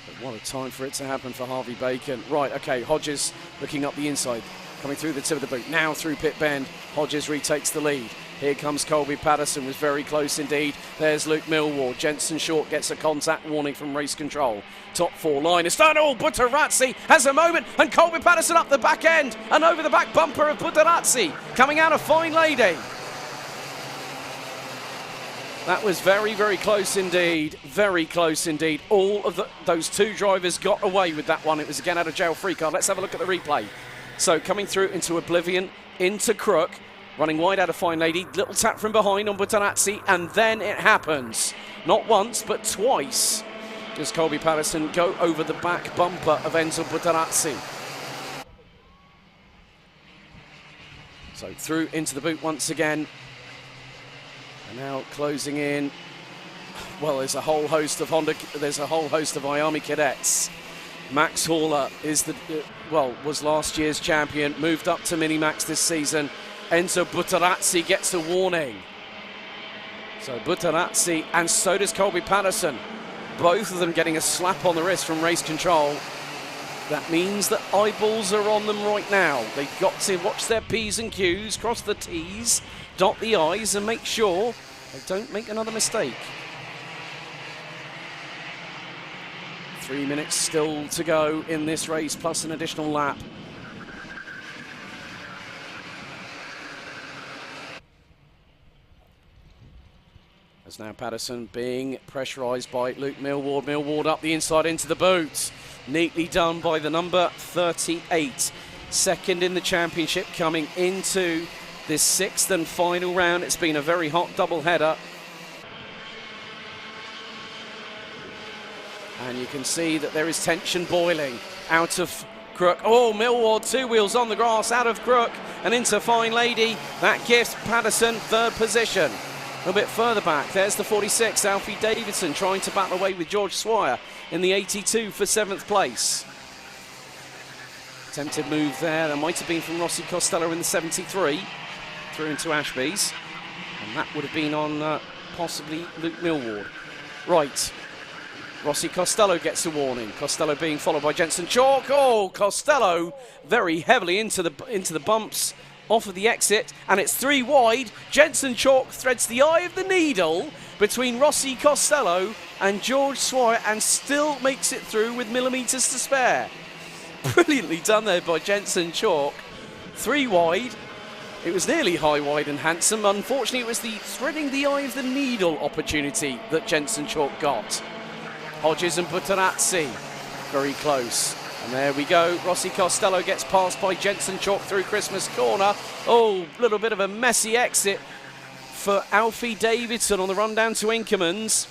D: But what a time for it to happen for Harvey Bacon. Right, okay, Hodges looking up the inside, coming through the tip of the boot. Now through pit bend, Hodges retakes the lead. Here comes Colby Patterson, was very close indeed. There's Luke Millward. Jensen Short gets a contact warning from race control. Top 4 line is done. Oh, Buttonazzi has a moment, and Colby Patterson up the back end and over the back bumper of Buttonazzi, coming out of Fine Lady. That was very, very close indeed. Very close indeed. All of those two drivers got away with that one. It was again out of jail free card. Let's have a look at the replay. So coming through into Oblivion, into Crook, running wide out of Fine Lady. Little tap from behind on Buttonazzi, and then it happens. Not once, but twice. Does Colby Patterson go over the back bumper of Enzo Buttonazzi. So through into the boot once again. And now closing in. Well, there's a whole host of IAME cadets. Max Haller is was last year's champion, moved up to Mini-Max this season. Enzo Buttonazzi gets a warning. So Buttonazzi, and so does Colby Patterson. Both of them getting a slap on the wrist from race control. That means that eyeballs are on them right now. They've got to watch their P's and Q's, cross the T's, dot the I's, and make sure they don't make another mistake. 3 minutes still to go in this race, plus an additional lap. As now Patterson being pressurised by Luke Millward. Millward up the inside into the boot. Neatly done by the number 38. Second in the championship, coming into this 6th and final round. It's been a very hot double-header. And you can see that there is tension boiling out of Crook. Oh, Millward, 2 wheels on the grass out of Crook and into Fine Lady. That gives Patterson 3rd position. A bit further back, there's the 46, Alfie Davidson, trying to battle away with George Swire in the 82 for 7th place. Attempted move there. That might have been from Rossi Costello in the 73, through into Ashby's. And that would have been on possibly Luke Millward. Right, Rossi Costello gets a warning. Costello being followed by Jensen Chalk. Oh, Costello very heavily into the bumps off of the exit, and it's 3 wide. Jensen Chalk threads the eye of the needle between Rossi Costello and George Swire and still makes it through with millimetres to spare. Brilliantly done there by Jensen Chalk. 3 wide. It was nearly high, wide and handsome. Unfortunately, it was the threading the eye of the needle opportunity that Jensen Chalk got. Hodges and Buttonazzi very close. And there we go. Rossi Costello gets passed by Jensen Chalk through Christmas Corner. Oh, a little bit of a messy exit for Alfie Davidson on the run down to Inkerman's.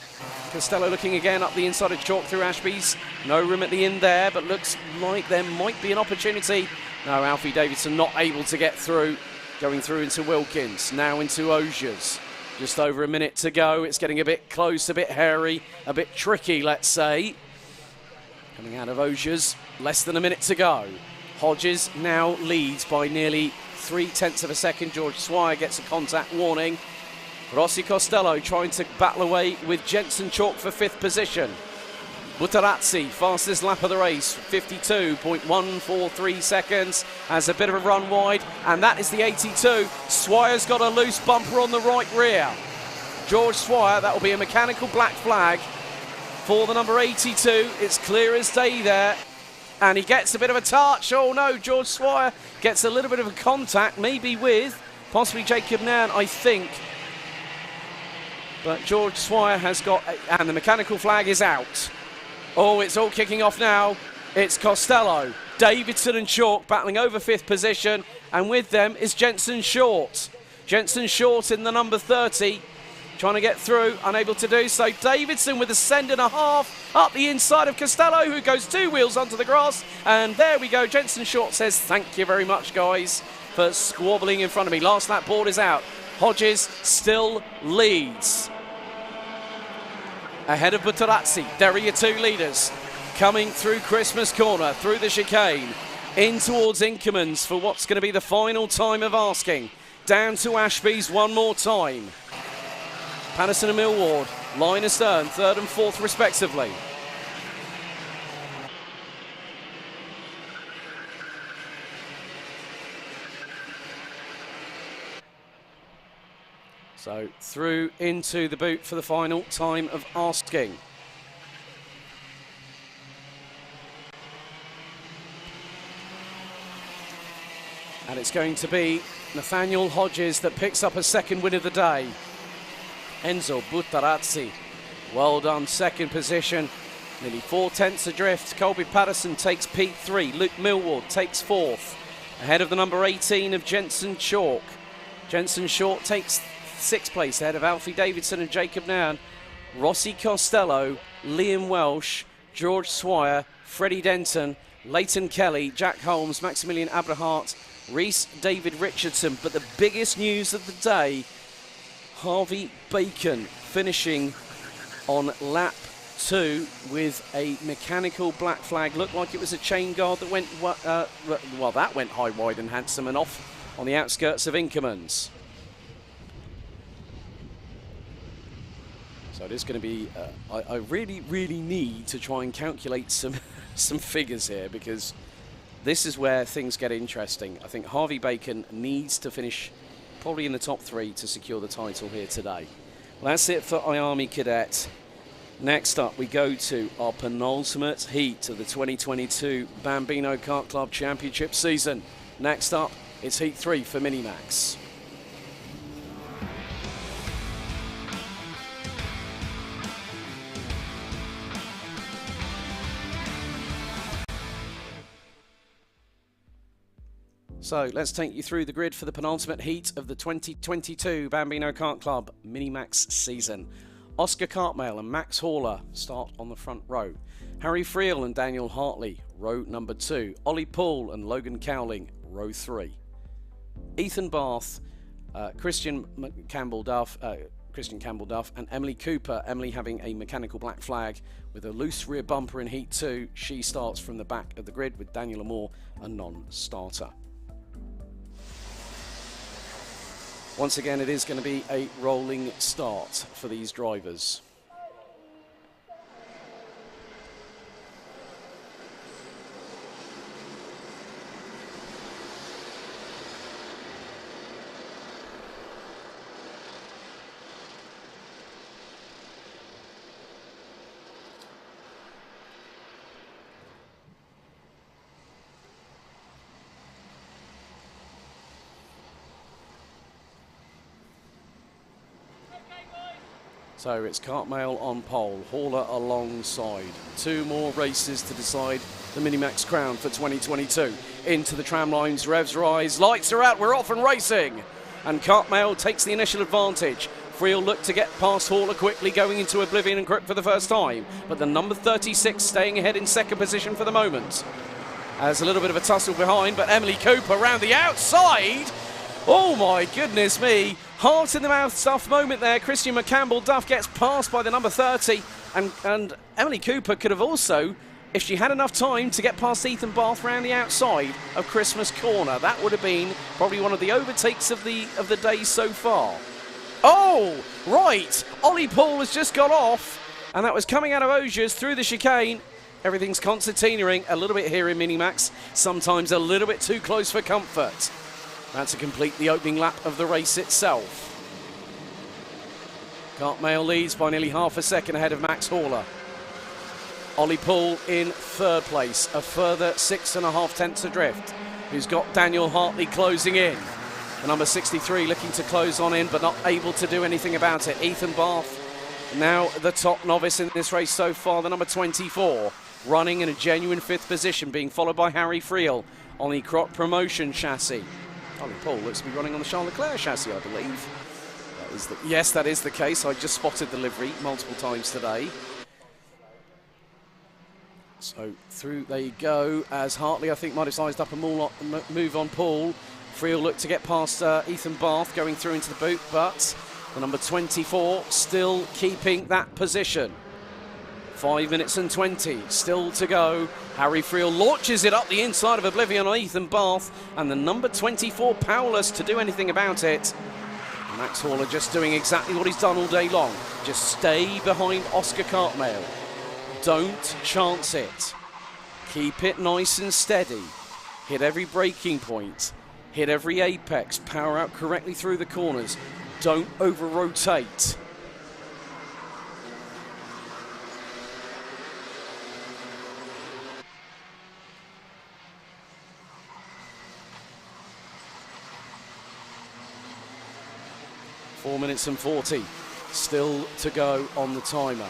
D: Costello looking again up the inside of Chalk through Ashby's. No room at the end there, but looks like there might be an opportunity. No, Alfie Davidson not able to get through. Going through into Wilkins, now into Ogiers. Just over a minute to go. It's getting a bit close, a bit hairy, a bit tricky, let's say. Coming out of Ogiers, less than a minute to go. Hodges now leads by nearly 0.3 of a second. George Swire gets a contact warning. Rossi Costello trying to battle away with Jensen Chalk for 5th position. Butarazzi, fastest lap of the race, 52.143 seconds, has a bit of a run wide, and that is the 82. Swire's got a loose bumper on the right rear. George Swire, that will be a mechanical black flag for the number 82. It's clear as day there, and he gets a bit of a touch. Oh no, George Swire gets a little bit of a contact, maybe with possibly Jacob Nairn, I think. But George Swire has got, and the mechanical flag is out. Oh, it's all kicking off now. It's Costello, Davidson and Chalk battling over 5th position, and with them is Jensen Short. Jensen Short in the number 30, trying to get through, unable to do so. Davidson with a send and a half up the inside of Costello, who goes 2 wheels onto the grass, and there we go. Jensen Short says, thank you very much, guys, for squabbling in front of me. Last lap board is out. Hodges still leads. Ahead of Butarazzi, there are your 2 leaders coming through Christmas Corner, through the chicane, in towards Inkermans for what's going to be the final time of asking. Down to Ashby's one more time. Patterson and Millward, line astern, 3rd and 4th respectively. So through into the boot for the final time of asking. And it's going to be Nathaniel Hodges that picks up a 2nd win of the day. Enzo Butarazzi, well done, 2nd position. Nearly 4/10 adrift. Colby Patterson takes P3. Luke Millward takes 4th. Ahead of the number 18 of Jensen Chalk. Jensen Short takes 6th place ahead of Alfie Davidson and Jacob Nairn. Rossi Costello, Liam Welsh, George Swire, Freddie Denton, Leighton Kelly, Jack Holmes, Maximilian Abrahart, Reese David Richardson. But the biggest news of the day, Harvey Bacon finishing on lap 2 with a mechanical black flag. Looked like it was a chain guard that went, well, that went high, wide and handsome and off on the outskirts of Inkermans. So it is going to be, I really need to try and calculate some figures here, because this is where things get interesting. I think Harvey Bacon needs to finish probably in the top 3 to secure the title here today. Well, that's it for IAME Cadet. Next up, we go to our penultimate heat of the 2022 Bambino Kart Club Championship season. Next up, it's Heat 3 for Minimax. So let's take you through the grid for the penultimate heat of the 2022 Bambino Kart Club Minimax season. Oscar Cartmail and Max Haller start on the front row. Harry Friel and Daniel Hartley, row number 2. Ollie Poole and Logan Cowling, row 3. Ethan Barth, Christian Campbell Duff, and Emily Cooper. Emily having a mechanical black flag with a loose rear bumper in Heat 2. She starts from the back of the grid with Daniel Amore, a non-starter. Once again, it is going to be a rolling start for these drivers. So it's Cartmail on pole, Haller alongside. 2 more races to decide the Minimax crown for 2022. Into the tram lines, revs rise, lights are out, we're off and racing. And Cartmail takes the initial advantage. Friel looked to get past Haller quickly, going into oblivion and grip for the first time. But the number 36 staying ahead in 2nd position for the moment. There's a little bit of a tussle behind, but Emily Cooper round the outside. Oh my goodness me. Heart in the mouth stuff moment there. Christian McCampbell Duff gets passed by the number 30, and Emily Cooper could have also if she had enough time to get past Ethan Bath round the outside of Christmas Corner. That would have been probably one of the overtakes of the day so far. Oh, right. Ollie Paul has just got off, and that was coming out of Osiers through the chicane. Everything's concertinaing a little bit here in Minimax, sometimes a little bit too close for comfort. That's to complete the opening lap of the race itself. Cartmail leads by nearly half a second ahead of Max Horler. Ollie Poole in third place, a further 6.5 tenths adrift, who's got Daniel Hartley closing in. The number 63 looking to close on in, but not able to do anything about it. Ethan Bath, now the top novice in this race so far, the number 24, running in a genuine 5th position, being followed by Harry Friel on the Croc Promotion chassis. Ollie Poole looks to be running on the Charles Leclerc chassis, I believe. Yes, that is the case. I just spotted the livery multiple times today. So through they go as Hartley, I think, might have sized up a move on Paul. Friel looked to get past Ethan Bath going through into the boot, but the number 24 still keeping that position. 5 minutes and 20 still to go. Harry Friel launches it up the inside of Oblivion on Ethan Bath, and the number 24 powerless to do anything about it. Max Horler just doing exactly what he's done all day long. Just stay behind Oscar Cartmail. Don't chance it. Keep it nice and steady. Hit every braking point. Hit every apex. Power out correctly through the corners. Don't over-rotate. Four minutes and 40 still to go on the timer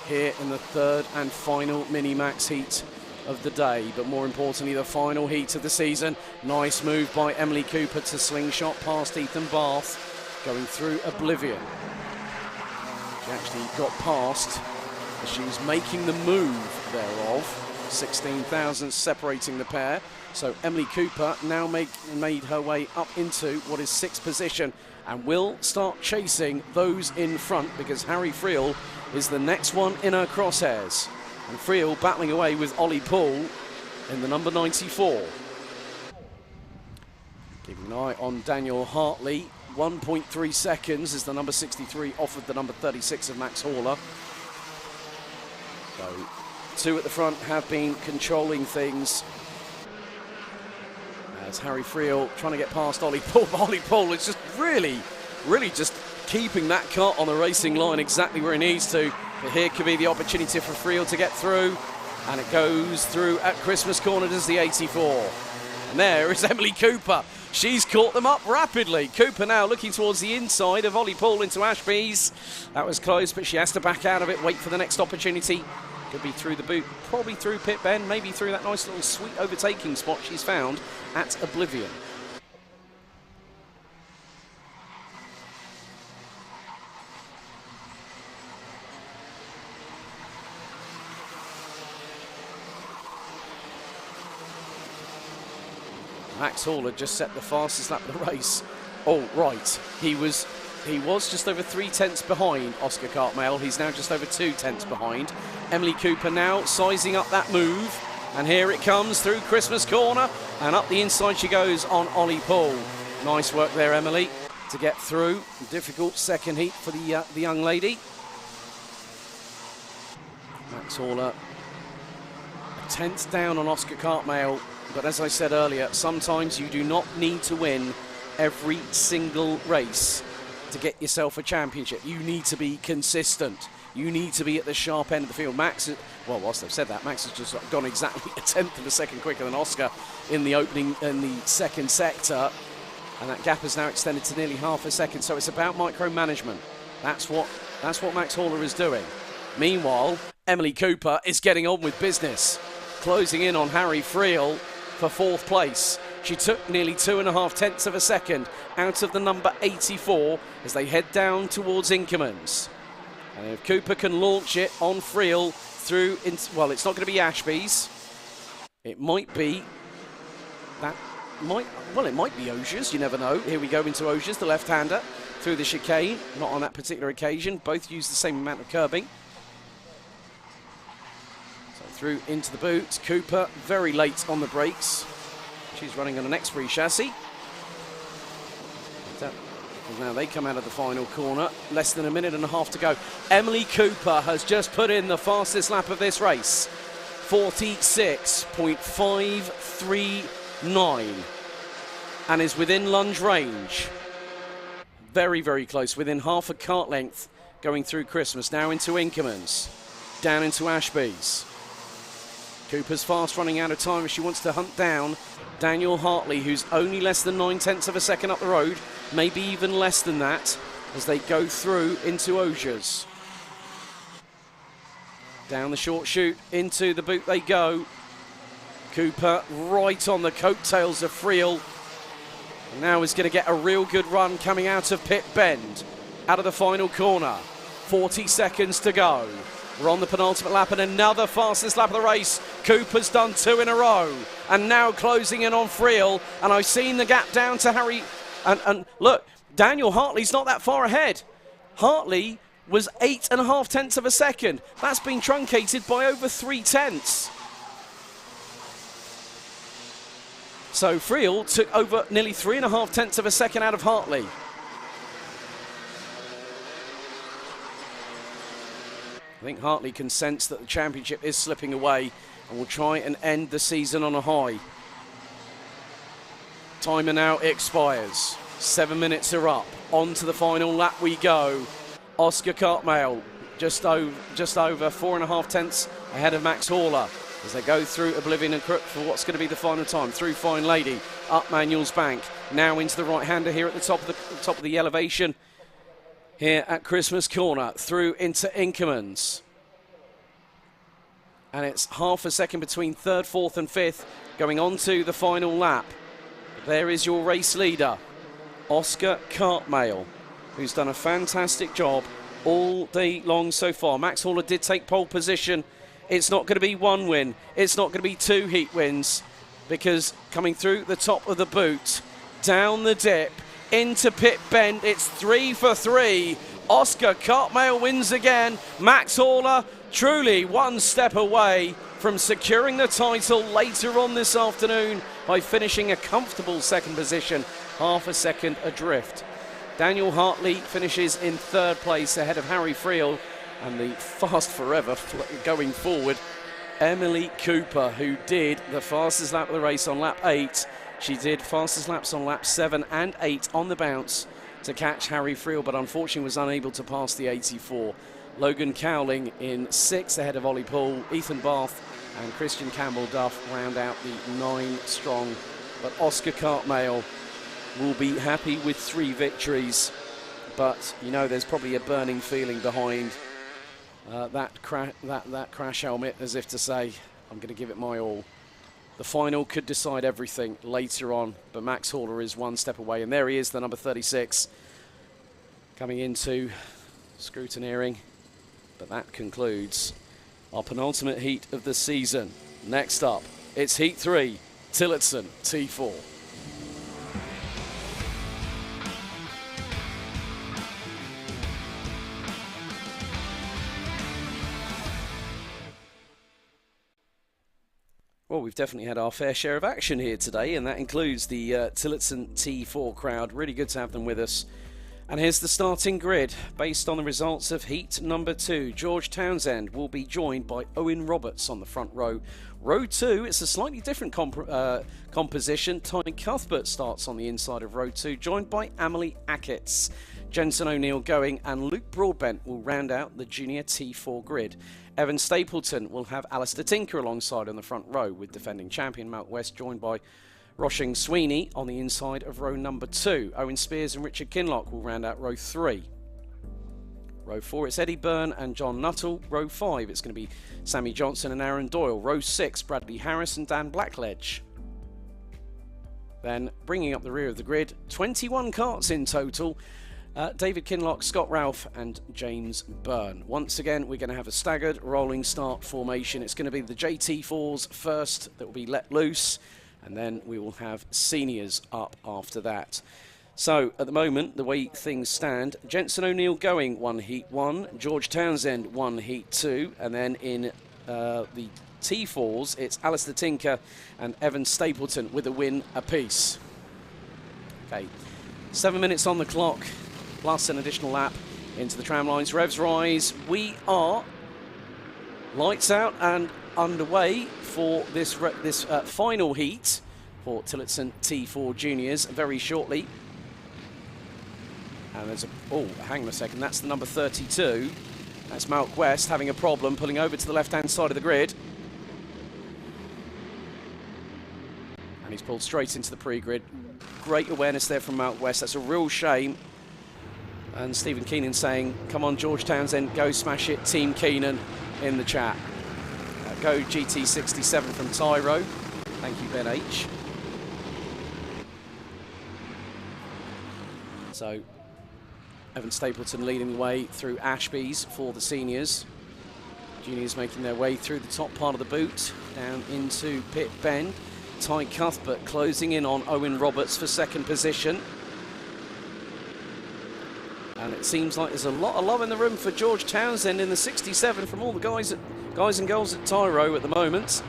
D: here in the third and final Minimax heat of the day, but more importantly the final heat of the season. Nice move by Emily Cooper to slingshot past Ethan Bath going through Oblivion. She actually got past as she was making the move thereof. 16 thousandths separating the pair, so Emily Cooper now made her way up into what is 6th position and will start chasing those in front, because Harry Friel is the next one in her crosshairs. And Friel battling away with Ollie Poole in the number 94. Keeping an eye on Daniel Hartley. 1.3 seconds as the number 63 offered the number 36 of Max Horler. So two at the front have been controlling things. As Harry Friel trying to get past Ollie Poole. Ollie Poole is just really just keeping that cart on the racing line exactly where he needs to. But here could be the opportunity for Friel to get through. And it goes through at Christmas Corner, does the 84. And there is Emily Cooper. She's caught them up rapidly. Cooper now looking towards the inside of Ollie Poole into Ashby's. That was close, but she has to back out of it, wait for the next opportunity. Could be through the boot, probably through pit bend, maybe through that nice little sweet overtaking spot she's found at Oblivion. Max Horler just set the fastest lap of the race. Oh, right. He was just over 3 tenths behind Oscar Cartmail. He's now just over 2 tenths behind. Emily Cooper now sizing up that move. And here it comes through Christmas Corner. And up the inside she goes on Ollie Poole. Nice work there, Emily, to get through. Difficult second heat for the young lady. Max Horler, a tenth down on Oscar Cartmail. But as I said earlier, sometimes you do not need to win every single race to get yourself a championship. You need to be consistent. You need to be at the sharp end of the field. Max, well, whilst I've said that, Max has just gone exactly a tenth of a second quicker than Oscar in the opening, in the second sector. And that gap has now extended to nearly half a second. So it's about micromanagement. That's what Max Horler is doing. Meanwhile, Emily Cooper is getting on with business, closing in on Harry Friel for 4th place. She took nearly 2.5 tenths of a second out of the number 84 as they head down towards Inkermans. And if Cooper can launch it on Friel through, well, it's not going to be Ashby's. It might be that, it might be Osiers, you never know. Here we go into Osiers, the left-hander, through the chicane. Not on that particular occasion. Both use the same amount of curbing. through into the boot. Cooper very late on the brakes. She's running on an X-Free chassis. Now they come out of the final corner. Less than a minute and a half to go. Emily Cooper has just put in the fastest lap of this race. 46.539. And is within lunge range. Very, very close. Within half a kart length going through Christmas. Now into Inkermans. Down into Ashby's. Cooper's fast, running out of time. She wants to hunt down Daniel Hartley, who's only less than 9/10 of a second up the road, maybe even less than that, as they go through into Osiers. Down the short chute, into the boot they go. Cooper right on the coattails of Friel. And now is going to get a real good run coming out of Pit Bend, out of the final corner. 40 seconds to go. We're on the penultimate lap and another fastest lap of the race. Cooper's done 2 in a row and now closing in on Friel. And I've seen the gap down to Harry. And look, Daniel Hartley's not that far ahead. Hartley was 8.5 of a second. That's been truncated by over 3/10. So Friel took over nearly 3.5 of a second out of Hartley. I think Hartley can sense that the championship is slipping away and will try and end the season on a high. Timer now expires. 7 minutes are up. On to the final lap we go. Oscar Cartmail just over 4.5 ahead of Max Horler as they go through Oblivion and Crook for what's going to be the final time. Through Fine Lady, up Manuel's Bank, now into the right-hander here at the top of the elevation. Here at Christmas Corner, through into Inkermans. And it's half a second between third, fourth and fifth going on to the final lap. There is your race leader, Oscar Cartmail, who's done a fantastic job all day long so far. Max Horler did take pole position. It's not going to be 1 win. It's not going to be 2 heat wins, because coming through the top of the boot, down the dip, into Pit Bend, it's 3 for 3. Oscar Cartmail wins again. Max Horler truly 1 step away from securing the title later on this afternoon by finishing a comfortable second position, half a second adrift. Daniel Hartley finishes in 3rd place ahead of Harry Friel, and the fast forever going forward, Emily Cooper, who did the fastest lap of the race on lap 8. She did fastest laps on laps 7 and 8 on the bounce to catch Harry Friel, but unfortunately was unable to pass the 84. Logan Cowling in 6th ahead of Ollie Poole. Ethan Bath and Christian Campbell Duff round out the 9 strong. But Oscar Cartmail will be happy with 3 victories. But you know, there's probably a burning feeling behind that crash helmet, as if to say, I'm going to give it my all. The final could decide everything later on, but Max Horler is 1 step away, and there he is, the number 36, coming into scrutineering. But that concludes our penultimate heat of the season. Next up, it's Heat 3, Tillotson T4. Well, we've definitely had our fair share of action here today, and that includes the Tillotson T4 crowd. Really good to have them with us. And here's the starting grid based on the results of heat number 2. George Townsend will be joined by Owen Roberts on the front row. Row 2, it's a slightly different composition. Tony Cuthbert starts on the inside of row 2, joined by Amelie Ackerts. Jensen O'Neill going, and Luke Broadbent will round out the junior T4 grid. Evan Stapleton will have Alistair Tinker alongside on the front row, with defending champion Mark West joined by Roshing Sweeney on the inside of row number 2. Owen Spears and Richard Kinlock will round out row 3. Row 4, it's Eddie Byrne and John Nuttall. Row 5, it's going to be Sammy Johnson and Aaron Doyle. Row 6, Bradley Harris and Dan Blackledge. Then, bringing up the rear of the grid, 21 karts in total. David Kinlock, Scott Ralph and James Byrne. Once again, we're going to have a staggered rolling start formation. It's going to be the JT4s first that will be let loose, and then we will have seniors up after that. So, at the moment, the way things stand, Jensen O'Neill going 1 heat 1, George Townsend 1 heat 2, and then in the T4s, it's Alistair Tinker and Evan Stapleton with a win apiece. Okay, 7 minutes on the clock, plus an additional lap into the tram lines. Revs rise. We are lights out and underway for this final heat for Tillotson T4 juniors very shortly. And there's hang on a second, that's the number 32. That's Malk West having a problem, pulling over to the left-hand side of the grid. And he's pulled straight into the pre-grid. Great awareness there from Malk West. That's a real shame. And Stephen Keenan saying, come on, George Townsend, go smash it, Team Keenan, in the chat. Go GT67 from Tyro. Thank you, Ben H. So, Evan Stapleton leading the way through Ashby's for the seniors. Juniors making their way through the top part of the boot, down into pit bend. Ty Cuthbert closing in on Owen Roberts for second position. And it seems like there's a lot of love in the room for George Townsend in the 67 from all the guys and girls at Tyro at the moment.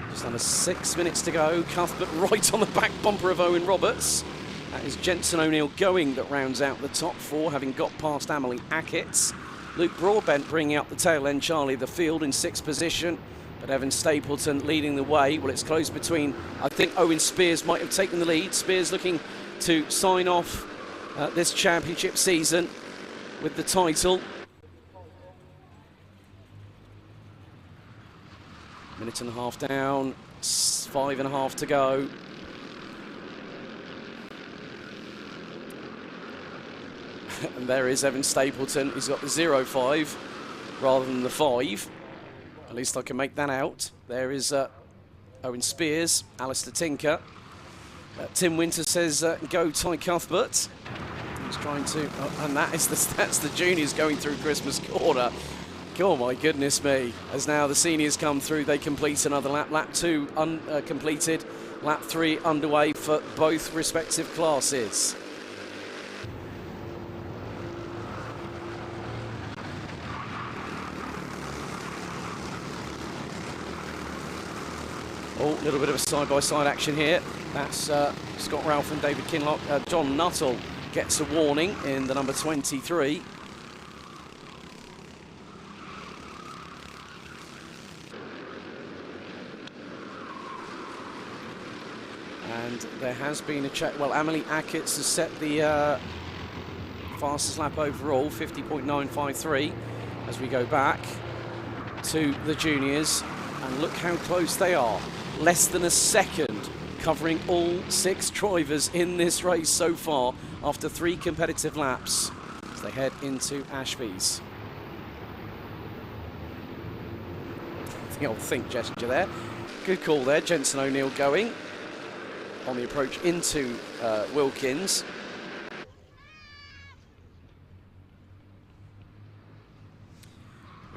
D: Just under 6 minutes to go. Cuthbert right on the back bumper of Owen Roberts. That is Jensen O'Neill going that rounds out the top four, having got past Amelie Ackett's. Luke Broadbent bringing up the tail end. Charlie the field in sixth position. But Evan Stapleton leading the way. Well, it's close between, I think Owen Spears might have taken the lead. Spears looking to sign off this championship season with the title. Minute and a half down, 5.5 to go. And there is Evan Stapleton. He's got the 0.5 rather than the 5. At least I can make that out. There is Owen Spears, Alistair Tinker. Tim Winter says, go Ty Cuthbert. He's trying to, and that's the juniors going through Christmas quarter. Oh my goodness me. As now the seniors come through, they complete another lap. Lap 2 completed, lap 3 underway for both respective classes. Oh, a little bit of a side-by-side action here. That's Scott Ralph and David Kinlock. John Nuttall gets a warning in the number 23. And there has been a check. Well, Amelie Ackett's has set the fastest lap overall, 50.953, as we go back to the juniors. And look how close they are. Less than a second, covering all 6 drivers in this race so far after 3 competitive laps as they head into Ashby's. The old think gesture there. Good call there, Jensen O'Neill going on the approach into Wilkins.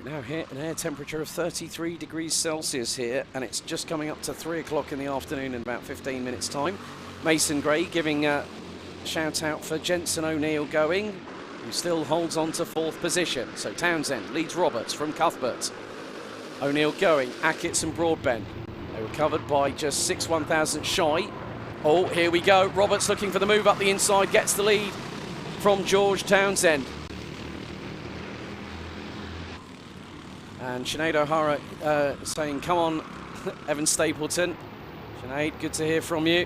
D: Now hit an air temperature of 33 degrees Celsius here, and it's just coming up to 3 o'clock in the afternoon in about 15 minutes time. Mason Gray giving a shout out for Jensen O'Neill going, who still holds on to 4th position. So Townsend leads Roberts from Cuthbert. O'Neill going, Ackett's and Broadbent. They were covered by just 6/1000 shy. Oh, here we go. Roberts looking for the move up the inside, gets the lead from George Townsend. And Sinead O'Hara saying, come on, Evan Stapleton. Sinead, good to hear from you.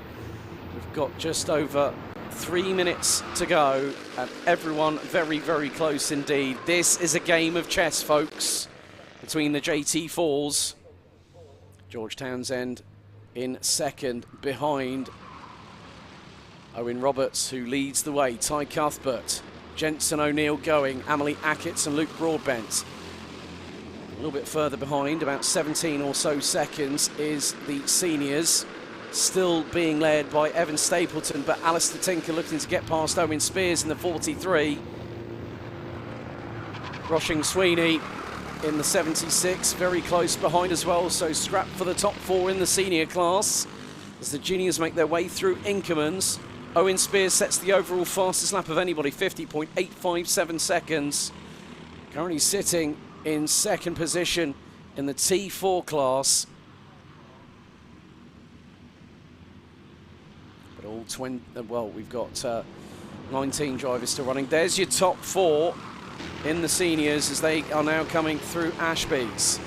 D: We've got just over 3 minutes to go, and everyone very, very close indeed. This is a game of chess, folks, between the JT4s. George Townsend in second, behind Owen Roberts, who leads the way. Ty Cuthbert, Jensen O'Neill going, Amelie Ackett's and Luke Broadbent. A little bit further behind, about 17 or so seconds, is the seniors, still being led by Evan Stapleton, but Alistair Tinker looking to get past Owen Spears in the 43. Roshing Sweeney in the 76, very close behind as well, so scrap for the top 4 in the senior class as the juniors make their way through Inkermans. Owen Spears sets the overall fastest lap of anybody, 50.857 seconds. Currently sitting in second position in the T4 class. But all 20, well, we've got 19 drivers still running. There's your top 4 in the seniors as they are now coming through Ashby's.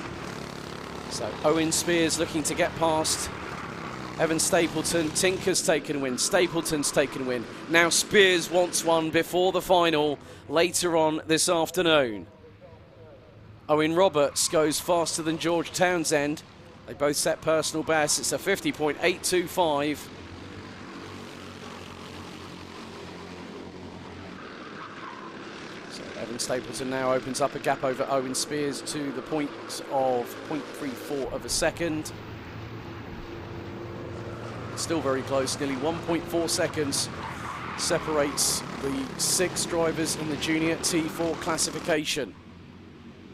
D: So Owen Spears looking to get past Evan Stapleton. Tinker's taken a win. Stapleton's taken a win. Now Spears wants one before the final later on this afternoon. Owen Roberts goes faster than George Townsend. They both set personal bests. It's a 50.825. Evan Stapleton now opens up a gap over Owen Spears to the point of 0.34 of a second. Still very close, nearly 1.4 seconds separates the 6 drivers in the junior T4 classification.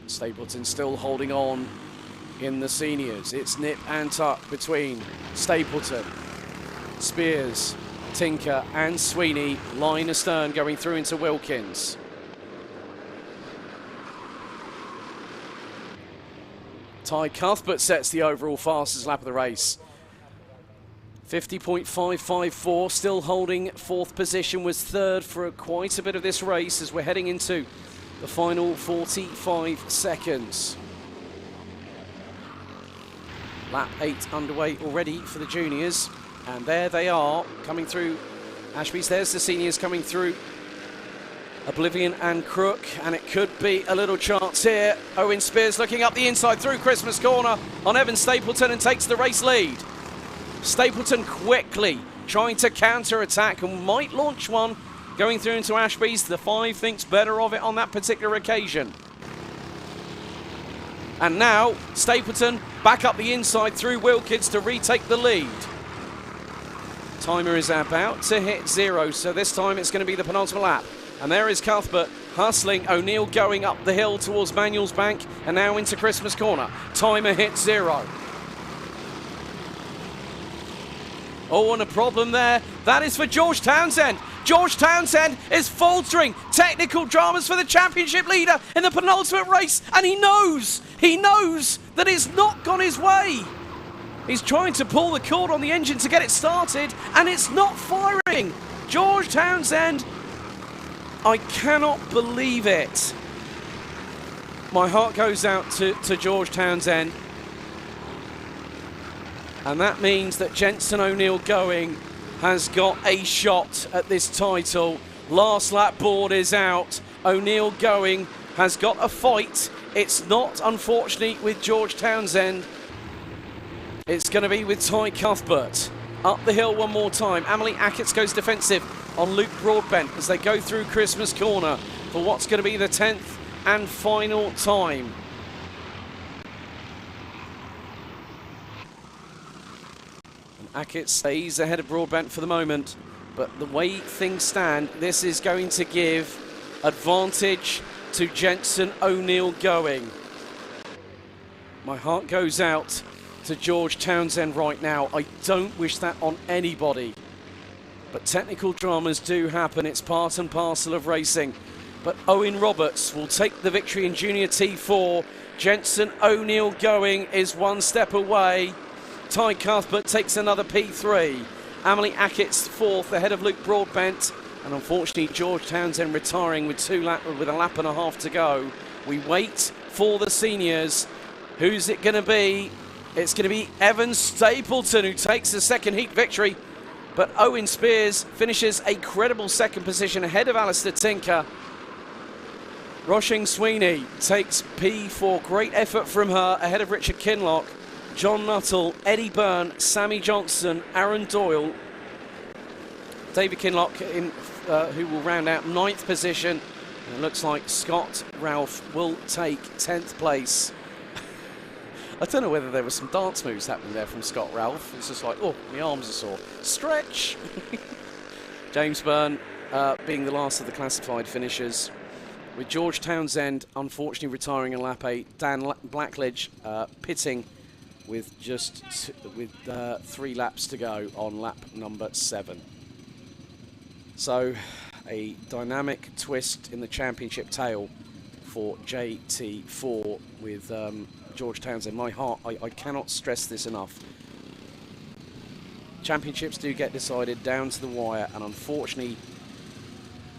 D: Stapleton still holding on in the seniors. It's nip and tuck between Stapleton, Spears, Tinker and Sweeney. Line astern going through into Wilkins. Ty Cuthbert sets the overall fastest lap of the race. 50.554, still holding 4th position, was 3rd for quite a bit of this race as we're heading into the final 45 seconds. Lap 8 underway already for the juniors, and there they are coming through Ashby's. There's the seniors coming through Oblivion and Crook, and it could be a little chance here. Owen Spears looking up the inside through Christmas Corner on Evan Stapleton and takes the race lead. Stapleton quickly trying to counter-attack and might launch one going through into Ashby's. The 5 thinks better of it on that particular occasion. And now Stapleton back up the inside through Wilkins to retake the lead. Timer is about to hit 0, so this time it's going to be the penultimate lap. And there is Cuthbert hustling O'Neill going up the hill towards Manuel's Bank and now into Christmas Corner. Timer hits 0. Oh, and a problem there. That is for George Townsend. George Townsend is faltering. Technical dramas for the championship leader in the penultimate race. And he knows that it's not gone his way. He's trying to pull the cord on the engine to get it started and it's not firing. George Townsend, I cannot believe it. My heart goes out to George Townsend. And that means that Jensen O'Neill Going has got a shot at this title. Last lap board is out. O'Neill Going has got a fight. It's not, unfortunately, with George Townsend. It's going to be with Ty Cuthbert. Up the hill one more time. Amelie Ackerts goes defensive on Luke Broadbent as they go through Christmas Corner for what's going to be the 10th and final time. Ackerts stays ahead of Broadbent for the moment, but the way things stand, this is going to give advantage to Jensen O'Neill Going. My heart goes out to George Townsend right now. I don't wish that on anybody, but technical dramas do happen. It's part and parcel of racing. But Owen Roberts will take the victory in Junior T4. Jensen O'Neill Going is one step away. Ty Cuthbert takes another P3. Amelie Ackerts 4th ahead of Luke Broadbent. And unfortunately, George Townsend retiring with a lap and a half to go. We wait for the seniors. Who's it going to be? It's going to be Evan Stapleton who takes the second heat victory. But Owen Spears finishes a credible 2nd position ahead of Alistair Tinker. Roshing Sweeney takes P4. Great effort from her ahead of Richard Kinlock. John Nuttall, Eddie Byrne, Sammy Johnson, Aaron Doyle, David Kinlock who will round out 9th position. And it looks like Scott Ralph will take 10th place. I don't know whether there were some dance moves happening there from Scott Ralph. It's just like, oh, my arms are sore. Stretch! James Byrne being the last of the classified finishers. With George Townsend unfortunately retiring in lap 8. Dan Blackledge pitting with just 3 laps to go on lap number 7. So a dynamic twist in the championship tale for JT4 with George Townsend. My heart, I cannot stress this enough. Championships do get decided down to the wire, and unfortunately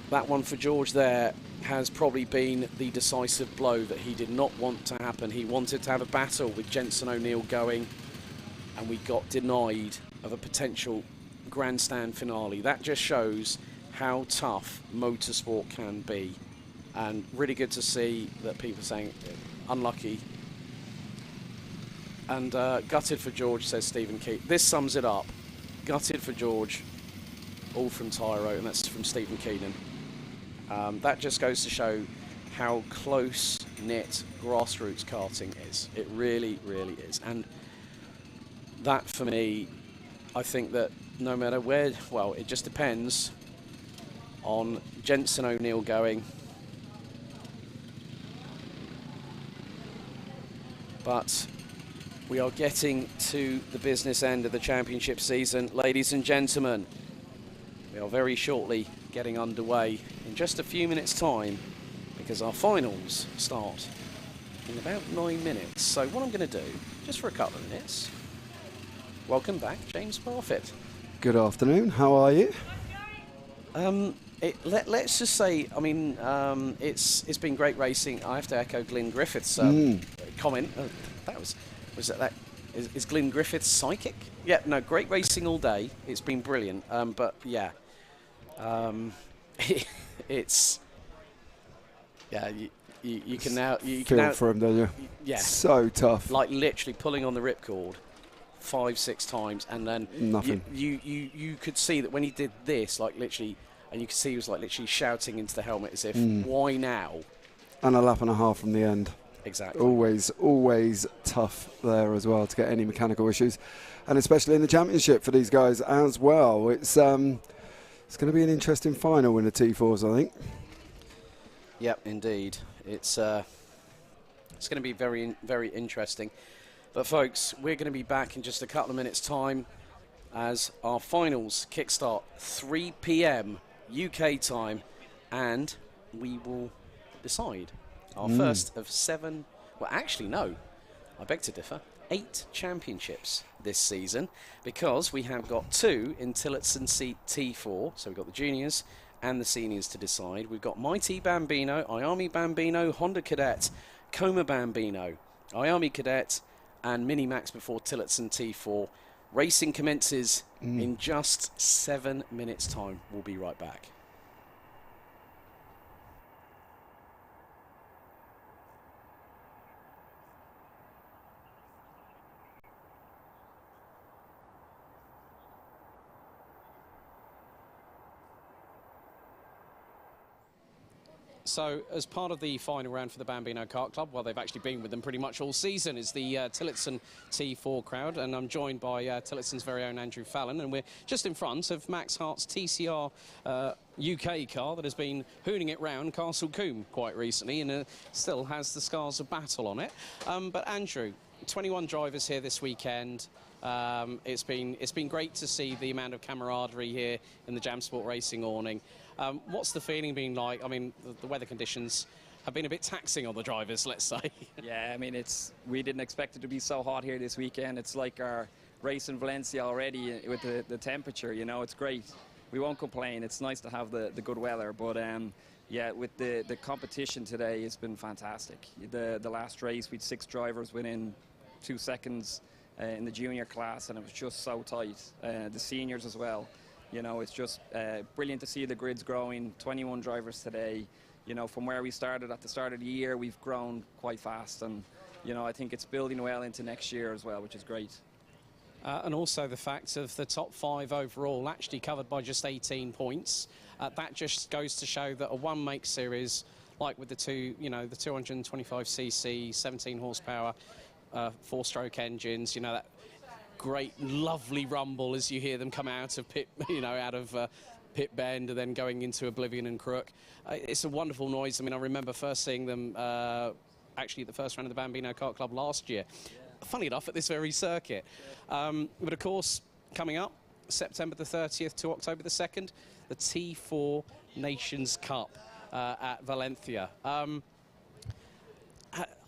D: that one for George there has probably been the decisive blow that he did not want to happen. He wanted to have a battle with Jensen O'Neill going, and we got denied of a potential grandstand finale. That just shows how tough motorsport can be, and really good to see that people are saying unlucky. And gutted for George, says Stephen Keaton. This sums it up. Gutted for George, all from Tyro, and that's from Stephen Keenan. That just goes to show how close-knit grassroots karting is. It really, really is. And that, for me, I think that no matter where, well, it just depends on Jensen O'Neill going. But we are getting to the business end of the championship season, ladies and gentlemen. We are very shortly getting underway in just a few minutes' time, because our finals start in about 9 minutes. So what I'm going to do, just for a couple of minutes, welcome back James Parfitt.
B: Good afternoon, how are you?
D: Let's just say, I mean, it's been great racing. I have to echo Glyn Griffith's comment. Is Glyn Griffith psychic? Yeah, no, great racing all day. It's been brilliant. But yeah, it's you can now
B: feel for him, don't you?
D: Yeah,
B: so tough.
D: Like literally pulling on the ripcord 5-6 times, and then
B: nothing.
D: You could see that when he did this, like literally, and you could see he was like literally shouting into the helmet as if, why now?
B: And a lap and a half from the end.
D: Exactly.
B: Always tough there as well to get any mechanical issues, and especially in the championship for these guys as well. It's going to be an interesting final in the T4s, I think.
D: Yep, indeed. It's going to be very, very interesting. But folks, we're going to be back in just a couple of minutes' time as our finals kickstart 3 p.m. UK time, and we will decide our first of 7, well actually no, I beg to differ, 8 championships this season, because we have got 2 in Tillotson T4, so we've got the juniors and the seniors to decide. We've got Mighty Bambino, IAME Bambino, Honda Cadet, Coma Bambino, IAME Cadet and Mini Max before Tillotson T4. Racing commences in just 7 minutes time. We'll be right back. So, as part of the final round for the Bambino Kart Club, well, they've actually been with them pretty much all season, is the Tillotson T4 crowd, and I'm joined by Tillotson's very own Andrew Fallon, and we're just in front of Max Hart's TCR UK car that has been hooning it round Castle Combe quite recently, and still has the scars of battle on it. But Andrew, 21 drivers here this weekend. It's been great to see the amount of camaraderie here in the Jam Sport Racing awning. What's the feeling been like? I mean, the weather conditions have been a bit taxing on the drivers, let's say.
I: Yeah, I mean, we didn't expect it to be so hot here this weekend. It's like our race in Valencia already with the temperature, you know, it's great. We won't complain. It's nice to have the good weather, but yeah, with the competition today, it's been fantastic. The last race, we had 6 drivers within 2 seconds in the junior class, and it was just so tight. The seniors as well. You know, it's just brilliant to see the grids growing. 21 drivers today. You know, from where we started at the start of the year, we've grown quite fast, and you know, I think it's building well into next year as well, which is great.
D: And also the fact of the top 5 overall actually covered by just 18 points. That just goes to show that a one-make series, like with the 225cc, 17 horsepower, 4-stroke engines, you know, that great, lovely rumble as you hear them come out of pit, out of pit bend and then going into oblivion and crook. It's a wonderful noise. I mean, I remember first seeing them actually at the first round of the Bambino Kart Club last year. Funny enough, at this very circuit. But of course, coming up, September the 30th to October the 2nd, the T4 Nations Cup at Valencia.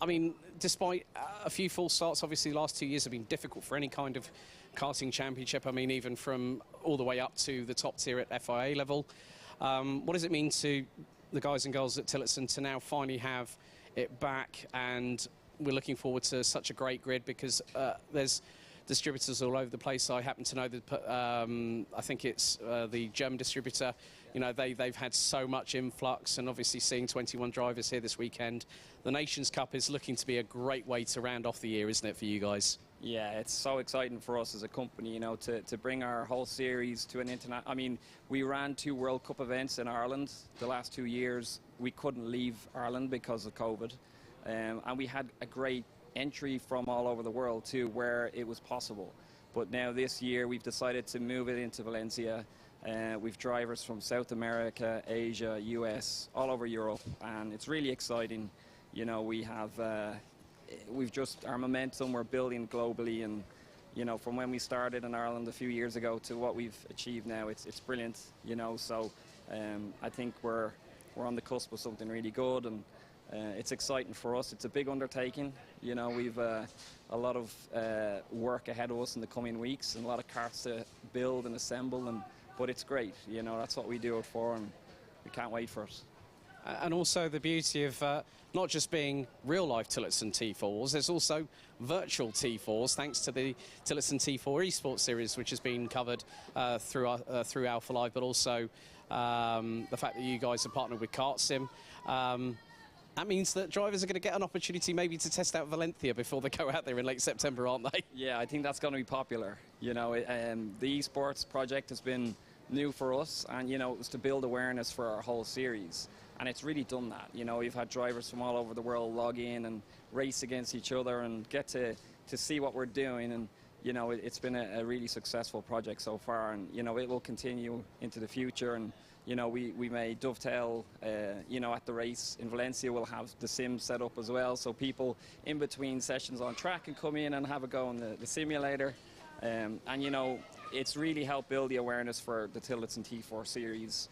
D: I mean, despite a few false starts, obviously the last 2 years have been difficult for any kind of karting championship. I mean, even from all the way up to the top tier at FIA level. What does it mean to the guys and girls at Tillotson to now finally have it back? And we're looking forward to such a great grid, because there's distributors all over the place. I happen to know that I think it's the German distributor. You know, they've had so much influx, and obviously seeing 21 drivers here this weekend. The Nations Cup is looking to be a great way to round off the year, isn't it, for you guys?
I: Yeah, it's so exciting for us as a company, you know, to bring our whole series to an internet. I mean, we ran 2 World Cup events in Ireland the last 2 years. We couldn't leave Ireland because of COVID, and we had a great entry from all over the world too, where it was possible. But now this year we've decided to move it into Valencia. We've drivers from South America, Asia, US, all over Europe, and it's really exciting. You know, we've just, our momentum, we're building globally, and you know, from when we started in Ireland a few years ago to what we've achieved now, it's brilliant, you know. So I think we're on the cusp of something really good, and it's exciting for us. It's a big undertaking, you know. We've a lot of work ahead of us in the coming weeks, and a lot of karts to build and assemble, but it's great, you know. That's what we do it for, and we can't wait for it.
D: And also the beauty of not just being real-life Tillotson T4s, there's also virtual T4s, thanks to the Tillotson T4 eSports series, which has been covered through Alpha Live, but also the fact that you guys are partnered with KartSim. That means that drivers are going to get an opportunity maybe to test out Valencia before they go out there in late September, aren't they?
I: Yeah, I think that's going to be popular. You know, the esports project has been new for us, and you know, it was to build awareness for our whole series, and it's really done that. You know, we've had drivers from all over the world log in and race against each other and get to see what we're doing, and you know, it's been a really successful project so far, and you know, it will continue into the future. And you know, we may dovetail, you know, at the race in Valencia we'll have the sim set up as well, so people in between sessions on track can come in and have a go on the simulator. And you know, it's really helped build the awareness for the Tillotson T4 series.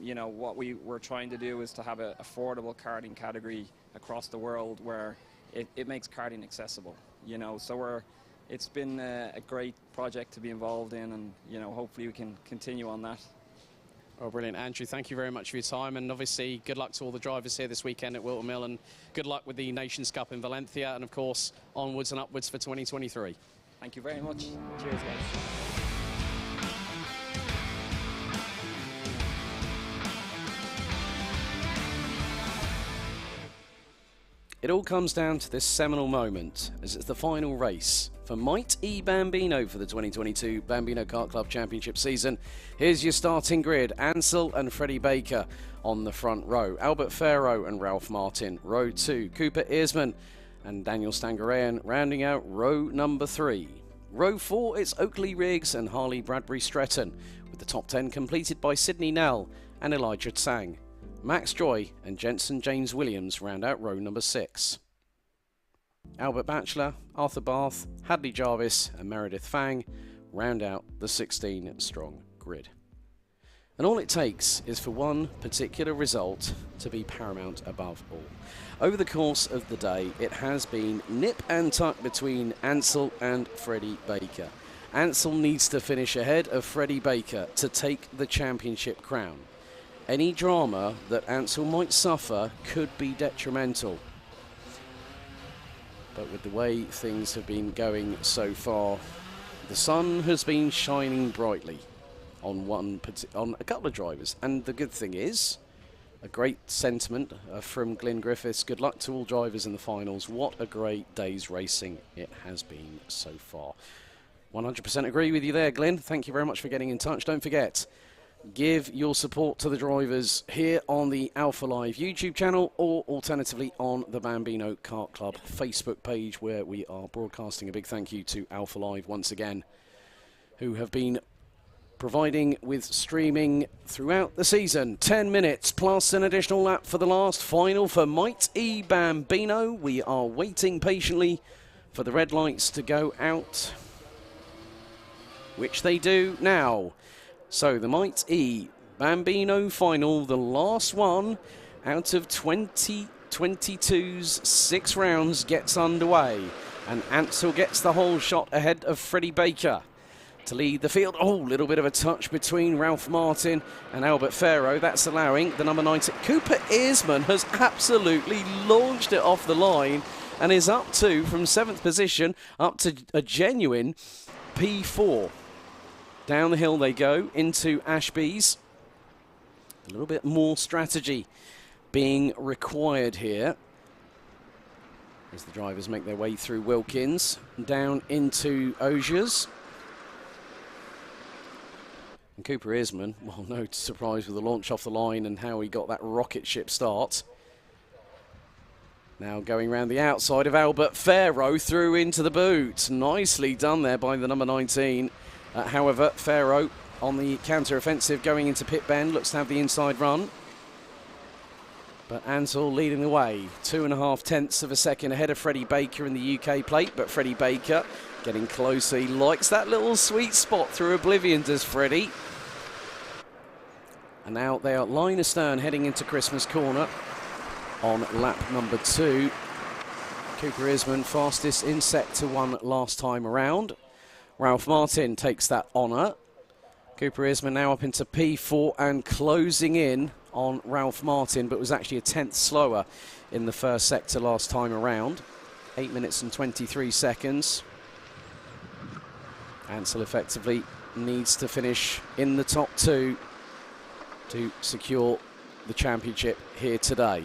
I: You know, what we're trying to do is to have an affordable karting category across the world where it makes karting accessible, you know. So it's been a great project to be involved in, and you know, hopefully we can continue on that.
D: Oh, brilliant. Andrew, thank you very much for your time, and obviously good luck to all the drivers here this weekend at Whilton Mill, and good luck with the Nations Cup in Valencia, and of course onwards and upwards for 2023.
I: Thank you very much. Cheers, guys.
D: It all comes down to this seminal moment, as it's the final race for IAME Bambino for the 2022 Bambino Kart Club Championship season. Here's your starting grid. Ansel and Freddie Baker on the front row. Albert Farrow and Ralph Martin, row 2. Cooper Earsman and Daniel Stangarean rounding out row number 3. Row 4, it's Oakley Riggs and Harley Bradbury Stretton, with the top 10 completed by Sydney Nell and Elijah Tsang. Max Joy and Jensen James Williams round out row number 6. Albert Batchelor, Arthur Bath, Hadley Jarvis and Meredith Fang round out the 16-strong grid. And all it takes is for one particular result to be paramount above all. Over the course of the day, it has been nip and tuck between Ansel and Freddie Baker. Ansel needs to finish ahead of Freddie Baker to take the championship crown. Any drama that Ansel might suffer could be detrimental. But with the way things have been going so far, the sun has been shining brightly on a couple of drivers. And the good thing is, a great sentiment from Glyn Griffiths. Good luck to all drivers in the finals. What a great day's racing it has been so far. 100% agree with you there, Glyn. Thank you very much for getting in touch. Don't forget, give your support to the drivers here on the Alpha Live YouTube channel, or alternatively on the Bambino Kart Club Facebook page, where we are broadcasting. A big thank you to Alpha Live once again, who have been providing with streaming throughout the season. 10 minutes plus an additional lap for the last final for IAME Bambino. We are waiting patiently for the red lights to go out, which they do now. So the IAME Bambino final, the last one out of 28 22's 6 rounds gets underway, and Ansell gets the whole shot ahead of Freddie Baker to lead the field. Oh, a little bit of a touch between Ralph Martin and Albert Farrow. That's allowing the number 90. Cooper Earsman has absolutely launched it off the line and is up to, from 7th position, up to a genuine P4. Down the hill they go into Ashby's. A little bit more strategy being required here as the drivers make their way through Wilkins, down into Osiers. And Cooper Earsman, well, no surprise with the launch off the line and how he got that rocket ship start. Now going round the outside of Albert Farrow through into the boot. Nicely done there by the number 19. However, Farrow on the counter-offensive going into pit bend, looks to have the inside run. But Ansell leading the way, 2.5 tenths of a second ahead of Freddie Baker in the UK plate, but Freddie Baker getting closer. He likes that little sweet spot through oblivion, does Freddie. And now they are line astern heading into Christmas Corner on lap number 2. Cooper Earsman fastest in Sector 1 last time around. Ralph Martin takes that honour. Cooper Earsman now up into P4 and closing in on Ralph Martin, but was actually a tenth slower in the first sector last time around. 8 minutes and 23 seconds. Ansell effectively needs to finish in the top 2 to secure the championship here today.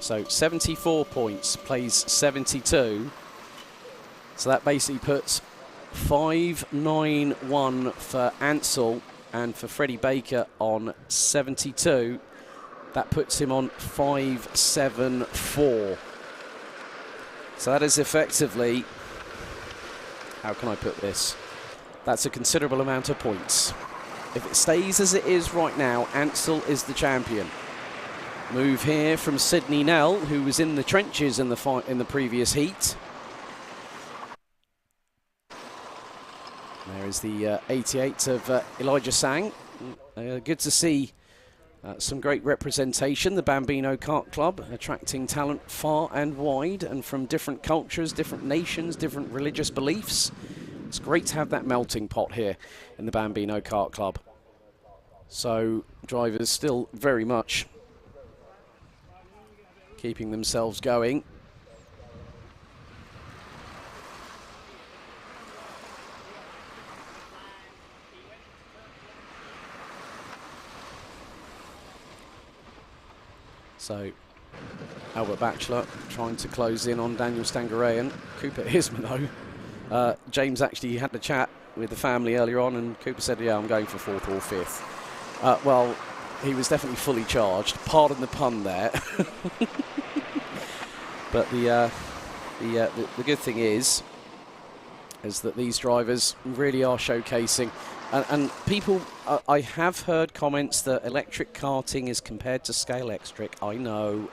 D: So 74 points, plays 72. So that basically puts 591 for Ansell and for Freddie Baker on 72. That puts him on 574. So that is effectively, how can I put this? That's a considerable amount of points. If it stays as it is right now, Ansell is the champion. Move here from Sidney Nell, who was in the trenches in the previous heat. There is the 88 of Elijah Sang. Good to see some great representation. The Bambino Kart Club attracting talent far and wide and from different cultures, different nations, different religious beliefs. It's great to have that melting pot here in the Bambino Kart Club. So drivers still very much keeping themselves going. So Albert Batchelor trying to close in on Daniel Stangarean. Cooper Earsman though. James actually had a chat with the family earlier on and Cooper said, yeah, I'm going for 4th or 5th. Well, he was definitely fully charged. Pardon the pun there. But the good thing is that these drivers really are showcasing. And people, I have heard comments that electric karting is compared to scale electric. I know.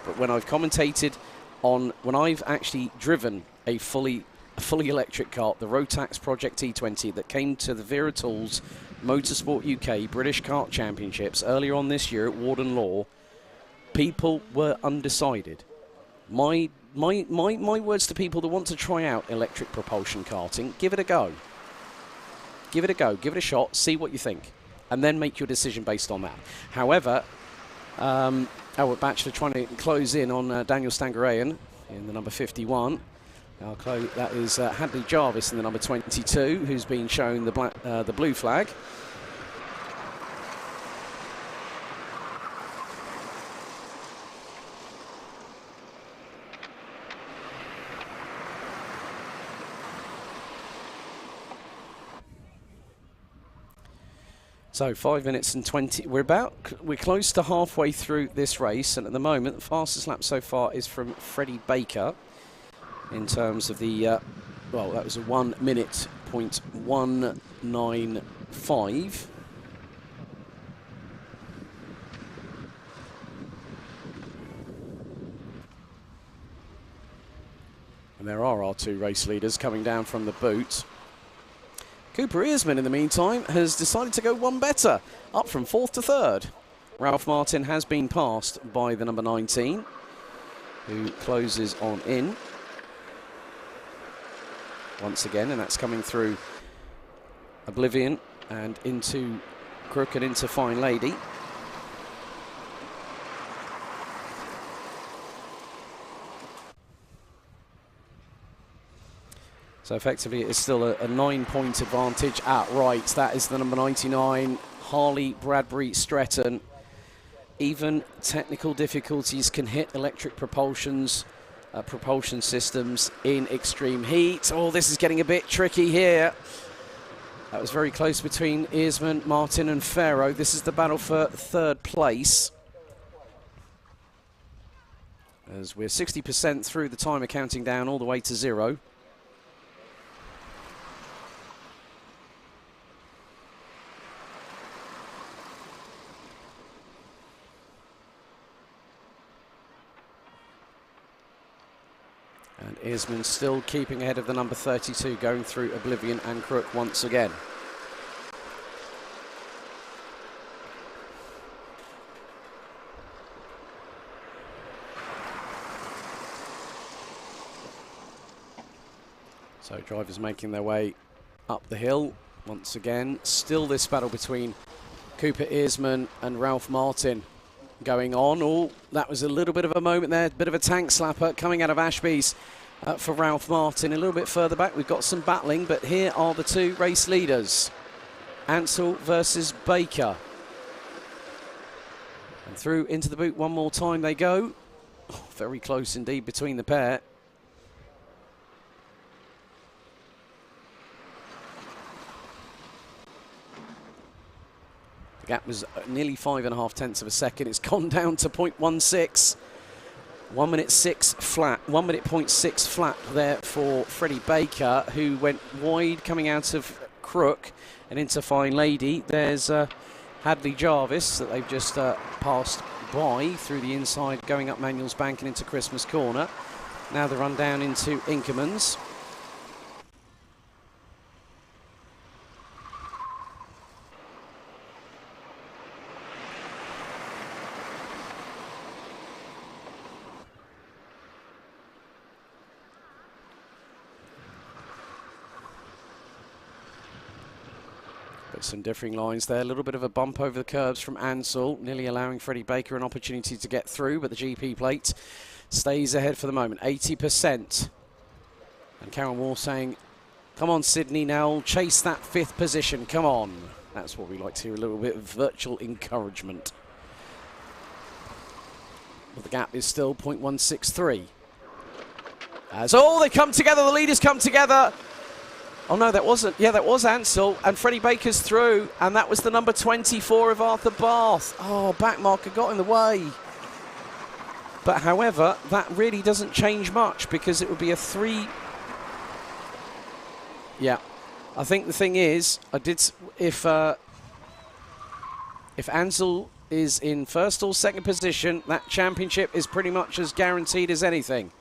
D: But when I've commentated on, when I've actually driven a fully electric kart, the Rotax Project T20 that came to the Vera Tools Motorsport UK British Kart Championships earlier on this year at Warden Law, people were undecided. My words to people that want to try out electric propulsion karting, give it a go. Give it a go, give it a shot, see what you think, and then make your decision based on that. However, Albert Batchelor trying to close in on Daniel Stangarean in the number 51. That is Hadley Jarvis in the number 22, who's been shown the blue flag. So 5 minutes and 20. We're close to halfway through this race, and at the moment, the fastest lap so far is from Freddie Baker. In terms of the, well, that was a 1 minute .195. And there are our 2 race leaders coming down from the boot. Cooper Earsman, in the meantime, has decided to go one better, up from 4th to 3rd. Ralph Martin has been passed by the number 19, who closes on in once again, and that's coming through Oblivion and into Crook and into Fine Lady. So effectively it's still a 9-point advantage at right. That is the number 99, Harley Bradbury Stretton. Even technical difficulties can hit electric propulsion systems in extreme heat. Oh, this is getting a bit tricky here. That was very close between Earsman, Martin and Farrow. This is the battle for 3rd place. As we're 60% through the timer, counting down all the way to 0. And Earsman still keeping ahead of the number 32, going through Oblivion and Crook once again. So drivers making their way up the hill once again. Still this battle between Cooper Earsman and Ralph Martin going on. Oh, that was a little bit of a moment there, bit of a tank slapper coming out of Ashby's for Ralph Martin. A little bit further back, we've got some battling, but here are the two race leaders. Ansell versus Baker. And through into the boot one more time they go. Oh, very close indeed between the pair. The gap was nearly 5.5 tenths of a second. It's gone down to 0.16. 1 minute 6 flat. 1 minute 0.6 flat there for Freddie Baker, who went wide coming out of Crook and into Fine Lady. There's Hadley Jarvis that they've just passed by through the inside, going up Manuel's Bank and into Christmas Corner. Now the run down into Inkerman's. Some differing lines there. A little bit of a bump over the curbs from Ansell, nearly allowing Freddie Baker an opportunity to get through, but the GP plate stays ahead for the moment, 80%. And Karen Moore saying, come on, Sydney, now chase that 5th position, come on. That's what we like to hear, a little bit of virtual encouragement. Well, the gap is still 0.163. As they come together, the leaders come together. Oh no, that wasn't. Yeah, that was Ansell, and Freddie Baker's through, and that was the number 24 of Arthur Bath. Oh, back marker got in the way. But however, that really doesn't change much because it would be a 3. Yeah, I think the thing is, if Ansell is in 1st or 2nd position, that championship is pretty much as guaranteed as anything.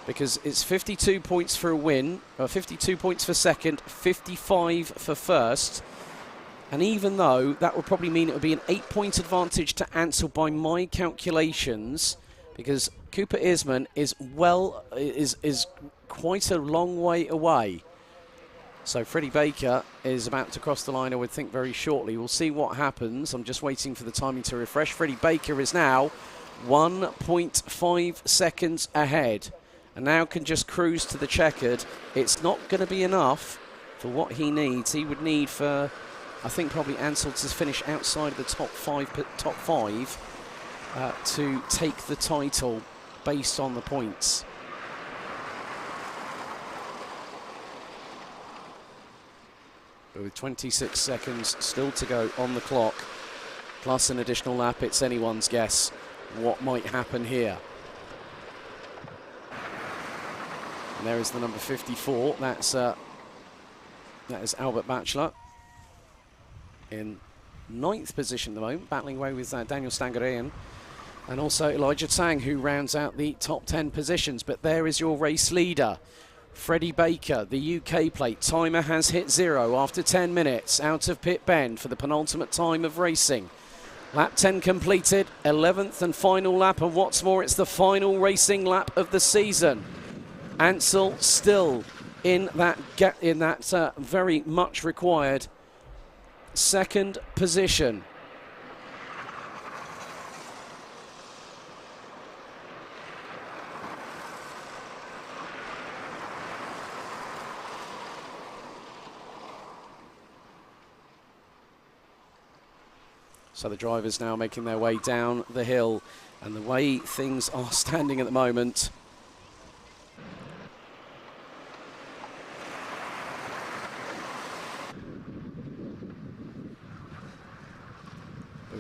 D: Because it's 52 points for a win, 52 points for 2nd, 55 for 1st. And even though that would probably mean it would be an 8-point advantage to Ansell by my calculations, because Cooper Earsman is quite a long way away. So Freddie Baker is about to cross the line, I would think, very shortly. We'll see what happens. I'm just waiting for the timing to refresh. Freddie Baker is now 1.5 seconds ahead. And now can just cruise to the checkered. It's not going to be enough for what he needs. He would need for, I think, probably Ansell to finish outside of the top five to take the title based on the points. But with 26 seconds still to go on the clock, plus an additional lap, it's anyone's guess what might happen here. And there is the number 54. That is Albert Batchelor in 9th position at the moment, battling away with Daniel Stangarean, and also Elijah Tang, who rounds out the top 10 positions. But there is your race leader Freddie Baker, the UK plate. Timer has hit 0 after 10 minutes. Out of pit bend for the penultimate time of racing. Lap 10 completed, 11th and final lap, and what's more, it's the final racing lap of the season. Ansel still in that very much required second position. So the drivers now making their way down the hill, and the way things are standing at the moment,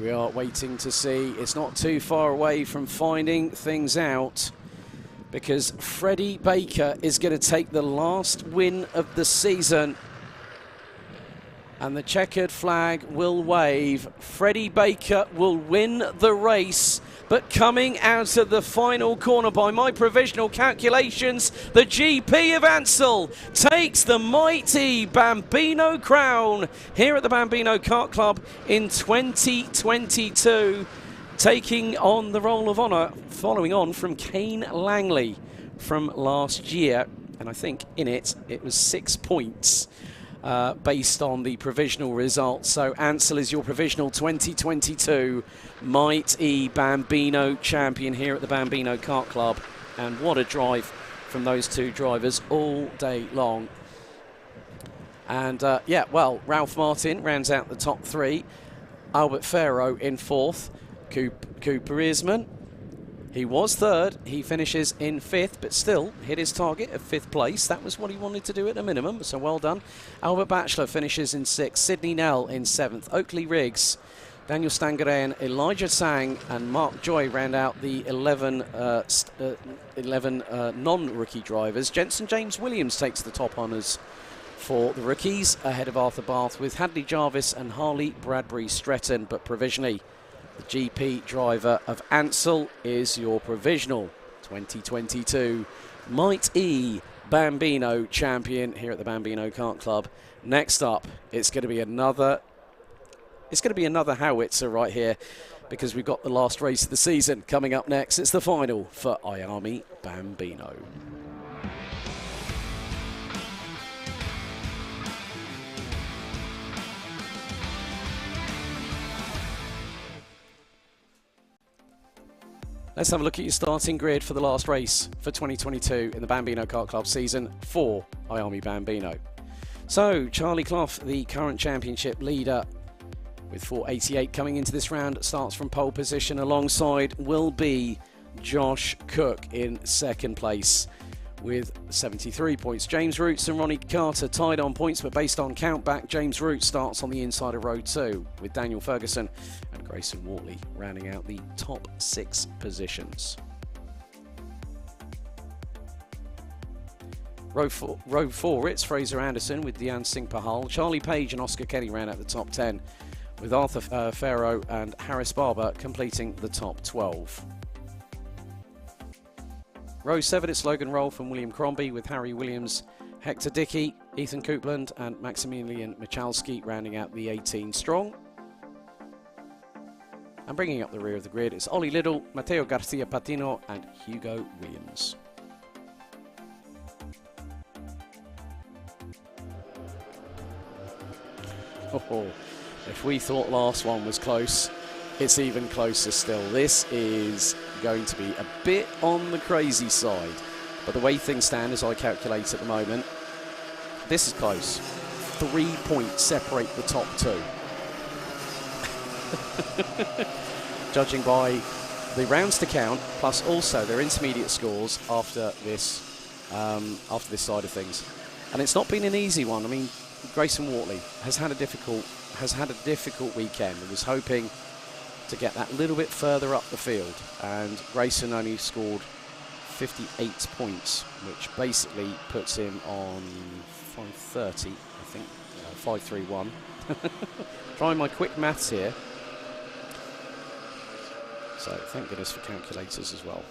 D: we are waiting to see. It's not too far away from finding things out, because Freddie Baker is going to take the last win of the season. And the checkered flag will wave. Freddie Baker will win the race, but coming out of the final corner by my provisional calculations, the GP of Ansel takes the mighty Bambino crown here at the Bambino Kart Club in 2022, taking on the role of honour, following on from Kane Langley from last year. And I think in it was 6 points. Based on the provisional results. So Ansel is your provisional 2022 Mighty Bambino champion here at the Bambino Kart Club. And what a drive from those two drivers all day long. And yeah, well, Ralph Martin rounds out the top 3. Albert Farrow in 4th. Cooper Earsman, he was 3rd, he finishes in 5th, but still hit his target of 5th place. That was what he wanted to do at a minimum, so well done. Albert Batchelor finishes in 6th, Sidney Nell in 7th, Oakley Riggs, Daniel Stangeran, Elijah Sang and Mark Joy round out the 11 non-rookie drivers. Jensen James Williams takes the top honours for the rookies, ahead of Arthur Bath with Hadley Jarvis and Harley Bradbury Stretton, but provisionally the GP driver of Ansel is your provisional 2022 Mighty Bambino champion here at the Bambino Kart Club. Next up, it's going to be another howitzer right here, because we've got the last race of the season coming up next. It's the final for IAME Bambino. Let's have a look at your starting grid for the last race for 2022 in the Bambino Kart Club Season 4 IAME Bambino. So, Charlie Clough, the current championship leader, with 488 coming into this round, starts from pole position. Alongside will be Josh Cook in 2nd place with 73 points. James Roots and Ronnie Carter tied on points, but based on countback, James Roots starts on the inside of row 2 with Daniel Ferguson and Grayson Wortley rounding out the top 6 positions. Row 4, it's Fraser Anderson with Deanne Singh Pahal. Charlie Page and Oscar Kenny round out the top 10, with Arthur Farrow and Harris Barber completing the top 12. Row 7, it's Logan Rolfe and William Crombie with Harry Williams, Hector Dickey, Ethan Coupland and Maximilian Michalski rounding out the 18 strong. And bringing up the rear of the grid, it's Ollie Liddell, Matteo Garcia Patino and Hugo Williams. Oh, if we thought last one was close, it's even closer still. This is going to be a bit on the crazy side, but the way things stand, as I calculate at the moment, this is close. 3 points separate the top 2. Judging by the rounds to count, plus also their intermediate scores after this side of things, and it's not been an easy one. I mean, Grayson Wortley has had a difficult weekend and was hoping to get that little bit further up the field, and Grayson only scored 58 points, which basically puts him on 530, I think, 531. Trying my quick maths here. So thank goodness for calculators as well.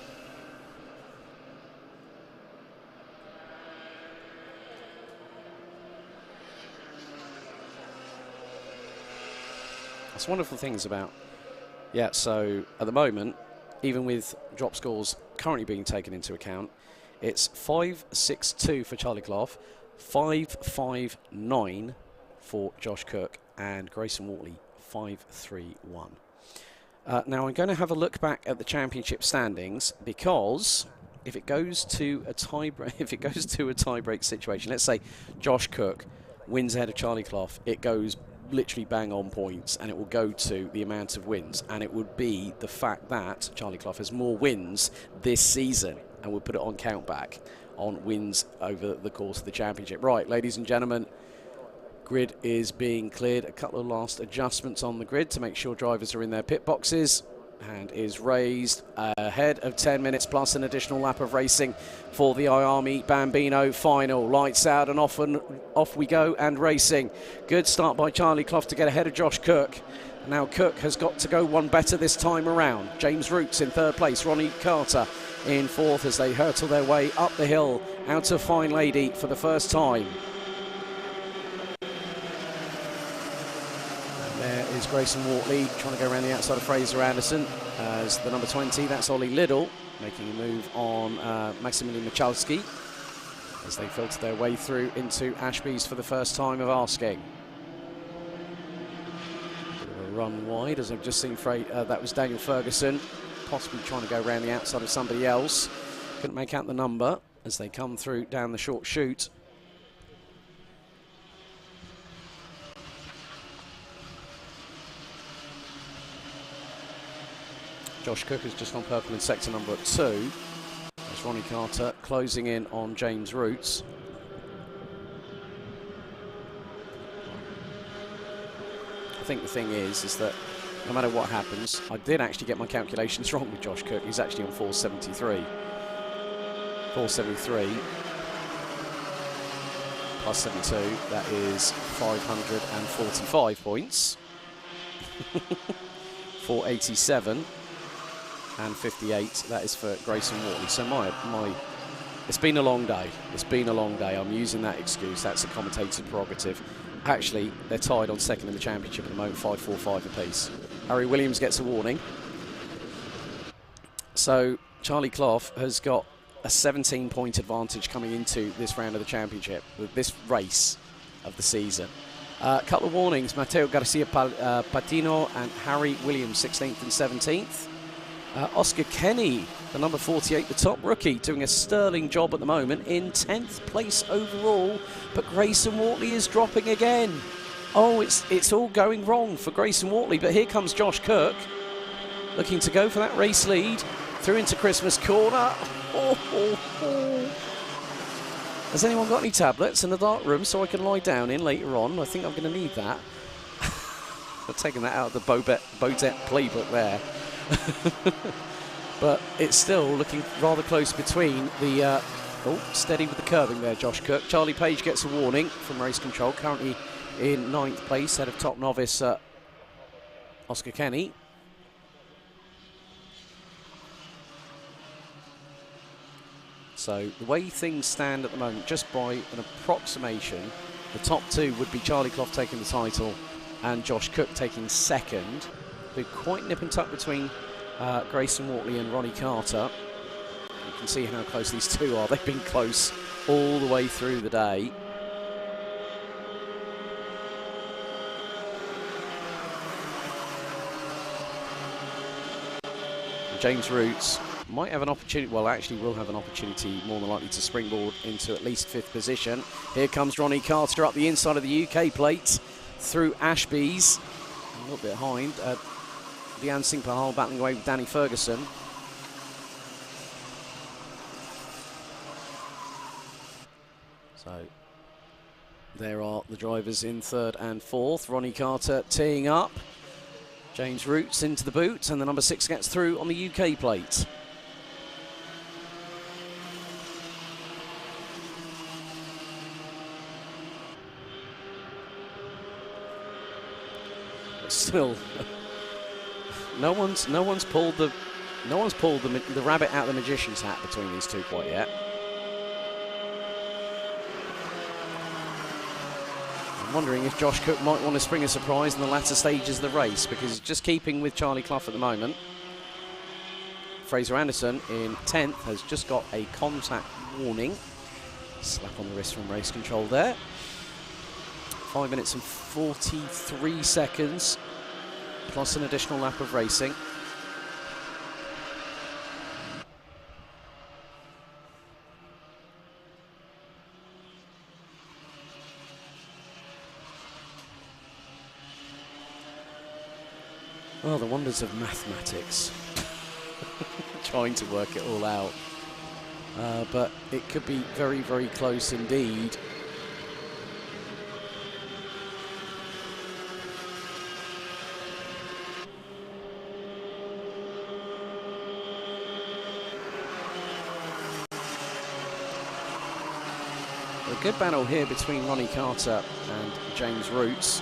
A: That's one of the things about, yeah, so at the moment, even with drop scores currently being taken into account, it's 5.62 for Charlie Clough, 5.59 for Josh Cook, and Grayson Wortley 5.31. Now I'm going to have a look back at the championship standings, because if it goes to a tie-break situation, let's say Josh Cook wins ahead of Charlie Clough, it goes literally bang on points, and it will go to the amount of wins, and it would be the fact that Charlie Clough has more wins this season, and we'll put it on countback on wins over the course of the championship. Right, ladies and gentlemen, grid is being cleared. A couple of last adjustments on the grid to make sure drivers are in their pit boxes. Hand is raised ahead of 10 minutes plus an additional lap of racing for the IAME Bambino final. Lights out and off we go and racing. Good start by Charlie Clough to get ahead of Josh Cook. Now Cook has got to go one better this time around. James Roots in third place, Ronnie Carter in fourth as they hurtle their way up the hill out of Fine Lady for the first time. There is Grayson Wortley trying to go around the outside of Fraser Anderson as the number 20. That's Ollie Liddell making a move on Maximilian Michalski as they filter their way through into Ashby's for the first time of asking. Bit of a run wide, as I've just seen. That was Daniel Ferguson possibly trying to go around the outside of somebody else. Couldn't make out the number as they come through down the short chute. Josh Cook is just on purple in sector number 2. There's Ronnie Carter closing in on James Roots. I think the thing is that no matter what happens, I did actually get my calculations wrong with Josh Cook. He's actually on 473. 473 plus 72, that is 545 points. 487. And 58, that is for Grayson Wortley. So it's been a long day. It's been a long day. I'm using that excuse. That's a commentator's prerogative. Actually, they're tied on second in the championship at the moment, 5.45 apiece. Harry Williams gets a warning. So Charlie Clough has got a 17-point advantage coming into this round of the championship, with this race of the season. A couple of warnings. Matteo Garcia Patino and Harry Williams, 16th and 17th. Oscar Kenny, the number 48, the top rookie, doing a sterling job at the moment in 10th place overall, but Grayson Wortley is dropping again. Oh, it's all going wrong for Grayson Wortley, but here comes Josh Cook, looking to go for that race lead, through into Christmas corner. Has anyone got any tablets in the dark room so I can lie down in later on? I think I'm going to need that. I've taken that out of the Bodette playbook there. But it's still looking rather close between the steady with the curving there, Josh Cook. Charlie Page gets a warning from race control, currently in 9th place, head of top novice Oscar Kenny. So the way things stand at the moment, just by an approximation, the top two would be Charlie Clough taking the title and Josh Cook taking second. They're quite nip and tuck between Grayson Wortley and Ronnie Carter. You can see how close these two are. They've been close all the way through the day. James Roots might have an opportunity, well actually will have an opportunity more than likely to springboard into at least 5th position. Here comes Ronnie Carter up the inside of the UK plate through Ashby's. A little bit behind. Dean Singh Pahal battling away with Danny Ferguson. So there are the drivers in 3rd and 4th. Ronnie Carter teeing up. James Roots into the boot, and the number 6 gets through on the UK plate. But still, no one's pulled the rabbit out of the magician's hat between these two quite yet.
D: I'm wondering if Josh Cook might want to spring a surprise in the latter stages of the race, because just keeping with Charlie Clough at the moment, Fraser Anderson in 10th has just got a contact warning. Slap on the wrist from race control there. 5 minutes and 43 seconds, plus an additional lap of racing. Oh, the wonders of mathematics. Trying to work it all out. But it could be very, very close indeed. A good battle here between Ronnie Carter and James Roots.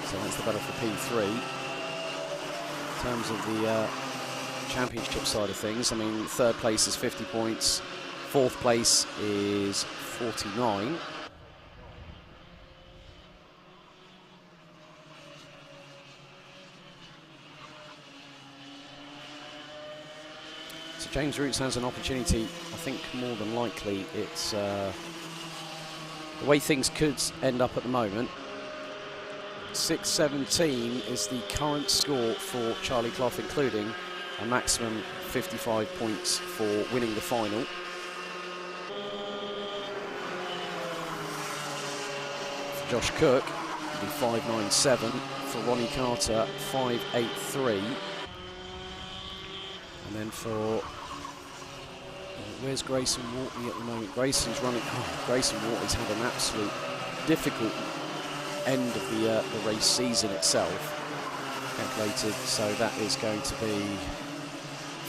D: So that's the battle for P3. In terms of the championship side of things, I mean, third place is 50 points, fourth place is 49. So James Roots has an opportunity. I think more than likely it's the way things could end up at the moment. 6.17 is the current score for Charlie Clough, including a maximum 55 points for winning the final. For Josh Cook, it'll be 5.97. For Ronnie Carter, 5.83. And then for where's Grayson Wortley at the moment? Grayson's running. Oh, Grayson Wortley's had an absolute difficult end of the race season itself. Calculated, so that is going to be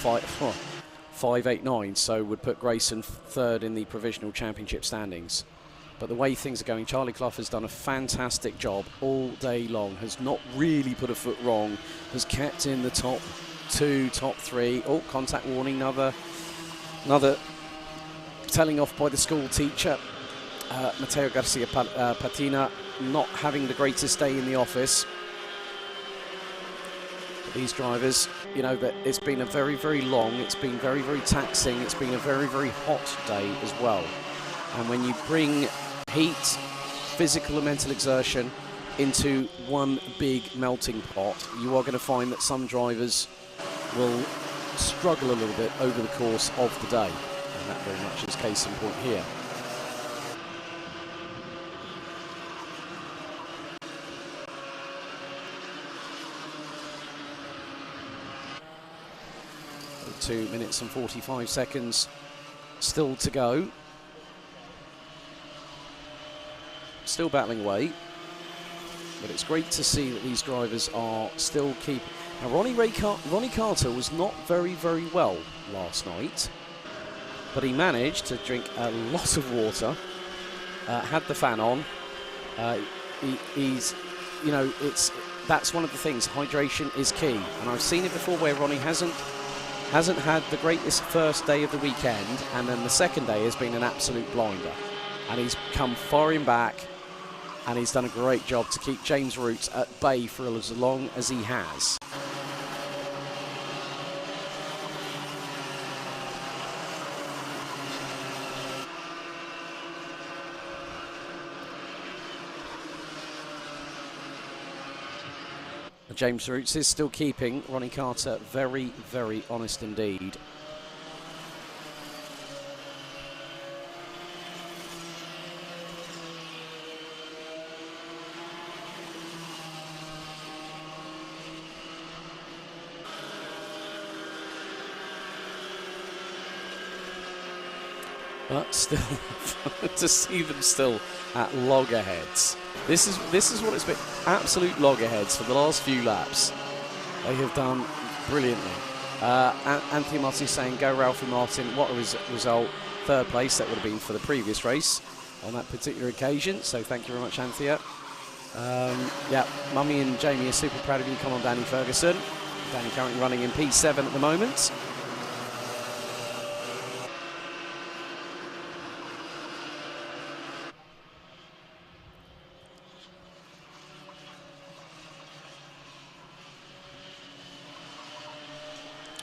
D: 5.89. So would put Grayson third in the provisional championship standings. But the way things are going, Charlie Clough has done a fantastic job all day long. Has not really put a foot wrong. Has kept in the top 2, top 3. Oh, contact warning, another telling off by the school teacher. Mateo Garcia Patina not having the greatest day in the office. But these drivers, you know, that it's been a very, very long, it's been very, very taxing, it's been a very, very hot day as well. And when you bring heat, physical and mental exertion into one big melting pot, you are going to find that some drivers will struggle a little bit over the course of the day, and that very much is case in point here. So 2 minutes and 45 seconds still to go. Still battling away, but it's great to see that these drivers are still keeping. Now, Ronnie Carter was not very, very well last night, but he managed to drink a lot of water, had the fan on. He's, you know, that's one of the things. Hydration is key, and I've seen it before where Ronnie hasn't had the greatest first day of the weekend, and then the second day has been an absolute blinder, and he's come firing back. And he's done a great job to keep James Roots at bay for as long as he has. James Roots is still keeping Ronnie Carter very, very honest indeed. But still, to see them still at loggerheads. This is what it's been. Absolute loggerheads for the last few laps. They have done brilliantly. Anthony Martin saying, go Ralphie Martin. What a result. Third place. That would have been for the previous race on that particular occasion. So thank you very much, Anthea. Yeah, Mummy and Jamie are super proud of you. Come on, Danny Ferguson. Danny currently running in P7 at the moment.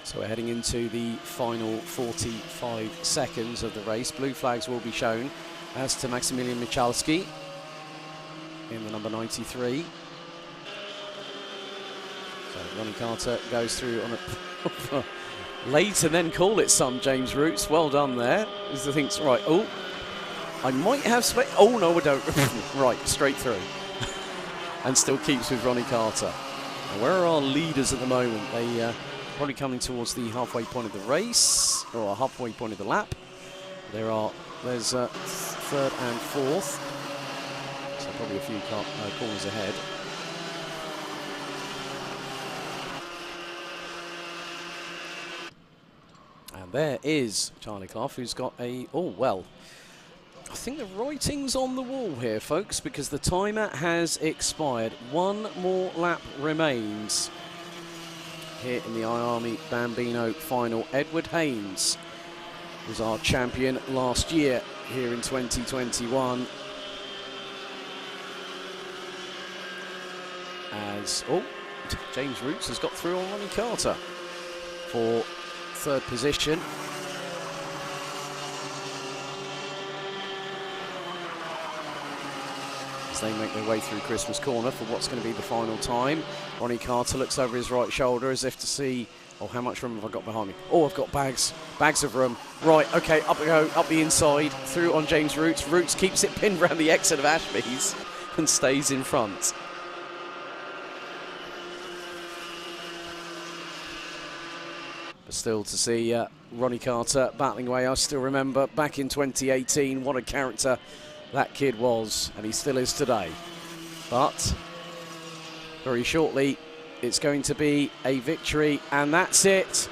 D: So we're heading into the final 45 seconds of the race. Blue flags will be shown as to Maximilian Michalski in the number 93. So Ronnie Carter goes through on a late and then call it some, James Roots. Well done there. As I think's right. Oh, I might have oh no, I don't. Right, straight through. And still keeps with Ronnie Carter. Now, where are our leaders at the moment? They probably coming towards the halfway point of the race, or halfway point of the lap. There's third and fourth, so probably a few corners ahead. And there is Charlie Clough, who's got a, oh well, I think the writing's on the wall here, folks, because the timer has expired. One more lap remains here in the IAME Bambino final. Edward Haynes was our champion last year here in 2021. As, oh, James Roots has got through on Ronnie Carter for third position. As they make their way through Christmas Corner for what's going to be the final time. Ronnie Carter looks over his right shoulder as if to see, oh, how much room have I got behind me? Oh, I've got bags of room. Right, okay, up we go, up the inside, through on James Roots. Roots keeps it pinned around the exit of Ashby's and stays in front. But still to see Ronnie Carter battling away. I still remember back in 2018, what a character that kid was, and he still is today. But very shortly, it's going to be a victory, and that's it.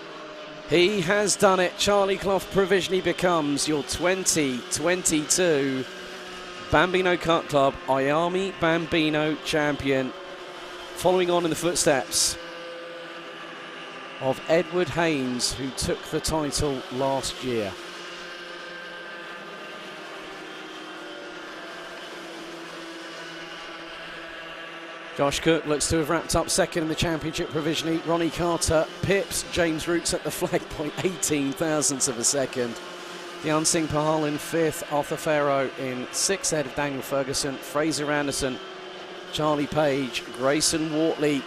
D: He has done it. Charlie Clough provisionally becomes your 2022 Bambino Kart Club IAME Bambino champion, following on in the footsteps of Edward Haynes, who took the title last year. Josh Cook looks to have wrapped up second in the championship provisionally. Ronnie Carter pips James Roots at the flag point, 18 thousandths of a second. Dian Singh Pahal in fifth, Arthur Farrow in sixth, ahead of Daniel Ferguson, Fraser Anderson, Charlie Page, Grayson Wortley.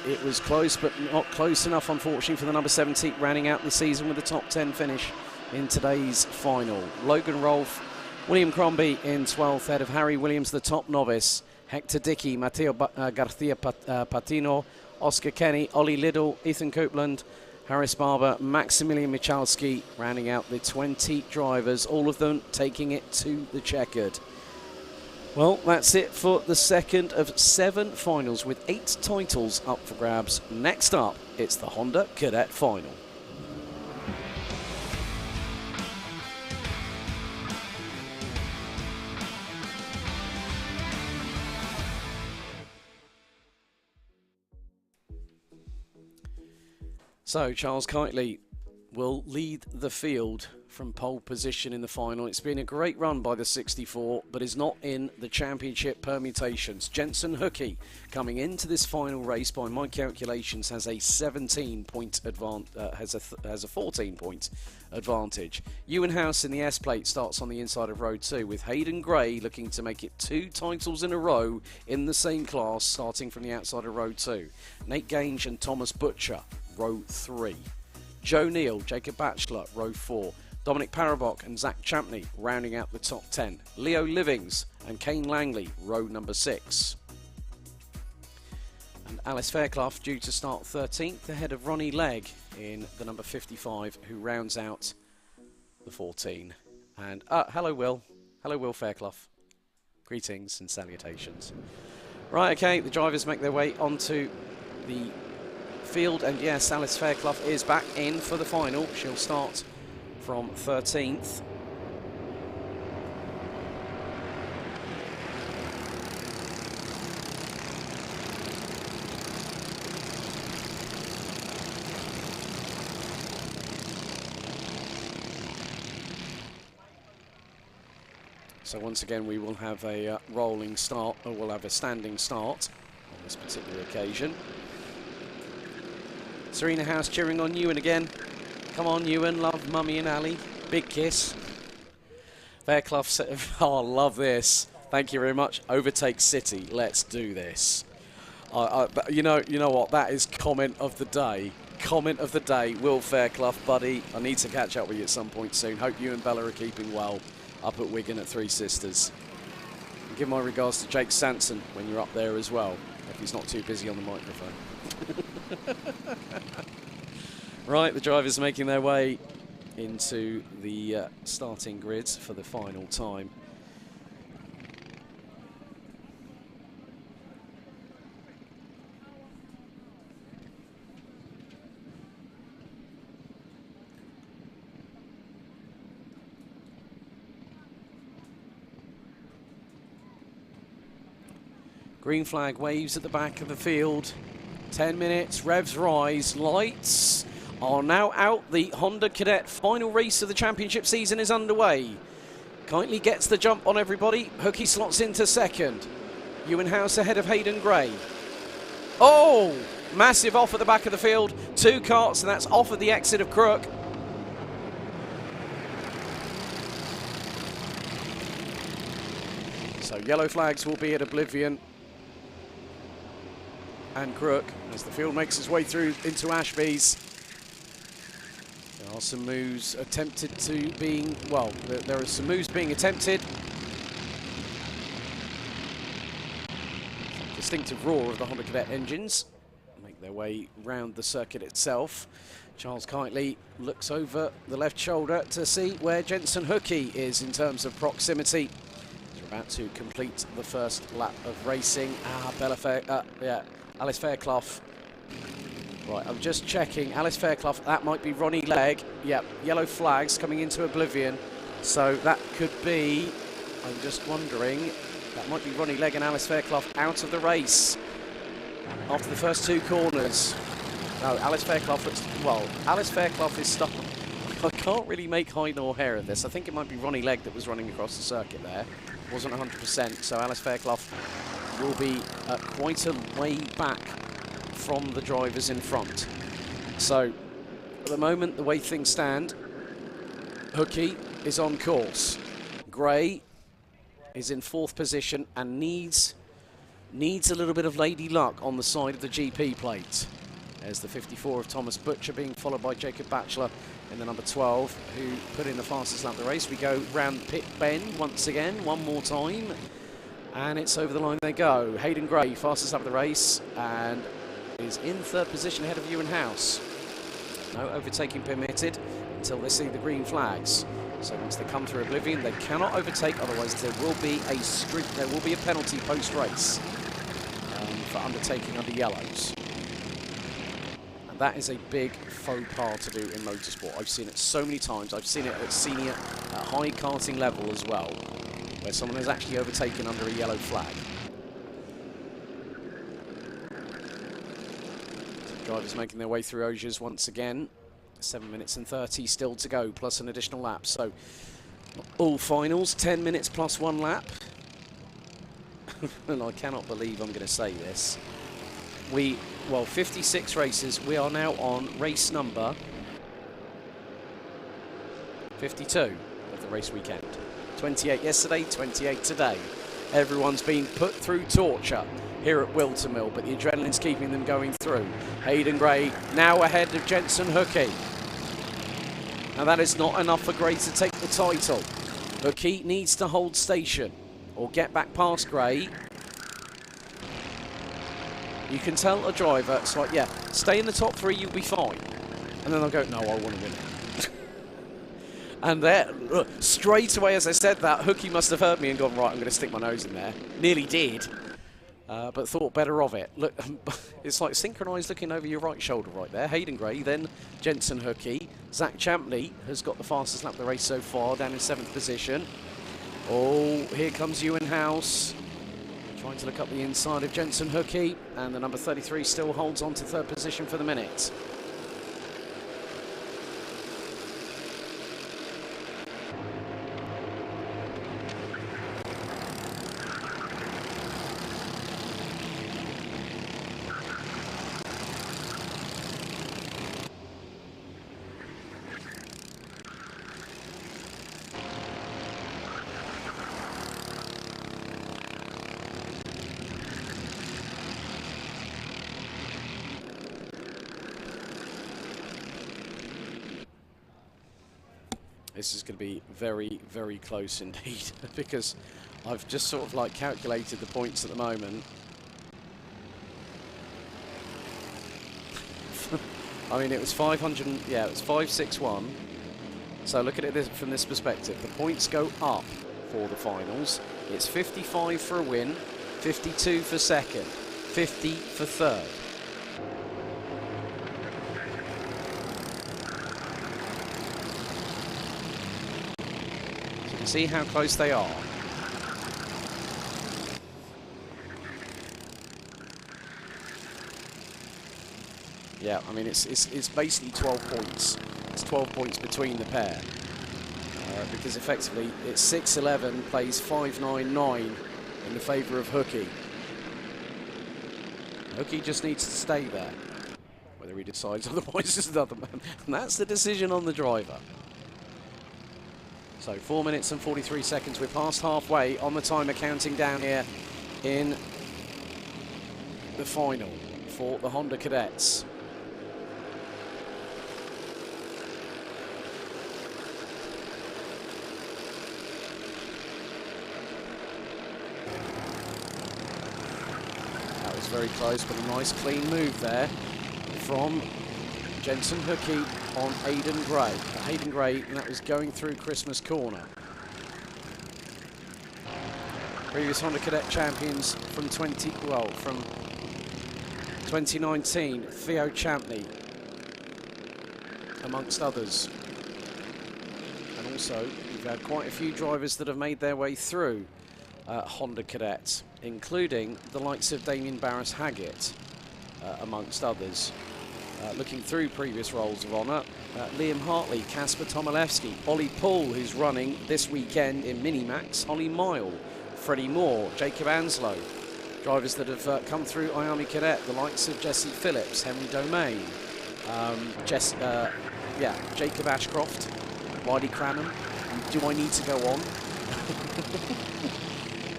D: It was close, but not close enough, unfortunately, for the number 17, rounding out the season with a top 10 finish in today's final. Logan Rolfe, William Crombie in 12th, ahead of Harry Williams, the top novice, Hector Dickey, Mateo Garcia Patino, Oscar Kenny, Ollie Liddell, Ethan Copeland, Harris Barber, Maximilian Michalski, rounding out the 20 drivers, all of them taking it to the checkered. Well, that's it for the second of 7 finals with 8 titles up for grabs. Next up, it's the Honda Cadet Final. So Charles Kitely will lead the field from pole position in the final. It's been a great run by the 64, but is not in the championship permutations. Jensen Hookey coming into this final race, by my calculations, has a 17-point has a 14-point advantage. Ewan House in the S plate starts on the inside of row 2, with Hayden Gray looking to make it 2 titles in a row in the same class, starting from the outside of row 2. Nate Gange and Thomas Butcher, row 3. Joe Neal, Jacob Batchelor, row 4. Dominic Parabok and Zach Champney rounding out the top 10. Leo Livings and Kane Langley, row number 6. And Alice Fairclough due to start 13th, ahead of Ronnie Legg in the number 55, who rounds out the 14. And hello Will. Hello Will Fairclough. Greetings and salutations. Right, okay, the drivers make their way onto the field, and yes, Alice Fairclough is back in for the final. She'll start from 13th. So once again we will have a rolling start, or we'll have a standing start on this particular occasion. Serena House cheering on Ewan again. Come on, Ewan, love Mummy and Ali. Big kiss. Fairclough said, oh, I love this. Thank you very much. Overtake City. Let's do this. You know what? That is comment of the day. Comment of the day. Will Fairclough, buddy. I need to catch up with you at some point soon. Hope you and Bella are keeping well up at Wigan at Three Sisters. And give my regards to Jake Sanson when you're up there as well, if he's not too busy on the microphone. Right, the drivers making their way into the starting grids for the final time. Green flag waves at the back of the field. 10 minutes, revs rise, lights are now out. The Honda Cadet final race of the championship season is underway. Kindly gets the jump on everybody. Hookie slots into second. Ewan House ahead of Hayden Gray. Oh, massive off at the back of the field. 2 karts, and that's off at the exit of Crook. So yellow flags will be at Oblivion and Crook as the field makes its way through into Ashby's. There are some moves attempted to being, well, there are some moves being attempted. Some distinctive roar of the Honda Cadet engines make their way round the circuit itself. Charles Kitely looks over the left shoulder to see where Jensen Hookie is in terms of proximity. They're about to complete the first lap of racing. Alice Fairclough. Right, I'm just checking. Alice Fairclough, that might be Ronnie Legg. Yep, yellow flags coming into Oblivion. So that could be, I'm just wondering, that might be Ronnie Legg and Alice Fairclough out of the race after the first 2 corners. No, Alice Fairclough looks, well, Alice Fairclough is stuck. I can't really make hide nor hair of this. I think it might be Ronnie Legg that was running across the circuit there. Wasn't 100%, so Alice Fairclough will be quite a way back from the drivers in front. So, at the moment, the way things stand, Hookie is on course. Gray is in 4th position and needs a little bit of lady luck on the side of the GP plate. There's the 54 of Thomas Butcher being followed by Jacob Batchelor in the number 12, who put in the fastest lap of the race. We go round pit bend once again, one more time. And it's over the line they go. Hayden Gray, fastest lap of the race, and is in 3rd position ahead of Ewan House. No overtaking permitted until they see the green flags. So once they come through Oblivion, they cannot overtake, otherwise there will be a penalty post-race for undertaking under yellows. And that is a big faux pas to do in motorsport. I've seen it so many times. I've seen it at senior, high karting level as well, where someone is actually overtaken under a yellow flag. Drivers making their way through Ogiers once again. 7 minutes and 30 still to go, plus an additional lap. So all finals, 10 minutes plus 1 lap. And I cannot believe I'm going to say this. 56 races. We are now on race number 52 of the race weekend. 28 yesterday, 28 today. Everyone's been put through torture here at Whilton Mill, but the adrenaline's keeping them going through. Hayden Gray now ahead of Jensen Hookie. Now that is not enough for Gray to take the title. Hookie needs to hold station or get back past Gray. You can tell a driver, it's like, yeah, stay in the top 3, you'll be fine. And then they'll go, no, I want to win it. And there, straight away as I said that, Hookie must have heard me and gone, right, I'm going to stick my nose in there. Nearly did. But thought better of it. Look, it's like synchronised looking over your right shoulder right there. Hayden Gray, then Jensen Hookie. Zach Champley has got the fastest lap of the race so far, down in 7th position. Oh, here comes Ewan House. Trying to look up the inside of Jensen Hookie. And the number 33 still holds on to 3rd position for the minute. This is going to be very, very close indeed, because I've just sort of like calculated the points at the moment. I mean, it was 500, yeah, it was 561. So look at it from this perspective. The points go up for the finals. It's 55 for a win, 52 for second, 50 for third. So you can see how close they are. Yeah, I mean, it's basically 12 points. It's 12 points between the pair. Because effectively, it's 6-11 plays 5-9-9 in the favour of Hookie. Hookie just needs to stay there. Whether he decides otherwise is another man. And that's the decision on the driver. So 4 minutes and 43 seconds. We're past halfway on the timer, counting down here in the final for the Honda Cadets. Very close, but a nice clean move there from Jensen Hookie on Hayden Gray. Hayden Gray, and that was going through Christmas Corner. Previous Honda Cadet champions from 2019, Theo Champney, amongst others. And also, we've had quite a few drivers that have made their way through Honda Cadets, including the likes of Damien Barris-Haggett, amongst others. Looking through previous roles of honour, Liam Hartley, Kasper Tomilewski, Ollie Poole, who's running this weekend in Minimax, Holly Mile, Freddie Moore, Jacob Anslow, drivers that have come through IAME Cadet, the likes of Jesse Phillips, Henry Domain, Jacob Ashcroft, Wiley Cranham. Do I need to go on?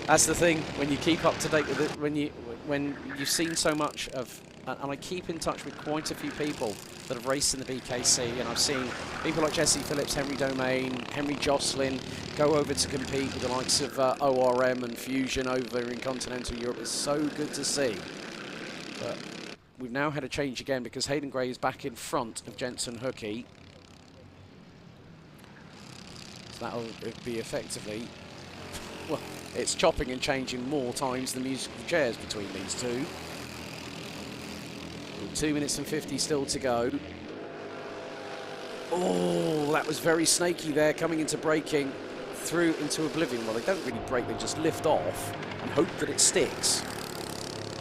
D: That's the thing, when you keep up to date with it, when you've seen so much of, and I keep in touch with quite a few people that have raced in the BKC, and I've seen people like Jesse Phillips, Henry Domain, Henry Jocelyn go over to compete with the likes of ORM and Fusion over in continental Europe. It's so good to see. But we've now had a change again because Hayden Gray is back in front of Jensen Hookie. So that'll be effectively, well, it's chopping and changing more times than musical chairs between these two. 2 minutes and 50 still to go. Oh, that was very snaky there, coming into braking through into oblivion. Well, they don't really brake, they just lift off and hope that it sticks.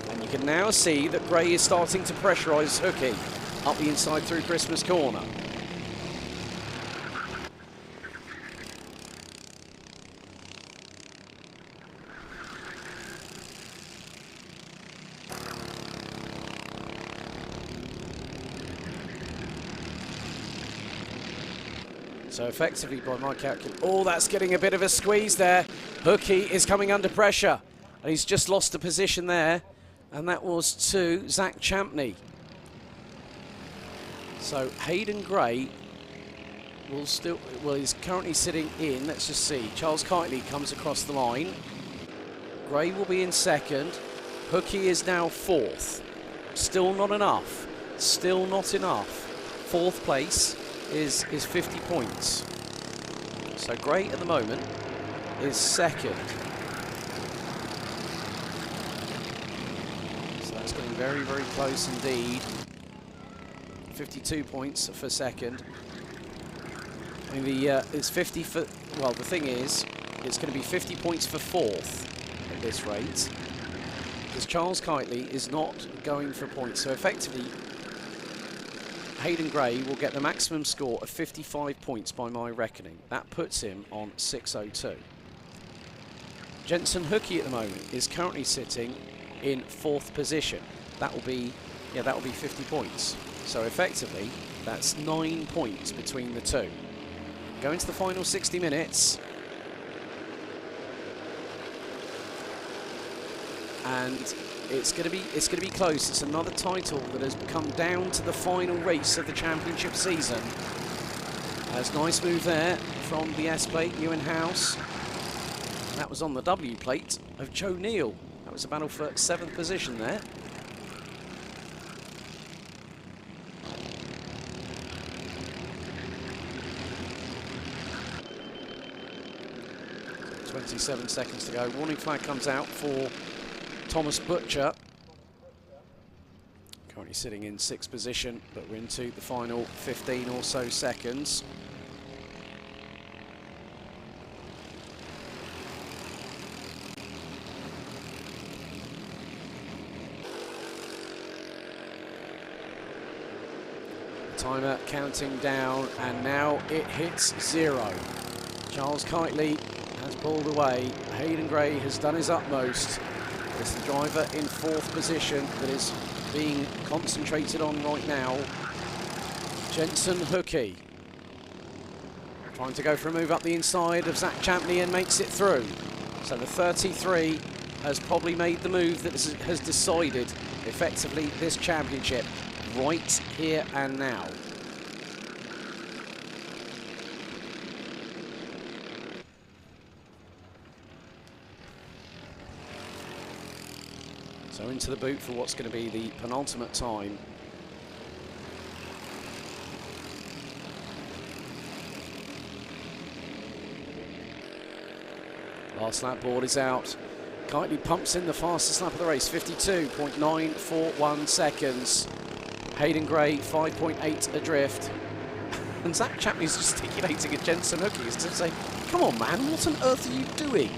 D: And you can now see that Gray is starting to pressurise Hookie up the inside through Christmas Corner. So effectively, by my calculation, oh, that's getting a bit of a squeeze there. Hookie is coming under pressure, and he's just lost the position there, and that was to Zach Champney. So Hayden Gray will still, well, he's currently sitting in, let's just see. Charles Kitely comes across the line. Gray will be in second. Hookie is now fourth. Still not enough. Still not enough. Fourth place is 50 points. So Gray at the moment is second. So that's getting very, very close indeed. 52 points for second. I mean, it's 50 for, well, the thing is, it's going to be 50 points for fourth at this rate, because Charles Kitely is not going for points. So effectively, Hayden Gray will get the maximum score of 55 points by my reckoning. That puts him on 602. Jensen Hookie at the moment is currently sitting in fourth position. That will be 50 points. So effectively, that's 9 points between the two. Go into the final 60 minutes. And it's going to be close. It's another title that has come down to the final race of the championship season. That's a nice move there from the S plate, Ewan House. That was on the W plate of Joe Neal. That was a battle for 7th position there. .27 seconds to go. Warning flag comes out for Thomas Butcher. Currently sitting in 6th position, but we're into the final 15 or so seconds. Timer counting down, and now it hits 0. Charles Kitely has pulled away. Hayden Gray has done his utmost. It's the driver in 4th position that is being concentrated on right now. Jensen Hookey trying to go for a move up the inside of Zach Champney and makes it through. So the 33 has probably made the move that has decided effectively this championship right here and now. So into the boot for what's going to be the penultimate time. Last lap board is out. Kitely pumps in the fastest lap of the race, 52.941 seconds. Hayden Gray, 5.8 adrift. And Zach Champney's gesticulating at Jensen Hookey as to say, come on man, what on earth are you doing?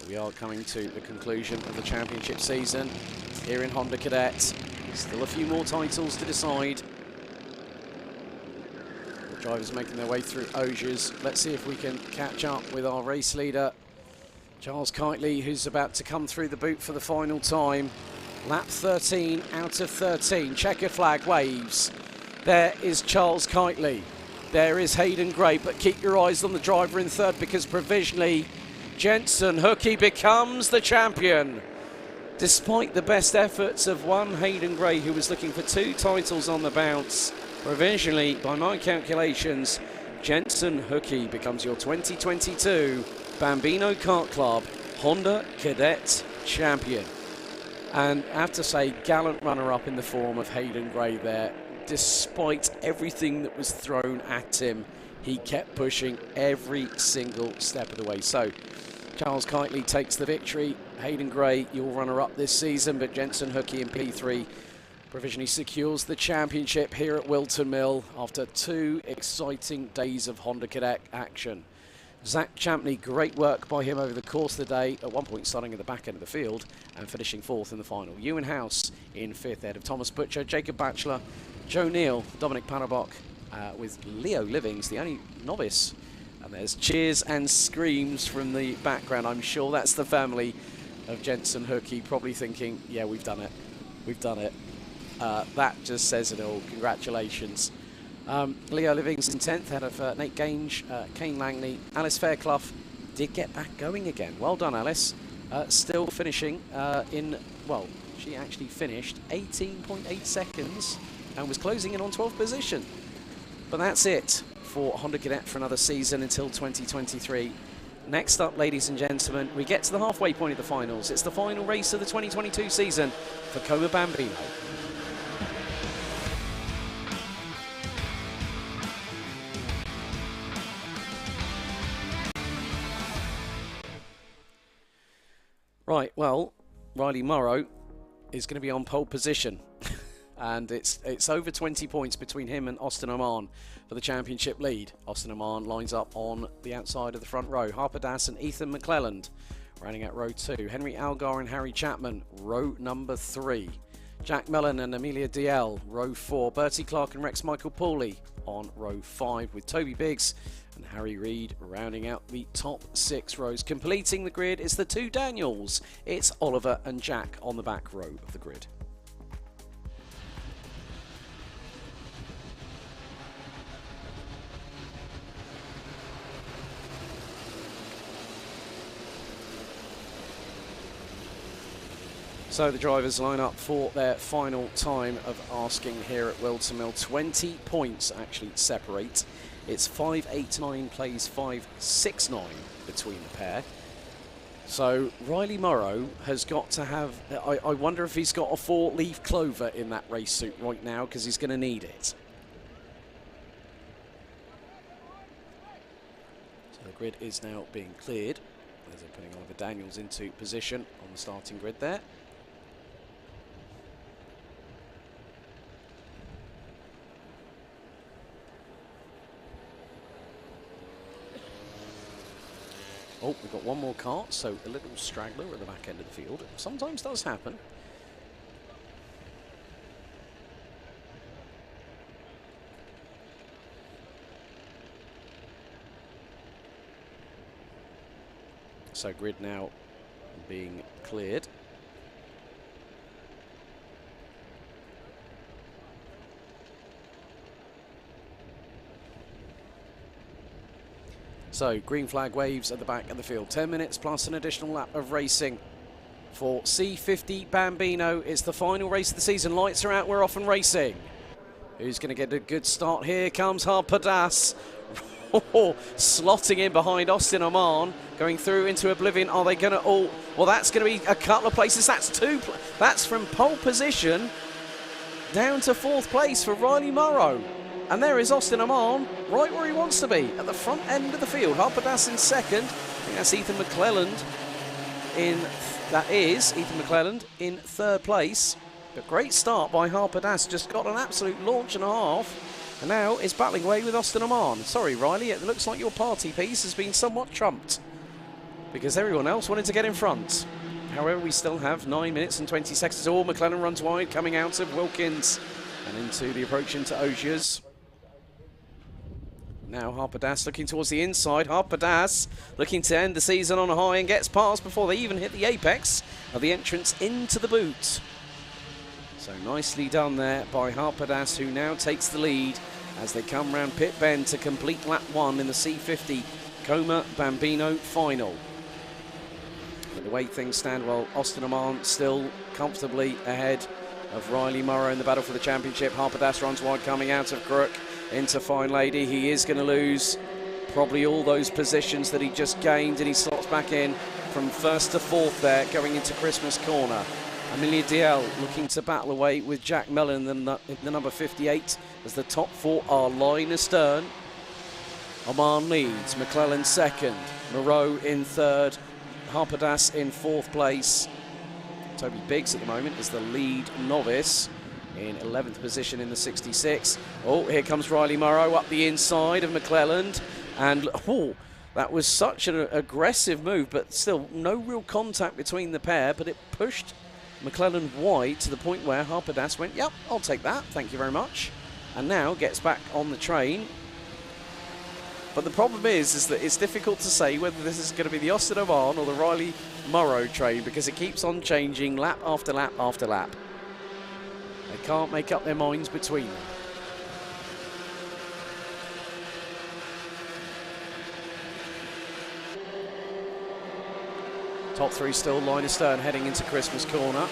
D: We are coming to the conclusion of the championship season here in Honda Cadet. Still a few more titles to decide. The drivers making their way through Auges. Let's see if we can catch up with our race leader, Charles Kitely, who's about to come through the boot for the final time. Lap 13 out of 13. Checkered flag waves. There is Charles Kitely. There is Hayden Gray, but keep your eyes on the driver in 3rd because provisionally Jensen Hookey becomes the champion. Despite the best efforts of one Hayden Gray, who was looking for 2 titles on the bounce, provisionally, by my calculations, Jensen Hookey becomes your 2022 Bambino Kart Club Honda Cadet champion. And I have to say, gallant runner-up in the form of Hayden Gray there. Despite everything that was thrown at him, he kept pushing every single step of the way. So Charles Kitely takes the victory. Hayden Gray, your runner-up this season, but Jensen Hookey in P3 provisionally secures the championship here at Whilton Mill after 2 exciting days of Honda Cadet action. Zach Champney, great work by him over the course of the day, at one point starting at the back end of the field and finishing 4th in the final. Ewan House in 5th, ahead of Thomas Butcher, Jacob Batchelor, Joe Neal, Dominic Pannerbach, with Leo Livings, the only novice. And there's cheers and screams from the background. I'm sure that's the family of Jensen Hookey, probably thinking, yeah, we've done it. We've done it. That just says it all. Congratulations. Leo Livings in 10th, ahead of Nate Gange, Kane Langley. Alice Fairclough did get back going again. Well done, Alice. Still finishing in, well, she actually finished 18.8 seconds and was closing in on 12th position. But that's it for Honda Cadet for another season until 2023. Next up, ladies and gentlemen, we get to the halfway point of the finals. It's the final race of the 2022 season for IAME Bambino. Right, well, Riley Morrow is going to be on pole position. And it's over 20 points between him and Austin Oman for the championship lead. Austin Oman lines up on the outside of the front row. Harper Das and Ethan McClelland rounding out row 2. Henry Algar and Harry Chapman, row number 3. Jack Mellon and Amelia DL, row 4. Bertie Clark and Rex Michael Pauley on row 5, with Toby Biggs and Harry Reid rounding out the top 6 rows. Completing the grid is the 2 Daniels. It's Oliver and Jack on the back row of the grid. So the drivers line up for their final time of asking here at Whilton Mill. 20 points actually separate. It's 5.89 plays 5.69 between the pair. So Riley Morrow has got to have, I wonder if he's got a 4-leaf clover in that race suit right now, because he's going to need it. So the grid is now being cleared. As they're putting Oliver Daniels into position on the starting grid there. Oh, we've got one more kart, so a little straggler at the back end of the field. Sometimes does happen. So grid now being cleared. So green flag waves at the back of the field. 10 minutes plus an additional lap of racing for C50 Bambino. It's the final race of the season. Lights are out, we're off and racing. Who's going to get a good start? Here comes Paddock. Slotting in behind Austin Oman, going through into oblivion. Are they going to all... Well, that's going to be a couple of places. That's from pole position down to 4th place for Riley Morrow. And there is Austin Oman, right where he wants to be, at the front end of the field. Paddock in second. I think that's Ethan McClelland in 3rd place. But great start by Paddock. Just got an absolute launch and a half. And now is battling away with Austin Oman. Sorry, Riley, it looks like your party piece has been somewhat trumped, because everyone else wanted to get in front. However, we still have 9 minutes and 20 seconds. Oh, McLennan runs wide, coming out of Wilkins and into the approach into Osiers. Now Paddock looking towards the inside. Paddock looking to end the season on a high and gets past before they even hit the apex of the entrance into the boot. So nicely done there by Paddock, who now takes the lead as they come round pit bend to complete lap 1 in the C50 IAME Bambino final. But the way things stand, well, Austin Oman still comfortably ahead of Riley Morrow in the battle for the championship. Paddock runs wide coming out of Crook into Fine Lady. He is going to lose probably all those positions that he just gained, and he slots back in from 1st to 4th there, going into Christmas corner. Amelia DL looking to battle away with Jack Mellon in the number 58 as the top 4 are line astern. Oman leads, McClellan 2nd, Moreau in 3rd, Paddock in 4th place. Toby Biggs at the moment is the lead novice in 11th position in the 66. Oh, here comes Riley Morrow up the inside of McClelland, and that was such an aggressive move, but still no real contact between the pair, but it pushed McClelland wide to the point where Paddock went, yep, I'll take that, thank you very much, and now gets back on the train. But the problem is that it's difficult to say whether this is going to be the Austin Oman or the Riley Morrow train, because it keeps on changing lap after lap after lap. They can't make up their minds between them. Top 3 still line astern heading into Christmas corner.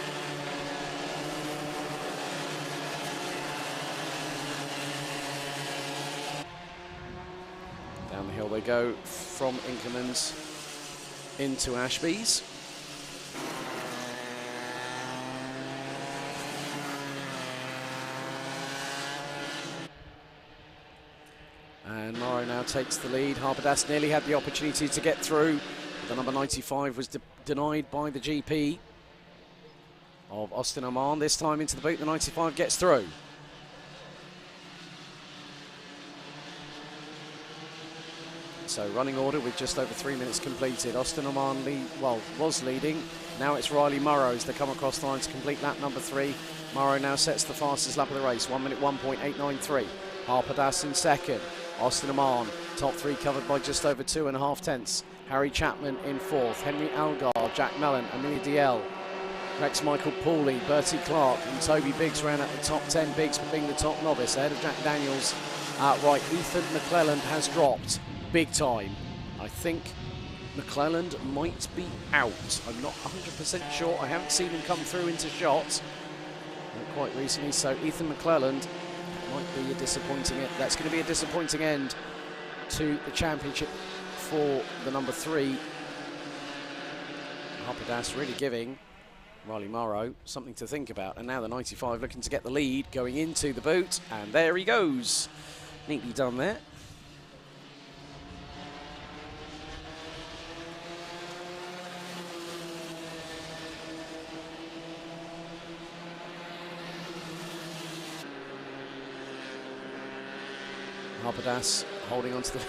D: Down the hill they go from Inkerman's into Ashby's. And Morrow now takes the lead. Paddock nearly had the opportunity to get through. The number 95 was denied by the GP of Austin Oman. This time into the boot, the 95 gets through. So running order with just over 3 minutes completed. Austin Oman was leading. Now it's Riley Morrow as they come across the line to complete lap number 3. Morrow now sets the fastest lap of the race, 1 minute 1.893. Paddock in second. Austin Oman, top 3 covered by just over 2.5 tenths. Harry Chapman in 4th. Henry Algar, Jack Mellon, Amelia DL, Rex Michael Pooley, Bertie Clark and Toby Biggs ran at the top 10. Biggs being the top novice ahead of Jack Daniels. Right, Ethan McClelland has dropped big time. I think McClelland might be out. I'm not 100% sure. I haven't seen him come through into shot quite recently, so Ethan McClelland might be a disappointing end. That's going to be a disappointing end to the championship for the number 3. Harpadas really giving Riley Morrow something to think about, and now the 95 looking to get the lead going into the boot, and there he goes. Neatly done there. Harpadas holding on to the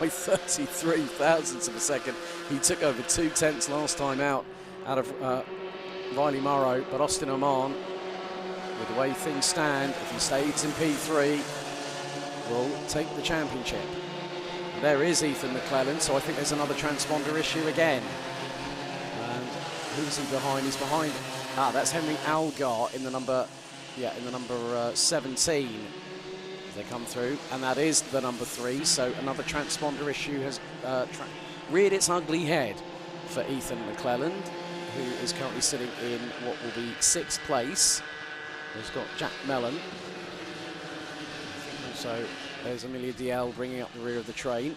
D: by 33 thousandths of a second. He took over 2/10 last time out of Riley Morrow, but Austin Oman, with the way things stand, if he stays in P3, will take the championship. And there is Ethan McClelland, so I think there's another transponder issue again. And who's he behind? He's behind. That's Henry Algar in the number, in the number 17. They come through, and that is the number 3, so another transponder issue has reared its ugly head for Ethan McClelland, who is currently sitting in what will be 6th place. He's got Jack Mellon. Also, there's Amelia DL bringing up the rear of the train.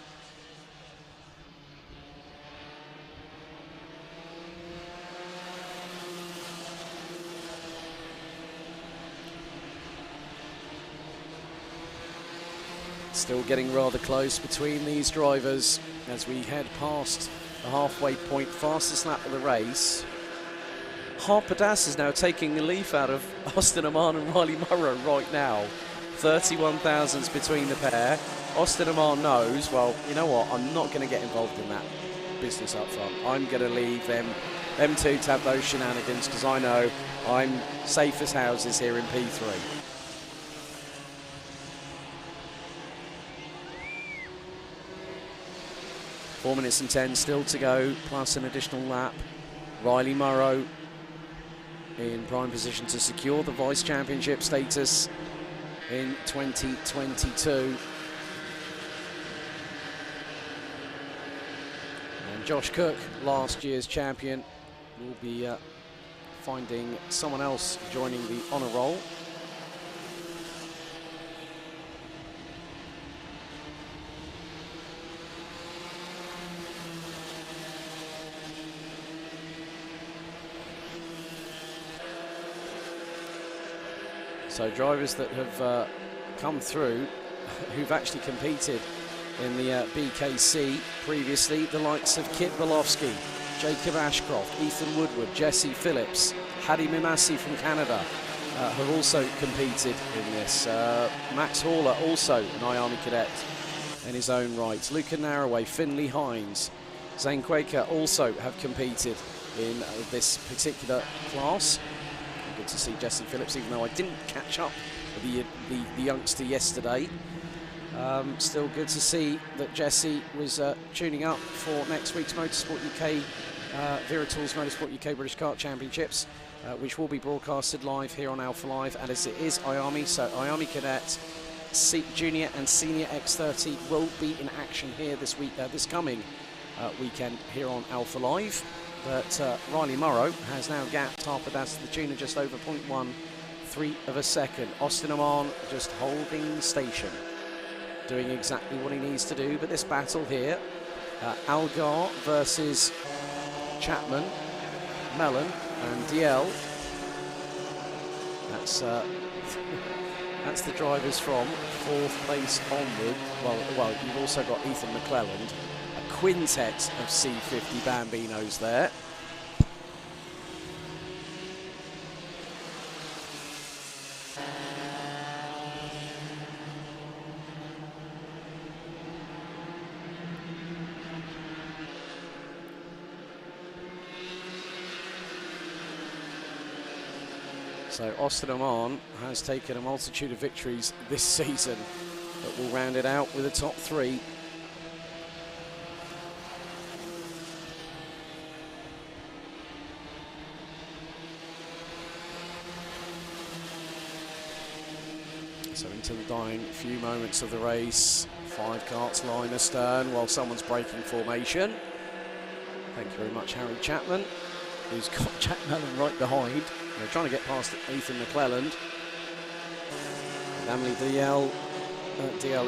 D: Still getting rather close between these drivers as we head past the halfway point, fastest lap of the race. Harpadas is now taking the leaf out of Austin Oman and Riley Morrow right now. 31 thousandths between the pair. Austin Oman knows, well, you know what, I'm not going to get involved in that business up front. I'm going to leave them two to have those shenanigans, because I know I'm safe as houses here in P3. Four minutes and 10 still to go, plus an additional lap. Riley Morrow in prime position to secure the vice championship status in 2022. And Josh Cook, last year's champion, will be finding someone else joining the honour roll. So drivers that have come through, who've actually competed in the BKC previously, the likes of Kit Bolofsky, Jacob Ashcroft, Ethan Woodward, Jesse Phillips, Hadi Mimasi from Canada, have also competed in this. Max Haller, also an IAME Cadet in his own right. Luca Narroway, Finley Hines, Zane Quaker also have competed in this particular class. Good to see Jesse Phillips, even though I didn't catch up with the youngster yesterday. Still good to see that Jesse was tuning up for next week's Motorsport UK, Viratools Motorsport UK British Kart Championships, which will be broadcasted live here on Alpha Live, and as it is IAME, so IAME Cadet, Junior and Senior X30 will be in action here this week, this coming weekend here on Alpha Live. But Riley Morrow has now gapped Harpadas to the tune of just over 0.13 of a second. Austin Oman just holding station, doing exactly what he needs to do. But this battle here, Algar versus Chapman, Mellon and DL. That's the drivers from 4th place onward. Well, you've also got Ethan McClelland. Quintet of C50 Bambinos there. So Austin Oman has taken a multitude of victories this season, but will round it out with a top 3. So into the dying few moments of the race, 5 karts line astern while someone's breaking formation. Thank you very much, Harry Chapman, who's got Jack Mellon right behind. They're trying to get past Ethan McClelland. Emily DL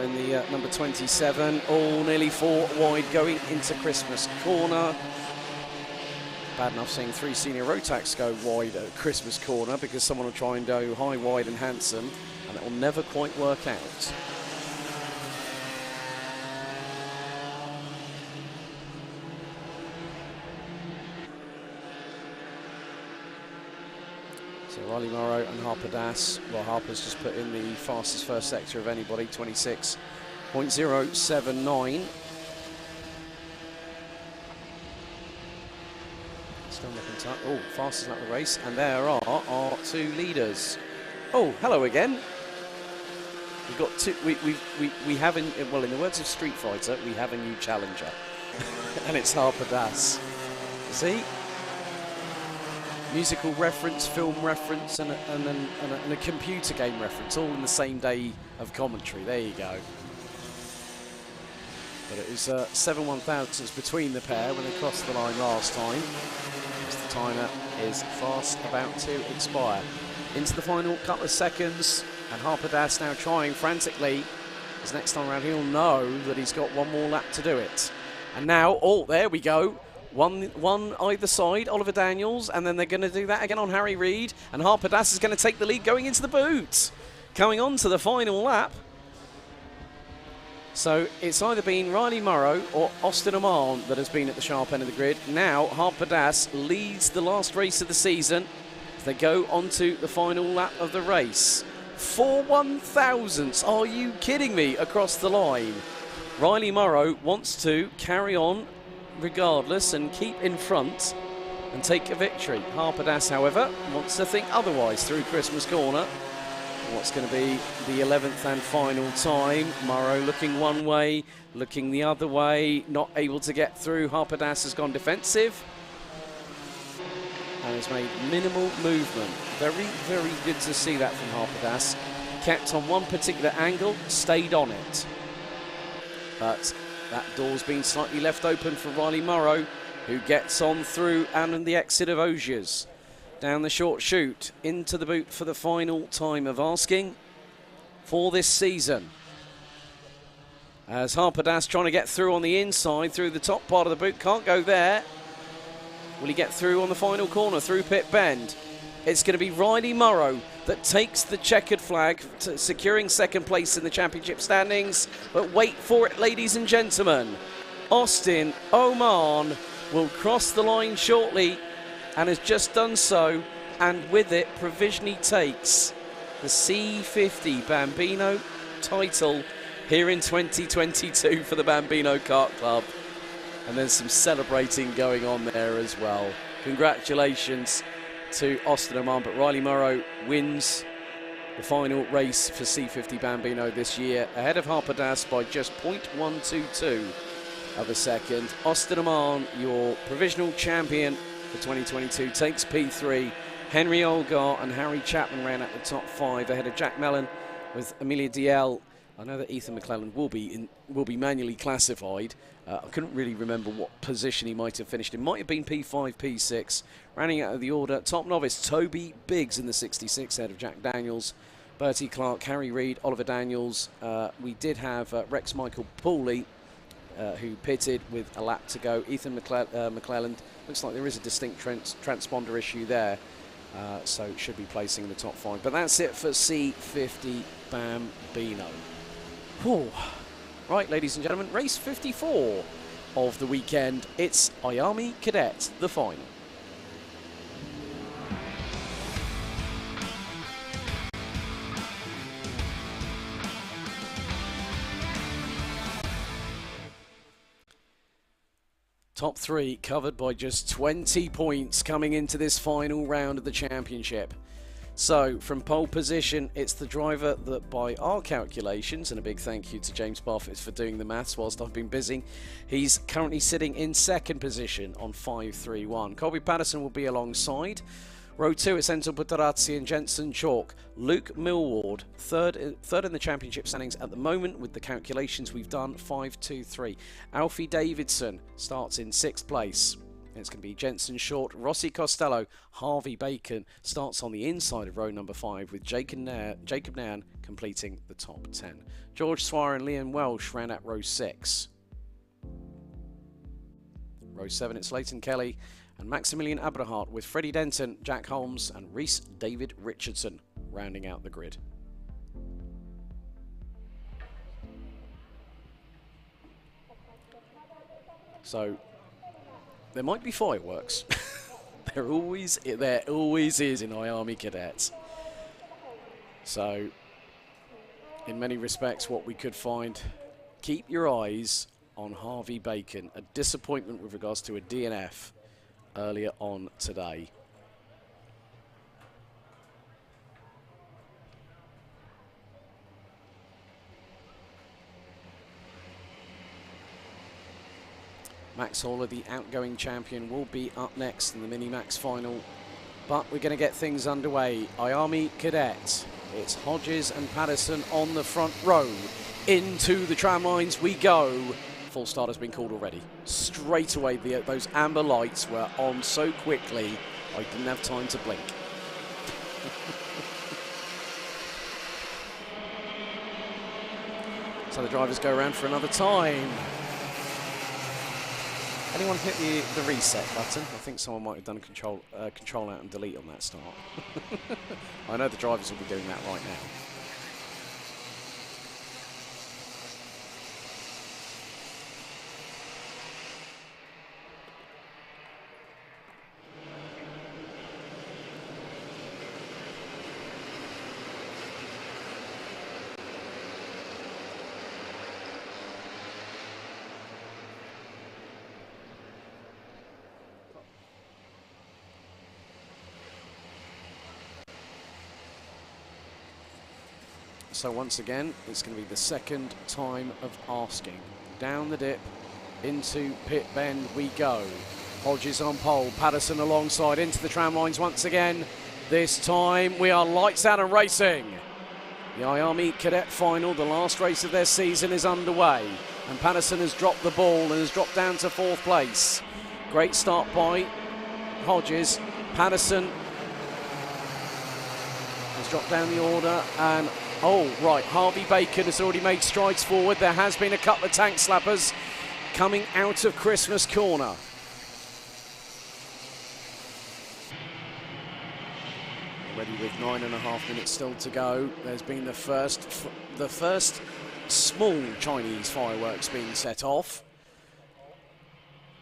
D: in the number 27, all nearly 4 wide going into Christmas corner. Bad enough seeing 3 senior Rotax go wide at Christmas corner because someone will try and go high, wide and handsome, and it will never quite work out. So Riley Morrow and Harper Das. Well, Harper's just put in the fastest first sector of anybody, 26.079. Still looking tight. Oh, fastest lap of the race. And there are our 2 leaders. Oh, hello again. We've got 2. We have, well, in the words of Street Fighter, we have a new challenger. And it's Harper Das. See? Musical reference, film reference, and a computer game reference, all in the same day of commentary. There you go. But it was 7 1/1000ths between the pair when they crossed the line last time. As the timer is fast about to expire. Into the final couple of seconds, and Harper Das now trying frantically. As next time around he'll know that he's got 1 more lap to do it. And now, oh, there we go. One either side, Oliver Daniels, and then they're going to do that again on Harry Reid, and Harper Das is going to take the lead going into the boot. Coming on to the final lap. So it's either been Riley Morrow or Austin Oman that has been at the sharp end of the grid. Now Harper Das leads the last race of the season as they go onto the final lap of the race. 4 1/1000ths, are you kidding me, across the line. Riley Morrow wants to carry on regardless and keep in front and take a victory. Harper Das, however, wants to think otherwise through Christmas corner. What's going to be the 11th and final time. Morrow looking one way, looking the other way, not able to get through. Harper Das has gone defensive and has made minimal movement. Very, very good to see that from Harper Das. Kept on one particular angle, stayed on it. But that door's been slightly left open for Riley Morrow, who gets on through and the exit of Ogiers. Down the short chute, into the boot for the final time of asking for this season. As Harper Das trying to get through on the inside, through the top part of the boot, can't go there. Will he get through on the final corner, through pit bend? It's going to be Riley Morrow that takes the checkered flag, securing second place in the championship standings. But wait for it, ladies and gentlemen. Austin Oman will cross the line shortly and has just done so, and with it provisionally takes the C50 Bambino title here in 2022 for the Bambino Kart Club. And there's some celebrating going on there as well. Congratulations to Austin Oman, but Riley Morrow wins the final race for C50 Bambino this year, ahead of Harper Das by just 0.122 of a second. Austin Oman, your provisional champion for 2022, takes P3. Henry Olgar and Harry Chapman ran at the top 5 ahead of Jack Mellon with Amelia DL. I know that Ethan McClelland will be manually classified. I couldn't really remember what position he might have finished. It might have been P5, P6. Running out of the order, top novice Toby Biggs in the 66 ahead of Jack Daniels, Bertie Clark, Harry Reid, Oliver Daniels. We did have Rex Michael Pooley, who pitted with a lap to go. Ethan McClelland, looks like there is a distinct transponder issue there, so it should be placing in the top 5. But that's it for C50 Bambino. Whew. Right, ladies and gentlemen, race 54 of the weekend. It's IAME Cadet, the final. Top 3 covered by just 20 points coming into this final round of the championship. So, from pole position, it's the driver that, by our calculations, and a big thank you to James Barfoot for doing the maths whilst I've been busy, he's currently sitting in second position on 5.31. Colby Patterson will be alongside. Row 2, it's Enzo Butarazzi and Jensen Chalk. Luke Millward, third in the championship standings at the moment with the calculations we've done, 5.23. Alfie Davidson starts in 6th place.
A: It's going to be Jensen Short, Rossi Costello, Harvey Bacon starts on the inside of row number 5 with Jacob Nairn completing the top 10. George Swire and Liam Welsh ran at row 6. Row 7, it's Leighton Kelly and Maximilian Abrahart with Freddie Denton, Jack Holmes and Rhys David Richardson rounding out the grid. So there might be fireworks. there always is in IAME Cadets. So in many respects what we could find, keep your eyes on Harvey Bacon. A disappointment with regards to a DNF earlier on today. Max Haller, the outgoing champion, will be up next in the Mini-Max final. But we're going to get things underway. IAME Cadet. It's Hodges and Patterson on the front row. Into the tram lines we go. Full start has been called already. Straight away, those amber lights were on so quickly, I didn't have time to blink. So the drivers go around for another time. Anyone hit the reset button? I think someone might have done control out and delete on that start. I know the drivers will be doing that right now. So once again, it's going to be the second time of asking. Down the dip, into pit bend we go. Hodges on pole, Patterson alongside, into the tram lines once again. This time we are lights out and racing. The IAME Cadet final, the last race of their season, is underway. And Patterson has dropped the ball and has dropped down to 4th place. Great start by Hodges. Patterson has dropped down the order and oh, right, Harvey Bacon has already made strides forward. There has been a couple of tank slappers coming out of Christmas corner. Already with 9.5 minutes still to go. There's been the first small Chinese fireworks being set off.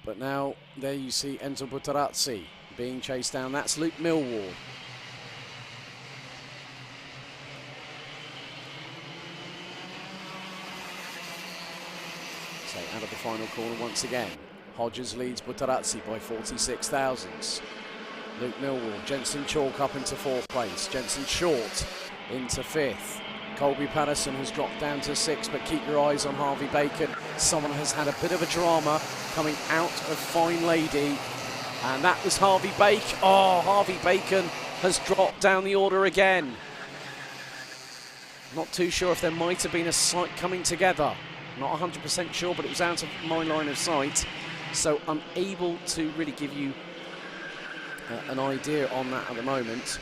A: But now there you see Enzo Butarazzi being chased down. That's Luke Millward. Out of the final corner once again. Hodges leads Butarazzi by 46 thousandths. Luke Millwall, Jensen Chalk up into 4th place. Jensen Short into 5th. Colby Patterson has dropped down to 6th, but keep your eyes on Harvey Bacon. Someone has had a bit of a drama coming out of Fine Lady, and that was Harvey Bacon. Oh, Harvey Bacon has dropped down the order again. Not too sure if there might have been a slight coming together. Not 100% sure, but it was out of my line of sight, so I'm able to really give you an idea on that at the moment.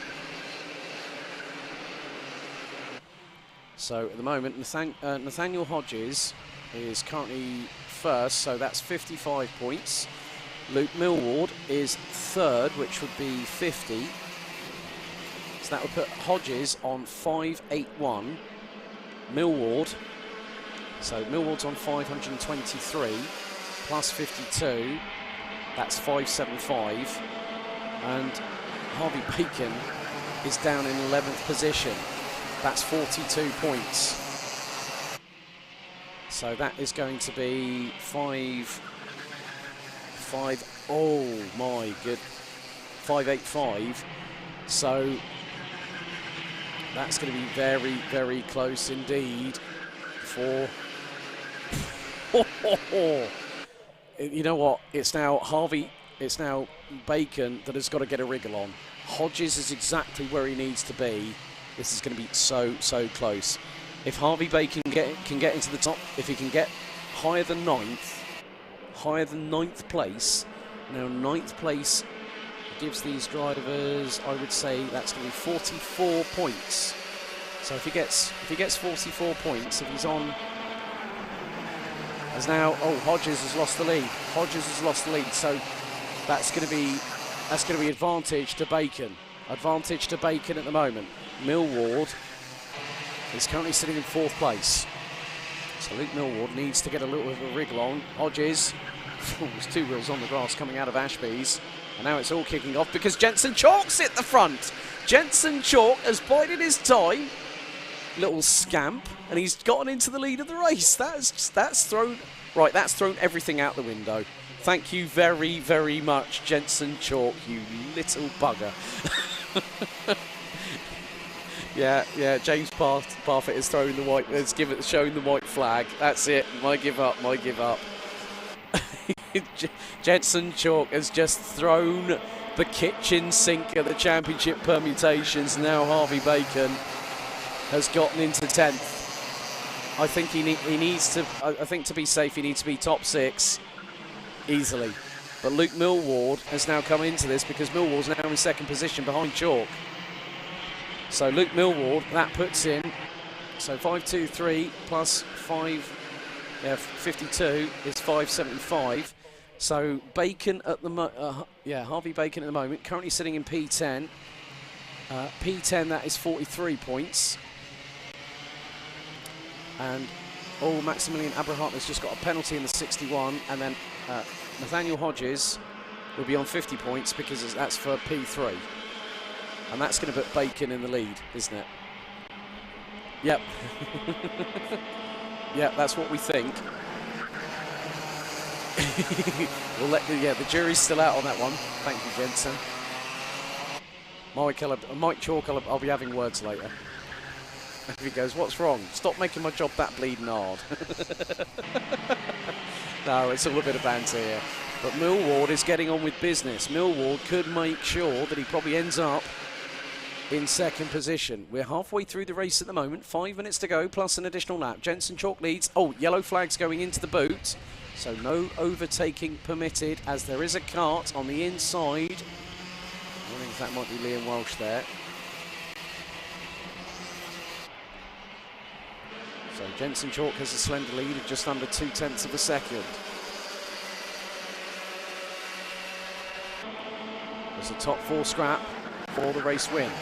A: So at the moment, Nathaniel Hodges is currently 1st, so that's 55 points. Luke Millward is 3rd, which would be 50. So that would put Hodges on 581. Millward. So Millward's on 523 plus 52, that's 575, and Harvey Bacon is down in 11th position, that's 42 points. So that is going to be 585, so that's going to be very, very close indeed for... You know what? It's now Bacon that has got to get a wriggle on. Hodges is exactly where he needs to be. This is going to be so close. If Harvey Bacon can get into the top, if he can get higher than 9th place, Now, 9th place gives these drivers, I would say, that's going to be 44 points. So if he gets 44 points, if he's on, as now, oh, Hodges has lost the lead. Hodges has lost the lead, so that's going to be advantage to Bacon. Advantage to Bacon at the moment. Millward is currently sitting in 4th place. So Luke Millward needs to get a little bit of a wriggle on. Hodges, there's 2 wheels on the grass coming out of Ashby's. And now it's all kicking off because Jensen Chalk's at the front. Jensen Chalk has bided his time. Little scamp. And he's gotten into the lead of the race. That's thrown everything out the window. Thank you very, very much, Jensen Chalk, you little bugger. Yeah, James Parfitt is throwing the white, showing the white flag. That's it, my give up. Jensen Chalk has just thrown the kitchen sink at the championship permutations. Now Harvey Bacon has gotten into 10th. I think he needs to, I think to be safe, he needs to be top 6 easily. But Luke Millward has now come into this because Millward's now in 2nd position behind Chalk. So Luke Millward, that puts in, so 523 plus 52 is 575. So Bacon at the Harvey Bacon at the moment, currently sitting in P10. P10, that is 43 points. And Maximilian Abraham has just got a penalty in the 61, and then Nathaniel Hodges will be on 50 points because that's for P3. And that's going to put Bacon in the lead, isn't it? Yep. Yep, that's what we think. We'll let the jury's still out on that one. Thank you, Jensen. Mike Chalk, I'll be having words later. If he goes, what's wrong? Stop making my job that bleeding hard. No, it's all a bit of banter here. But Millward is getting on with business. Millward could make sure that he probably ends up in 2nd position. We're halfway through the race at the moment. 5 minutes to go, plus an additional lap. Jensen Chalk leads. Oh, yellow flag's going into the boot. So no overtaking permitted, as there is a cart on the inside. I think that might be Liam Welsh there. So Jensen Chalk has a slender lead of just under 0.2 of a second. There's a top 4 scrap for the race win.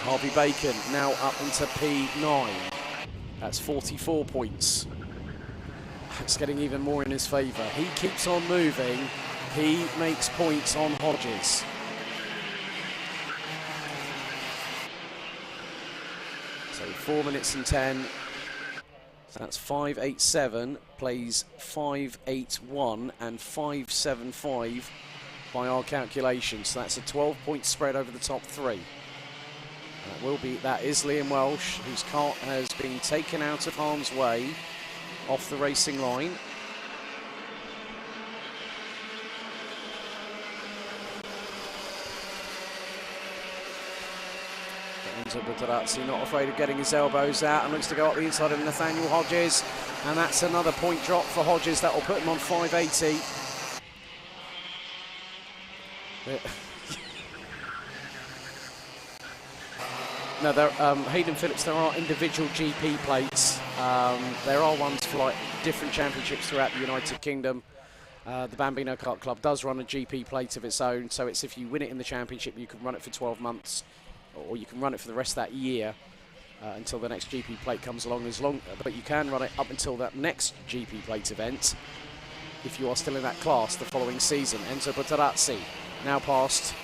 A: Harvey Bacon now up into P9. That's 44 points. It's getting even more in his favour. He keeps on moving. He makes points on Hodges. So 4 minutes and 10. So that's 5.87, plays 5.81 and 5.75 by our calculations. So that's a 12-point spread over the top 3. That is Liam Welsh, whose cart has been taken out of harm's way off the racing line. Enzo Butterazzi not afraid of getting his elbows out and looks to go up the inside of Nathaniel Hodges, and that's another point drop for Hodges. That will put him on 580. No, Hayden Phillips, there are individual GP plates. There are ones for like different championships throughout the United Kingdom. The Bambino Kart Club does run a GP plate of its own, so it's if you win it in the championship, you can run it for 12 months, or you can run it for the rest of that year until the next GP plate comes along. But you can run it up until that next GP plate event if you are still in that class the following season. Enzo Butterazzi now past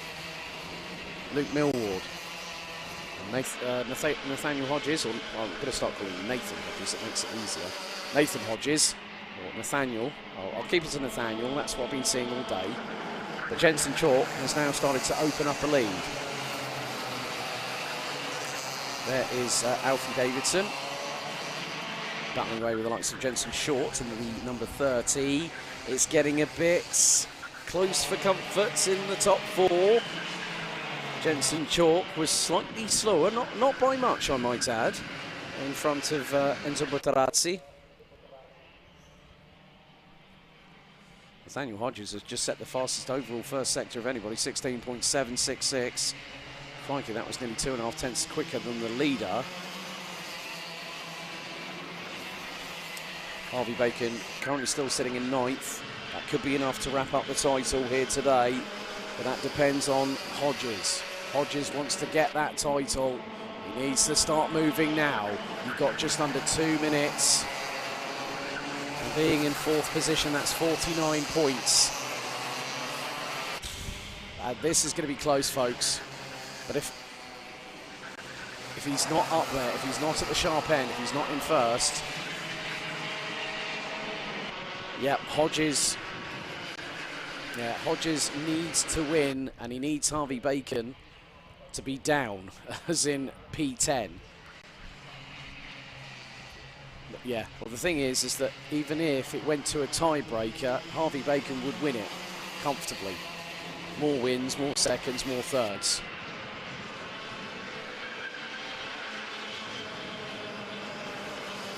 A: Luke Millward. Nathaniel Hodges, or I'm going to start calling him Nathan Hodges, it makes it easier. Nathan Hodges, or Nathaniel. I'll keep it to Nathaniel, that's what I've been seeing all day. But Jensen Chalk has now started to open up a lead. There is Alfie Davidson, battling away with the likes of Jensen Short in the number 30. It's getting a bit close for comfort in the top 4. Jensen Chalk was slightly slower, not by much, I might add, in front of Enzo Butterazzi.
D: Nathaniel Hodges has just set the fastest overall first sector of anybody, 16.766. Crikey, that was nearly 2.5 tenths quicker than the leader. Harvey Bacon currently still sitting in 9th. That could be enough to wrap up the title here today, but that depends on Hodges. Hodges wants to get that title. He needs to start moving now. You've got just under 2 minutes. And being in 4th position, that's 49 points. This is going to be close, folks. But if he's not up there, if he's not at the sharp end, if he's not in 1st, yep, Hodges needs to win, and he needs Harvey Bacon to be down, as in P10. But yeah, well, the thing is that even if it went to a tiebreaker, Harvey Bacon would win it comfortably. More wins, more seconds, more thirds.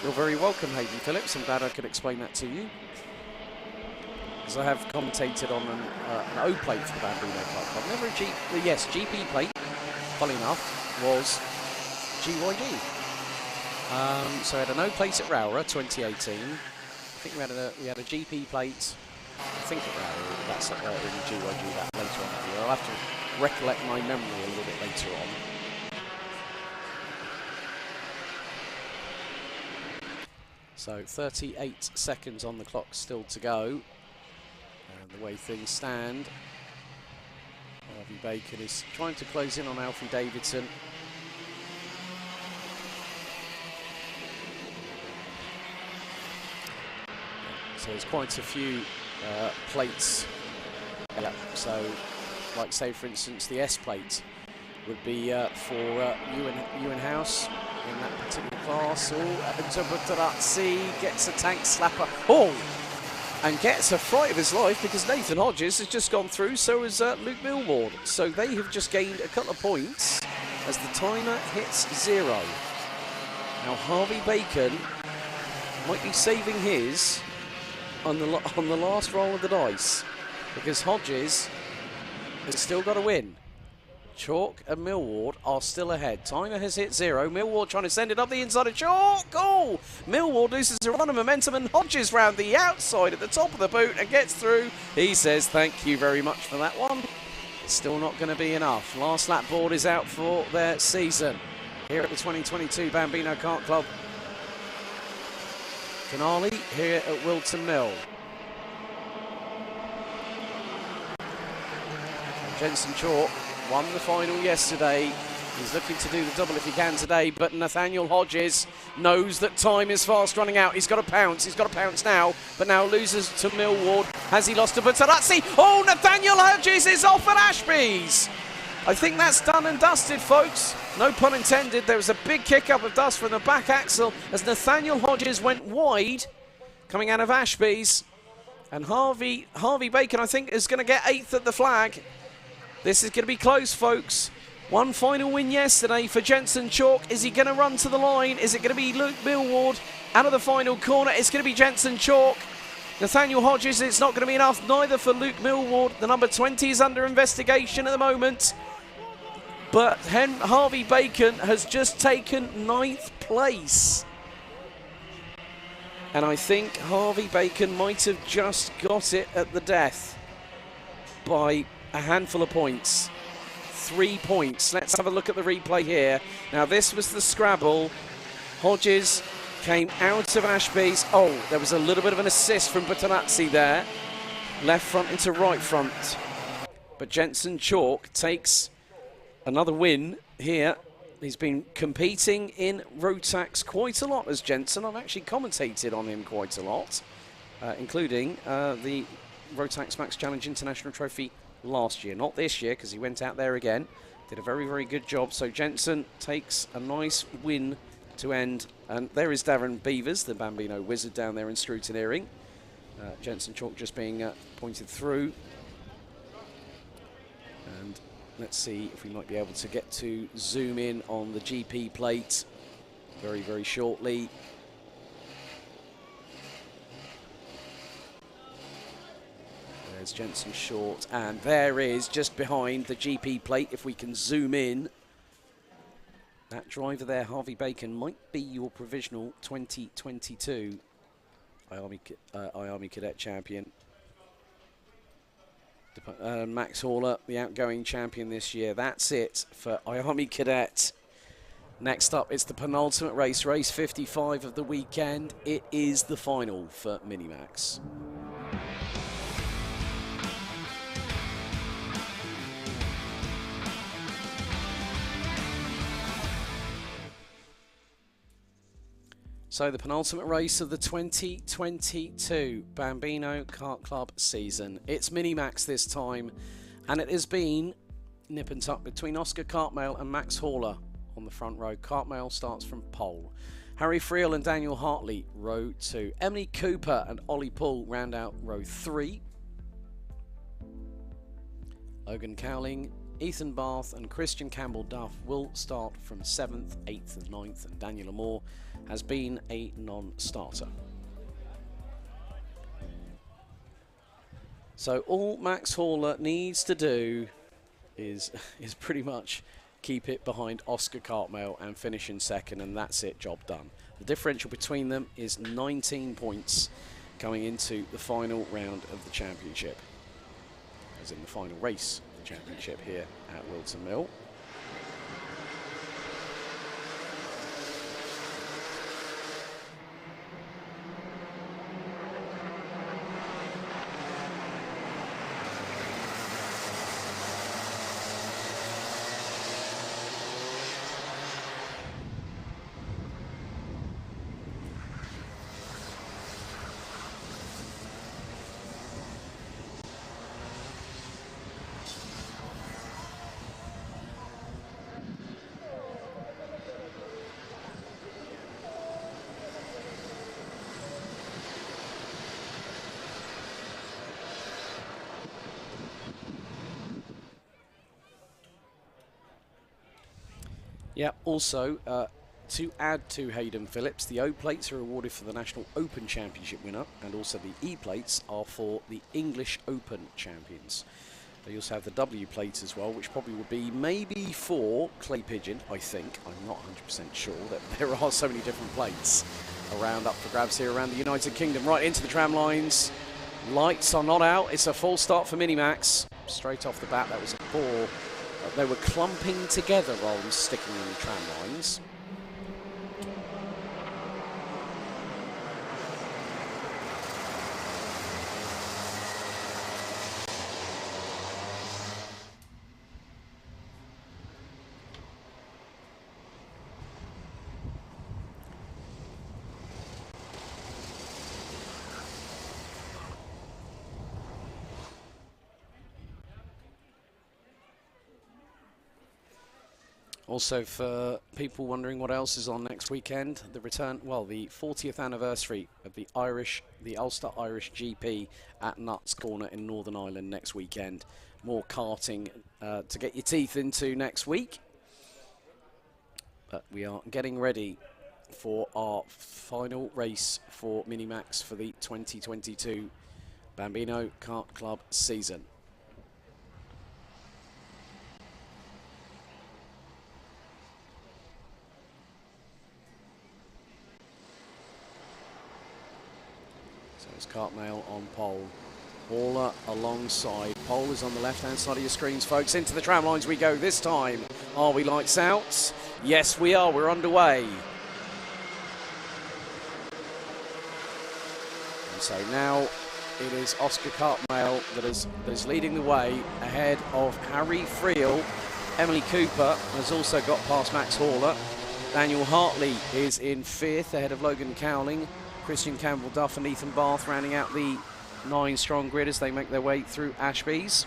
D: You're very welcome, Hayden Phillips. I'm glad I could explain that to you, because I have commentated on an O plate for the Bambino Kart Club. Never a GP plate, funny enough, was GYG. So I had an O plate at Rowra 2018. I think we had a GP plate, I think at Rowra, that's in GYG that later on that year. I'll have to recollect my memory a little bit later on. So 38 seconds on the clock still to go. And the way things stand, Harvey Bacon is trying to close in on Alfie Davidson. So there's quite a few plates. Yeah, so like say for instance the S plate would be for Ewan House in that particular class. Tillotson gets a tank slapper. Oh! And gets a fright of his life because Nathan Hodges has just gone through, so has Luke Millward. So they have just gained a couple of points as the timer hits 0. Now Harvey Bacon might be saving his on the last roll of the dice, because Hodges has still got to win. Chalk and Millward are still ahead. Timer has hit 0. Millward trying to send it up the inside of Chalk. Oh! Millward loses a run of momentum, and Hodges round the outside at the top of the boot and gets through. He says thank you very much for that one. It's still not going to be enough. Last lap board is out for their season here at the 2022 Bambino Kart Club finale here at Whilton Mill. Jensen Chalk won the final yesterday. He's looking to do the double if he can today, but Nathaniel Hodges knows that time is fast running out. He's got to pounce. He's got to pounce now, but now loses to Millward. Has he lost to Butarazzi? Oh, Nathaniel Hodges is off at Ashby's. I think that's done and dusted, folks. No pun intended. There was a big kick up of dust from the back axle as Nathaniel Hodges went wide coming out of Ashby's. And Harvey Bacon, I think, is going to get 8th at the flag. This is going to be close, folks. One final win yesterday for Jensen Chalk. Is he going to run to the line? Is it going to be Luke Millward out of the final corner? It's going to be Jensen Chalk. Nathaniel Hodges, it's not going to be enough, neither for Luke Millward. The number 20 is under investigation at the moment. But Harvey Bacon has just taken 9th place. And I think Harvey Bacon might have just got it at the death by a handful of points. 3 points. Let's have a look at the replay here. Now this was the scrabble. Hodges came out of Ashby's. Oh, there was a little bit of an assist from Butarazzi there. Left front into right front. But Jensen Chalk takes another win here. He's been competing in Rotax quite a lot as Jensen. I've actually commentated on him quite a lot, including the Rotax Max Challenge International Trophy last year. Not this year, because he went out there again. Did a very, very good job. So Jensen takes a nice win to end. And there is Darren Beavers, the Bambino wizard down there in scrutineering. Jensen Chalk just being pointed through. And let's see if we might be able to get to zoom in on the GP plate very, very shortly. There's Jensen short, and there is, just behind the GP plate, if we can zoom in, that driver there, Harvey Bacon, might be your provisional 2022 IAME Cadet champion. Max Haller, the outgoing champion this year. That's it for IAME Cadet. Next up, it's the penultimate race, race 55 of the weekend. It is the final for Minimax. So the penultimate race of the 2022 Bambino Kart Club season. It's Minimax this time, and it has been nip and tuck between Oscar Cartmail and Max Haller on the front row. Cartmail starts from pole. Harry Friel and Daniel Hartley, row 2. Emily Cooper and Ollie Poole round out row 3. Logan Cowling, Ethan Barth and Christian Campbell-Duff will start from 7th, 8th and 9th, and Daniel Amore has been a non-starter. So all Max Haller needs to do is pretty much keep it behind Oscar Cartmail and finish in second, and that's it, job done. The differential between them is 19 points coming into the final round of the championship, as in the final race of the championship here at Whilton Mill. Yeah, also, to add to Hayden Phillips, the O plates are awarded for the National Open Championship winner, and also the E plates are for the English Open champions. They also have the W plates as well, which probably would be maybe for Clay Pigeon, I think. I'm not 100% sure that there are so many different plates around up for grabs here around the United Kingdom. Right into the tram lines. Lights are not out. It's a full start for Minimax. Straight off the bat, that was a poor. They were clumping together rather than sticking in the tram lines. Also, for people wondering what else is on next weekend, the return, well, the 40th anniversary of the Ulster Irish GP at Nuts Corner in Northern Ireland next weekend. More karting to get your teeth into next week. But we are getting ready for our final race for Minimax for the 2022 Bambino Kart Club season. Cartmail on pole. Haller alongside. Pole is on the left-hand side of your screens, folks. Into the tram lines we go this time. Are we lights out? Yes, we are. We're underway. And so now it is Oscar Cartmail that is leading the way ahead of Harry Friel. Emily Cooper has also got past Max Haller. Daniel Hartley is in 5th ahead of Logan Cowling. Christian Campbell-Duff and Ethan Barth rounding out the 9-strong grid as they make their way through Ashby's.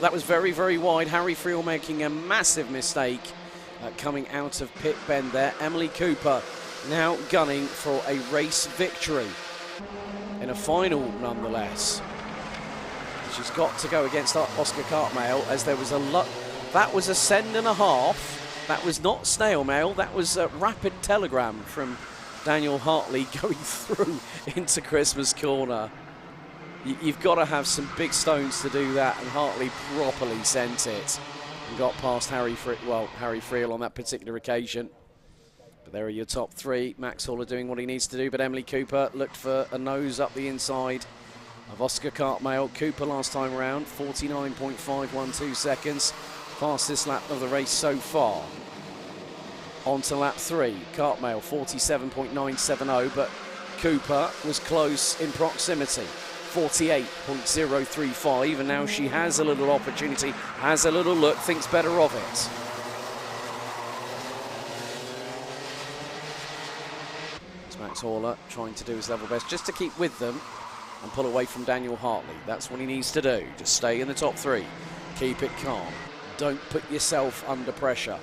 D: That was very, very wide. Harry Friel making a massive mistake coming out of pit bend there. Emily Cooper now gunning for a race victory in a final nonetheless. She's got to go against Oscar Cartmail, as there was that was a send and a half. That was not snail mail, that was a rapid telegram from Daniel Hartley going through into Christmas Corner. You've got to have some big stones to do that, and Hartley properly sent it and got past Harry Friel on that particular occasion. But there are your top three. Max Haller doing what he needs to do, but Emily Cooper looked for a nose up the inside of Oscar Cartmail. Cooper last time around, 49.512 seconds. Fastest lap of the race so far. On to lap 3. Cartmail 47.970, but Cooper was close in proximity. 48.035, and now she has a little opportunity, has a little look, thinks better of it. It's Max Haller trying to do his level best just to keep with them and pull away from Daniel Hartley. That's what he needs to do. Just stay in the top 3. Keep it calm. Don't put yourself under pressure.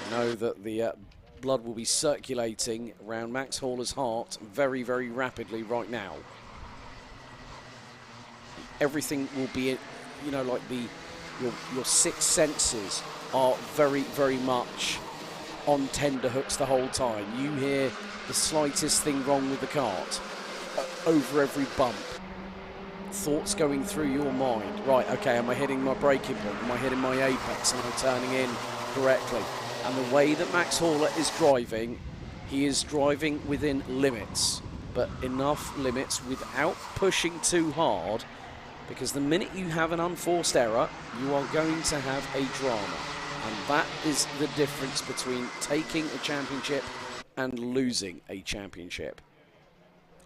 D: I know that the blood will be circulating around Max Haller's heart very, very rapidly right now. Everything will be, you know, like your 6 senses are very, very much on tenterhooks the whole time. You hear the slightest thing wrong with the cart over every bump. Thoughts going through your mind. Right, okay, am I hitting my braking point? Am I hitting my apex? Am I turning in correctly? And the way that Max Haller is driving, he is driving within limits, but enough limits without pushing too hard, because the minute you have an unforced error, you are going to have a drama. And that is the difference between taking a championship and losing a championship.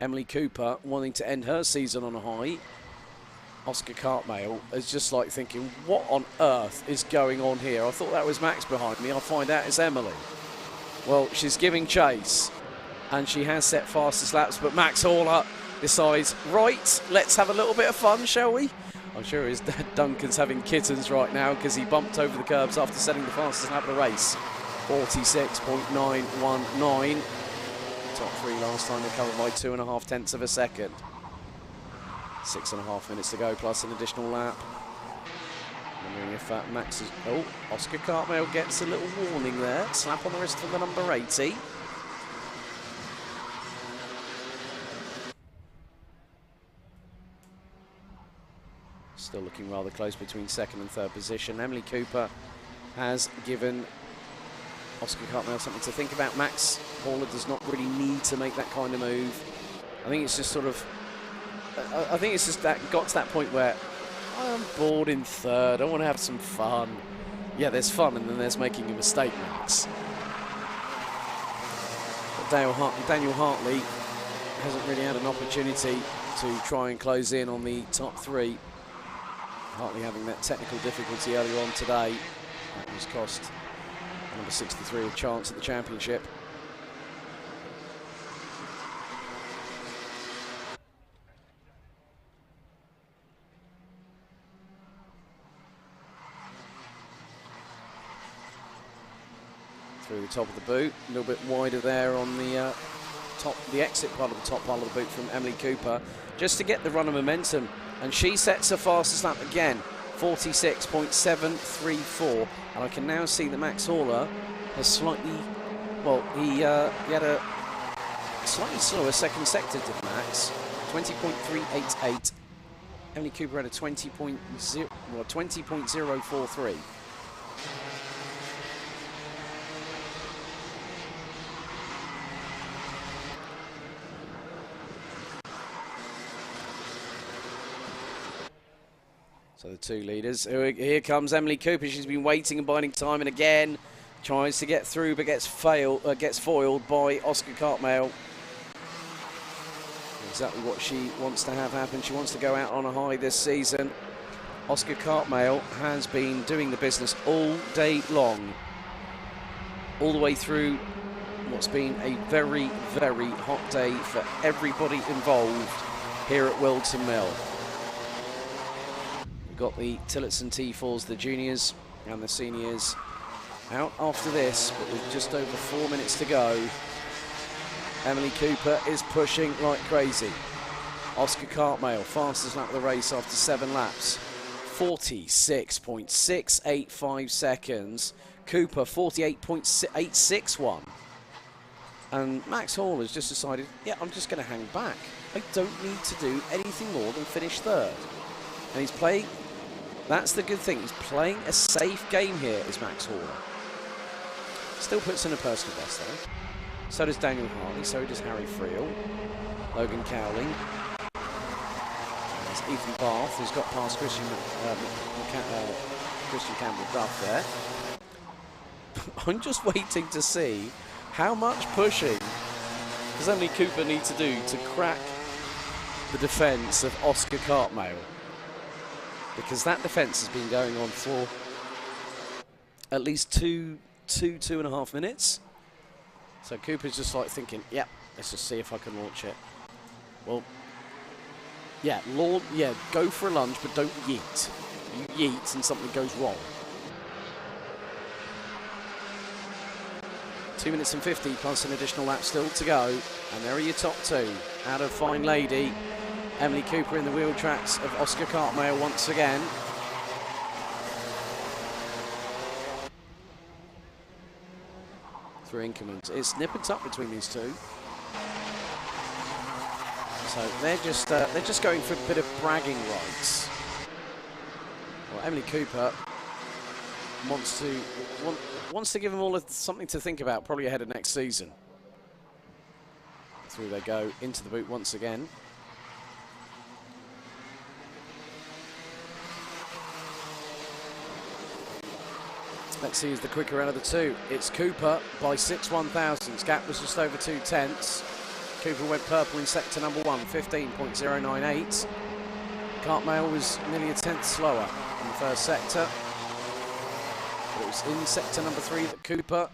D: Emily Cooper wanting to end her season on a high. Oscar Cartmail is just like thinking, what on earth is going on here? I thought that was Max behind me. I'll find out it's Emily. Well, she's giving chase, and she has set fastest laps, but Max Haller decides, right, let's have a little bit of fun, shall we? I'm sure his dad Duncan's having kittens right now, because he bumped over the curbs after setting the fastest lap of the race. 46.919. Top 3 last time, they covered by 2.5 tenths of a second. 6.5 minutes to go, plus an additional lap. Wondering if Max is... Oh, Oscar Cartmail gets a little warning there. Slap on the wrist for the number 80. Still looking rather close between 2nd and 3rd position. Emily Cooper has given Oscar Cartmail something to think about. Max Haller does not really need to make that kind of move. I think it's just sort of... I think it's just that got to that point where I'm bored in 3rd, I want to have some fun. Yeah, there's fun, and then there's making a mistake, Max. But Daniel Hartley hasn't really had an opportunity to try and close in on the top 3. Hartley having that technical difficulty earlier on today. That was cost number 63 a chance at the championship. Through the top of the boot, a little bit wider there on the the exit part of the top part of the boot from Emily Cooper, just to get the run of momentum, and she sets her fastest lap again, 46.734, and I can now see that Max Haller has slightly, well, he had a slightly slower second sector, did Max, 20.388. Emily Cooper had a 20.043. So the 2 leaders. Here comes Emily Cooper. She's been waiting and biding time, and again tries to get through, but gets foiled by Oscar Cartmail. Exactly what she wants to have happen. She wants to go out on a high this season. Oscar Cartmail has been doing the business all day long, all the way through what's been a very, very hot day for everybody involved here at Whilton Mill. Got the Tillotson T4s, the juniors, And the seniors out after this, but with just over 4 minutes to go. Emily Cooper is pushing like crazy. Oscar Cartmail, fastest lap of the race after 7 laps. 46.685 seconds. Cooper, 48.861. And Max Hall has just decided, yeah, I'm just going to hang back. I don't need to do anything more than finish third. And he's playing, that's the good thing, he's playing a safe game here, is Max Hall. Still puts in a personal best though. So does Daniel Hartley, so does Harry Friel. Logan Cowling. There's Ethan Bath, who's got past Christian Campbell-Duff there. I'm just waiting to see how much pushing does Emily Cooper need to do to crack the defence of Oscar Cartmail? Because that defence has been going on for at least two and a half minutes. So Cooper's just like thinking, yep, let's just see if I can launch it. Well, yeah, go for a lunge, but don't yeet. You yeet and something goes wrong. 2 minutes and 50 plus an additional lap still to go. And there are your top two. Out of Fine Lady, Emily Cooper in the wheel tracks of Oscar Cartmail once again. Through increments. It's nip and tuck between these two. So they're just going for a bit of bragging rights. Well, Emily Cooper wants to give them all something to think about, probably ahead of next season. Through they go into the boot once again. Let's see who's the quicker out of the two. It's Cooper by 6 1/1000s. Gap was just over 2/10. Cooper went purple in sector number 1, 15.098. Cartmail was nearly a tenth slower in the first sector. But it was in sector number 3 that Cooper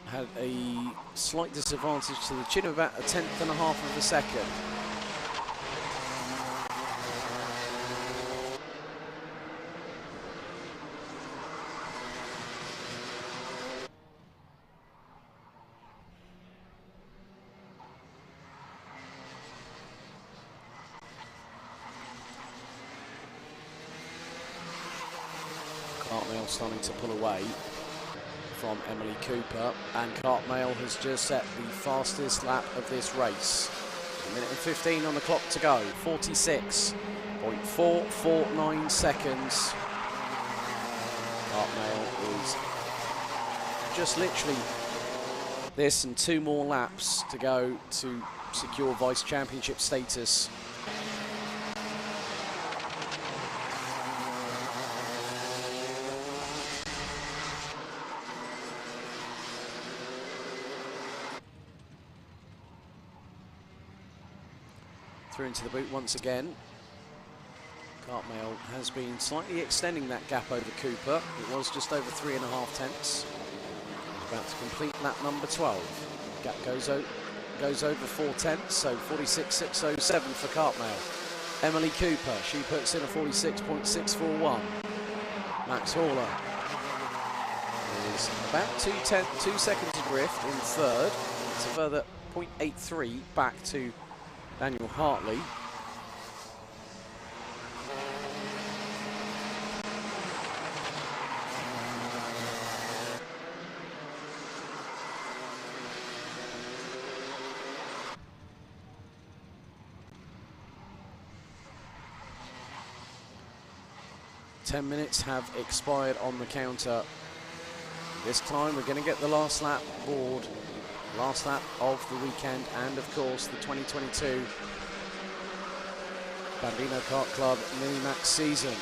D: had a slight disadvantage to the tune of about a 1/10.5 of a second. Cartmail starting to pull away from Emily Cooper, and Cartmail has just set the fastest lap of this race. 1 minute and 15 on the clock to go, 46.449 seconds. Cartmail is just literally this and 2 more laps to go to secure vice championship status. Through into the boot once again. Cartmail has been slightly extending that gap over Cooper. It was just over 3.5 tenths. About to complete lap number 12. Gap goes over 4 tenths, so 46.607 for Cartmail. Emily Cooper, she puts in a 46.641. Max Haller is about 2 seconds adrift in third. It's a further 0.83 back to Daniel Hartley. Ten minutes have expired on the counter. This time we're going to get the last lap board. Last lap of the weekend, and of course the 2022 Bambino Kart Club Mini-Max season.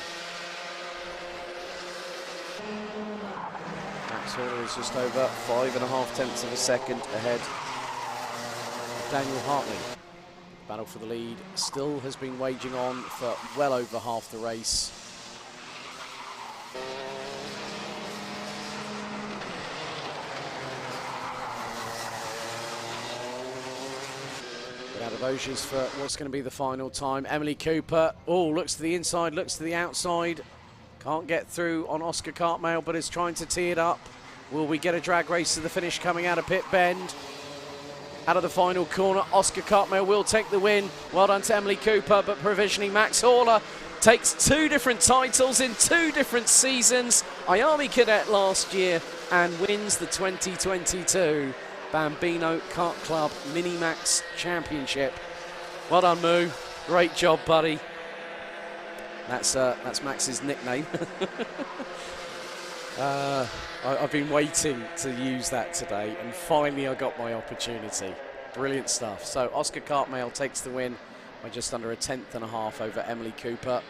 D: Max Haller is just over 5.5 tenths of a second ahead of Daniel Hartley. Battle for the lead still has been waging on for well over half the race. Out of Ogiers for what's going to be the final time. Emily Cooper, oh, looks to the inside, looks to the outside. Can't get through on Oscar Cartmail, but is trying to tee it up. Will we get a drag race to the finish coming out of pit bend? Out of the final corner, Oscar Cartmail will take the win. Well done to Emily Cooper, but provisionally Max Horler takes 2 different titles in 2 different seasons. IAME Cadet last year and wins the 2022 Bambino Kart Club Mini-Max Championship. Well done, Moo. Great job, buddy. That's Max's nickname. I've been waiting to use that today, and finally I got my opportunity. Brilliant stuff. So Oscar Cartmail takes the win by just under a 1/10.5 over Emily Cooper.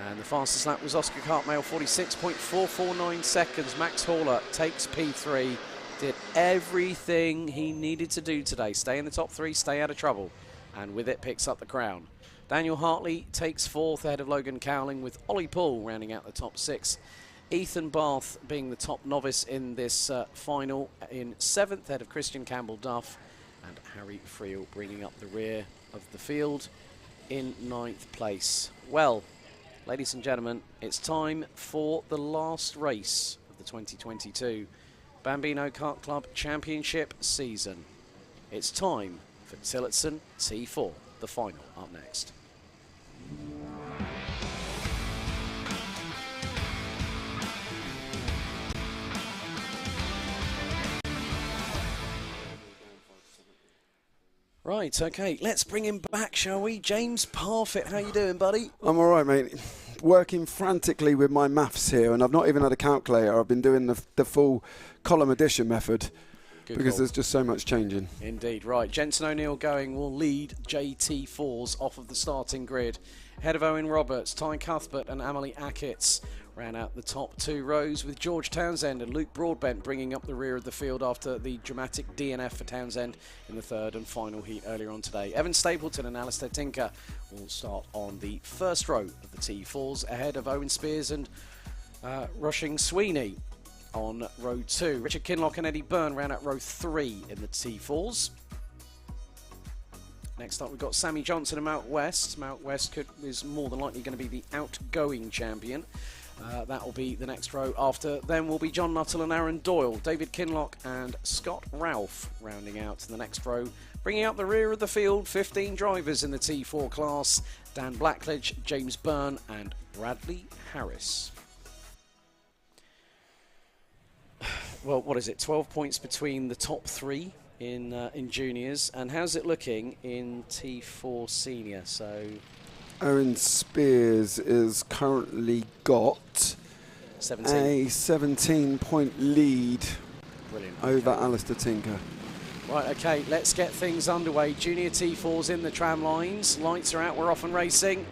D: And the fastest lap was Oscar Cartmail, 46.449 seconds. Max Horler takes P3, did everything he needed to do today. Stay in the top 3, stay out of trouble, and with it picks up the crown. Daniel Hartley takes 4th ahead of Logan Cowling, with Ollie Paul rounding out the top 6. Ethan Bath being the top novice in this final in 7th ahead of Christian Campbell-Duff, and Harry Friel bringing up the rear of the field in 9th place. Well, ladies and gentlemen, it's time for the last race of the 2022 Bambino Kart Club Championship season. It's time for Tillotson T4, the final, up next. Right, okay, let's bring him back, shall we? James Parfitt, how you doing, buddy?
B: I'm all right, mate. Working frantically with my maths here, and I've not even had a calculator. I've been doing the full column addition method.
D: Good
B: because
D: call.
B: there's just so much changing.
D: Indeed, right. Jensen O'Neill going will lead JT4s off of the starting grid. Ahead of Owen Roberts, Ty Cuthbert and Amelie Ackett's ran out the top 2 rows, with George Townsend and Luke Broadbent bringing up the rear of the field after the dramatic DNF for Townsend in the 3rd and final heat earlier on today. Evan Stapleton and Alistair Tinker will start on the 1st row of the T4s, ahead of Owen Spears and Rushing Sweeney on row 2. Richard Kinlock and Eddie Byrne ran out row 3 in the T4s. Next up, we've got Sammy Johnson and Mount West. Mount West is more than likely going to be the outgoing champion. That will be the next row. After them will be John Nuttall and Aaron Doyle, David Kinlock and Scott Ralph rounding out the next row. Bringing up the rear of the field, 15 drivers in the T4 class: Dan Blackledge, James Byrne and Bradley Harris. Well, what is it? 12 points between the top 3 in juniors. And how's it looking in T4 senior? So
B: Owen Spears is currently got
D: 17.
B: a 17-point lead.
D: Brilliant.
B: Over Alistair Tinker.
D: Right, okay, let's get things underway. Junior T4's in the tram lines. Lights are out, we're off and racing.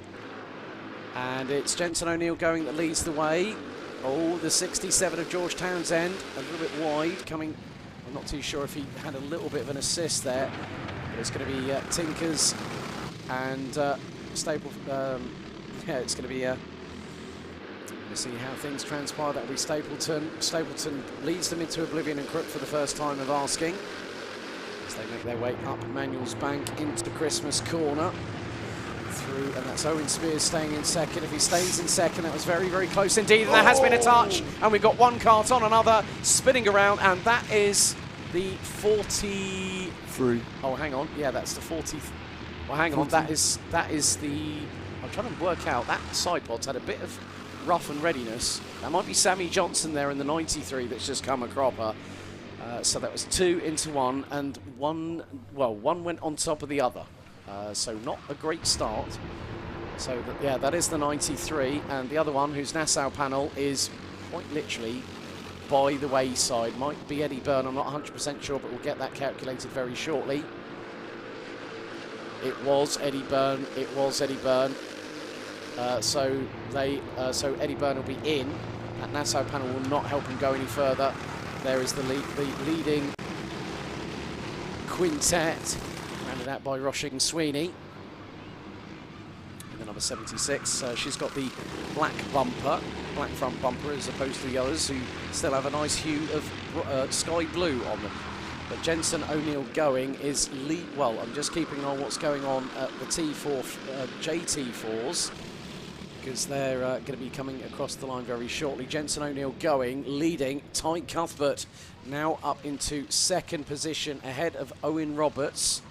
D: And it's Jensen O'Neill going that leads the way. Oh, the 67 of George Townsend, a little bit wide, coming. I'm not too sure if he had a little bit of an assist there. But it's going to be Tinkers and Staple. Yeah, it's going to be. We'll see how things transpire. That'll be Stapleton. Stapleton leads them into oblivion and crook for the first time of asking, as they make their way up Manuel's Bank into the Christmas corner. Through, and that's Owen Spears staying in second. If he stays in second, that was very, very close indeed. And there has been a touch, and we've got one kart on another spinning around, and that is the 43. Oh, hang on. Yeah, that's the 40. Well, hang on. That is the. I'm trying to work out. That side pod's had a bit of rough and readiness. That might be Sammy Johnson there in the 93 that's just come a cropper. So that was 2 into 1, and one went on top of the other. So not a great start. So yeah, that is the 93, and the other one, who's Nassau panel, is quite literally by the wayside. Might be Eddie Byrne, I'm not 100% sure, but we'll get that calculated very shortly. It was Eddie Byrne. It was Eddie Byrne. So Eddie Byrne will be in. That Nassau panel will not help him go any further. There is the leading quintet, rounded out by Rushing Sweeney. And the number 76, she's got the black bumper, black front bumper, as opposed to the others who still have a nice hue of sky blue on them. But Jensen O'Neill going is well, I'm just keeping on what's going on at the T4 JT4s. because they're going to be coming across the line very shortly. Jensen O'Neill going, leading. Ty Cuthbert now up into second position ahead of Owen Roberts.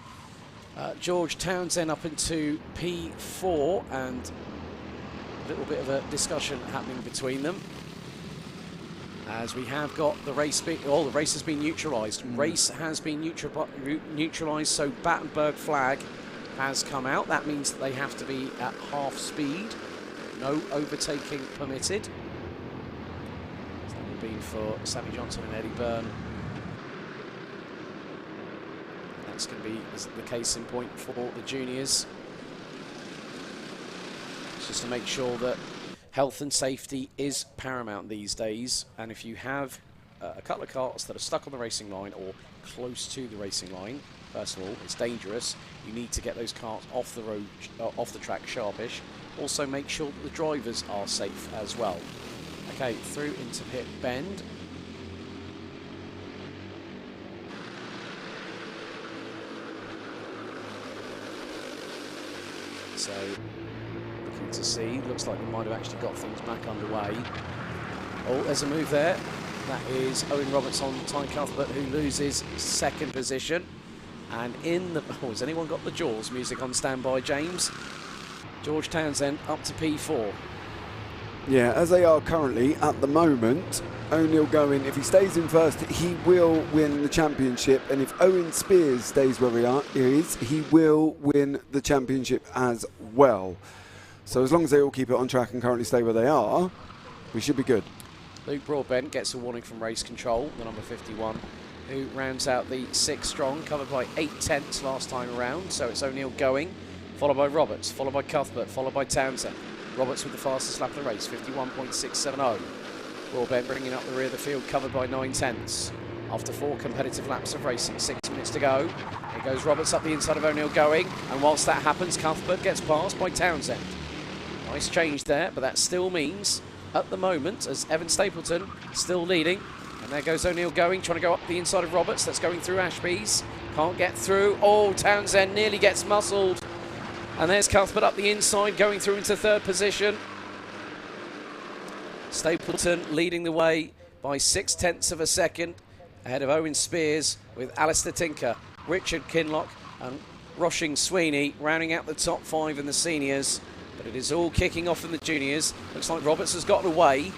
D: George Townsend up into P4, and a little bit of a discussion happening between them, as we have got the race. The race has been neutralised. Race has been neutralised, so Battenberg flag has come out. That means that they have to be at half speed. No overtaking permitted. So that would be for Sammy Johnson and Eddie Byrne. That's going to be the case in point for the juniors. It's just to make sure that health and safety is paramount these days, and if you have a couple of carts that are stuck on the racing line or close to the racing line, first of all, it's dangerous. You need to get those carts off the road, off the track sharpish. Also make sure that the drivers are safe as well. Okay, through into pit bend. So, looking to see, looks like we might have actually got things back underway. Oh, there's a move there. That is Owen Roberts on Ty Cuthbert, who loses second position. And in the... Oh, has anyone got the Jaws music on standby, James? George Townsend up to P4.
B: Yeah, as they are currently at the moment, O'Neill going, if he stays in first, he will win the championship. And if Owen Spears stays where he is, he will win the championship as well. So as long as they all keep it on track and currently stay where they are, we should be good.
D: Luke Broadbent gets a warning from race control, the number 51, who rounds out the 6 strong, covered by 8/10 last time around. So it's O'Neill going, followed by Roberts, followed by Cuthbert, followed by Townsend. Roberts with the fastest lap of the race, 51.670. Broadbent bringing up the rear of the field, covered by 9/10. After 4 competitive laps of racing, 6 minutes to go. Here goes Roberts up the inside of O'Neill going, and whilst that happens, Cuthbert gets passed by Townsend. Nice change there, but that still means, at the moment, as Evan Stapleton still leading, and there goes O'Neill going, trying to go up the inside of Roberts. That's going through Ashby's. Can't get through. Oh, Townsend nearly gets muscled. And there's Cuthbert up the inside, going through into third position. Stapleton leading the way by 6/10 of a second, ahead of Owen Spears, with Alistair Tinker, Richard Kinlock and Roshing Sweeney rounding out the top 5 in the seniors. But it is all kicking off in the juniors. Looks like Roberts has got away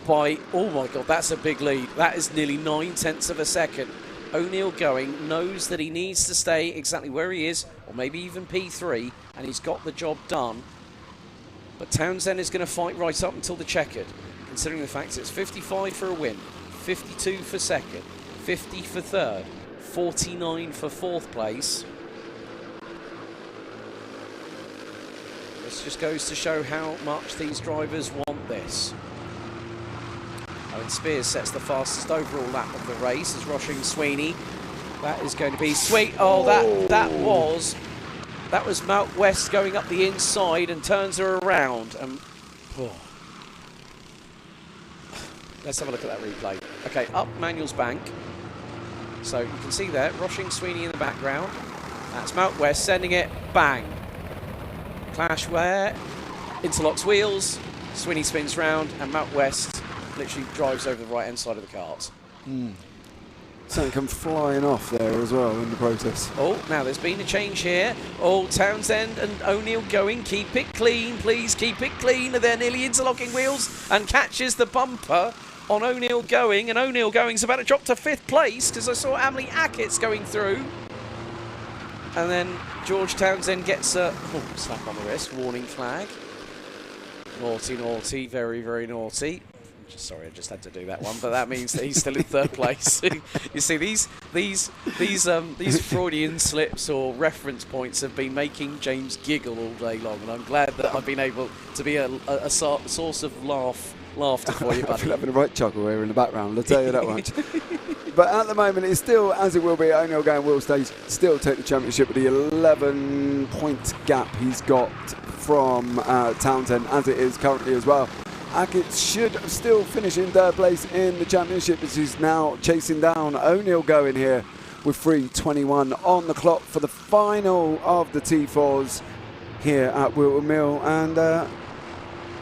D: by, oh my God, that's a big lead. That is nearly 9/10 of a second. O'Neill going, knows that he needs to stay exactly where he is, or maybe even P3, and he's got the job done. But Townsend is going to fight right up until the checkered, considering the fact it's 55 for a win, 52 for second, 50 for third, 49 for fourth place. This just goes to show how much these drivers want this. Owen Spears sets the fastest overall lap of the race as Roshing Sweeney. That is going to be sweet. Oh, that was Mount West going up the inside and turns her around. And oh. Let's have a look at that replay. Okay, up Manuel's Bank. So you can see there, Roshing Sweeney in the background. That's Mount West sending it, bang. Clash where interlocks wheels, Sweeney spins round, and Mount West literally drives over the right-hand side of the cart.
B: Something come flying off there as well in the process.
D: Oh, now there's been a change here. Oh, Townsend and O'Neill going. Keep it clean, please. Keep it clean. They're nearly interlocking wheels and catches the bumper on O'Neill going. And O'Neill going's about to drop to 5th place because I saw Emily Ackett's going through. And then George Townsend gets a slap on the wrist, warning flag. Naughty, naughty, very, very naughty. Sorry, I just had to do that one, but that means that he's still in 3rd place. You see, these Freudian slips or reference points have been making James giggle all day long, and I'm glad that I've been able to be a source of laughter for you, buddy.
B: I feel having a right chuckle here in the background, I'll tell you that much. But at the moment, it's still, as it will be, O'Neill going will still take the championship with the 11-point gap he's got from Townsend, as it is currently as well. Hackett should still finish in 3rd place in the championship, as he's now chasing down O'Neill going here with 3:21 on the clock for the final of the T4s here at Whilton Mill. And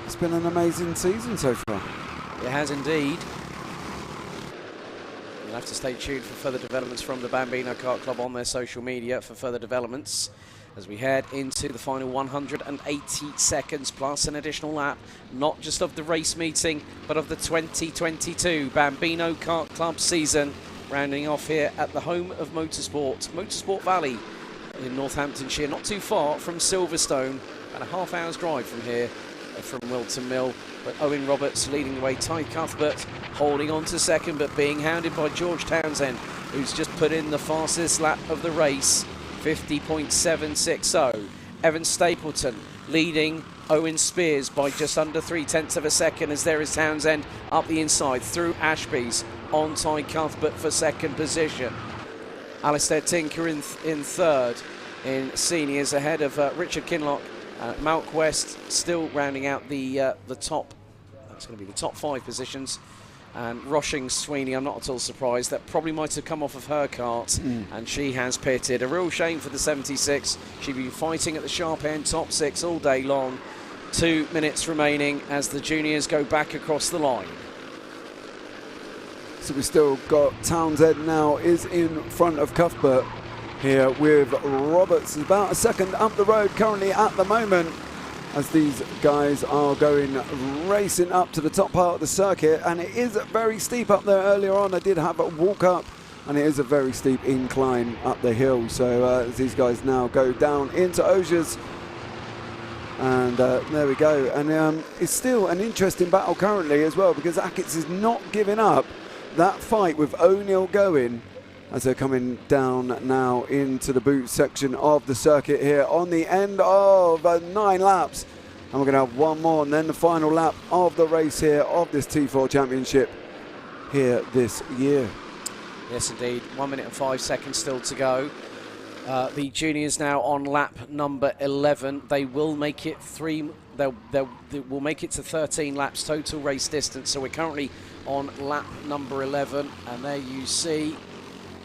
B: It's been an amazing season so far.
D: It has indeed. You'll have to stay tuned for further developments from the Bambino Kart Club on their social media for further developments as we head into the final 180 seconds plus an additional lap, not just of the race meeting, but of the 2022 Bambino Kart Club season, rounding off here at the home of Motorsport, Motorsport Valley in Northamptonshire, not too far from Silverstone, about a half hour's drive from here, from Whilton Mill. But Owen Roberts leading the way, Ty Cuthbert holding on to second, but being hounded by George Townsend, who's just put in the fastest lap of the race, 50.760. Evan Stapleton leading Owen Spears by just under 0.3 of a second, as there is Townsend up the inside through Ashby's on Ty Cuthbert for second position. Alistair Tinker in third in seniors, ahead of Richard Kinlock. Malk West still rounding out the top. That's going to be the top 5 positions. And Roshing Sweeney, I'm not at all surprised. That probably might have come off of her cart, and she has pitted. A real shame for the 76. She's been fighting at the sharp end, top 6 all day long. 2 minutes remaining as the juniors go back across the line.
B: So we've still got Townsend now is in front of Cuthbert here, with Roberts about a second up the road currently at the moment, as these guys are going racing up to the top part of the circuit. And it is very steep up there. Earlier on I did have a walk up, and it is a very steep incline up the hill. So as these guys now go down into Osiers, and there we go. And it's still an interesting battle currently as well, because Ackett is not giving up that fight with O'Neill going, as they're coming down now into the boot section of the circuit here on the end of 9 laps. And we're going to have one more, and then the final lap of the race here of this T4 Championship here this year.
D: Yes, indeed. 1 minute and 5 seconds still to go. The juniors now on lap number 11. They will make it they will make it to 13 laps total race distance. So we're currently on lap number 11, and there you see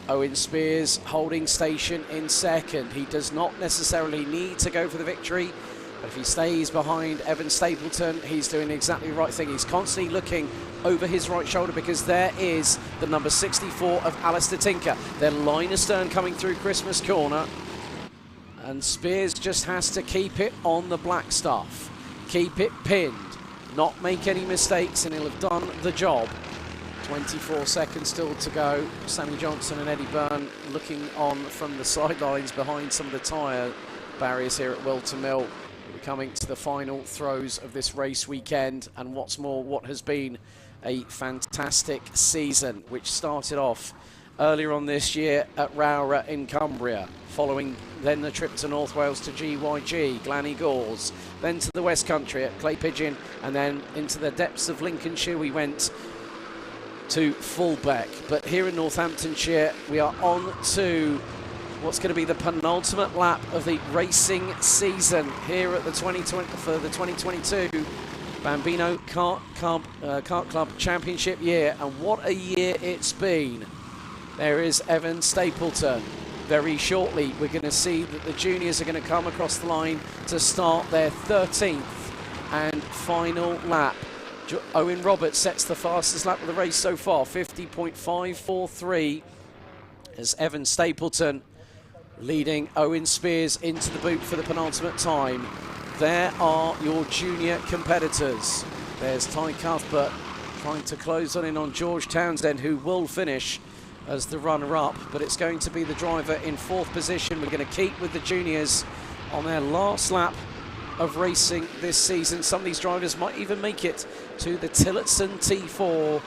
D: Owen Spears holding station in second. He does not necessarily need to go for the victory, but if he stays behind Evan Stapleton, he's doing exactly the right thing. He's constantly looking over his right shoulder, because there is the number 64 of Alistair Tinker. They're line astern coming through Christmas Corner, and Spears just has to keep it on the black stuff, keep it pinned, not make any mistakes, and he'll have done the job. 24 seconds still to go. Sammy Johnson and Eddie Byrne looking on from the sidelines behind some of the tyre barriers here at Whilton Mill. We're coming to the final throws of this race weekend, and what's more, what has been a fantastic season, which started off earlier on this year at Rowra in Cumbria, following then the trip to North Wales to GYG, Glanny Gores, then to the West Country at Clay Pigeon, and then into the depths of Lincolnshire we went to Fullbeck. But here in Northamptonshire we are on to what's going to be the penultimate lap of the racing season here at the 2022 Bambino Kart Club Championship year, and what a year it's been. There is Evan Stapleton. Very shortly we're going to see that the juniors are going to come across the line to start their 13th and final lap. Owen Roberts sets the fastest lap of the race so far, 50.543, as Evan Stapleton leading Owen Spears into the boot for the penultimate time. There are your junior competitors. There's Ty Cuthbert trying to close on in on George Townsend, who will finish as the runner-up, but it's going to be the driver in 4th position. We're going to keep with the juniors on their last lap of racing this season. Some of these drivers might even make it to the Tillotson T4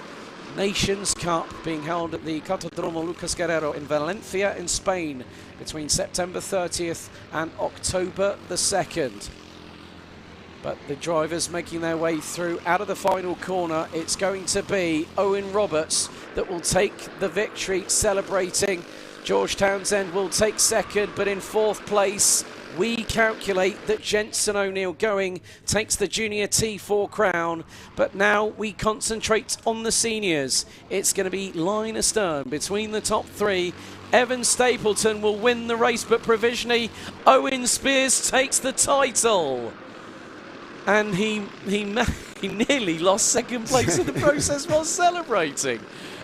D: Nations Cup, being held at the Cartodromo Lucas Guerrero in Valencia in Spain between September 30th and October the 2nd. But the drivers making their way through out of the final corner. It's going to be Owen Roberts that will take the victory, celebrating. George Townsend will take second, but in 4th place we calculate that Jensen O'Neill going takes the junior T4 crown. But now we concentrate on the seniors. It's going to be line astern between the top 3. Evan Stapleton will win the race, but provisionally Owen Spears takes the title. And he nearly lost second place in the process while celebrating.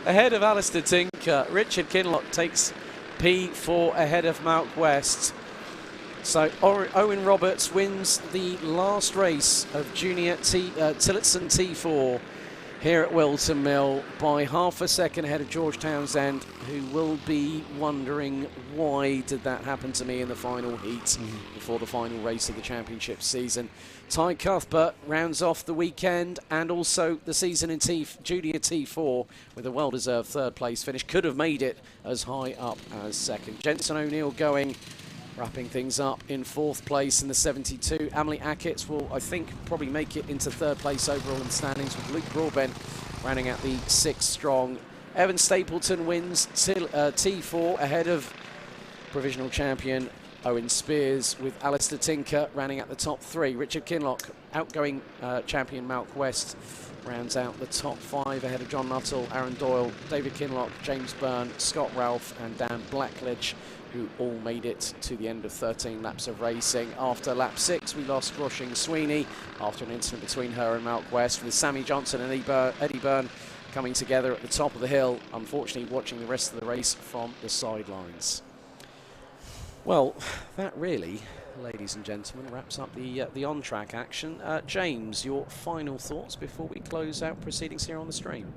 D: Ahead of Alistair Tinker, Richard Kinlock takes P4 ahead of Malk West. So Owen Roberts wins the last race of junior Tillotson T4 here at Whilton Mill by half a second ahead of George Townsend, who will be wondering, why did that happen to me in the final heat before the final race of the championship season. Ty Cuthbert rounds off the weekend and also the season in junior T4 with a well-deserved third place finish. Could have made it as high up as second. Jensen O'Neill going, wrapping things up in fourth place in the 72. Emily Ackett's will, I think, probably make it into third place overall in the standings, with Luke Broadbent rounding out the sixth strong. Evan Stapleton wins T4 ahead of provisional champion Owen Spears, with Alistair Tinker rounding out the top three. Richard Kinlock, outgoing champion Malk West, rounds out the top five ahead of John Nuttall, Aaron Doyle, David Kinlock, James Byrne, Scott Ralph and Dan Blackledge, who all made it to the end of 13 laps of racing. After lap 6, we lost Groshing Sweeney after an incident between her and Malk West, with Sammy Johnson and Eddie Byrne coming together at the top of the hill, unfortunately watching the rest of the race from the sidelines. Well, that really, ladies and gentlemen, wraps up the on-track action. James, your final thoughts before we close out proceedings here on the stream?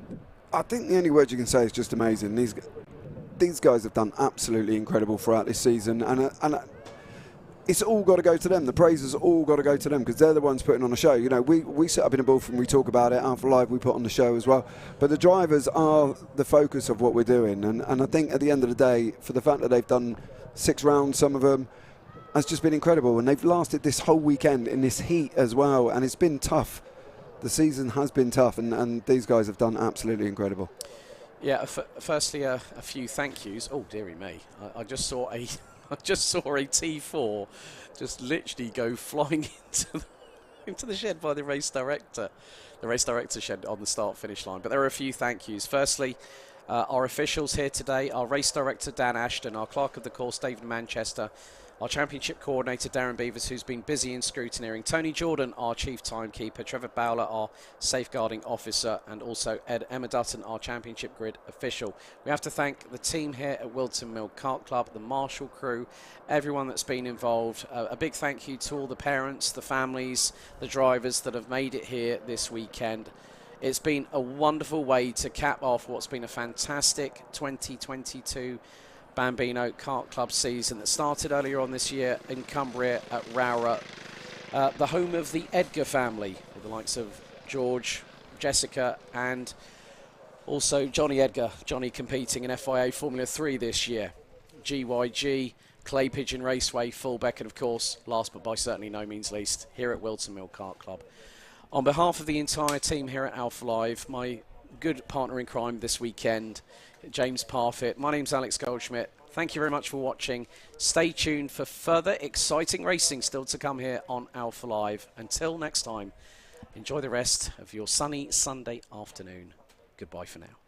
B: I think the only word you can say is just amazing. These guys have done absolutely incredible throughout this season, and it's all got to go to them. The praise has all got to go to them, because they're the ones putting on the show. You know, we sit up in a booth and we talk about it. Alpha Live, we put on the show as well. But the drivers are the focus of what we're doing, and I think at the end of the day, for the fact that they've done 6 rounds, some of them, has just been incredible. And they've lasted this whole weekend in this heat as well, and it's been tough. The season has been tough, and these guys have done absolutely incredible.
D: Yeah, firstly, a few thank yous. Oh, dearie me. I just saw a T4 just literally go flying into the shed by the race director. The race director shed on the start-finish line. But there are a few thank yous. Firstly, our officials here today, our race director, Dan Ashton, our clerk of the course, David Manchester, our championship coordinator, Darren Beavers, who's been busy in scrutineering, Tony Jordan, our chief timekeeper, Trevor Bowler, our safeguarding officer, and also Emma Dutton, our championship grid official. We have to thank the team here at Whilton Mill Kart Club, the marshal crew, everyone that's been involved. A big thank you to all the parents, the families, the drivers that have made it here this weekend. It's been a wonderful way to cap off what's been a fantastic 2022 Bambino Kart Club season that started earlier on this year in Cumbria at Rowrah, the home of the Edgar family, with the likes of George, Jessica and also Johnny Edgar. Johnny competing in FIA Formula 3 this year. GYG, Clay Pigeon Raceway, Fullbeck, and of course, last but by certainly no means least, here at Whilton Mill Kart Club. On behalf of the entire team here at Alpha Live, my good partner in crime this weekend, James Parfitt. My name's Alex Goldschmidt. Thank you very much for watching. Stay tuned for further exciting racing still to come here on Alpha Live. Until next time, enjoy the rest of your sunny Sunday afternoon. Goodbye for now.